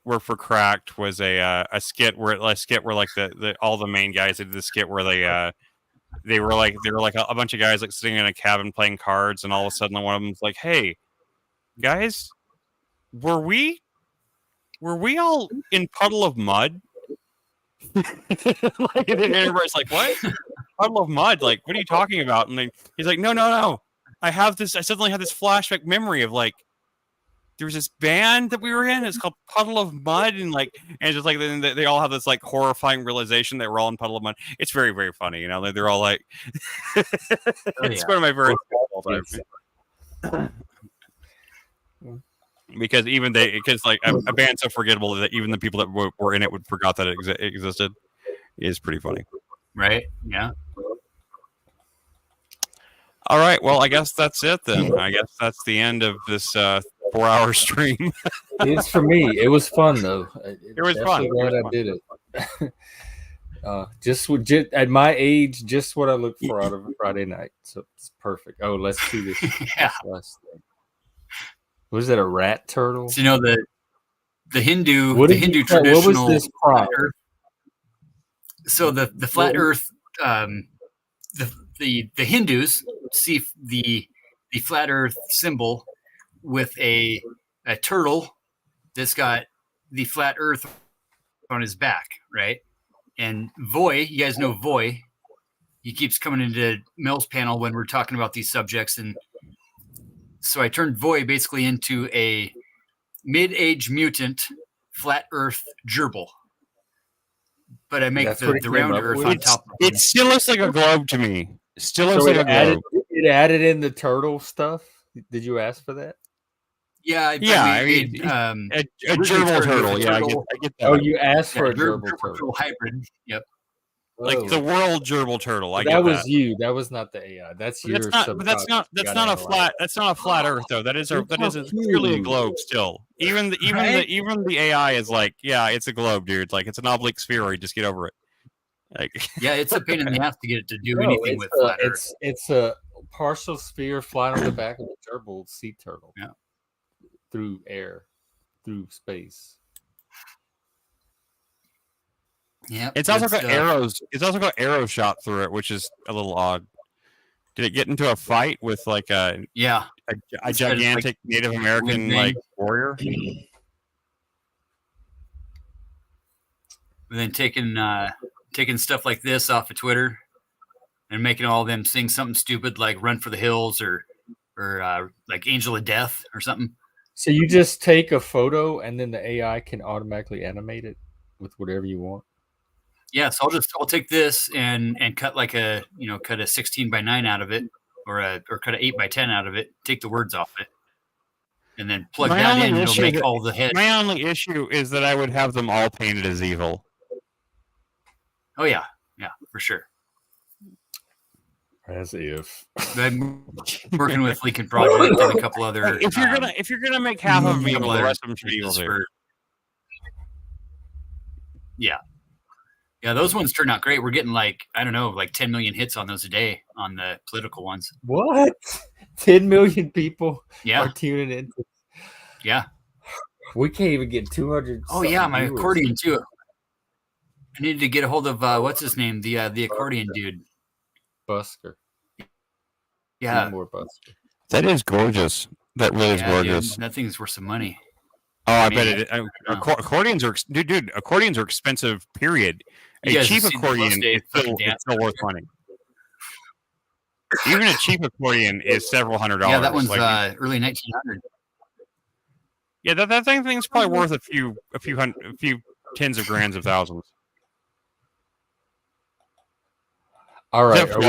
for Cracked was a skit where like the all the main guys did the skit where they were like a bunch of guys like sitting in a cabin playing cards, and all of a sudden one of them's like, "Hey, guys, were we all in Puddle of Mud?" Like, and everybody's like, "What? Puddle of Mud? Like, what are you talking about?" And he's like, No. I suddenly have this flashback memory of like there was this band that we were in. It's called Puddle of Mud, and it's just like they all have this like horrifying realization that we're all in Puddle of Mud. It's very, very funny, you know. They're all like, it's one of my favorite all time. Because like a band so forgettable that even the people that were in it would forgot that it existed is pretty funny, right? Yeah. All right, well, I guess that's it then. I guess that's the end of this 4-hour stream. It's for me. It was fun though. It was fun. Glad I did it. Just at my age, just what I look for out of a Friday night. So it's perfect. Oh, let's do this. Yeah. Last thing. Was it a rat turtle? So, you know, the Hindu What traditional. was this prompt? So the flat Earth, the Hindus see the flat Earth symbol with a turtle that's got the flat Earth on his back, right? And Voy, you guys know Voy. He keeps coming into Mel's panel when we're talking about these subjects, and so I turned Voy basically into a mid-age mutant flat Earth gerbil. But I make the round Earth on top of it. It still looks like a globe to me. Still looks like a globe. It added in the turtle stuff. Did you ask for that? Yeah, I mean, a gerbil turtle. Yeah, I get that. Oh, you asked for a gerbil turtle hybrid. Yep. Like the world gerbil turtle. That was you. That was not the AI. That's your. But that's not a flat. That's not a flat Earth though. That is clearly a globe still. Even the AI is like, yeah, it's a globe, dude. Like it's an oblique spheroid. Just get over it. Like, yeah, it's a pain in the ass to get it to do anything with flat Earth. It's a partial sphere flying on the back of a gerbil sea turtle. Yeah. Through air, through space. Yeah, it's also got arrows. It's also got arrow shot through it, which is a little odd. Did it get into a fight with like a gigantic like Native American like warrior? And then taking stuff like this off of Twitter and making all of them sing something stupid like "Run for the Hills" or like "Angel of Death" or something. So you just take a photo and then the AI can automatically animate it with whatever you want. Yeah, so I'll take this and cut like cut a 16:9 out of it, or cut an 8:10 out of it. Take the words off it, and then plug that in. It'll make all the heads. My only issue is that I would have them all painted as evil. Oh yeah, for sure. As if I'm working with Lincoln Project and a couple other. If you're gonna make half of them evil, the rest of them should be evil too. Yeah, those ones turn out great. We're getting like 10 million hits on those a day on the political ones. What? 10 million people are tuning in. Yeah, we can't even get 200. Oh yeah, my accordion too. I needed to get a hold of what's his name, the accordion dude. Busker. Yeah. More Busker. That is gorgeous. That really is gorgeous. Dude, that thing's worth some money. Oh, I bet it. Accordions are, dude. Accordions are expensive. Period. A cheap accordion is still worth money. Even a cheap accordion is several $100s. Yeah, that one's early 1900. Yeah, that thing's probably worth a few tens of grands of thousands. All right, are we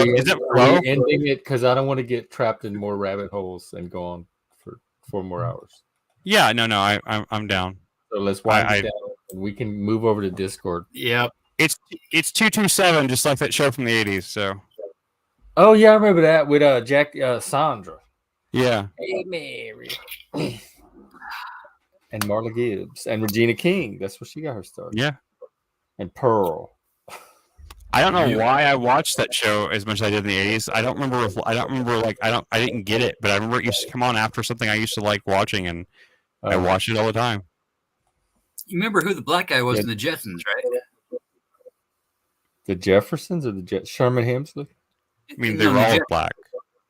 ending it? Because I don't want to get trapped in more rabbit holes and go on for 4 more hours. Yeah, no, I'm down. So let's wind it down. And we can move over to Discord. Yep. It's 227, just like that show from the 80s. So. Oh yeah, I remember that with Sandra. Yeah. Hey Mary. And Marla Gibbs and Regina King. That's where she got her start. Yeah. And Pearl. I don't know why I watched that show as much as I did in the 80s. I didn't get it, but I remember it used to come on after something I used to like watching, and I watched it all the time. You remember who the black guy was Yeah. in the Jetsons, right? The Jeffersons or Sherman Hemsley? I mean, No, they were all black.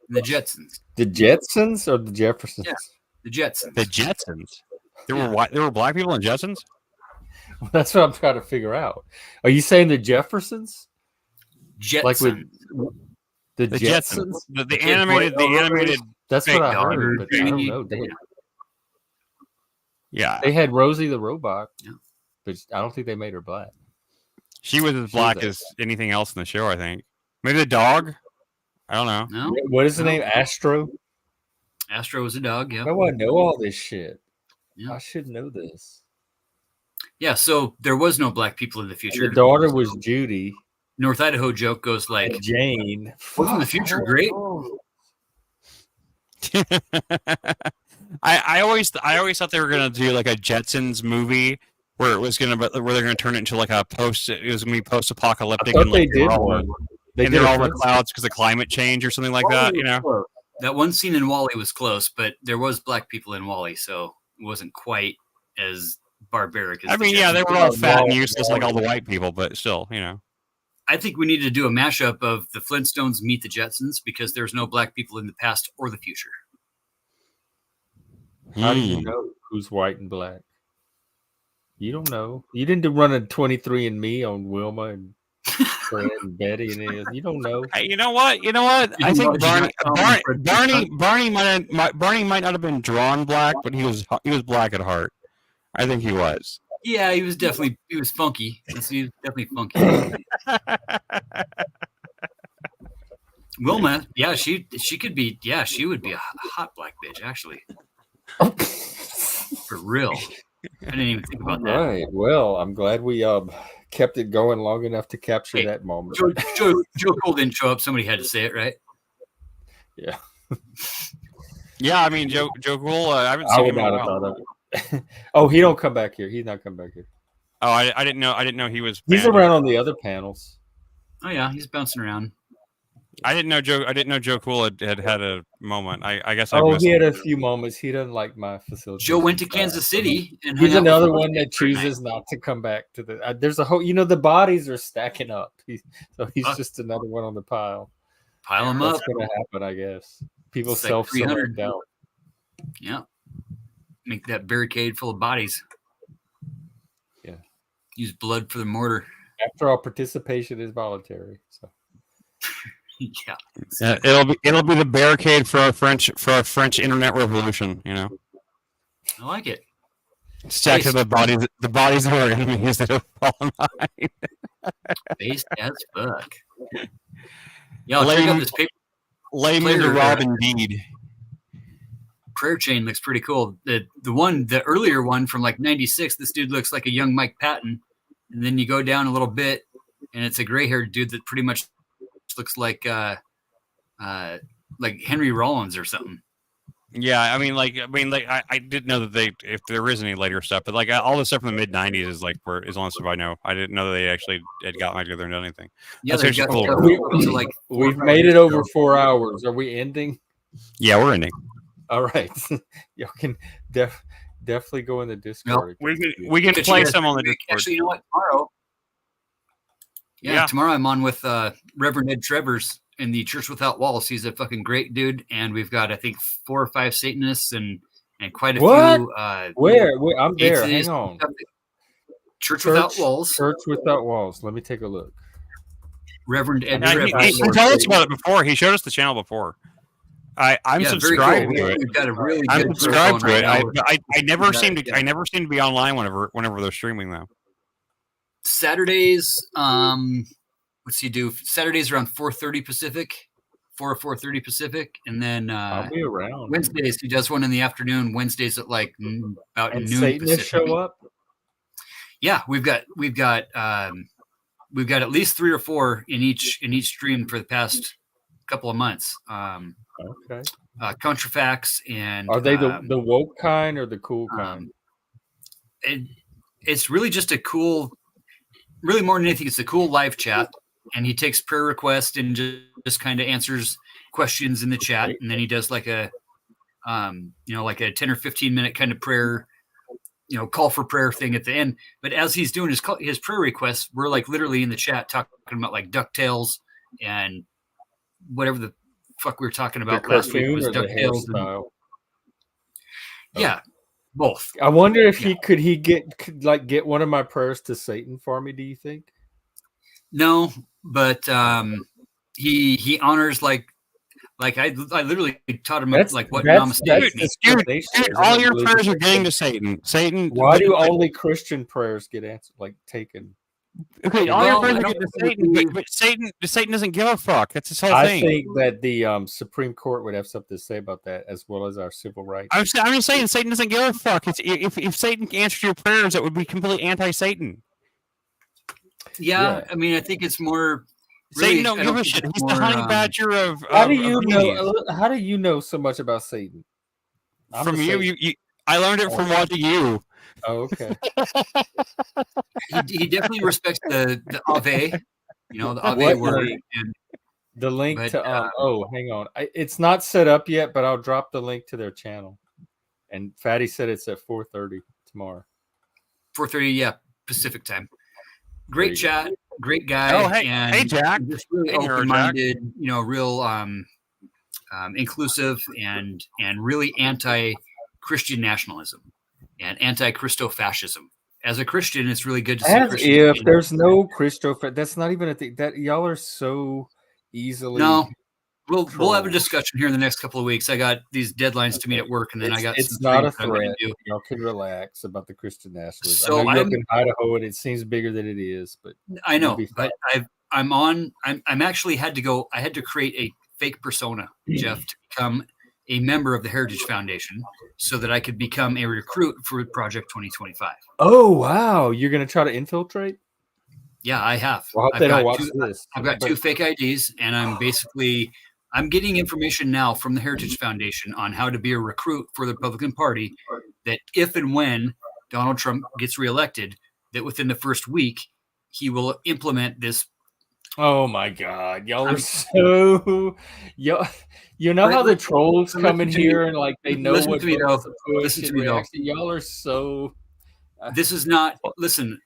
the Jetsons. The Jetsons or the Jeffersons? Yeah. The Jetsons. The Jetsons. There were black people in Jetsons. That's what I'm trying to figure out. Are you saying the Jeffersons? Jetsons. Like with the The Jetsons? The animated. That's fake what I dog. heard, but I don't know. Yeah, They had Rosie the robot, Yeah. but I don't think they made her black. she was as black was a- as anything else in the show. I think maybe the dog. I don't know. No, What is the No. name? Astro? Astro was a dog. Yeah. How do I know all this shit? Yeah. I should know this. Yeah. So there was no black people in the future. The daughter was Judy. North Idaho joke goes like, And Jane. wasn't the future great? I always thought they were gonna do like a Jetsons movie where they're gonna turn it into like it was gonna be post apocalyptic I and thought they like did one. They and did they're a all the Flintstones. clouds because of climate change or something like that. You know. That one scene in Wall-E was close, but there was black people in Wall-E, so it wasn't quite as barbaric as I the mean, yeah, they Jetsons. were all fat and useless like all the white people, but still, you know. I think we need to do a mashup of the Flintstones meet the Jetsons because there's no black people in the past or the future. How do you know who's white and black? You don't know. You didn't run a 23andMe on Wilma and Fred and Betty and any of- you don't know. Hey, you know what? I think Barney might not have been drawn black, but he was black at heart. I think he was. Yeah, he was funky. He was definitely funky. Wilma, yeah, she could be. Yeah, she would be a hot black bitch, actually. For real. I didn't even think about that. Right. Well, I'm glad we kept it going long enough to capture Hey, that moment. Joe Cole didn't show up. Somebody had to say it, right? Yeah. Yeah, I mean Joe Cool. I haven't I seen would him in a not have while. thought of it. Oh, he don't come back here. He's not come back here. Oh, I didn't know. I didn't know he was. He's banned. around on the other panels. Oh yeah, he's bouncing around. I didn't know Joe Cool had a moment. I guess. Oh, missed he had it. a few moments. He doesn't like my facility. Joe went to Kansas City, and He's hung out with another the one that chooses not to come back to the. There's a whole. The bodies are stacking up. He's just another one on the pile. Pile them That's up. going to happen, I guess. People It's like self-select 300. out. Yeah, make that barricade full of bodies. Yeah. Use blood for the mortar. After all, participation is voluntary. So Yeah. Yeah, it'll be the barricade for our French internet revolution. You know, I like it. stacked to the bodies of our enemies that have fallen behind. Based as fuck. Yeah, I'll check out this paper. Layman to Player, rob indeed. Prayer chain looks pretty cool. The earlier one from like '96, this dude looks like a young Mike Patton, and then you go down a little bit, and it's a gray-haired dude that pretty much looks like Henry Rollins or something. Yeah, I didn't know that if there is any later stuff, but like all the stuff from the mid '90s is like where, as long as I know, I didn't know that they actually had gotten back together and done anything. Yeah, That's they've got actually stuff cool. to like we've made it over 4 hours. Are we ending? Yeah, we're ending. All right. You can definitely go in the Discord. We can Catch play you guys some on the next week. Discord. Actually, you know what? Tomorrow. Yeah, tomorrow I'm on with Reverend Ed Trevors in the Church Without Walls. He's a fucking great dude, and we've got I think 4 or 5 Satanists and quite a What? few. Where? I'm there. Hang atheists. on. Church Without Walls. Church Without Walls. Let me take a look. Reverend Ed Yeah, Trevors. he told us about it before. He showed us the channel before. I'm Yeah, very subscribed cool. to it. We've got a really I'm good subscribed to group it. going right now. I never got seem it, to yeah. I never seem to be online whenever they're streaming though. Saturdays, what's he do? Saturdays around 4:30 Pacific, 4 or 4:30 Pacific, and then I'll be around. Wednesdays he does one in the afternoon. Wednesdays at like about And noon Satanists Pacific. show up? Yeah, we've got at least 3 or 4 in each stream for the past couple of months. Okay. Contrafacts and Are they the woke kind or the cool kind? It's really just a cool, really more than anything, it's a cool live chat, and he takes prayer requests and just kind of answers questions in the chat, and then he does like a like a 10 or 15 minute kind of prayer call for prayer thing at the end. But as he's doing his prayer requests, we're like literally in the chat talking about like DuckTales and whatever the fuck we were talking about last week was DuckTales. Yeah, both. I wonder if he could get one of my prayers to Satan for me. Do you think? No, but he honors like I literally taught him what namaste means. Dude, all your prayers are getting to Satan. Why do only Christian prayers get answered, taken? Okay, all your prayers are getting to Satan, but Satan doesn't give a fuck. That's his whole thing. I think that the Supreme Court would have something to say about that, as well as our civil rights. I'm just saying, Satan doesn't give a fuck. If Satan answered your prayers, that would be completely anti-Satan. Yeah, I mean, I think it's more. Satan don't give a shit. He's the honey badger of. How do you know? How do you know so much about Satan? From you, I learned it from watching you. Oh, okay. He definitely respects the Ave, the Ave word. The link to hang on, it's not set up yet, but I'll drop the link to their channel. And Fatty said it's at 4:30 tomorrow. 4:30, yeah, Pacific time. Great chat, great guy. Oh, hey, Jack. Just really open-minded, real inclusive and really anti-Christian nationalism and anti-Christo-fascism. As a Christian, it's really good to see. As if there's no Christo, that's not even a thing. That y'all are so easily. No, we'll have a discussion here in the next couple of weeks. I got these deadlines to meet at work, and then it's not a threat. Y'all can relax about the Christian nationalism. So I know you're up in Idaho, and it seems bigger than it is, but I know. But I'm actually had to go. I had to create a fake persona, Jeff, to become a member of the Heritage Foundation, so that I could become a recruit for Project 2025. Oh wow! You're gonna try to infiltrate? Yeah, I have. Well, I hope they don't watch this. I've got 2 fake IDs, and I'm getting information now from the Heritage Foundation on how to be a recruit for the Republican Party, that if and when Donald Trump gets reelected, that within the first week, he will implement this. Oh my God. Y'all are so... You know how the trolls come in here and they know what to push and react? Y'all are so... This is not... Listen...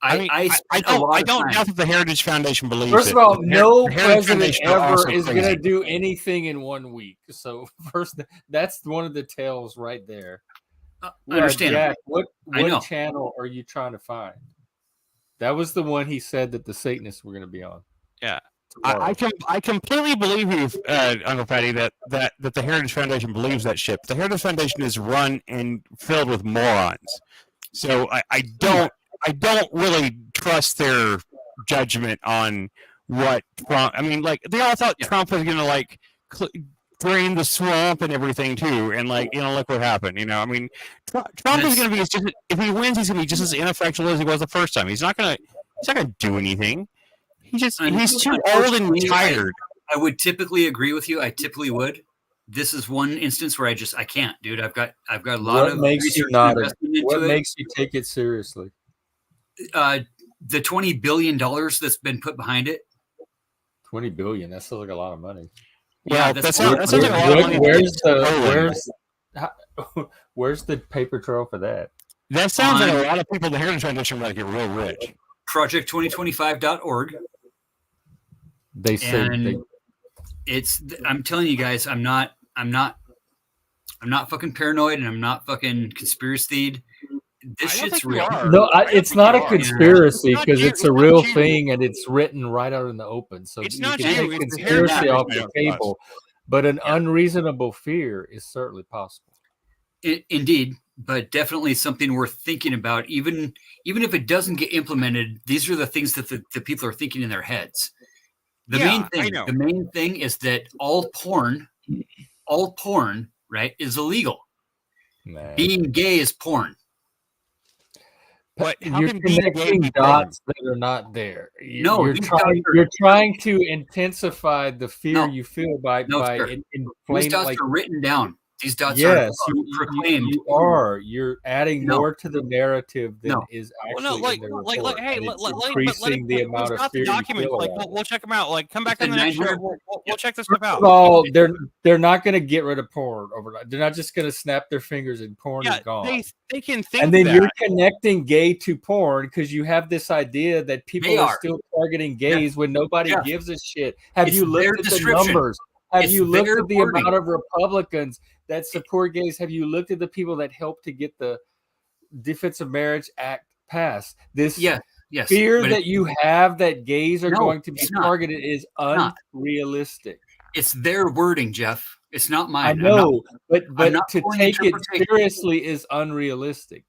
I don't doubt that the Heritage Foundation believes. First of all, no president ever is going to do anything in 1 week. So first, that's one of the tales right there. Understand? Jack, what channel are you trying to find? That was the one he said that the Satanists were going to be on. Yeah, I completely believe you, UncleFatty, that the Heritage Foundation believes that shit. The Heritage Foundation is run and filled with morons. So I don't really trust their judgment on what Trump. I mean, they all thought Trump was going to drain the swamp and everything too, and look what happened. I mean, Trump is going to be if he wins, he's going to be just as ineffectual as he was the first time. He's not going to do anything. He's too old and tired. I would typically agree with you. I typically would. This is one instance where I can't, dude. I've got a lot of research investment into it. What makes you take it seriously? The $20 billion that's been put behind it. $20 billion. That sounds like a lot of money. Yeah, that's a lot of money. Where's the paper trail for that? That sounds like a lot of people in the Heritage Foundation are going to get real rich. Project2025.org. They say I'm telling you guys, I'm not fucking paranoid, and I'm not fucking conspiracy. This shit's real. No, it's not a conspiracy because it's a real thing and it's written right out in the open. So it's you not can take conspiracy off the table, but an unreasonable fear is certainly possible. Indeed, but definitely something worth thinking about. Even if it doesn't get implemented, these are the things that the people are thinking in their heads. The main thing is that all porn, right, is illegal. Man. Being gay is porn. But you're connecting dots that are not there. You're trying to intensify the fear you feel by inflaming. These dots are written down. These dots Yes, are proclaimed. You're adding No. more to the narrative than No. is Well, actually no, in the report. hey, and it's let increasing the amount we've of got the fear you documents. feel Like, around it. we'll check them out. Like, come back It's on the a next show. 900 We'll check this stuff out. First of all, they're not going to get rid of porn overnight. They're not just going to snap their fingers and porn is gone. They can think And then that. you're connecting gay to porn because you have this idea that people They are are. still targeting gays when nobody Yeah. gives a shit. Have It's you their looked at the description. numbers? Have It's you looked their at the wording. amount of Republicans that support gays? Have you looked at the people that helped to get the Defense of Marriage Act passed? This Yes. fear but that you have that gays are No, going to be it's not. targeted is not. unrealistic. It's their wording, Jeff. It's not mine. I I'm not- know, but not to pulling take it interpretation. seriously is unrealistic.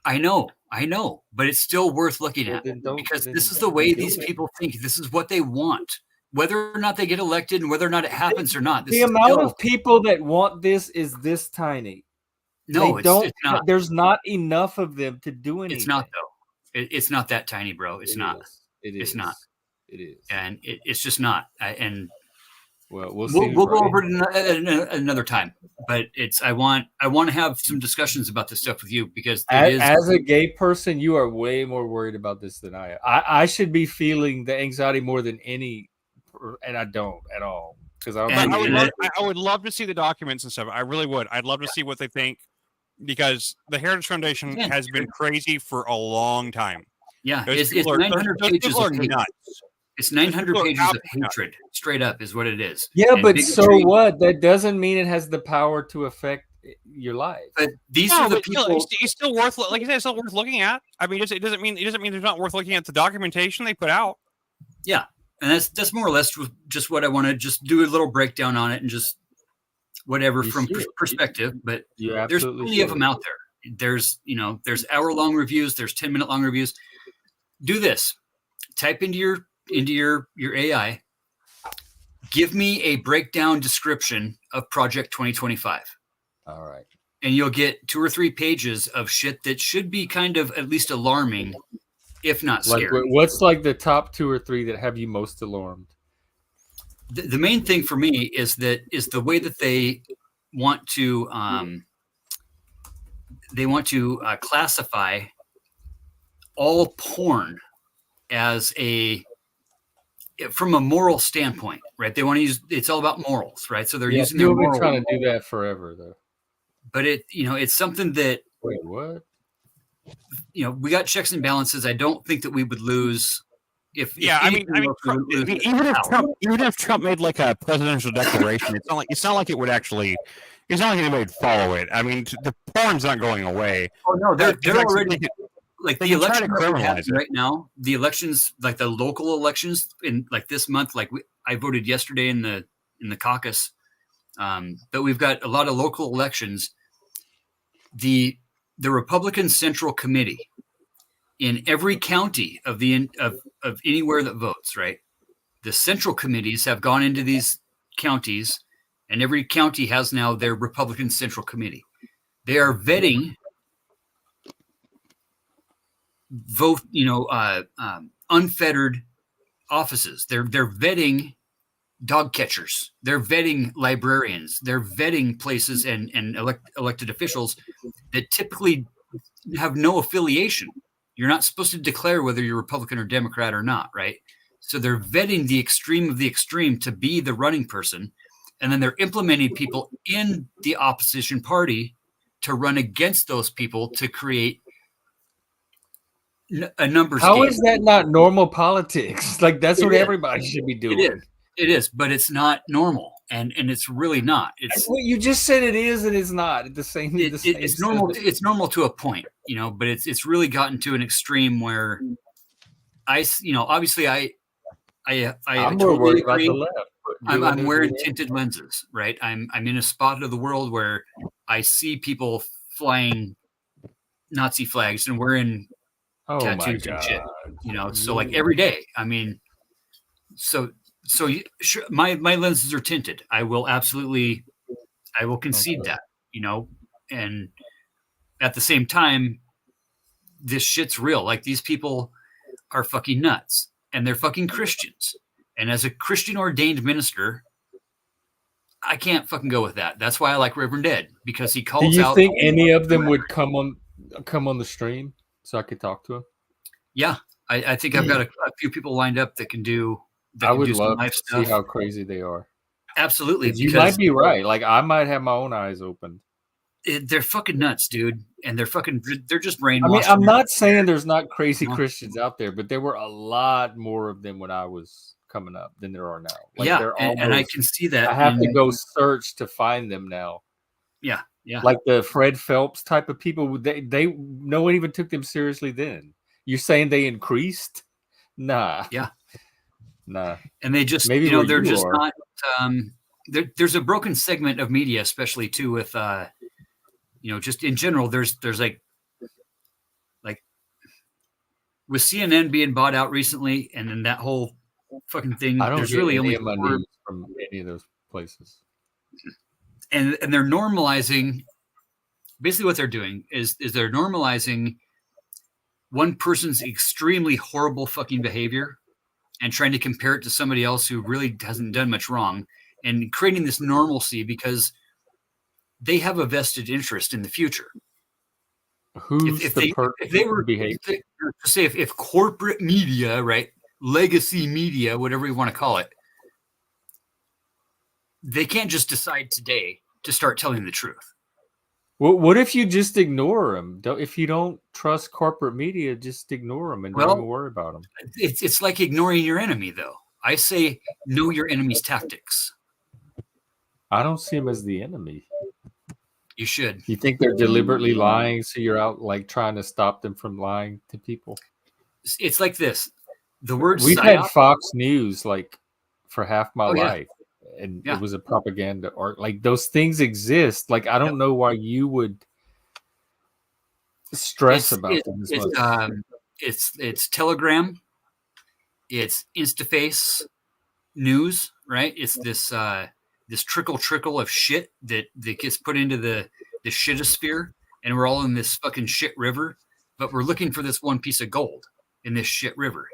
I know, but it's still worth looking Well, at then don't- because then this is the way do these it. people think. This is what they want, whether or not they get elected and whether or not it happens or not. This The is amount still, of people that want this is this tiny. no, They it's not. There's not enough of them to do anything. It's not though. It's not that tiny, bro. It's not. It It's is. not. It is. And it's just not. And Well, we'll see. we'll go over it another time. But I want to have some discussions about this stuff with you because As a gay person, you are way more worried about this than I am. I should be feeling the anxiety more than any, and I don't at all because I would love to see the documents and stuff. I really would. I'd love to see what they think because the Heritage Foundation has been crazy for a long time. Yeah, Those it's people are- 900 those pages people are of hate. nuts. It's 900 Those people are pages of absolutely nuts. hatred, straight up, is what it is. Yeah, And but bigotry. so what? That doesn't mean it has the power to affect your life. But these No, are the but still, people. it's still worth, like you said, it's still worth looking at. I mean, it doesn't mean it's not worth looking at the documentation they put out. Yeah, and that's more or less just what I want to just do a little breakdown on it and just whatever You from should. perspective. But You there's absolutely plenty of should. them out there. There's hour-long reviews. There's 10-minute long reviews. Do this. Type into your AI. Give me a breakdown description of Project 2025. All right. And you'll get 2 or 3 pages of shit that should be kind of at least alarming, if not Like, scary. what's like the top 2 or 3 that have you most alarmed? The main thing for me is the way that they want to classify all porn as from a moral standpoint, right? They want to use, it's all about morals, right? So they're using their People have been moral, trying to do that forever, though. but it's something that, Wait, what? we got checks and balances. I don't think that we would lose if Even if Trump made like a presidential declaration, it's not like it would actually. It's not like anybody would follow it. I mean, the porn's not going away. Oh no, they're already like they the can try to election that we're having criminalize it. right now. The elections, like the local elections in like this month, like I voted yesterday in the caucus, but we've got a lot of local elections. The Republican Central Committee in every county of anywhere that votes, right? The central committees have gone into these counties, and every county has now their Republican Central Committee. They are vetting unfettered offices. They're vetting dog catchers. They're vetting librarians. They're vetting places and elected officials that typically have no affiliation. You're not supposed to declare whether you're Republican or Democrat or not, right? So they're vetting the extreme of the extreme to be the running person, and then they're implementing people in the opposition party to run against those people to create a numbers game. How is that not normal politics? Like that's what is. everybody should be doing. It is, but it's not normal, and it's really not. It's Well, you just said it is and it's not at the same. it's normal. It's normal to a point, but it's really gotten to an extreme where obviously I I'm more totally worried about agree. the left. I'm wearing tinted lenses, right? I'm in a spot of the world where I see people flying Nazi flags and wearing tattoos and shit. So like every day. I mean, so sure, my lenses are tinted. I will concede that, and at the same time, this shit's real. Like these people are fucking nuts, and they're fucking Christians. And as a Christian ordained minister, I can't fucking go with that. That's why I like Reverend Ed, because he Do calls you out. think any of them would come on the stream so I could talk to them? Yeah, I think I've got a few people lined up that can do I would some love live to see stuff. how crazy they are. Absolutely, You because might be right. Like I might have my own eyes open. they're fucking nuts, dude, and they're just brainwashed. I mean, I'm not saying there's not crazy No. Christians out there, but there were a lot more of them when I was coming up than there are now. Like yeah, they're and I can see that. I have to go search to find them now. Yeah. Like the Fred Phelps type of people, they no one even took them seriously then. You're saying they increased? Nah. Yeah. Nah. And they just, Maybe they're just are. not. There's a broken segment of media, especially too with, just in general. There's like with CNN being bought out recently, and then that whole fucking thing. I don't There's get really any only of my news from any of those places. and they're normalizing. Basically, what they're doing is they're normalizing one person's extremely horrible fucking behavior and trying to compare it to somebody else who really hasn't done much wrong, and creating this normalcy because they have a vested interest in the future. Who's If the they were behavior? to say if corporate media, right, legacy media, whatever you want to call it, they can't just decide today to start telling the truth. Well, what if you just ignore them? If you don't trust corporate media, just ignore them and don't even worry about them. It's like ignoring your enemy, though. I say know your enemy's tactics. I don't see them as the enemy. You should. You think they're deliberately lying, so you're out like trying to stop them from lying to people? It's like this. The word we've psyop, had Fox News like for half my yeah. life, and it was a propaganda art. Like those things exist. Like I don't know why you would stress about them as much. It's Telegram, it's Instaface news, right? It's this this trickle of shit that gets put into the shitosphere, and we're all in this fucking shit river, but we're looking for this one piece of gold in this shit river,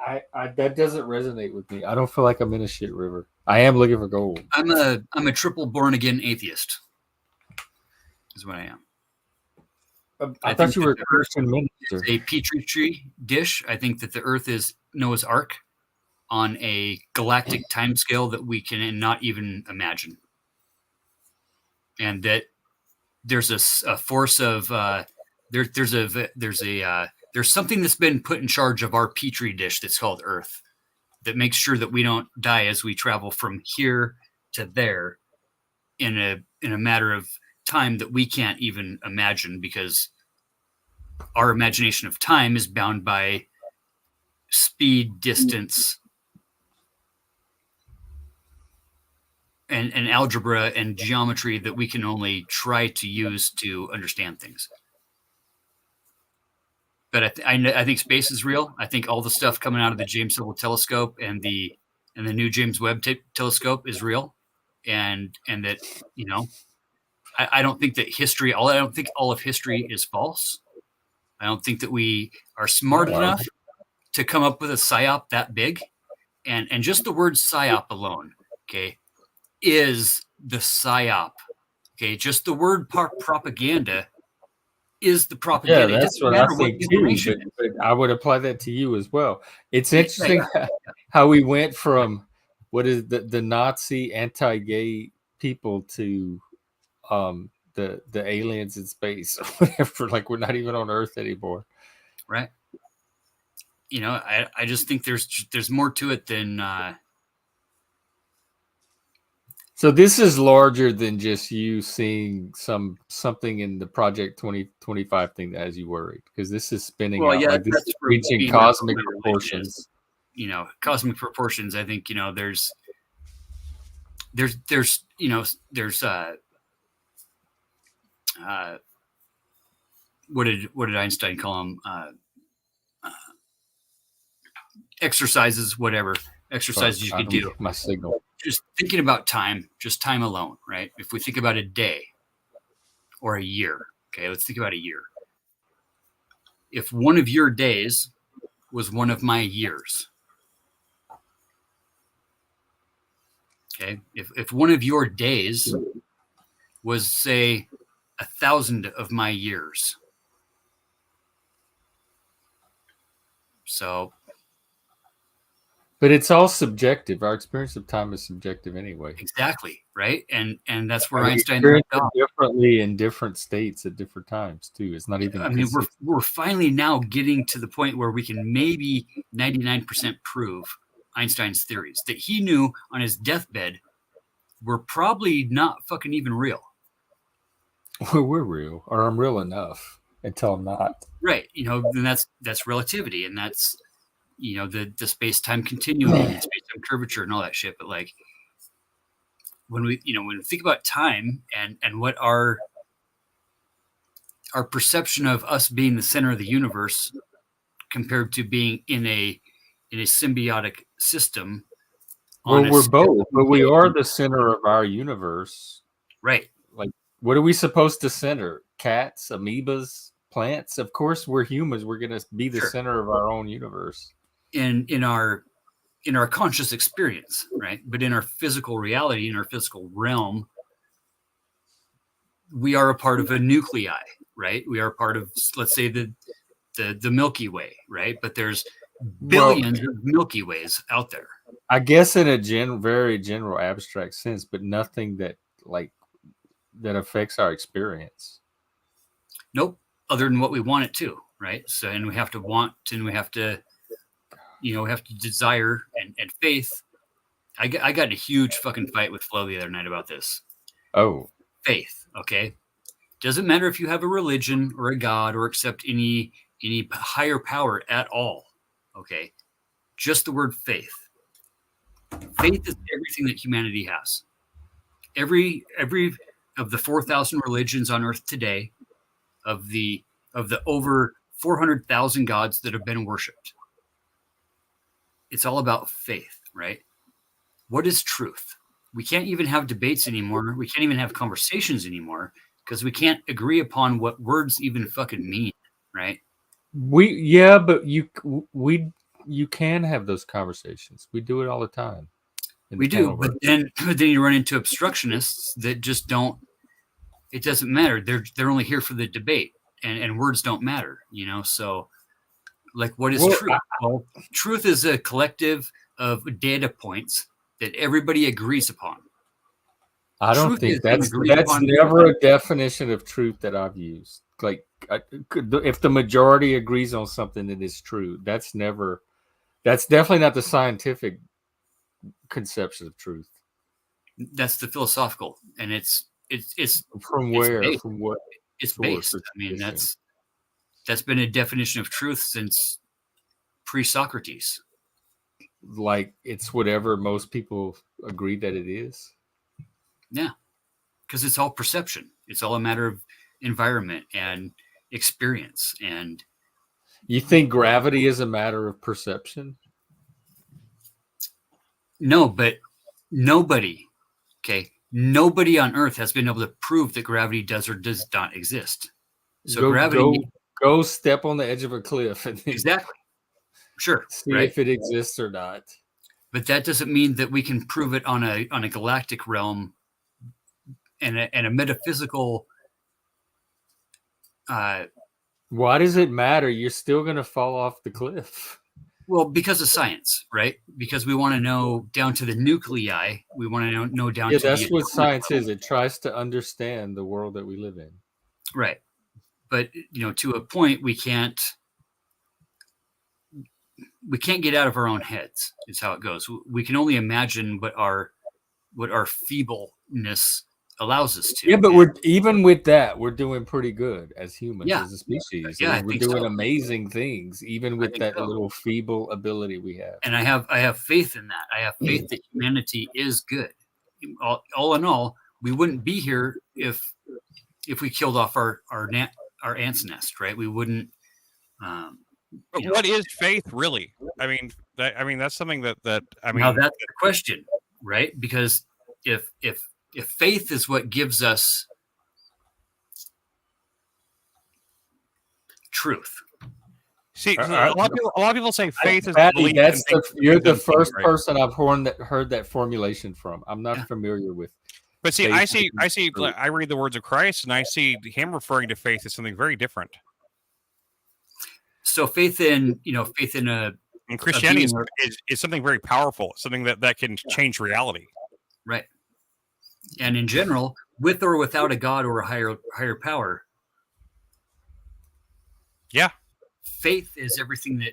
I that doesn't resonate with me. I don't feel like I'm in a shit river. I am looking for gold. I'm a triple born again atheist. Is what I am. I thought you were a Christian minister. A petri tree dish. I think that the Earth is Noah's Ark on a galactic timescale that we can not even imagine, and that there's a force of there's something that's been put in charge of our petri dish that's called Earth, that makes sure that we don't die as we travel from here to there in a matter of time that we can't even imagine, because our imagination of time is bound by speed, distance, and algebra and geometry that we can only try to use to understand things. But I think space is real. I think all the stuff coming out of the James Hubble telescope and the new James Webb telescope is real, and that I don't think that history. I don't think all of history is false. I don't think that we are smart enough to come up with a psyop that big, and just the word psyop alone, okay, is the psyop. Okay, just the word propaganda is the propaganda. Yeah, that's what I think too. But I would apply that to you as well. It's interesting how we went from what is the Nazi anti-gay people to the aliens in space or whatever. Like we're not even on Earth anymore, right? I just think there's more to it than. So this is larger than just you seeing something in the Project 2025 thing that has you worried, because this is spinning out like this is reaching cosmic proportions. Cosmic proportions. I think there's what did Einstein call them? Exercises, whatever exercises you could do. My signal. Just thinking about time, just time alone, right? If we think about a day or a year, okay, let's think about a year. If one of your days was one of my years, Okay. If one of your days was, say, 1,000 of my years. So. But it's all subjective. Our experience of time is subjective anyway. Exactly. Right. And that's where We Einstein experience left off. it differently in different states at different times too. It's not even. I mean, we're finally now getting to the point where we can maybe 99% prove Einstein's theories that he knew on his deathbed were probably not fucking even real. Well, we're real, or I'm real enough until I'm not. Right. You know, then that's relativity, and that's, you know, the space-time continuum and space-time curvature and all that shit. But like when we think about time and what our perception of us being the center of the universe compared to being in a symbiotic system. Well, we're both, but we are the center of our universe. Right. Like, what are we supposed to center? Cats, amoebas, plants? Of course, we're humans. We're going to be the center of our own universe. In our conscious experience, right? But in our physical reality, in our physical realm, we are a part of a nuclei, right? We are part of, let's say, the Milky Way, right? But there's billions of Milky Ways out there. I guess in a very general abstract sense, but nothing that affects our experience. Nope. Other than what we want it to, right? So, and we have to want, and we have to, we have to desire and faith. I got in a huge fucking fight with Flo the other night about this. Oh. Faith, okay? Doesn't matter if you have a religion or a god or accept any higher power at all, okay? Just the word faith. Faith is everything that humanity has. Every of the 4,000 religions on earth today, of the over 400,000 gods that have been worshipped, it's all about faith, right? What is truth? We can't even have debates anymore. We can't even have conversations anymore because we can't agree upon what words even fucking mean, right? But you can have those conversations. We do it all the time. We do, but then you run into obstructionists that just don't. It doesn't matter. They're only here for the debate, and words don't matter, So, like, what is truth? Well, truth is a collective of data points that everybody agrees upon. I don't think that's never a definition of truth that I've used. Like, if the majority agrees on something that is true, that's definitely not the scientific conception of truth. That's the philosophical, and it's from where? It's from what? It's based. I mean, that's been a definition of truth since pre-Socrates. Like, it's whatever most people agree that it is. Yeah, because it's all perception. It's all a matter of environment and experience. And you think gravity is a matter of perception? No, but nobody on Earth has been able to prove that gravity does or does not exist. So go step on the edge of a cliff and exactly. Sure. See if it exists or not. But that doesn't mean that we can prove it on a galactic realm and a metaphysical. Why does it matter? You're still going to fall off the cliff. Well, because of science, right? Because we want to know down to the nuclei. We want to know down to that's what science is. It tries to understand the world that we live in. Right. But, to a point, we can't get out of our own heads. Is how it goes. We can only imagine what our feebleness allows us to. Yeah, but even with that, we're doing pretty good as humans, as a species. Yeah, we're doing amazing things, even with that little feeble ability we have. And I have faith in that. I have faith that humanity is good. All in all, we wouldn't be here if we killed off our ant's nest, right? We wouldn't. But what is faith really? I mean, that's something that Now that's the question, right? Because if faith is what gives us truth, See, a lot of people say faith is Patty, belief. that's and you're the things, first right? person I've heard that formulation from. I'm not familiar with. But see, faith I read the words of Christ, and I see him referring to faith as something very different. So faith in a And Christianity is something very powerful, something that can change reality. Right. And in general, with or without a God or a higher power. Yeah. Faith is everything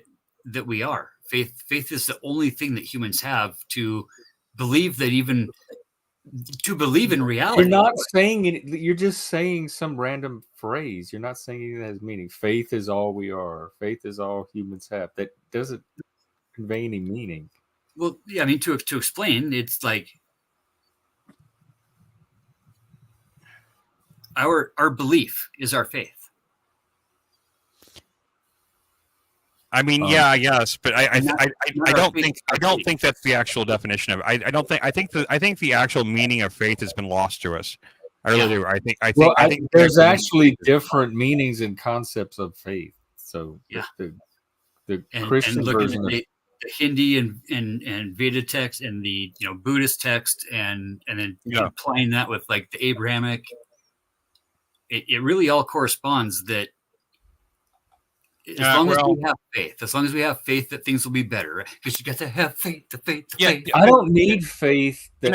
that we are. Faith is the only thing that humans have to believe in reality. You're not saying it. You're just saying some random phrase. You're not saying anything that has meaning. Faith is all we are. Faith is all humans have. That doesn't convey any meaning. Well, yeah, I mean, to explain, it's like our belief is our faith. I mean, yeah, I guess, but I don't think that's the actual definition of it. I think the actual meaning of faith has been lost to us. I really do. I think there's actually different meanings and concepts of faith. So yeah, the Christian version of the Hindi and Veda text and the Buddhist text and then applying that with like the Abrahamic, it really all corresponds that. As long as we have faith that things will be better, right? Because you got to have faith. Faith. I don't need faith that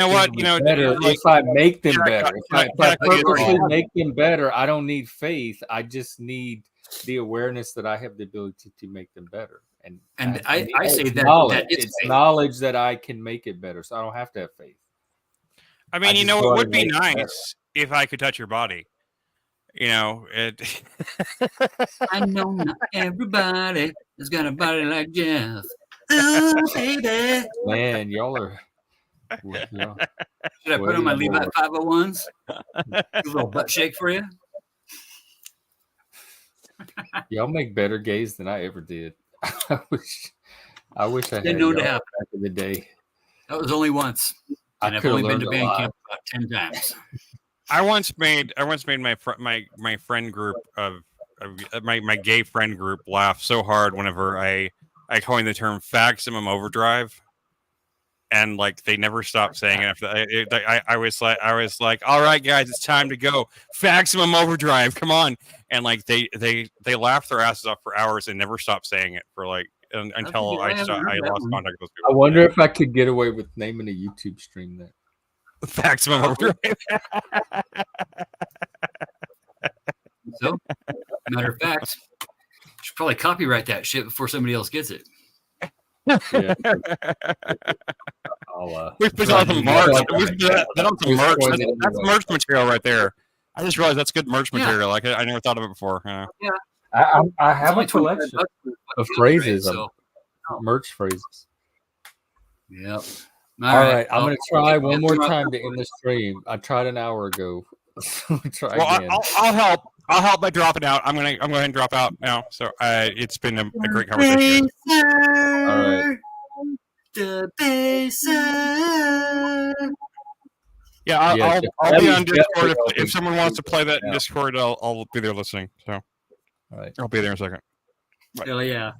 better if I make them better. If I purposely make them better, I don't need faith. I just need the awareness that I have the ability to make them better. And I say that it's knowledge that I can make it better. So I don't have to have faith. I mean, it would be nice if I could touch your body. It. I know not everybody has got a body like Jeff. Oh, baby. Man, y'all are. Should I put on my Levi 501s? A little butt shake for you. Y'all make better gays than I ever did. I wish I had known to y'all happen back in the day. That was only once, and I've only been to band camp about 10 times. I once made my friend group of my gay friend group laugh so hard whenever I coined the term maximum overdrive, and like they never stopped saying it. I was like, all right, guys, it's time to go maximum overdrive. Come on, and like they laughed their asses off for hours and never stopped saying it for like until I lost contact with those people. I wonder if I could get away with naming a YouTube stream that. Maximum overdrive. So, matter of fact, should probably copyright that shit before somebody else gets it. Yeah. We put on some merch. That's merch material right there. I just realized that's good merch material. Like I never thought of it before. Yeah. I have a collection of phrases, merch phrases. Yep. All right, I'm going to try one more time to end the stream. I tried an hour ago. Try again. I'll help. I'll help by dropping out. I'm going to go ahead and drop out now. So it's been a great conversation. All right. The baser. Yeah, I'll be on Discord if someone wants to play that in Discord. I'll be there listening. So, all right, I'll be there in a second. Hell yeah.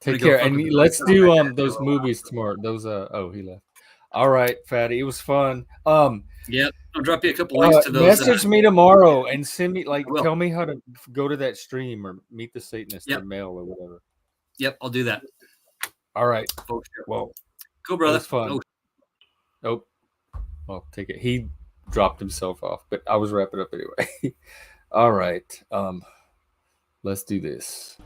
Take care, and let's do those movies tomorrow. Those he left. All right, Fatty, it was fun. Yep, I'll drop you a couple links to those. Message me tomorrow and send me tell me how to go to that stream or meet the Satanist or mail or whatever. Yep, I'll do that. All right. Oh, sure. Well, cool, brother. It was fun. Oh, well, take it. He dropped himself off, but I was wrapping up anyway. All right. Let's do this.